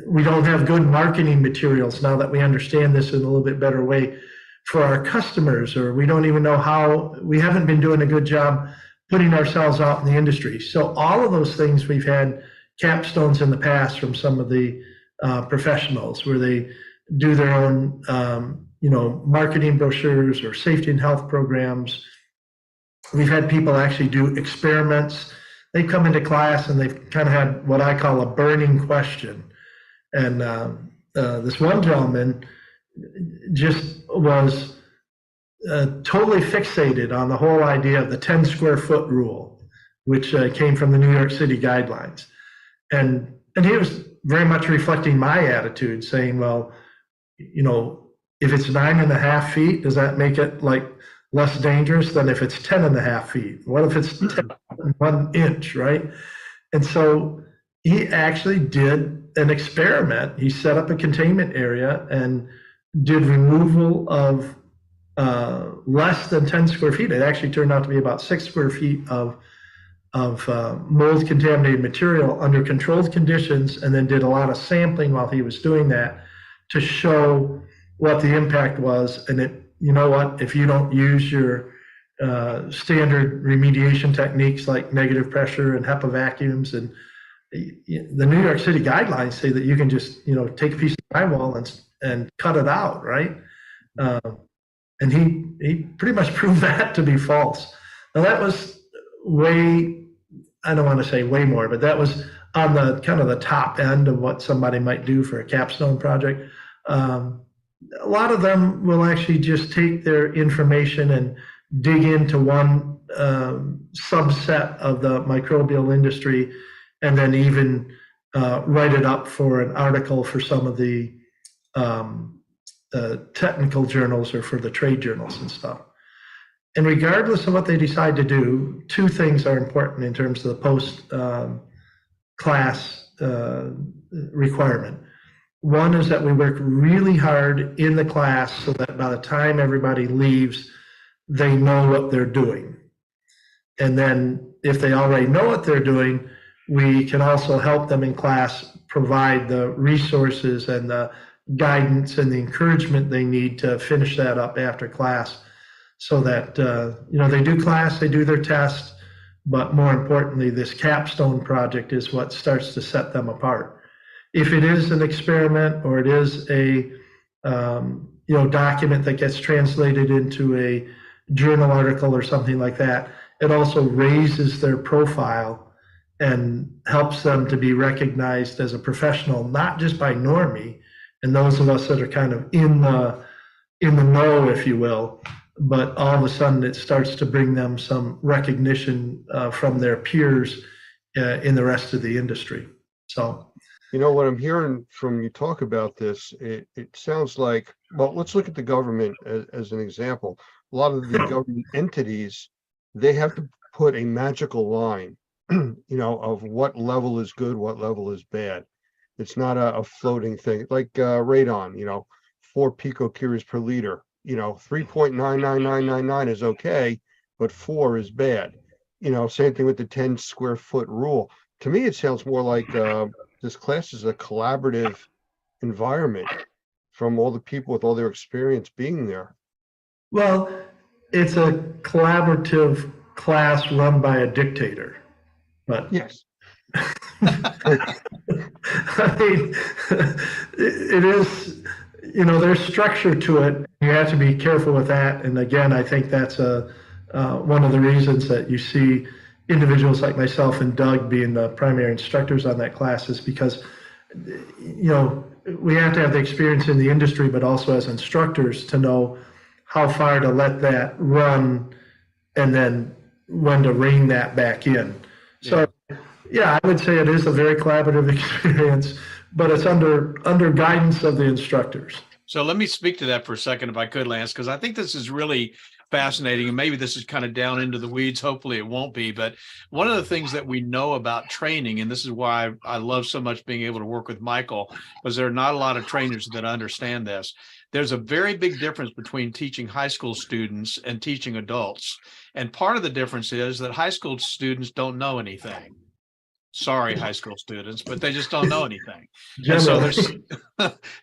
we don't have good marketing materials now that we understand this in a little bit better way for our customers, or we don't even know how, we haven't been doing a good job putting ourselves out in the industry. So all of those things, we've had capstones in the past from some of the professionals where they do their own, marketing brochures or safety and health programs. We've had people actually do experiments. They come into class and they've kind of had what I call a burning question. And this one gentleman just was totally fixated on the whole idea of the 10 square foot rule, which came from the New York City guidelines. And he was very much reflecting my attitude, saying, well, you know, if it's 9.5 feet, does that make it like less dangerous than if it's 10.5 feet? What if it's 1 inch, right? And so he actually did an experiment. He set up a containment area and did removal of less than 10 square feet. It actually turned out to be about 6 square feet of mold contaminated material under controlled conditions, and then did a lot of sampling while he was doing that to show what the impact was. And it, you know what, if you don't use your standard remediation techniques like negative pressure and HEPA vacuums, and the New York City guidelines say that you can just, you know, take a piece of drywall and cut it out, right? And he pretty much proved that to be false. Now that was way, I don't want to say way more, but that was on the kind of the top end of what somebody might do for a capstone project. A lot of them will actually just take their information and dig into one subset of the microbial industry, and then even write it up for an article for some of the technical journals or for the trade journals and stuff. And regardless of what they decide to do, two things are important in terms of the post-class requirement. One is that we work really hard in the class so that by the time everybody leaves, they know what they're doing. And then if they already know what they're doing, we can also help them in class provide the resources and the guidance and the encouragement they need to finish that up after class, so that they do class, they do their test, but more importantly, this capstone project is what starts to set them apart. If it is an experiment or it is a document that gets translated into a journal article or something like that, it also raises their profile and helps them to be recognized as a professional, not just by Normie and those of us that are kind of in the know, if you will, but all of a sudden it starts to bring them some recognition from their peers in the rest of the industry. So, You know, what I'm hearing from you talk about this, it sounds like, well, let's look at the government as an example. A lot of the government entities, they have to put a magical line, of what level is good, what level is bad. It's not a floating thing like radon, 4 picocuries per liter, 3.99999 is okay, but 4 is bad. Same thing with the 10 square foot rule. To me, it sounds more like this class is a collaborative environment from all the people with all their experience being there. well, it's a collaborative class run by a dictator, but Yes. I mean, it is, there's structure to it. You have to be careful with that. And again, I think that's one of the reasons that you see individuals like myself and Doug being the primary instructors on that class is because, we have to have the experience in the industry, but also as instructors to know how far to let that run and then when to rein that back in. So, yeah, I would say it is a very collaborative experience, but it's under guidance of the instructors. So let me speak to that for a second, if I could, Lance, because I think this is really fascinating. And maybe this is kind of down into the weeds. Hopefully it won't be. But one of the things that we know about training, and this is why I love so much being able to work with Michael, because there are not a lot of trainers that understand this. There's a very big difference between teaching high school students and teaching adults. And part of the difference is that high school students don't know anything. Sorry, high school students, but they just don't know anything. And so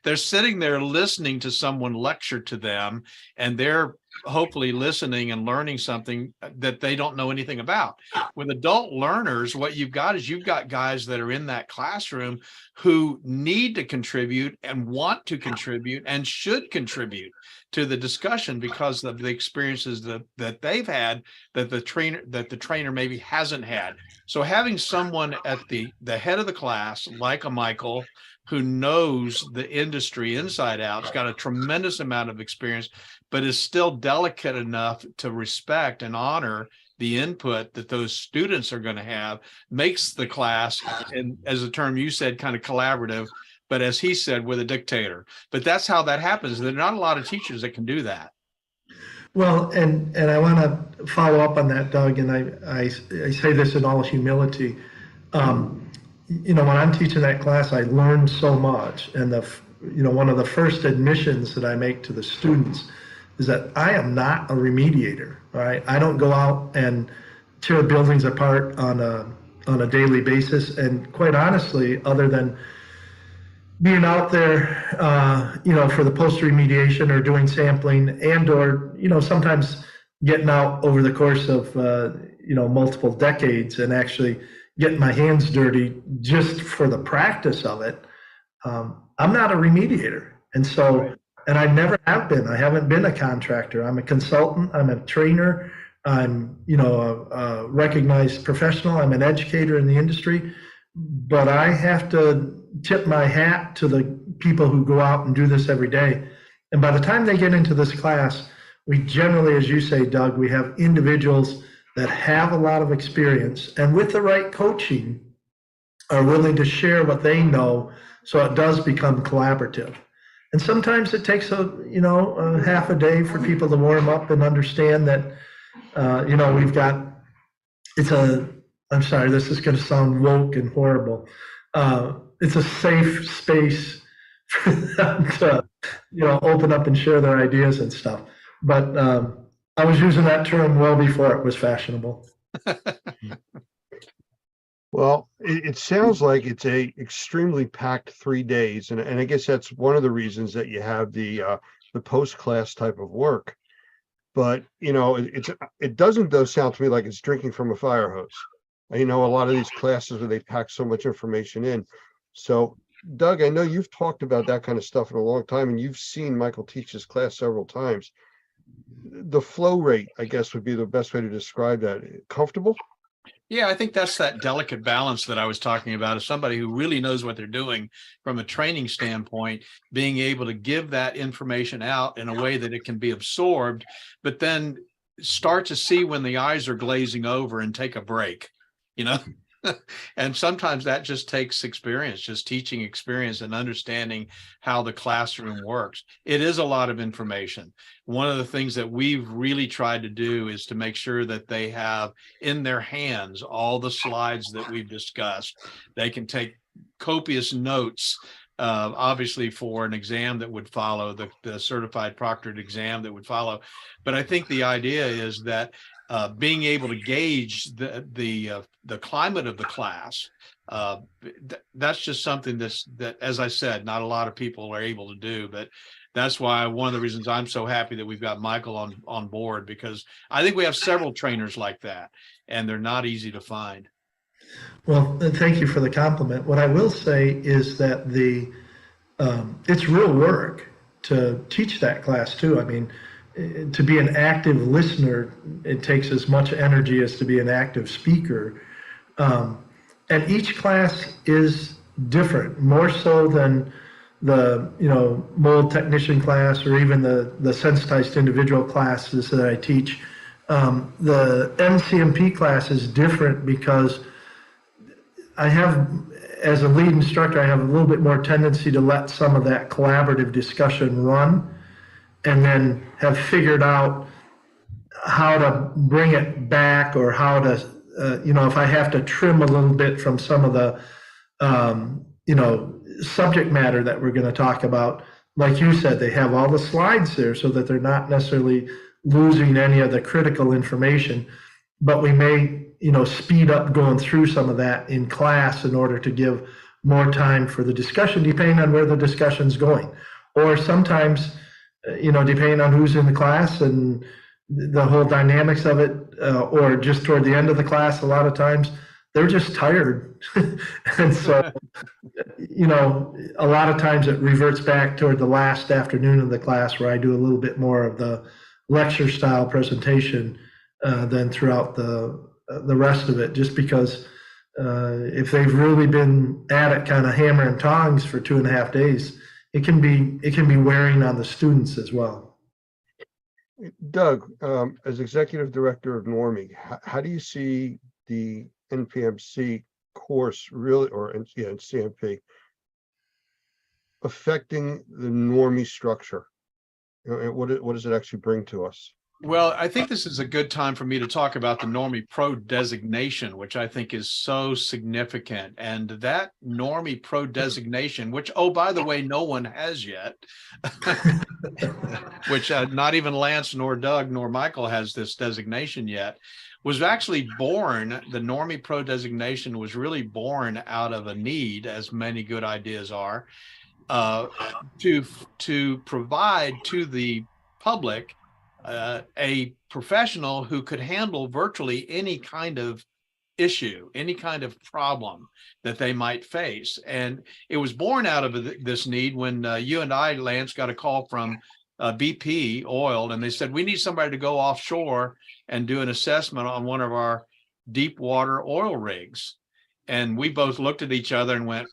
they're sitting there listening to someone lecture to them, and they're hopefully listening and learning something that they don't know anything about. With adult learners, what you've got guys that are in that classroom who need to contribute and want to contribute and should contribute to the discussion because of the experiences that they've had that the trainer maybe hasn't had. So having someone at the head of the class like a Michael who knows the industry inside out, has got a tremendous amount of experience, but is still delicate enough to respect and honor the input that those students are going to have, makes the class, and as a term you said, kind of collaborative, but as he said, with a dictator. But that's how that happens. There are not a lot of teachers that can do that. Well, and I want to follow up on that, Doug, and I say this in all humility. When I'm teaching that class, I learned so much, and one of the first admissions that I make to the students is that I am not a remediator. Right? I don't go out and tear buildings apart on a daily basis, and quite honestly, other than being out there, for the post remediation or doing sampling or sometimes getting out over the course of, multiple decades and actually getting my hands dirty just for the practice of it. I'm not a remediator. And so, and I never have been. I haven't been a contractor. I'm a consultant. I'm a trainer. I'm, a recognized professional. I'm an educator in the industry. But I have to tip my hat to the people who go out and do this every day. And by the time they get into this class, we generally, as you say, Doug, we have individuals that have a lot of experience and with the right coaching are willing to share what they know, so it does become collaborative. And sometimes it takes a half a day for people to warm up and understand that, we've got, I'm sorry, this is going to sound woke and horrible. It's a safe space for them to, open up and share their ideas and stuff. But I was using that term well before it was fashionable. Well, it sounds like it's a extremely packed 3 days, and I guess that's one of the reasons that you have the post-class type of work. But it doesn't though sound to me like it's drinking from a fire hose. A lot of these classes where they pack so much information in. So, Doug, I know you've talked about that kind of stuff in a long time, and you've seen Michael teach this class several times. The flow rate, I guess, would be the best way to describe that. Comfortable? Yeah, I think that's that delicate balance that I was talking about, is somebody who really knows what they're doing from a training standpoint, being able to give that information out in a way that it can be absorbed, but then start to see when the eyes are glazing over and take a break, you know? And sometimes that just takes experience, just teaching experience and understanding how the classroom works. It is a lot of information. One of the things that we've really tried to do is to make sure that they have in their hands all the slides that we've discussed. They can take copious notes, obviously for an exam that would follow, the certified proctored exam that would follow. But I think the idea is that being able to gauge the climate of the class, that's just something that, as I said, not a lot of people are able to do. But that's why one of the reasons I'm so happy that we've got Michael on board, because I think we have several trainers like that, and they're not easy to find. Well, thank you for the compliment. What I will say is that it's real work to teach that class too. I mean, to be an active listener, it takes as much energy as to be an active speaker. And each class is different, more so than the mold technician class, or even the sensitized individual classes that I teach. The NCMP class is different because I have, as a lead instructor, I have a little bit more tendency to let some of that collaborative discussion run, and then have figured out how to bring it back, or how to, if I have to trim a little bit from some of the, subject matter that we're going to talk about. Like you said, they have all the slides there so that they're not necessarily losing any of the critical information, but we may, speed up going through some of that in class in order to give more time for the discussion, depending on where the discussion's going. Or sometimes, depending on who's in the class and the whole dynamics of it, or just toward the end of the class, a lot of times they're just tired. And so, a lot of times it reverts back toward the last afternoon of the class, where I do a little bit more of the lecture style presentation than throughout the rest of it, just because if they've really been at it kind of hammer and tongs for 2.5 days, it can be wearing on the students as well. Doug, as executive director of Normie, how do you see the NPMC course really, or CMP, affecting the Normie structure? What does it actually bring to us? Well, I think this is a good time for me to talk about the Normie Pro designation, which I think is so significant. And that Normie Pro designation, which, oh, by the way, no one has yet, which not even Lance nor Doug nor Michael has this designation yet, was actually born. The Normie Pro designation was really born out of a need, as many good ideas are, to provide to the public a professional who could handle virtually any kind of issue, any kind of problem that they might face. And it was born out of this need when you and I, Lance, got a call from BP Oil, and they said, we need somebody to go offshore and do an assessment on one of our deep water oil rigs. And we both looked at each other and went,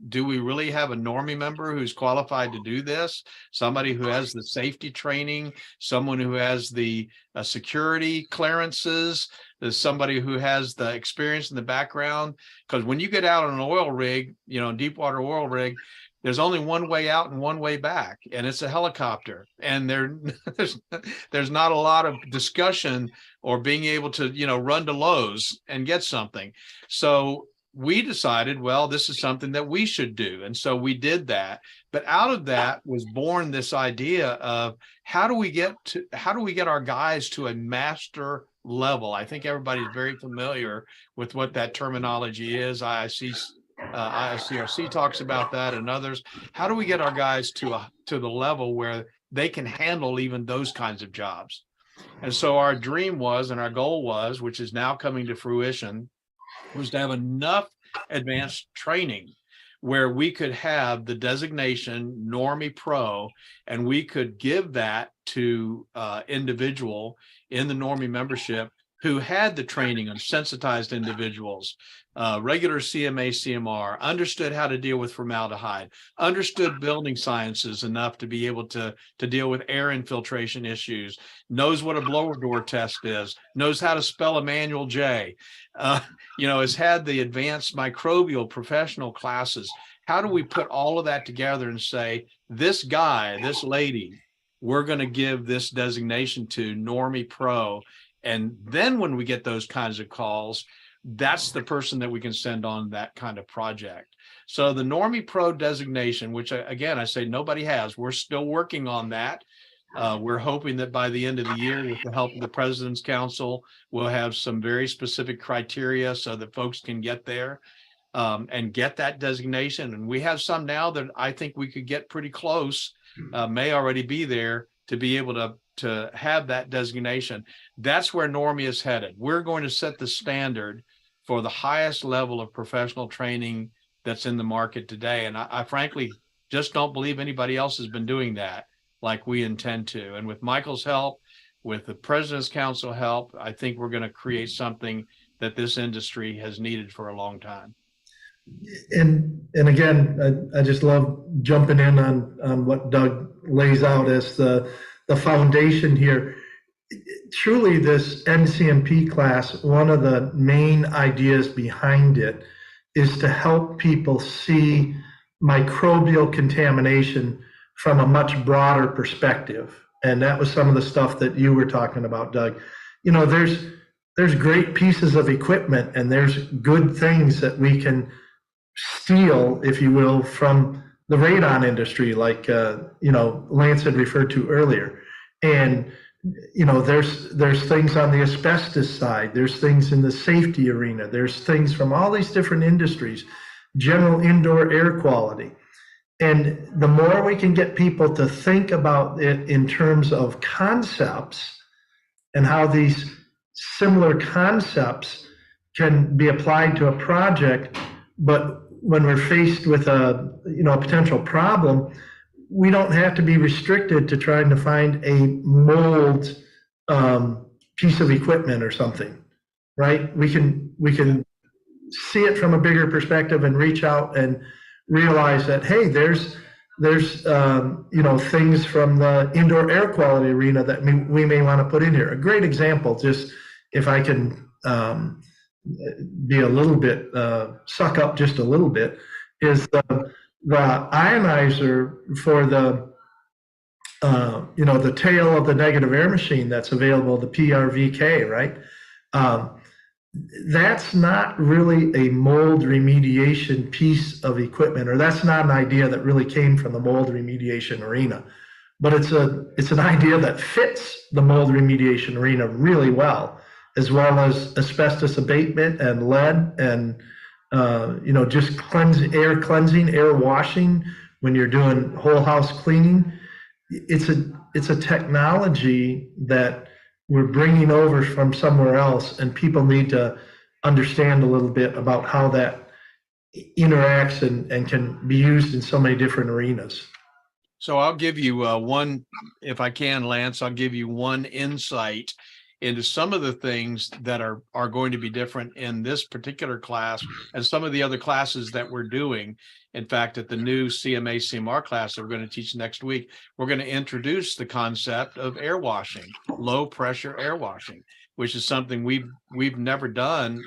do we really have a Normie member who's qualified to do this? Somebody who has the safety training, someone who has the security clearances, there's somebody who has the experience in the background. Because when you get out on an oil rig, deep water oil rig, there's only one way out and one way back, and it's a helicopter. And there's not a lot of discussion or being able to, run to Lowe's and get something. So we decided, well, this is something that we should do. And so we did that. But out of that was born this idea of how do we get our guys to a master level? I think everybody's very familiar with what that terminology is. ICRC talks about that, and others. How do we get our guys to the level where they can handle even those kinds of jobs? And so our dream was, and our goal was, which is now coming to fruition, was to have enough advanced training where we could have the designation Normie Pro, and we could give that to individual in the Normie membership who had the training on sensitized individuals, regular CMA, CMR, understood how to deal with formaldehyde, understood building sciences enough to be able to deal with air infiltration issues, knows what a blower door test is, knows how to spell a manual J, has had the advanced microbial professional classes. How do we put all of that together and say, this guy, this lady, we're going to give this designation to Normie Pro. And then when we get those kinds of calls, that's the person that we can send on that kind of project. So the Normie Pro designation, which again, I say nobody has, we're still working on that. We're hoping that by the end of the year, with the help of the President's Council, we'll have some very specific criteria so that folks can get there and get that designation. And we have some now that I think we could get pretty close, may already be there to be able to have that designation. That's where Normie is headed. We're going to set the standard for the highest level of professional training that's in the market today. And I frankly just don't believe anybody else has been doing that like we intend to. And with Michael's help, with the President's Council help, I think we're going to create something that this industry has needed for a long time. And again, I just love jumping in on what Doug lays out as the foundation here. Truly, this NCMP class, one of the main ideas behind it is to help people see microbial contamination from a much broader perspective. And that was some of the stuff that you were talking about, Doug. There's great pieces of equipment and there's good things that we can steal, if you will, from the radon industry, like Lance had referred to earlier. And there's things on the asbestos side, there's things in the safety arena, there's things from all these different industries, general indoor air quality. And the more we can get people to think about it in terms of concepts and how these similar concepts can be applied to a project, but when we're faced with a potential problem, we don't have to be restricted to trying to find a mold piece of equipment or something, right? We can see it from a bigger perspective and reach out and realize that, hey, there's things from the indoor air quality arena that we may want to put in here. A great example, just if I can be a little bit, suck up just a little bit, is the ionizer for the tail of the negative air machine that's available, the PRVK, right? That's not really a mold remediation piece of equipment, or that's not an idea that really came from the mold remediation arena, but it's an idea that fits the mold remediation arena really well as asbestos abatement and lead and just air cleansing, air washing when you're doing whole house cleaning. It's a technology that we're bringing over from somewhere else, and people need to understand a little bit about how that interacts and can be used in so many different arenas. So I'll give you one, if I can, Lance, I'll give you one insight into some of the things that are going to be different in this particular class and some of the other classes that we're doing. In fact, at the new CMA CMR class that we're going to teach next week, we're going to introduce the concept of air washing, low pressure air washing, which is something we've never done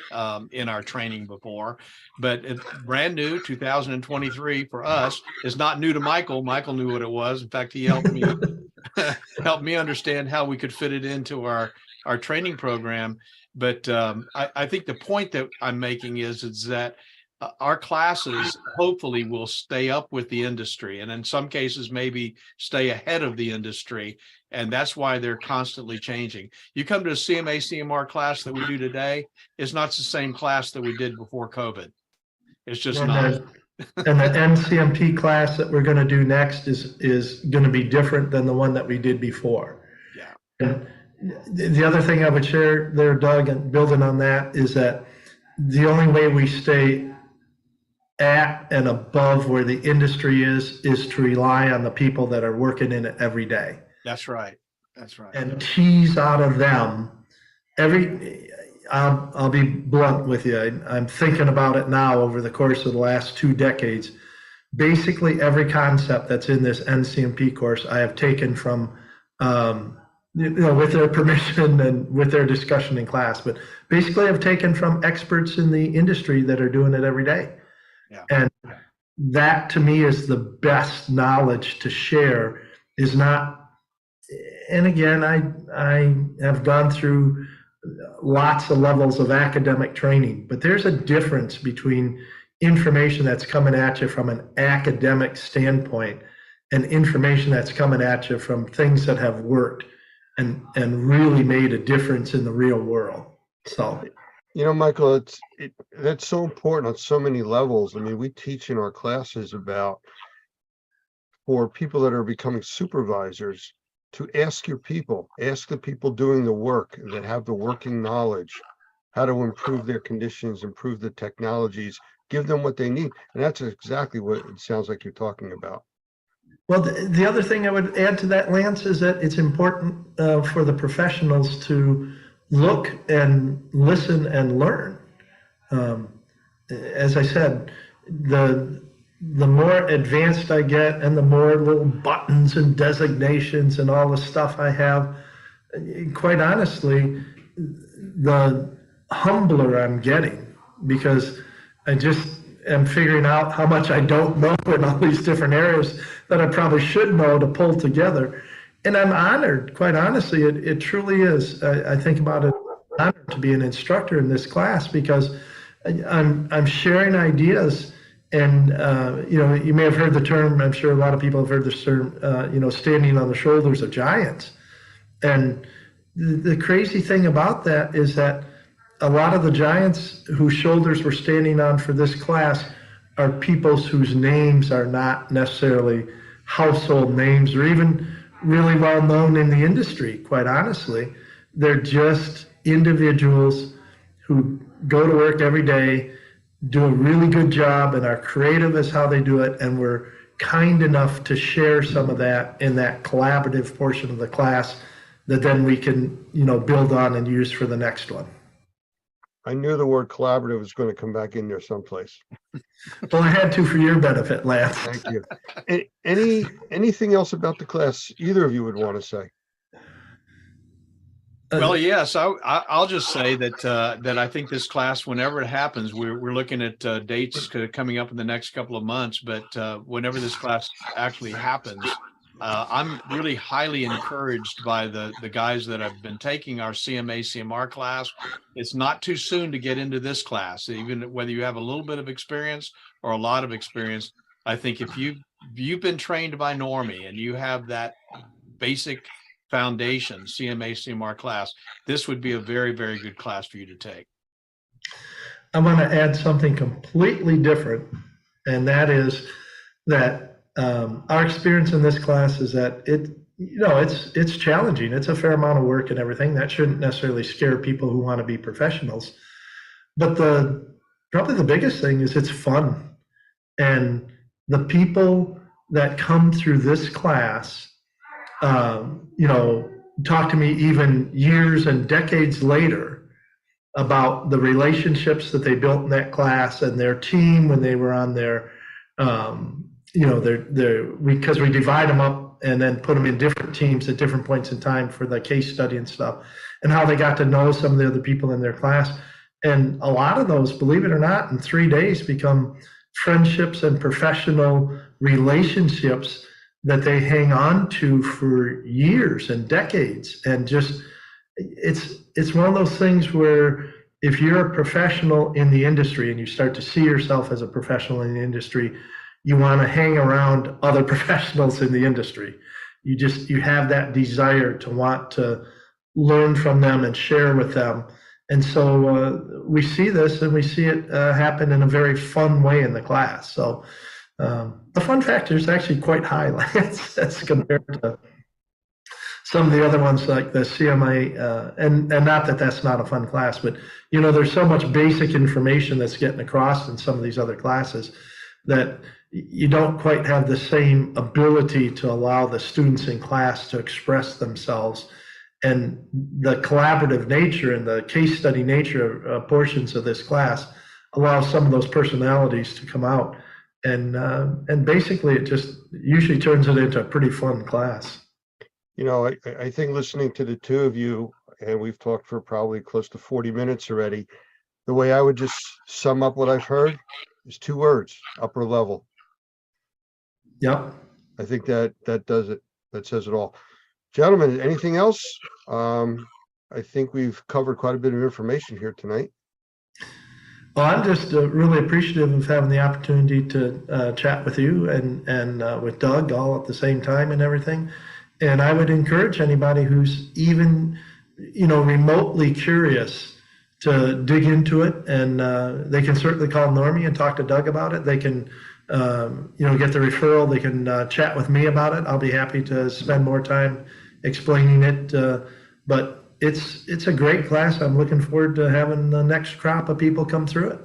in our training before, but it's brand new, 2023 for us. It's not new to Michael. Michael knew what it was. In fact, he helped me understand how we could fit it into our training program. But I think the point that I'm making is that our classes hopefully will stay up with the industry, and in some cases maybe stay ahead of the industry. And that's why they're constantly changing. You come to a CMA CMR class that we do today, it's not the same class that we did before COVID. It's just not. And the NCMP class that we're going to do next is going to be different than the one that we did before. Yeah. And the other thing I would share there, Doug, and building on that, is that the only way we stay at and above where the industry is to rely on the people that are working in it every day. That's right. That's right. And tease out of them I'll be blunt with you. I'm thinking about it now over the course of the last 2 decades. Basically, every concept that's in this NCMP course, I have taken from, with their permission and with their discussion in class, but basically I've taken from experts in the industry that are doing it every day. Yeah. And that to me is the best knowledge to share, is not, and again, I have gone through lots of levels of academic training, but there's a difference between information that's coming at you from an academic standpoint and information that's coming at you from things that have worked and really made a difference in the real world. So, Michael, that's so important on so many levels. I mean, we teach in our classes about, for people that are becoming supervisors, to ask the people doing the work that have the working knowledge, how to improve their conditions, improve the technologies, give them what they need. And that's exactly what it sounds like you're talking about. Well, the other thing I would add to that, Lance, is that it's important for the professionals to look and listen and learn. As I said, the more advanced I get and the more little buttons and designations and all the stuff I have, quite honestly, the humbler I'm getting, because I just am figuring out how much I don't know in all these different areas that I probably should know to pull together. And I'm honored, quite honestly, it truly is. I think about it, I'm honored to be an instructor in this class, because I'm sharing ideas. And, you may have heard the term, I'm sure a lot of people have heard this term, standing on the shoulders of giants. And the crazy thing about that is that a lot of the giants whose shoulders we're standing on for this class are peoples whose names are not necessarily household names or even really well known in the industry, quite honestly. They're just individuals who go to work every day, do a really good job, and are creative as how they do it, and we're kind enough to share some of that in that collaborative portion of the class that then we can, build on and use for the next one. I knew the word collaborative was going to come back in there someplace. Well, I had to for your benefit, Lance. Thank you. Anything else about the class either of you would want to say? Well, yes, I'll just say that I think this class, whenever it happens, we're looking at dates coming up in the next couple of months. But whenever this class actually happens, I'm really highly encouraged by the guys that have been taking our CMA CMR class. It's not too soon to get into this class, even whether you have a little bit of experience or a lot of experience. I think if you've been trained by Normie and you have that basic foundation CMA CMR class, this would be a very, very good class for you to take. I want to add something completely different, and that is that our experience in this class is that it's challenging. It's a fair amount of work and everything. That shouldn't necessarily scare people who want to be professionals. But probably the biggest thing is it's fun, and the people that come through this class talk to me even years and decades later about the relationships that they built in that class and their team when they were on their, because we divide them up and then put them in different teams at different points in time for the case study and stuff, and how they got to know some of the other people in their class. And a lot of those, believe it or not, in 3 days become friendships and professional relationships that they hang on to for years and decades. And just, it's one of those things where if you're a professional in the industry and you start to see yourself as a professional in the industry, you want to hang around other professionals in the industry. You have that desire to want to learn from them and share with them. And so we see this, and we see it happen in a very fun way in the class. So the fun factor is actually quite high, as compared to some of the other ones like the CMA, and not that that's not a fun class, but there's so much basic information that's getting across in some of these other classes that you don't quite have the same ability to allow the students in class to express themselves And the collaborative nature and the case study nature of portions of this class allows some of those personalities to come out. And basically it just usually turns it into a pretty fun class. You know, I think listening to the two of you, and we've talked for probably close to 40 minutes already, the way I would just sum up what I've heard is 2 words: upper level. Yep. I think that does it. That says it all. Gentlemen, anything else? I think we've covered quite a bit of information here tonight. Well, I'm just really appreciative of having the opportunity to chat with you and with Doug all at the same time and everything. And I would encourage anybody who's even, remotely curious to dig into it. And they can certainly call Normie and talk to Doug about it. They can, get the referral. They can chat with me about it. I'll be happy to spend more time explaining it. But it's a great class. I'm looking forward to having the next crop of people come through it.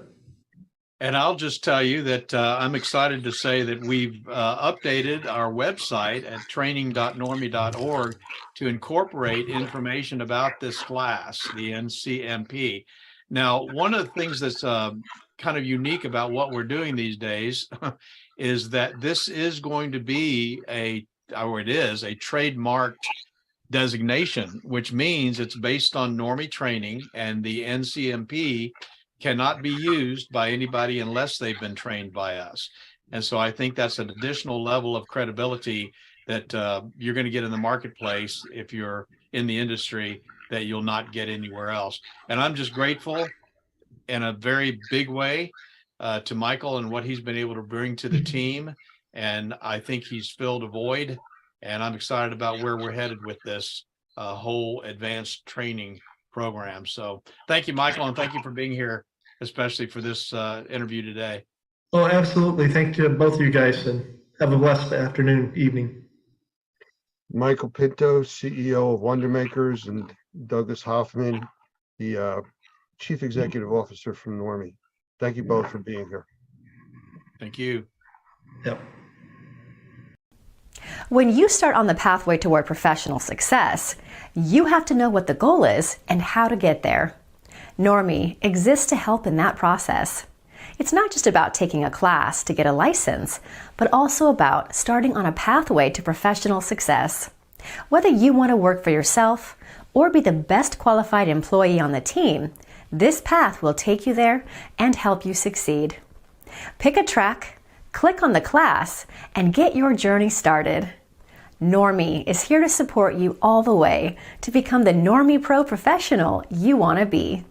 And I'll just tell you that I'm excited to say that we've updated our website at training.normie.org to incorporate information about this class, the NCMP. Now, one of the things that's kind of unique about what we're doing these days is that this is going to be a trademarked designation, which means it's based on Normie training, and the NCMP cannot be used by anybody unless they've been trained by us. And so I think that's an additional level of credibility that you're going to get in the marketplace if you're in the industry that you'll not get anywhere else. And I'm just grateful in a very big way to Michael and what he's been able to bring to the team. And I think he's filled a void. And I'm excited about where we're headed with this whole advanced training program. So thank you, Michael, and thank you for being here, especially for this interview today. Oh, absolutely. Thank you, both of you guys, and have a blessed afternoon, evening. Michael Pinto, CEO of Wonder Makers, and Douglas Hoffman, the Chief Executive Officer from Normie. Thank you both for being here. Thank you. Yep. When you start on the pathway toward professional success, you have to know what the goal is and how to get there. Normie exists to help in that process. It's not just about taking a class to get a license, but also about starting on a pathway to professional success. Whether you want to work for yourself or be the best qualified employee on the team, this path will take you there and help you succeed. Pick a track, click on the class, and get your journey started. Normie is here to support you all the way to become the Normie Pro professional you want to be.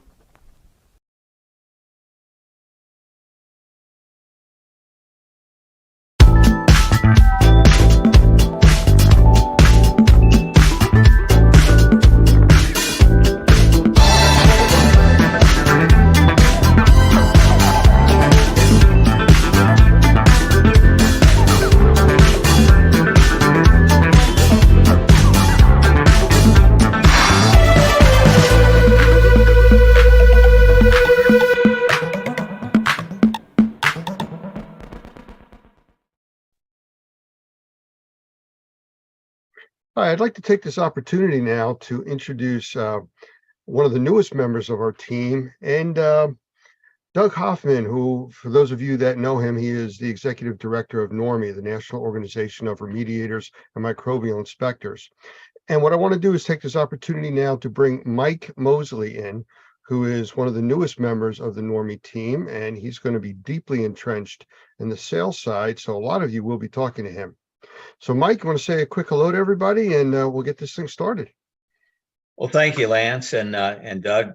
Hi, I'd like to take this opportunity now to introduce one of the newest members of our team, and Doug Hoffman, who, for those of you that know him, he is the Executive Director of Normie, the National Organization of Remediators and Microbial Inspectors. And what I want to do is take this opportunity now to bring Mike Mosley in, who is one of the newest members of the Normie team, and he's going to be deeply entrenched in the sales side, so a lot of you will be talking to him. So Mike, you want to say a quick hello to everybody, and we'll get this thing started. Well, thank you, Lance and Doug.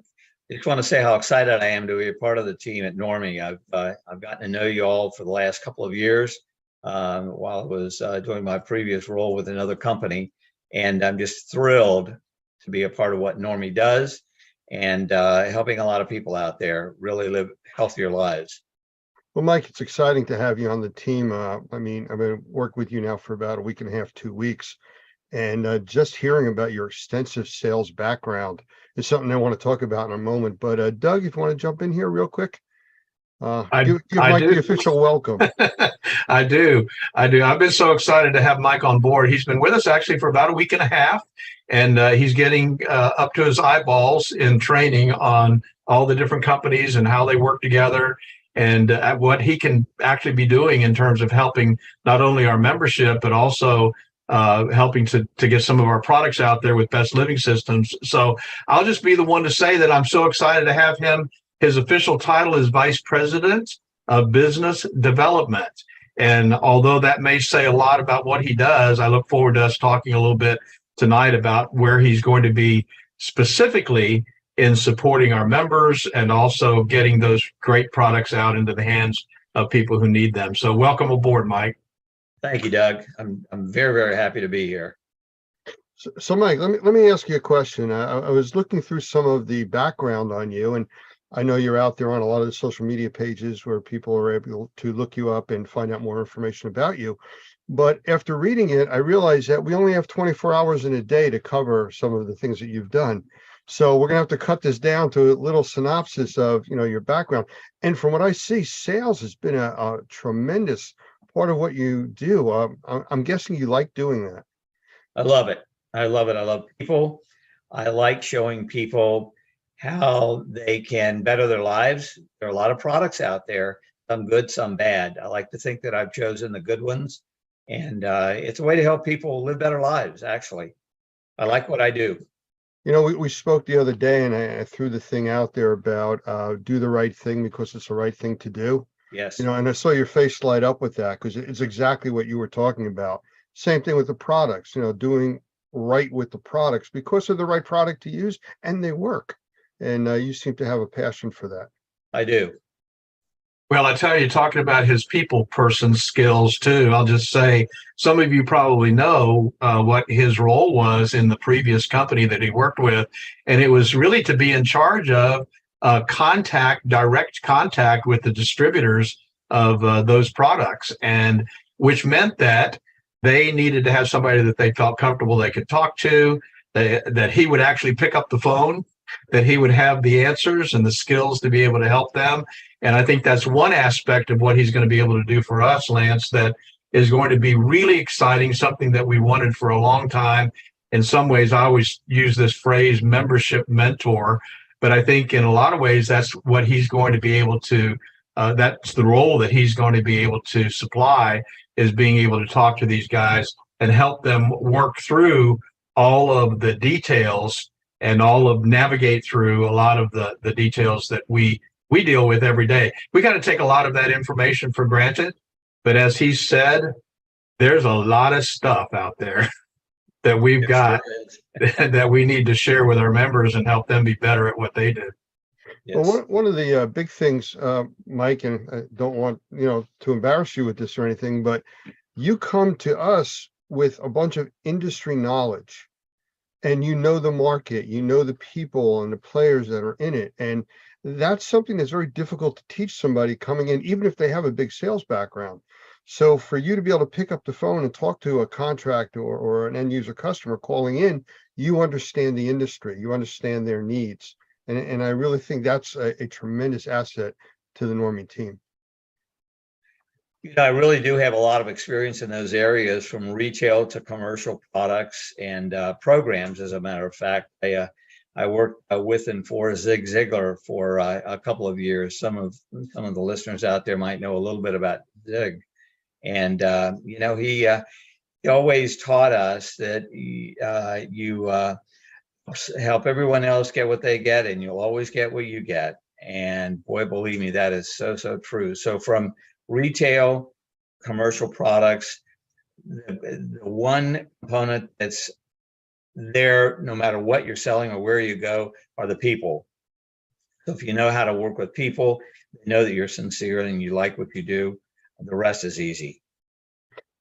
I just want to say how excited I am to be a part of the team at Normie. I've gotten to know you all for the last couple of years while I was doing my previous role with another company, and I'm just thrilled to be a part of what Normie does and helping a lot of people out there really live healthier lives. Well, Mike, it's exciting to have you on the team. I mean, I've been working with you now for about a week and a half, 2 weeks, and just hearing about your extensive sales background is something I want to talk about in a moment. But Doug, if you want to jump in here real quick. Give Mike the official welcome. I do. I've been so excited to have Mike on board. He's been with us actually for about a week and a half, and he's getting up to his eyeballs in training on all the different companies and how they work together, and what he can actually be doing in terms of helping not only our membership, but also helping to get some of our products out there with Best Living Systems. So I'll just be the one to say that I'm so excited to have him. His official title is Vice President of Business Development. And although that may say a lot about what he does, I look forward to us talking a little bit tonight about where he's going to be specifically in supporting our members and also getting those great products out into the hands of people who need them. So welcome aboard, Mike. Thank you, Doug. I'm very, very happy to be here. So Mike, let me ask you a question. I was looking through some of the background on you, and I know you're out there on a lot of the social media pages where people are able to look you up and find out more information about you. But after reading it, I realized that we only have 24 hours in a day to cover some of the things that you've done. So we're gonna have to cut this down to a little synopsis of, your background. And from what I see, sales has been a tremendous part of what you do. I'm guessing you like doing that. I love it. I love it. I love people. I like showing people how they can better their lives. There are a lot of products out there, some good, some bad. I like to think that I've chosen the good ones, and it's a way to help people live better lives, actually. I like what I do. We spoke the other day, and I threw the thing out there about do the right thing because it's the right thing to do. Yes. And I saw your face light up with that because it's exactly what you were talking about. Same thing with the products, doing right with the products because they're the right product to use and they work. And you seem to have a passion for that. I do. Well, I tell you, talking about his people person skills too, I'll just say some of you probably know what his role was in the previous company that he worked with. And it was really to be in charge of direct contact with the distributors of those products, and which meant that they needed to have somebody that they felt comfortable they could talk to, that he would actually pick up the phone, that he would have the answers and the skills to be able to help them. And I think that's one aspect of what he's going to be able to do for us, Lance, that is going to be really exciting, something that we wanted for a long time. In some ways, I always use this phrase, membership mentor, but I think in a lot of ways, that's what he's going to be able to, that's the role that he's going to be able to supply, is being able to talk to these guys and help them work through all of the details and navigate through a lot of the details that we deal with every day. We got to take a lot of that information for granted, but as he said, there's a lot of stuff out there that we've got that we need to share with our members and help them be better at what they do. Yes. Well, one of the big things, Mike, and I don't want to embarrass you with this or anything, but you come to us with a bunch of industry knowledge, and the market, the people and the players that are in it, and that's something that's very difficult to teach somebody coming in, even if they have a big sales background. So for you to be able to pick up the phone and talk to a contractor or an end user customer calling in, you understand the industry, you understand their needs. And I really think that's a tremendous asset to the Normie team. I really do have a lot of experience in those areas, from retail to commercial products and programs. As a matter of fact, I worked with and for Zig Ziglar for a couple of years. Some of the listeners out there might know a little bit about Zig, and he always taught us that you help everyone else get what they get, and you'll always get what you get. And boy, believe me, that is so true. So from retail, commercial products, the one component that's there no matter what you're selling or where you go are the people. So if you know how to work with people, know that you're sincere and you like what you do, the rest is easy.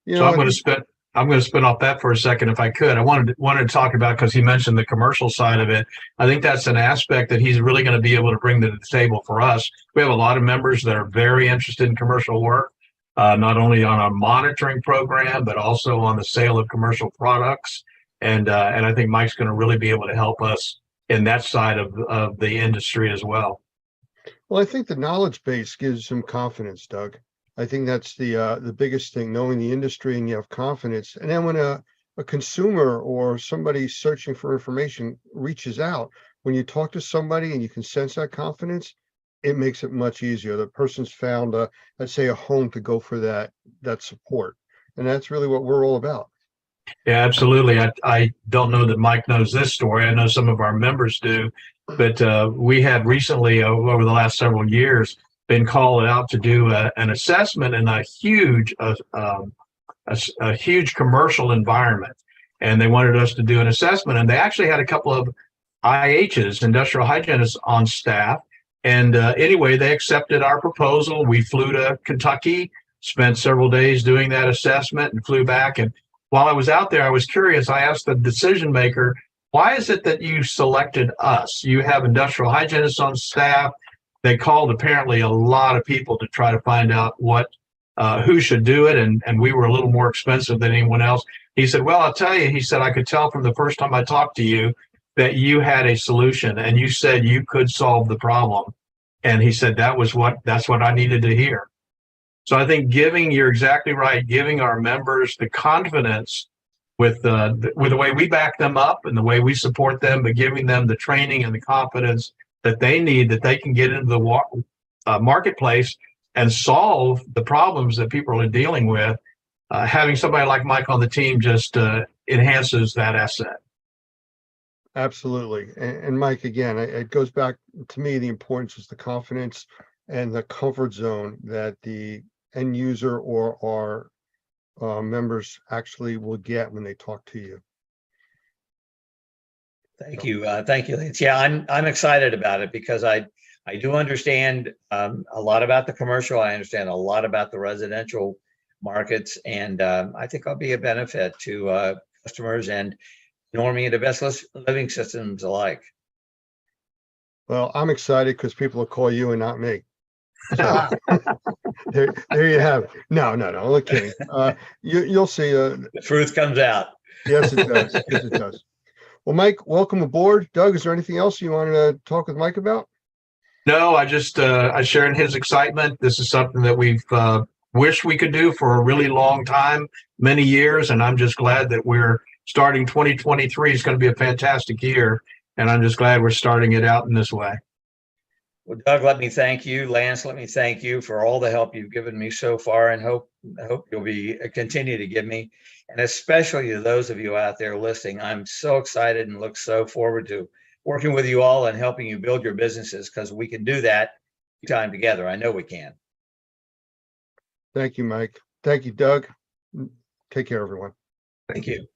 So I'm going to spin off that for a second, if I could. I wanted to talk about, because he mentioned the commercial side of it. I think that's an aspect that he's really going to be able to bring to the table for us. We have a lot of members that are very interested in commercial work, not only on our monitoring program, but also on the sale of commercial products. And I think Mike's going to really be able to help us in that side of the industry as well. Well, I think the knowledge base gives them confidence, Doug. I think that's the biggest thing, knowing the industry and you have confidence. And then when a consumer or somebody searching for information reaches out, when you talk to somebody and you can sense that confidence, it makes it much easier. The person's found let's say a home to go for that support. And that's really what we're all about. Yeah, absolutely. I don't know that Mike knows this story. I know some of our members do, but we have recently, over the last several years, been called out to do an assessment in a huge commercial environment. And they wanted us to do an assessment. And they actually had a couple of IHs, industrial hygienists, on staff. And anyway, they accepted our proposal. We flew to Kentucky, spent several days doing that assessment, and flew back. And while I was out there, I was curious. I asked the decision maker, why is it that you selected us? You have industrial hygienists on staff. They called apparently a lot of people to try to find out who should do it. And we were a little more expensive than anyone else. He said, well, I'll tell you, he said, I could tell from the first time I talked to you that you had a solution and you said you could solve the problem. And he said, that's what I needed to hear. So I think you're exactly right, giving our members the confidence with the way we back them up and the way we support them, but giving them the training and the confidence that they need, that they can get into the marketplace and solve the problems that people are dealing with. Having somebody like Mike on the team just enhances that asset. Absolutely. And Mike, again, it goes back to me, the importance is the confidence and the comfort zone that the end user or our members actually will get when they talk to you. Thank you. Thank you, Lance. Yeah, I'm excited about it because I do understand a lot about the commercial. I understand a lot about the residential markets, and I think I'll be a benefit to customers and Normie and the Best Living Systems alike. Well, I'm excited because people will call you and not me. So, there you have it. No, only kidding. You'll see. The truth comes out. Yes, it does. Yes, it does. Well, Mike, welcome aboard. Doug, is there anything else you wanted to talk with Mike about? No, I just I share in his excitement. This is something that we've wished we could do for a really long time, many years, and I'm just glad that we're starting 2023. Is going to be a fantastic year, and I'm just glad we're starting it out in this way. Well, Doug, let me thank you. Lance, let me thank you for all the help you've given me so far, and I hope you'll continue to give me, and especially to those of you out there listening. I'm so excited and look so forward to working with you all and helping you build your businesses, because we can do that time together. I know we can. Thank you, Mike. Thank you, Doug. Take care, everyone. Thank you.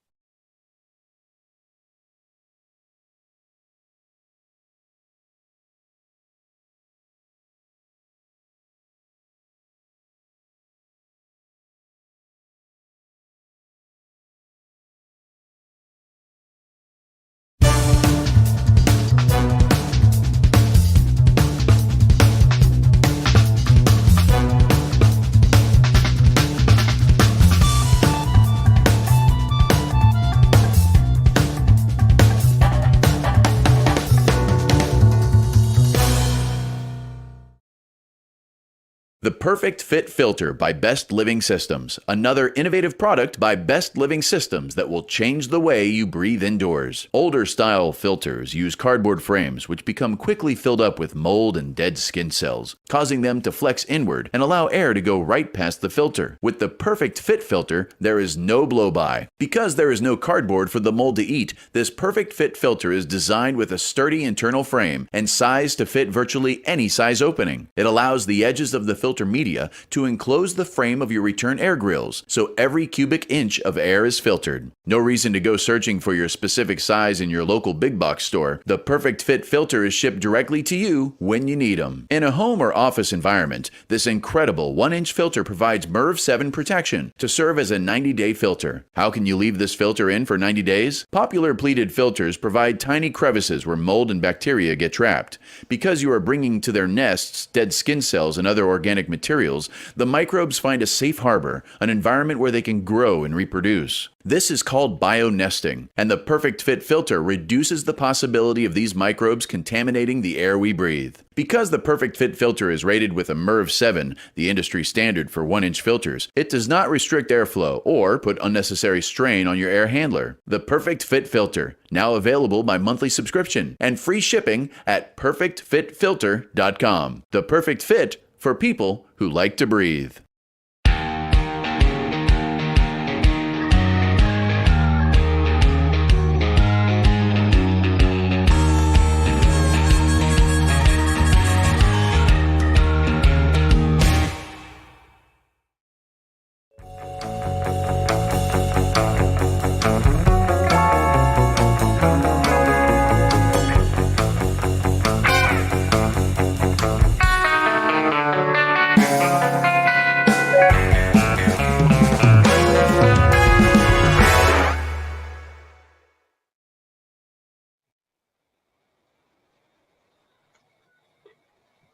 The Perfect Fit Filter by Best Living Systems, another innovative product by Best Living Systems that will change the way you breathe indoors. Older style filters use cardboard frames which become quickly filled up with mold and dead skin cells, causing them to flex inward and allow air to go right past the filter. With the Perfect Fit Filter, there is no blow-by. Because there is no cardboard for the mold to eat, this Perfect Fit Filter is designed with a sturdy internal frame and sized to fit virtually any size opening. It allows the edges of the filter media to enclose the frame of your return air grills, so every cubic inch of air is filtered. No reason to go searching for your specific size in your local big box store. The Perfect Fit Filter is shipped directly to you when you need them. In a home or office environment, this incredible 1-inch filter provides MERV 7 protection to serve as a 90-day filter. How can you leave this filter in for 90 days? Popular pleated filters provide tiny crevices where mold and bacteria get trapped. Because you are bringing to their nests dead skin cells and other organic materials, materials, the microbes find a safe harbor, an environment where they can grow and reproduce. This is called bionesting, and the Perfect Fit filter reduces the possibility of these microbes contaminating the air we breathe. Because the Perfect Fit filter is rated with a MERV 7, the industry standard for 1-inch filters, it does not restrict airflow or put unnecessary strain on your air handler. The Perfect Fit filter, now available by monthly subscription and free shipping at perfectfitfilter.com. The Perfect Fit for people who like to breathe.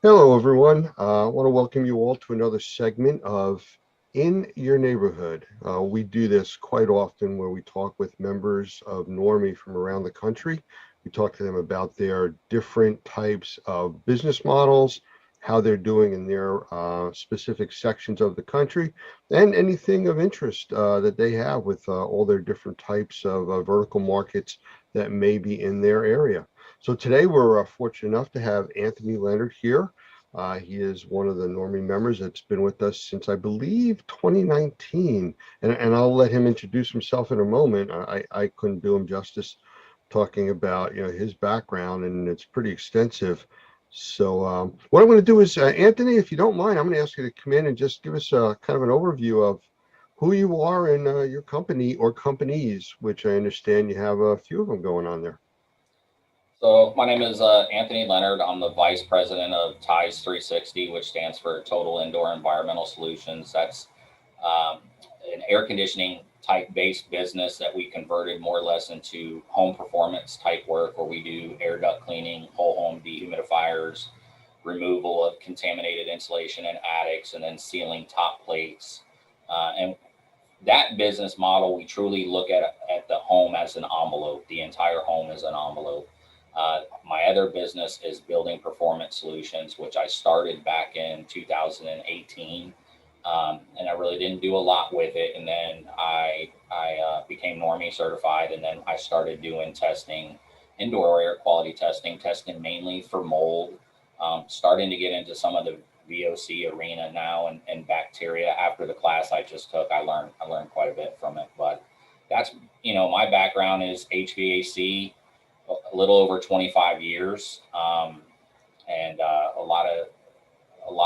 Hello, everyone. I want to welcome you all to another segment of In Your Neighborhood. We do this quite often where we talk with members of Normie from around the country. We talk to them about their different types of business models, how they're doing in their specific sections of the country, and anything of interest that they have with all their different types of vertical markets that may be in their area. So today we're fortunate enough to have Anthony Leonard here. He is one of the Normie members that's been with us since, I believe, 2019. And I'll let him introduce himself in a moment. I couldn't do him justice talking about his background, and it's pretty extensive. So what I'm going to do is, Anthony, if you don't mind, I'm going to ask you to come in and just give us kind of an overview of who you are and your company or companies, which I understand you have a few of them going on there. So my name is Anthony Leonard. I'm the Vice President of TIES 360, which stands for Total Indoor Environmental Solutions. That's an air conditioning type based business that we converted more or less into home performance type work, where we do air duct cleaning, whole home dehumidifiers, removal of contaminated insulation in attics, and then sealing top plates. And that business model, we truly look at the home as an envelope. The entire home is an envelope. My other business is Building Performance Solutions, which I started back in 2018. And I really didn't do a lot with it. And then I became Normie certified, and then I started doing testing, indoor air quality testing mainly for mold, starting to get into some of the VOC arena now and bacteria. After the class I just took, I learned quite a bit from it. But that's, my background is HVAC, a little over 25 years, and a lot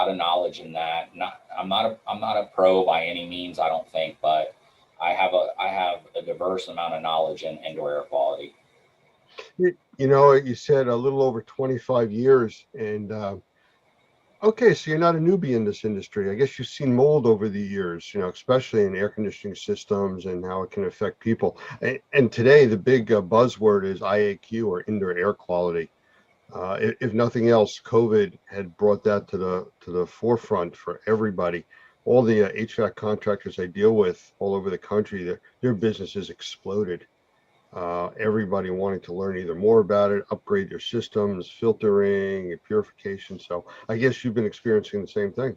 of knowledge in that. I'm not a pro by any means, I don't think, but I have a diverse amount of knowledge in indoor air quality. You said a little over 25 years, and okay, so you're not a newbie in this industry. I guess you've seen mold over the years, especially in air conditioning systems and how it can affect people. And today, the big buzzword is IAQ, or indoor air quality. If nothing else, COVID had brought that to the forefront for everybody. All the HVAC contractors I deal with all over the country, their businesses exploded. Everybody wanting to learn either more about it, upgrade their systems, filtering, purification. So I guess you've been experiencing the same thing.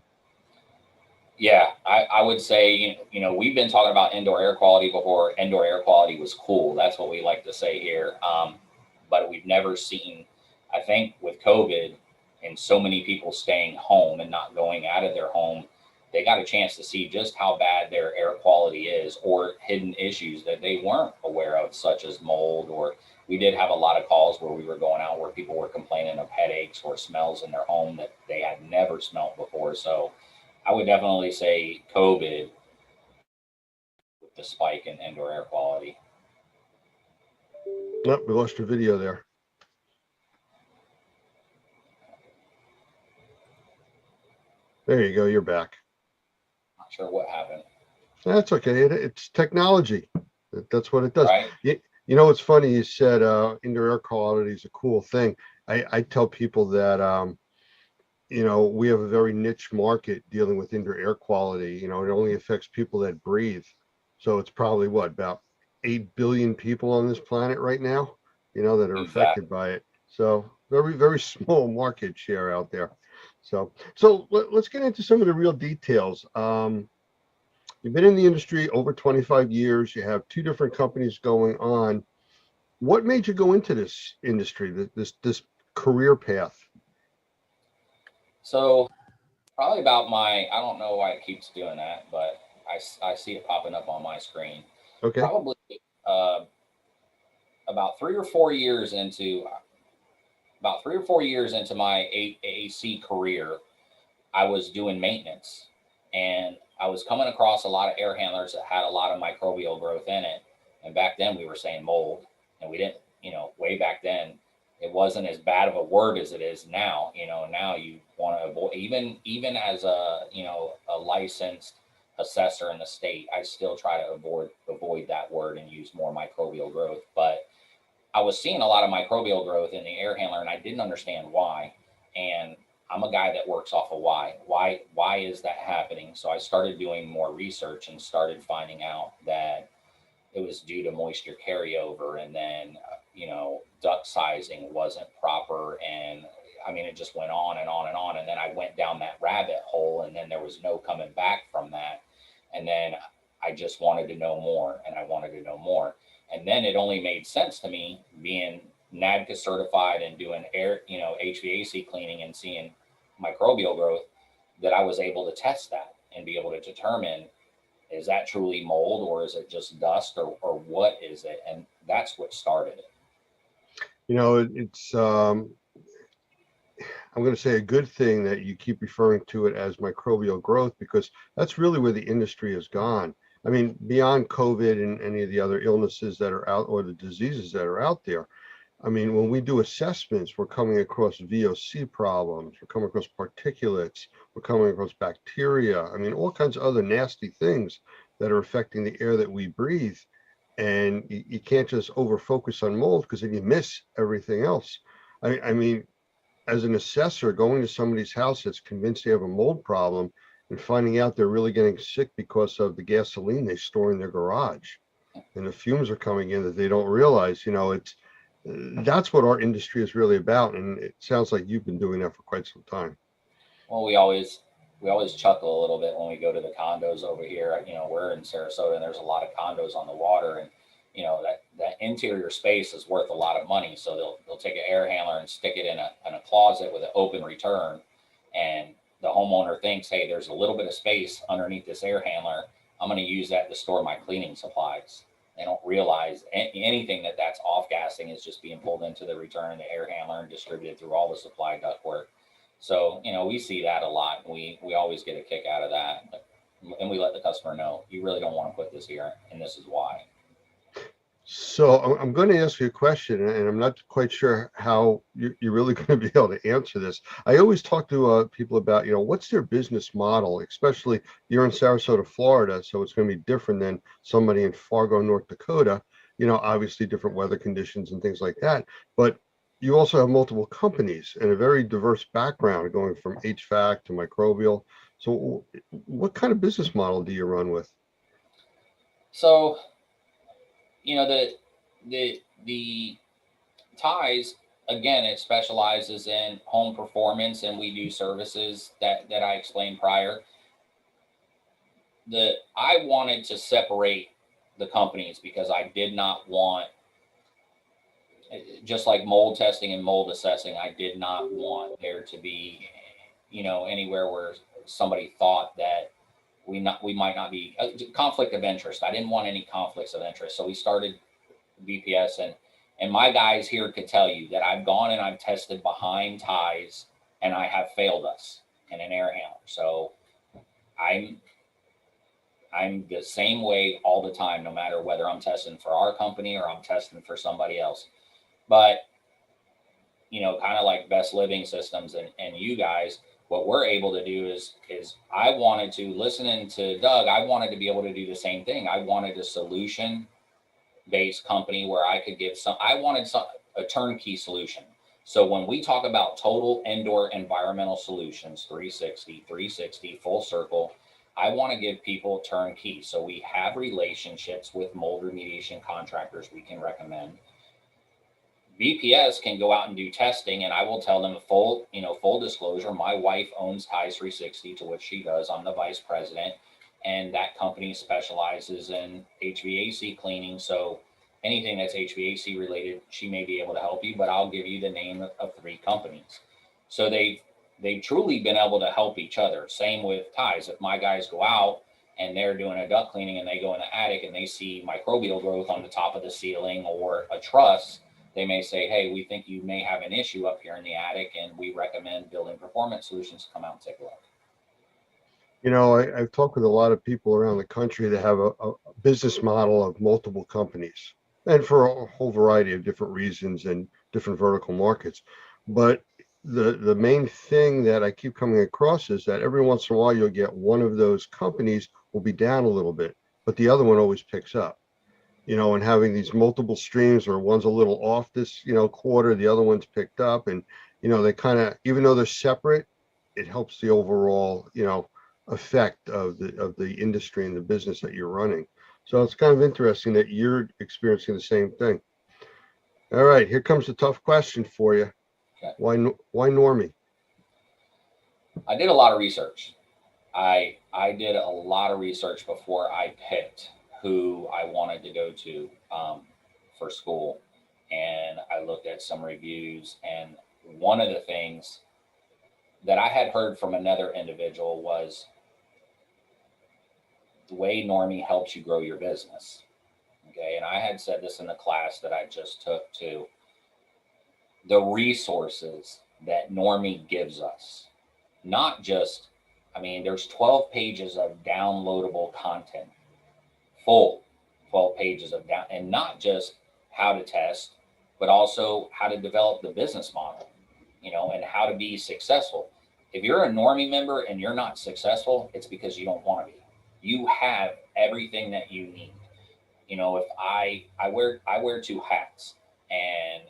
Yeah, I would say, we've been talking about indoor air quality before indoor air quality was cool. That's what we like to say here. But we've never seen, I think with COVID and so many people staying home and not going out of their home, they got a chance to see just how bad their air quality is, or hidden issues that they weren't aware of, such as mold. Or we did have a lot of calls where we were going out where people were complaining of headaches or smells in their home that they had never smelled before. So I would definitely say COVID, with the spike in indoor air quality. Nope, we lost your video there. There you go, you're back. Not sure what happened. That's okay. It's technology. That's what it does. Right. It's funny you said indoor air quality is a cool thing. I tell people that we have a very niche market dealing with indoor air quality. It only affects people that breathe. So it's probably about 8 billion people on this planet right now, that are affected by it. So very, very small market share out there. So let's get into some of the real details. You've been in the industry over 25 years. You have 2 different companies going on. What made you go into this industry, this career path? So probably about I don't know why it keeps doing that, but I see it popping up on my screen. Okay. Probably about 3 or 4 years into my AAC career, I was doing maintenance, and I was coming across a lot of air handlers that had a lot of microbial growth in it. And back then we were saying mold, and we didn't, way back then, it wasn't as bad of a word as it is now. Now you want to avoid, even as a licensed assessor in the state, I still try to avoid that word and use more microbial growth. But I was seeing a lot of microbial growth in the air handler, and I didn't understand why. And I'm a guy that works off of why. Why is that happening? So I started doing more research and started finding out that it was due to moisture carryover, and then duct sizing wasn't proper, and it just went on and on and on. And then I went down that rabbit hole, and then there was no coming back from that. And then I just wanted to know more, and I wanted to know more. And then it only made sense to me, being NADCA certified and doing air, HVAC cleaning and seeing microbial growth, that I was able to test that and be able to determine, is that truly mold, or is it just dust, or what is it? And that's what started it. It's I'm going to say a good thing that you keep referring to it as microbial growth, because that's really where the industry has gone. Beyond COVID and any of the other illnesses that are out, or the diseases that are out there. When we do assessments, we're coming across VOC problems, we're coming across particulates, we're coming across bacteria, all kinds of other nasty things that are affecting the air that we breathe. And you can't just over focus on mold, because then you miss everything else. As an assessor, going to somebody's house that's convinced they have a mold problem and finding out they're really getting sick because of the gasoline they store in their garage, and the fumes are coming in that they don't realize, that's what our industry is really about. And it sounds like you've been doing that for quite some time. Well, we always chuckle a little bit when we go to the condos over here. We're in Sarasota, and there's a lot of condos on the water, and that interior space is worth a lot of money. So they'll take an air handler and stick it in a closet with an open return, and the homeowner thinks, hey, there's a little bit of space underneath this air handler. I'm going to use that to store my cleaning supplies. They don't realize anything that's off gassing is just being pulled into the return of the air handler and distributed through all the supply ductwork. So, we see that a lot. We always get a kick out of that. And we let the customer know, you really don't want to put this here, and this is why. So I'm going to ask you a question, and I'm not quite sure how you're really going to be able to answer this. I always talk to people about, what's their business model, especially you're in Sarasota, Florida, so it's going to be different than somebody in Fargo, North Dakota, obviously different weather conditions and things like that. But you also have multiple companies and a very diverse background, going from HVAC to microbial. So what kind of business model do you run with? So, the ties, again, it specializes in home performance, and we do services that I explained prior. I wanted to separate the companies because I did not want, just like mold testing and mold assessing, I did not want there to be, anywhere where somebody thought that we might not be conflict of interest. I didn't want any conflicts of interest. So we started BPS, and my guys here could tell you that I've gone and I've tested behind ties, and I have failed us in an air handler. So I'm the same way all the time, no matter whether I'm testing for our company or I'm testing for somebody else. But, kind of like Best Living Systems and you guys, what we're able to do is I wanted to, listening to Doug, I wanted to be able to do the same thing. I wanted a solution-based company where I could give I wanted a turnkey solution. So when we talk about total indoor environmental solutions, 360, full circle, I want to give people turnkey. So we have relationships with mold remediation contractors we can recommend. BPS can go out and do testing, and I will tell them full disclosure. My wife owns Ties 360, to which she does. I'm the vice president, and that company specializes in HVAC cleaning. So anything that's HVAC related, she may be able to help you, but I'll give you the name of 3 companies. So they've truly been able to help each other. Same with Ties. If my guys go out and they're doing a duct cleaning and they go in the attic and they see microbial growth on the top of the ceiling or a truss, they may say, hey, we think you may have an issue up here in the attic, and we recommend Building Performance Solutions to come out and take a look. You know, I've talked with a lot of people around the country that have a business model of multiple companies, and for a whole variety of different reasons and different vertical markets. But the main thing that I keep coming across is that every once in a while you'll get one of those companies will be down a little bit, but the other one always picks up. You know, and having these multiple streams where one's a little off this, quarter, the other one's picked up, and, they kind of, even though they're separate, it helps the overall, effect of the industry and the business that you're running. So it's kind of interesting that you're experiencing the same thing. All right, here comes the tough question for you. Okay. Why Normie? I did a lot of research. I did a lot of research before I picked who I wanted to go to for school. And I looked at some reviews, and one of the things that I had heard from another individual was the way Normie helps you grow your business. Okay. And I had said this in the class that I just took too. The resources that Normie gives us, not just, there's 12 pages of downloadable content. Full 12 pages of down, and not just how to test, but also how to develop the business model, and how to be successful. If you're a Normie member and you're not successful, it's because you don't want to be. You have everything that you need. If I wear 2 hats, and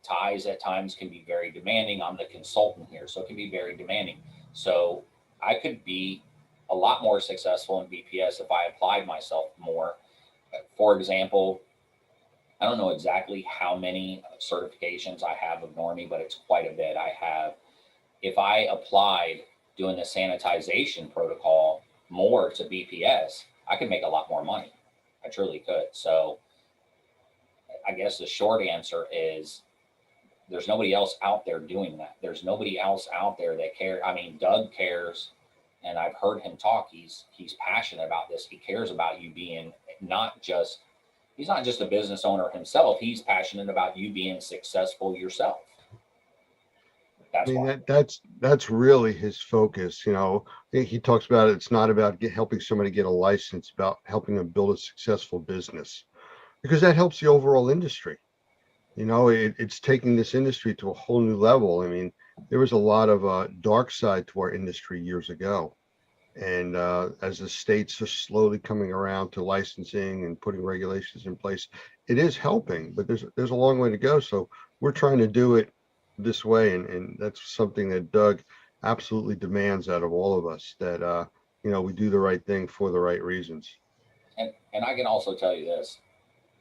Ties at times can be very demanding. I'm the consultant here, so it can be very demanding. So I could be a lot more successful in BPS if I applied myself more. For example, I don't know exactly how many certifications I have of Normie, but it's quite a bit. If I applied doing the sanitization protocol more to BPS, I could make a lot more money. I truly could. So I guess the short answer is there's nobody else out there doing that. There's nobody else out there that cares. Doug cares. And I've heard him talk. He's passionate about this. He cares about you being he's not just a business owner himself. He's passionate about you being successful yourself. That's really his focus. He talks about it's not about helping somebody get a license, about helping them build a successful business, because that helps the overall industry. It's taking this industry to a whole new level. There was a lot of dark side to our industry years ago. And as the states are slowly coming around to licensing and putting regulations in place, it is helping, but there's a long way to go. So we're trying to do it this way. And that's something that Doug absolutely demands out of all of us, that, we do the right thing for the right reasons. And I can also tell you this,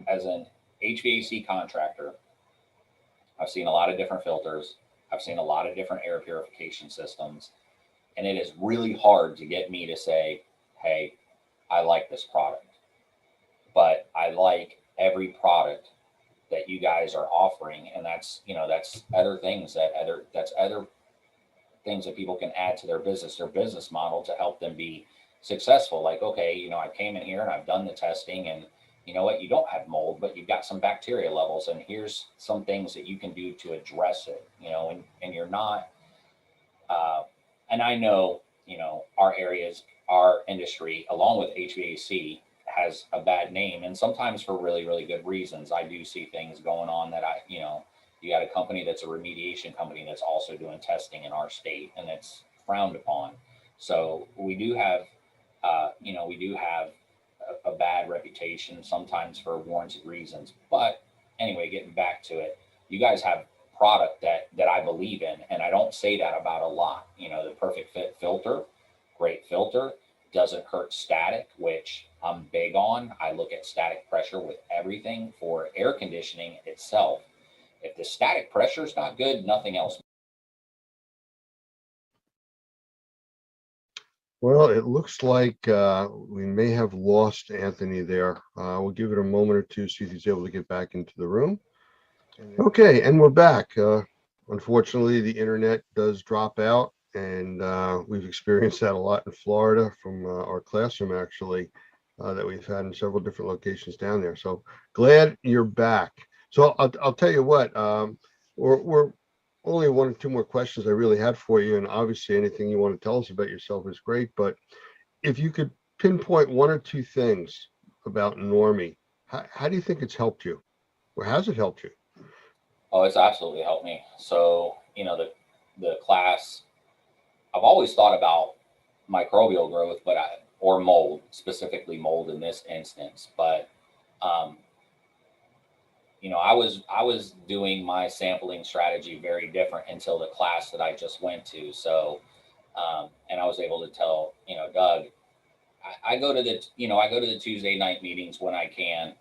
as an HVAC contractor, I've seen a lot of different filters. I've seen a lot of different air purification systems, and it is really hard to get me to say, hey, I like this product, but I like every product that you guys are offering. And that's other things that people can add to their business model to help them be successful. Like, okay, I came in here and I've done the testing, and you know what, you don't have mold, but you've got some bacteria levels, and here's some things that you can do to address it, and you're not, and I know, our industry, along with HVAC, has a bad name, and sometimes for really, really good reasons. I do see things going on that you got a company that's a remediation company that's also doing testing in our state, and it's frowned upon. So we do have, a bad reputation sometimes for warranted reasons. But anyway, getting back to it, you guys have product that I believe in. And I don't say that about a lot. You know, the Perfect Fit filter, great filter, doesn't hurt static, which I'm big on. I look at static pressure with everything for air conditioning itself. If the static pressure is not good, nothing else. Well, it looks like we may have lost Anthony there. We'll give it a moment or two, see if he's able to get back into the room. Okay, and we're back. Unfortunately, the internet does drop out, and we've experienced that a lot in Florida from our classroom, actually, that we've had in several different locations down there. So glad you're back. So I'll tell you what, we're only one or two more questions I really had for you, and obviously anything you want to tell us about yourself is great, but if you could pinpoint one or two things about Normie, how do you think it's helped you, or has it helped you? Oh, it's absolutely helped me. So, you know, the class, I've always thought about microbial growth, or mold, specifically mold in this instance, but you know, I was doing my sampling strategy very different until the class that I just went to. So, and I was able to tell, you know, Doug, I go to the Tuesday night meetings when I can.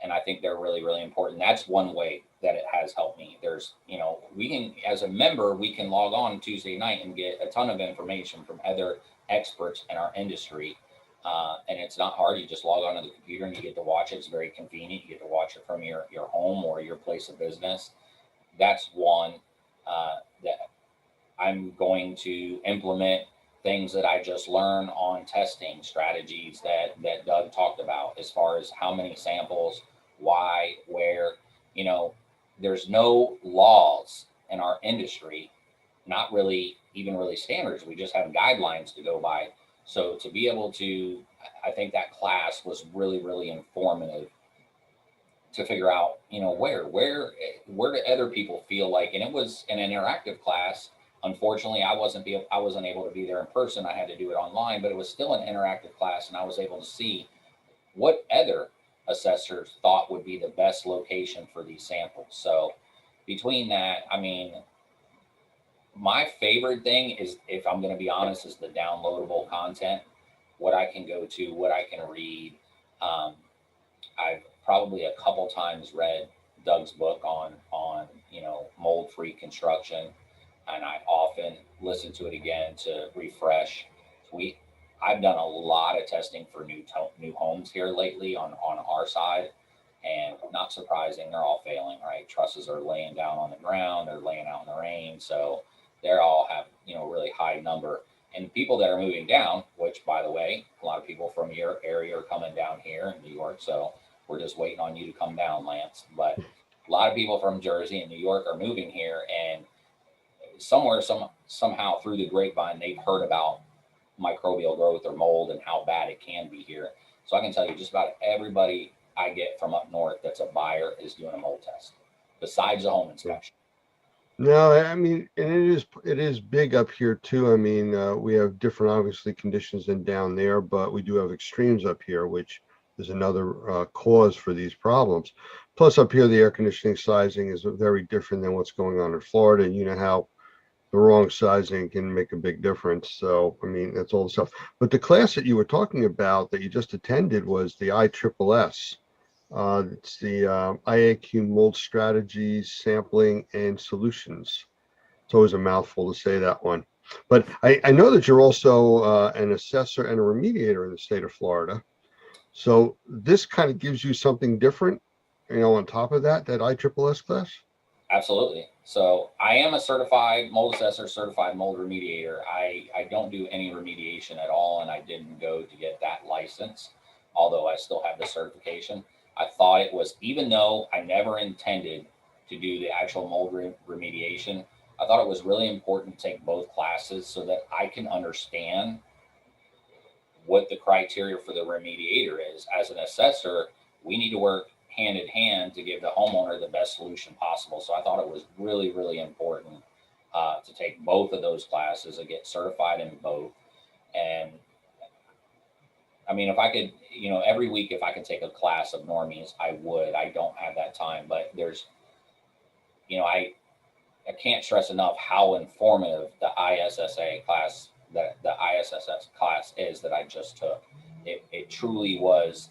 And I think they're really, really important. That's one way that it has helped me. There's, you know, we can, as a member, we can log on Tuesday night and get a ton of information from other experts in our industry. And it's not hard. You just log on to the computer and you get to watch it. It's very convenient. You get to watch it from your home or your place of business. That's one that I'm going to implement things that I just learned on testing strategies that Doug talked about, as far as how many samples, why, where. You know, there's no laws in our industry, not really even really standards. We just have guidelines to go by. So to be able to, I think that class was really, really informative to figure out, you know, where do other people feel like, and it was an interactive class. Unfortunately, I wasn't able to be there in person. I had to do it online, but it was still an interactive class, and I was able to see what other assessors thought would be the best location for these samples. So between that, I mean, my favorite thing is, if I'm going to be honest, is the downloadable content, what I can go to, what I can read. I've probably a couple times read Doug's book on you know, mold-free construction, and I often listen to it again to refresh. I've done a lot of testing for new homes here lately on our side, and not surprising, they're all failing, right? Trusses are laying down on the ground, they're laying out in the rain, so they're all have, you know, really high number. And people that are moving down, which, by the way, a lot of people from your area are coming down here in New York, so we're just waiting on you to come down, Lance. But a lot of people from Jersey and New York are moving here, and somehow through the grapevine, they've heard about microbial growth or mold and how bad it can be here. So I can tell you, just about everybody I get from up north that's a buyer is doing a mold test, besides the home inspection. No, I mean, and it is big up here too. I mean, we have different, obviously, conditions than down there, but we do have extremes up here, which is another cause for these problems. Plus, up here, the air conditioning sizing is very different than what's going on in Florida. And you know how the wrong sizing can make a big difference. So, I mean, that's all the stuff. But the class that you were talking about that you just attended was the ISSS. It's the IAQ Mold Strategies, Sampling, and Solutions. It's always a mouthful to say that one. But I know that you're also an assessor and a remediator in the state of Florida. So this kind of gives you something different, you know, on top of that ISSS class? Absolutely. So I am a certified mold assessor, certified mold remediator. I don't do any remediation at all, and I didn't go to get that license, although I still have the certification. I thought it was, even though I never intended to do the actual mold remediation, I thought it was really important to take both classes so that I can understand what the criteria for the remediator is. As an assessor, we need to work hand in hand to give the homeowner the best solution possible. So I thought it was really, really important to take both of those classes and get certified in both. And I mean, if I could, you know, every week, if I could take a class of normies, I would. I don't have that time, but I can't stress enough how informative the ISSA class, the ISSS class is that I just took. It truly was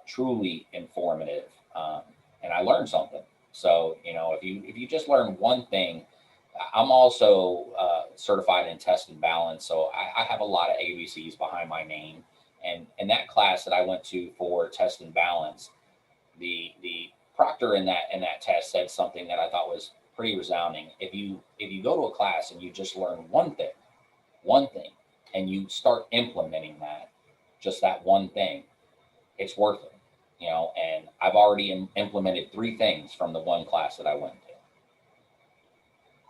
truly informative, and I learned something. So, if you just learn one thing, I'm also certified in test and balance, so I have a lot of ABCs behind my name. And that class that I went to for test and balance, the proctor in that test said something that I thought was pretty resounding. If you go to a class and you just learn one thing, and you start implementing just that one thing, it's worth it. And I've already implemented 3 things from the one class that I went to.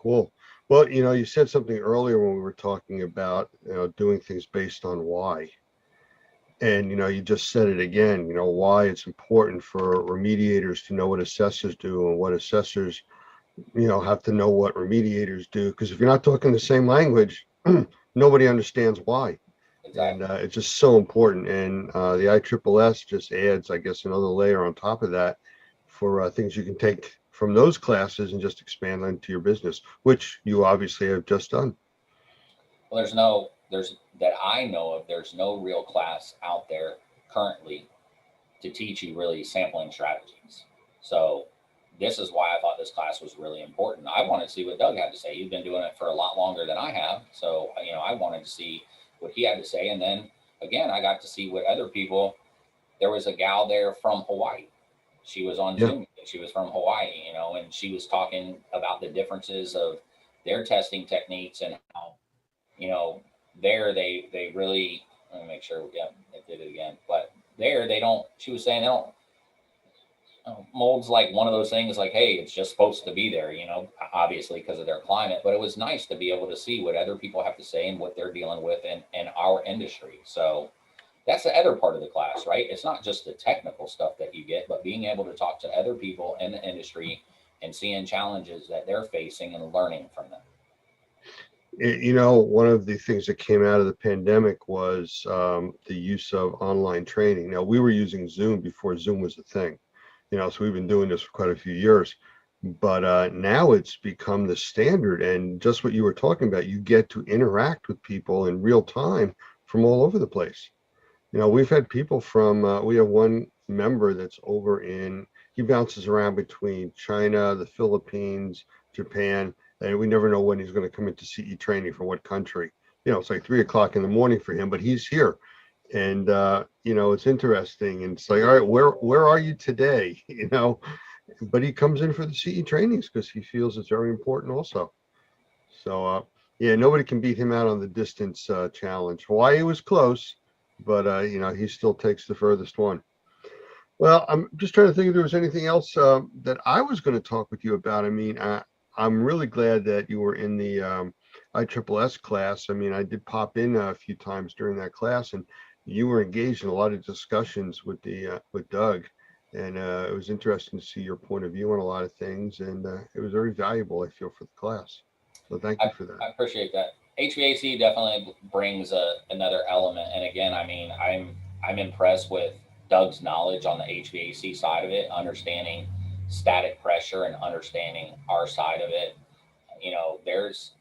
Cool. Well, you said something earlier when we were talking about, doing things based on why. And, you just said it again, why it's important for remediators to know what assessors do and what assessors, have to know what remediators do. Because if you're not talking the same language, nobody understands why. Exactly. And it's just so important. And the ISSS just adds, I guess, another layer on top of that for things you can take from those classes and just expand into your business, which you obviously have just done. Well, that I know of, there's no real class out there currently to teach you really sampling strategies. So this is why I thought this class was really important. I wanted to see what Doug had to say. He's been doing it for a lot longer than I have. So, I wanted to see what he had to say. And then again, I got to see what other people, there was a gal there from Hawaii. She was on Zoom. She was from Hawaii, and she was talking about the differences of their testing techniques and how, there they really, let me make sure, I did it again. But there she was saying they don't, mold's like one of those things like, hey, it's just supposed to be there, obviously because of their climate. But it was nice to be able to see what other people have to say and what they're dealing with in our industry. So that's the other part of the class, right? It's not just the technical stuff that you get, but being able to talk to other people in the industry and seeing challenges that they're facing and learning from them. One of the things that came out of the pandemic was the use of online training. Now, we were using Zoom before Zoom was a thing, so we've been doing this for quite a few years. But now it's become the standard. And just what you were talking about, you get to interact with people in real time from all over the place. We've had people from, we have one member that's over he bounces around between China, the Philippines, Japan, and we never know when he's going to come into CE training for what country. It's like 3 o'clock in the morning for him, but he's here. And, it's interesting. And it's like, all right, where are you today? But he comes in for the CE trainings because he feels it's very important also. So, nobody can beat him out on the distance challenge. Hawaii was close, but, he still takes the furthest one. Well, I'm just trying to think if there was anything else that I was going to talk with you about. I mean, I'm really glad that you were in the ISSS class. I mean, I did pop in a few times during that class, and you were engaged in a lot of discussions with Doug, and it was interesting to see your point of view on a lot of things, and it was very valuable, I feel, for the class. So thank you for that. I appreciate that. HVAC definitely brings another element, and again, I mean, I'm impressed with Doug's knowledge on the HVAC side of it, understanding static pressure and understanding our side of it. There's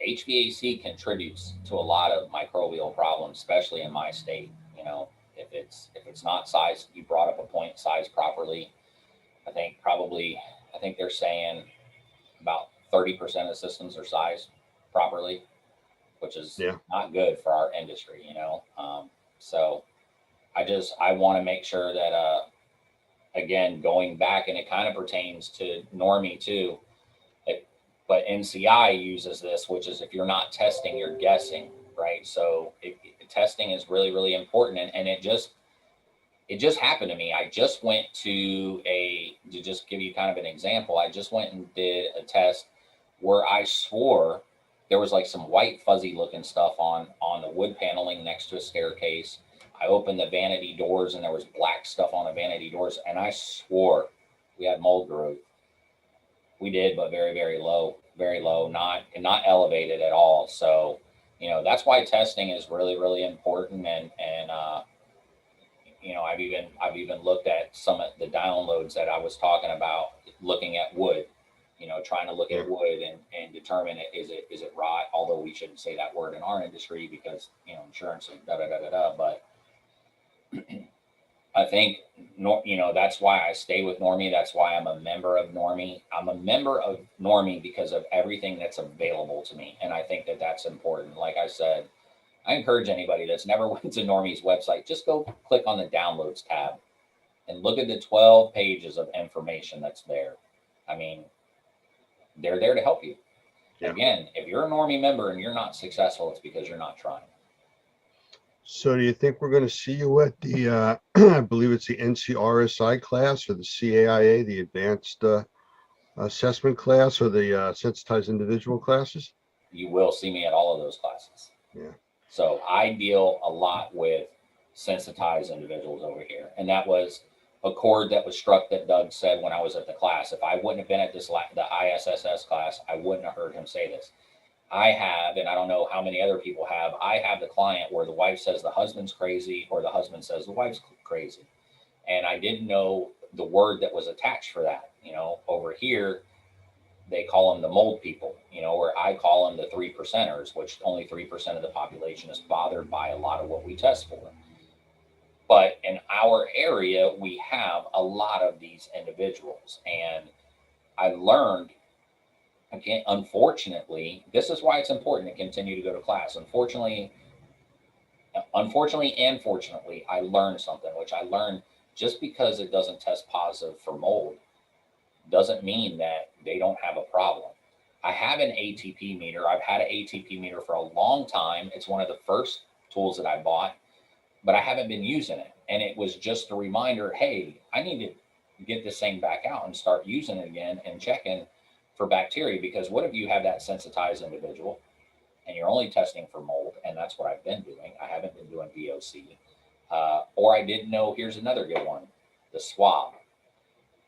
HVAC contributes to a lot of microbial problems, especially in my state. If it's not sized, you brought up a point, sized properly. I think they're saying about 30% of systems are sized properly, which is not good for our industry, so I want to make sure that, again, going back, and it kind of pertains to Normie too, but NCI uses this, which is if you're not testing, you're guessing, right? So testing is really, really important. And it just happened to me. I just went to just give you kind of an example, I just went and did a test where I swore there was like some white fuzzy looking stuff on the wood paneling next to a staircase. I opened the vanity doors and there was black stuff on the vanity doors, and I swore we had mold growth. We did, but very, very low, not elevated at all. So, that's why testing is really, really important. And I've even looked at some of the downloads that I was talking about, looking at wood. trying to look at wood and determine is it rot, although we shouldn't say that word in our industry because, insurance and but I think, that's why I stay with Normie. That's why I'm a member of Normie. I'm a member of Normie because of everything that's available to me. And I think that that's important. Like I said, I encourage anybody that's never went to Normie's website, just go click on the downloads tab and look at the 12 pages of information that's there. I mean, they're there to help you. Yeah. Again, if you're a Normie member and you're not successful, it's because you're not trying. So do you think we're going to see you at the, I believe it's the NCRSI class or the CAIA, the advanced assessment class, or the sensitized individual classes? You will see me at all of those classes. Yeah. So I deal a lot with sensitized individuals over here. And that was a chord that was struck that Doug said when I was at the class. If I wouldn't have been at the ISSS class, I wouldn't have heard him say this. I have, and I don't know how many other people have, I have the client where the wife says the husband's crazy or the husband says the wife's crazy. And I didn't know the word that was attached for that. Over here, they call them the mold people, or I call them the 3%ers, which only 3% of the population is bothered by a lot of what we test for. But in our area, we have a lot of these individuals. And I learned, again, unfortunately, this is why it's important to continue to go to class. Unfortunately and fortunately, I learned something, which I learned just because it doesn't test positive for mold doesn't mean that they don't have a problem. I have an ATP meter. I've had an ATP meter for a long time. It's one of the first tools that I bought, but I haven't been using it. And it was just a reminder, hey, I need to get this thing back out and start using it again and checking for bacteria, because what if you have that sensitized individual and you're only testing for mold? And that's what I've been doing. I haven't been doing VOC. Or I didn't know, here's another good one, the swab.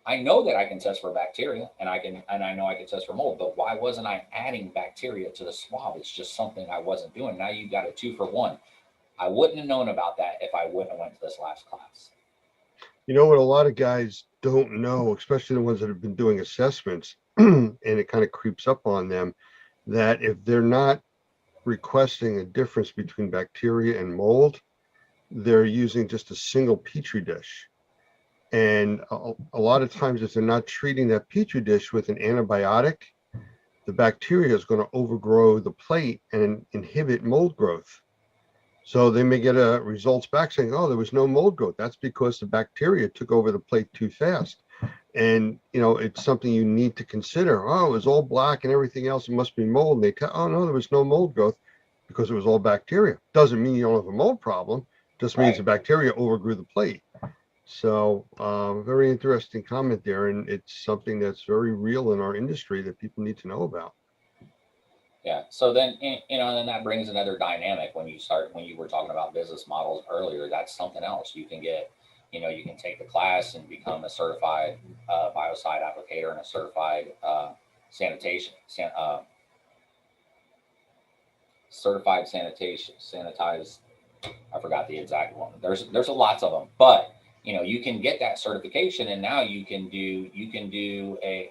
I know that I can test for bacteria and I know I can test for mold, but why wasn't I adding bacteria to the swab? It's just something I wasn't doing. Now you've got a 2-for-1. I wouldn't have known about that if I wouldn't have went to this last class. You know what a lot of guys don't know, especially the ones that have been doing assessments, and it kind of creeps up on them, that if they're not requesting a difference between bacteria and mold, they're using just a single Petri dish. And a lot of times, if they're not treating that Petri dish with an antibiotic, the bacteria is going to overgrow the plate and inhibit mold growth. So they may get results back saying, oh, there was no mold growth. That's because the bacteria took over the plate too fast. And, it's something you need to consider. Oh, it was all black and everything else. It must be mold. And they tell, oh, no, there was no mold growth because it was all bacteria. Doesn't mean you don't have a mold problem. Just means the bacteria overgrew the plate. So very interesting comment there. And it's something that's very real in our industry that people need to know about. Yeah. So then, then that brings another dynamic when you were talking about business models earlier. That's something else. You can get, you can take the class and become a certified biocide applicator and a certified sanitized. I forgot the exact one. There's a lots of them, but you can get that certification, and now you can do a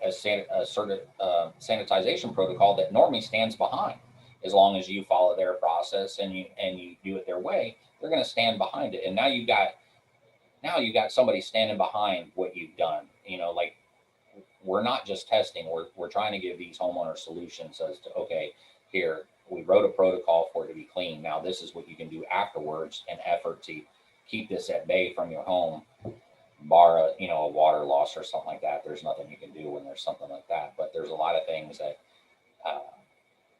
sanitization protocol that Normie stands behind. As long as you follow their process and you do it their way, they're going to stand behind it. And now you got somebody standing behind what you've done. Like, we're not just testing. We're trying to give these homeowners solutions as to, okay, here we wrote a protocol for it to be clean. Now this is what you can do afterwards in effort to keep this at bay from your home, bar a water loss or something like that. There's nothing you can do when there's something like that. But there's a lot of things that,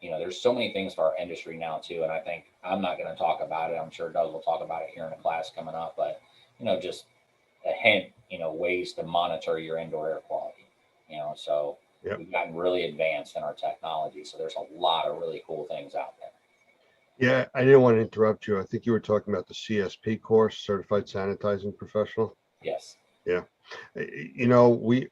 there's so many things for our industry now too. And I think I'm not going to talk about it. I'm sure Doug will talk about it here in a class coming up. But just a hint, ways to monitor your indoor air quality. So we've gotten really advanced in our technology. So there's a lot of really cool things out there. Yeah, I didn't want to interrupt you. I think you were talking about the CSP course, Certified Sanitizing Professional. Yes. Yeah.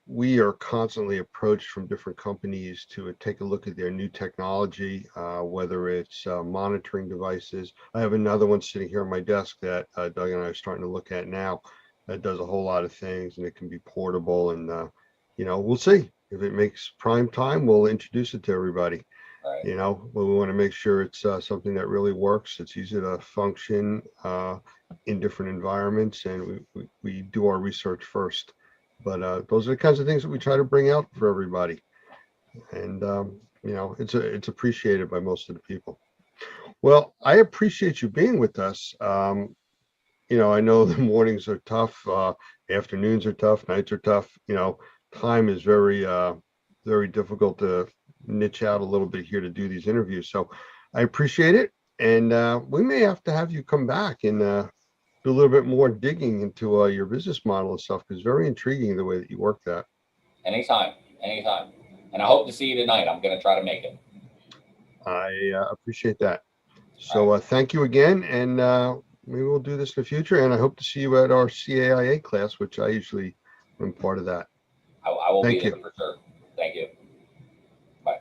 We are constantly approached from different companies to take a look at their new technology, whether it's monitoring devices. I have another one sitting here on my desk that Doug and I are starting to look at now that does a whole lot of things, and it can be portable, and we'll see. if it makes prime time, we'll introduce it to everybody. Right. You know, but we want to make sure it's something that really works. It's easy to function in different environments, and we do our research first. But those are the kinds of things that we try to bring out for everybody. And, you know, it's appreciated by most of the people. Well, I appreciate you being with us. You know, I know the mornings are tough, afternoons are tough, nights are tough. You know, time is very, very difficult to niche out a little bit here to do these interviews. So I appreciate it. And we may have to have you come back and do a little bit more digging into your business model and stuff, because it's very intriguing the way that you work that. Anytime. And I hope to see you tonight. I'm going to try to make it. I appreciate that. So thank you again, and maybe we'll do this in the future. And I hope to see you at our CAIA class, which I usually am part of that. I will be Thank there you. for sure. Thank you. Bye.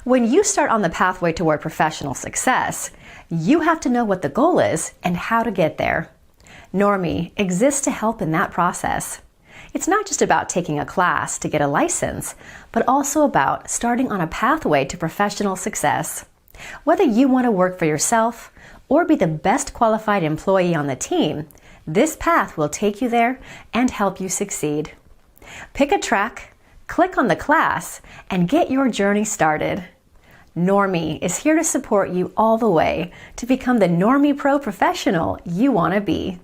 When you start on the pathway toward professional success, you have to know what the goal is and how to get there. Normie exists to help in that process. It's not just about taking a class to get a license, but also about starting on a pathway to professional success. Whether you want to work for yourself or be the best qualified employee on the team, this path will take you there and help you succeed. Pick a track, click on the class, and get your journey started. Normie is here to support you all the way to become the Normie Pro professional you want to be.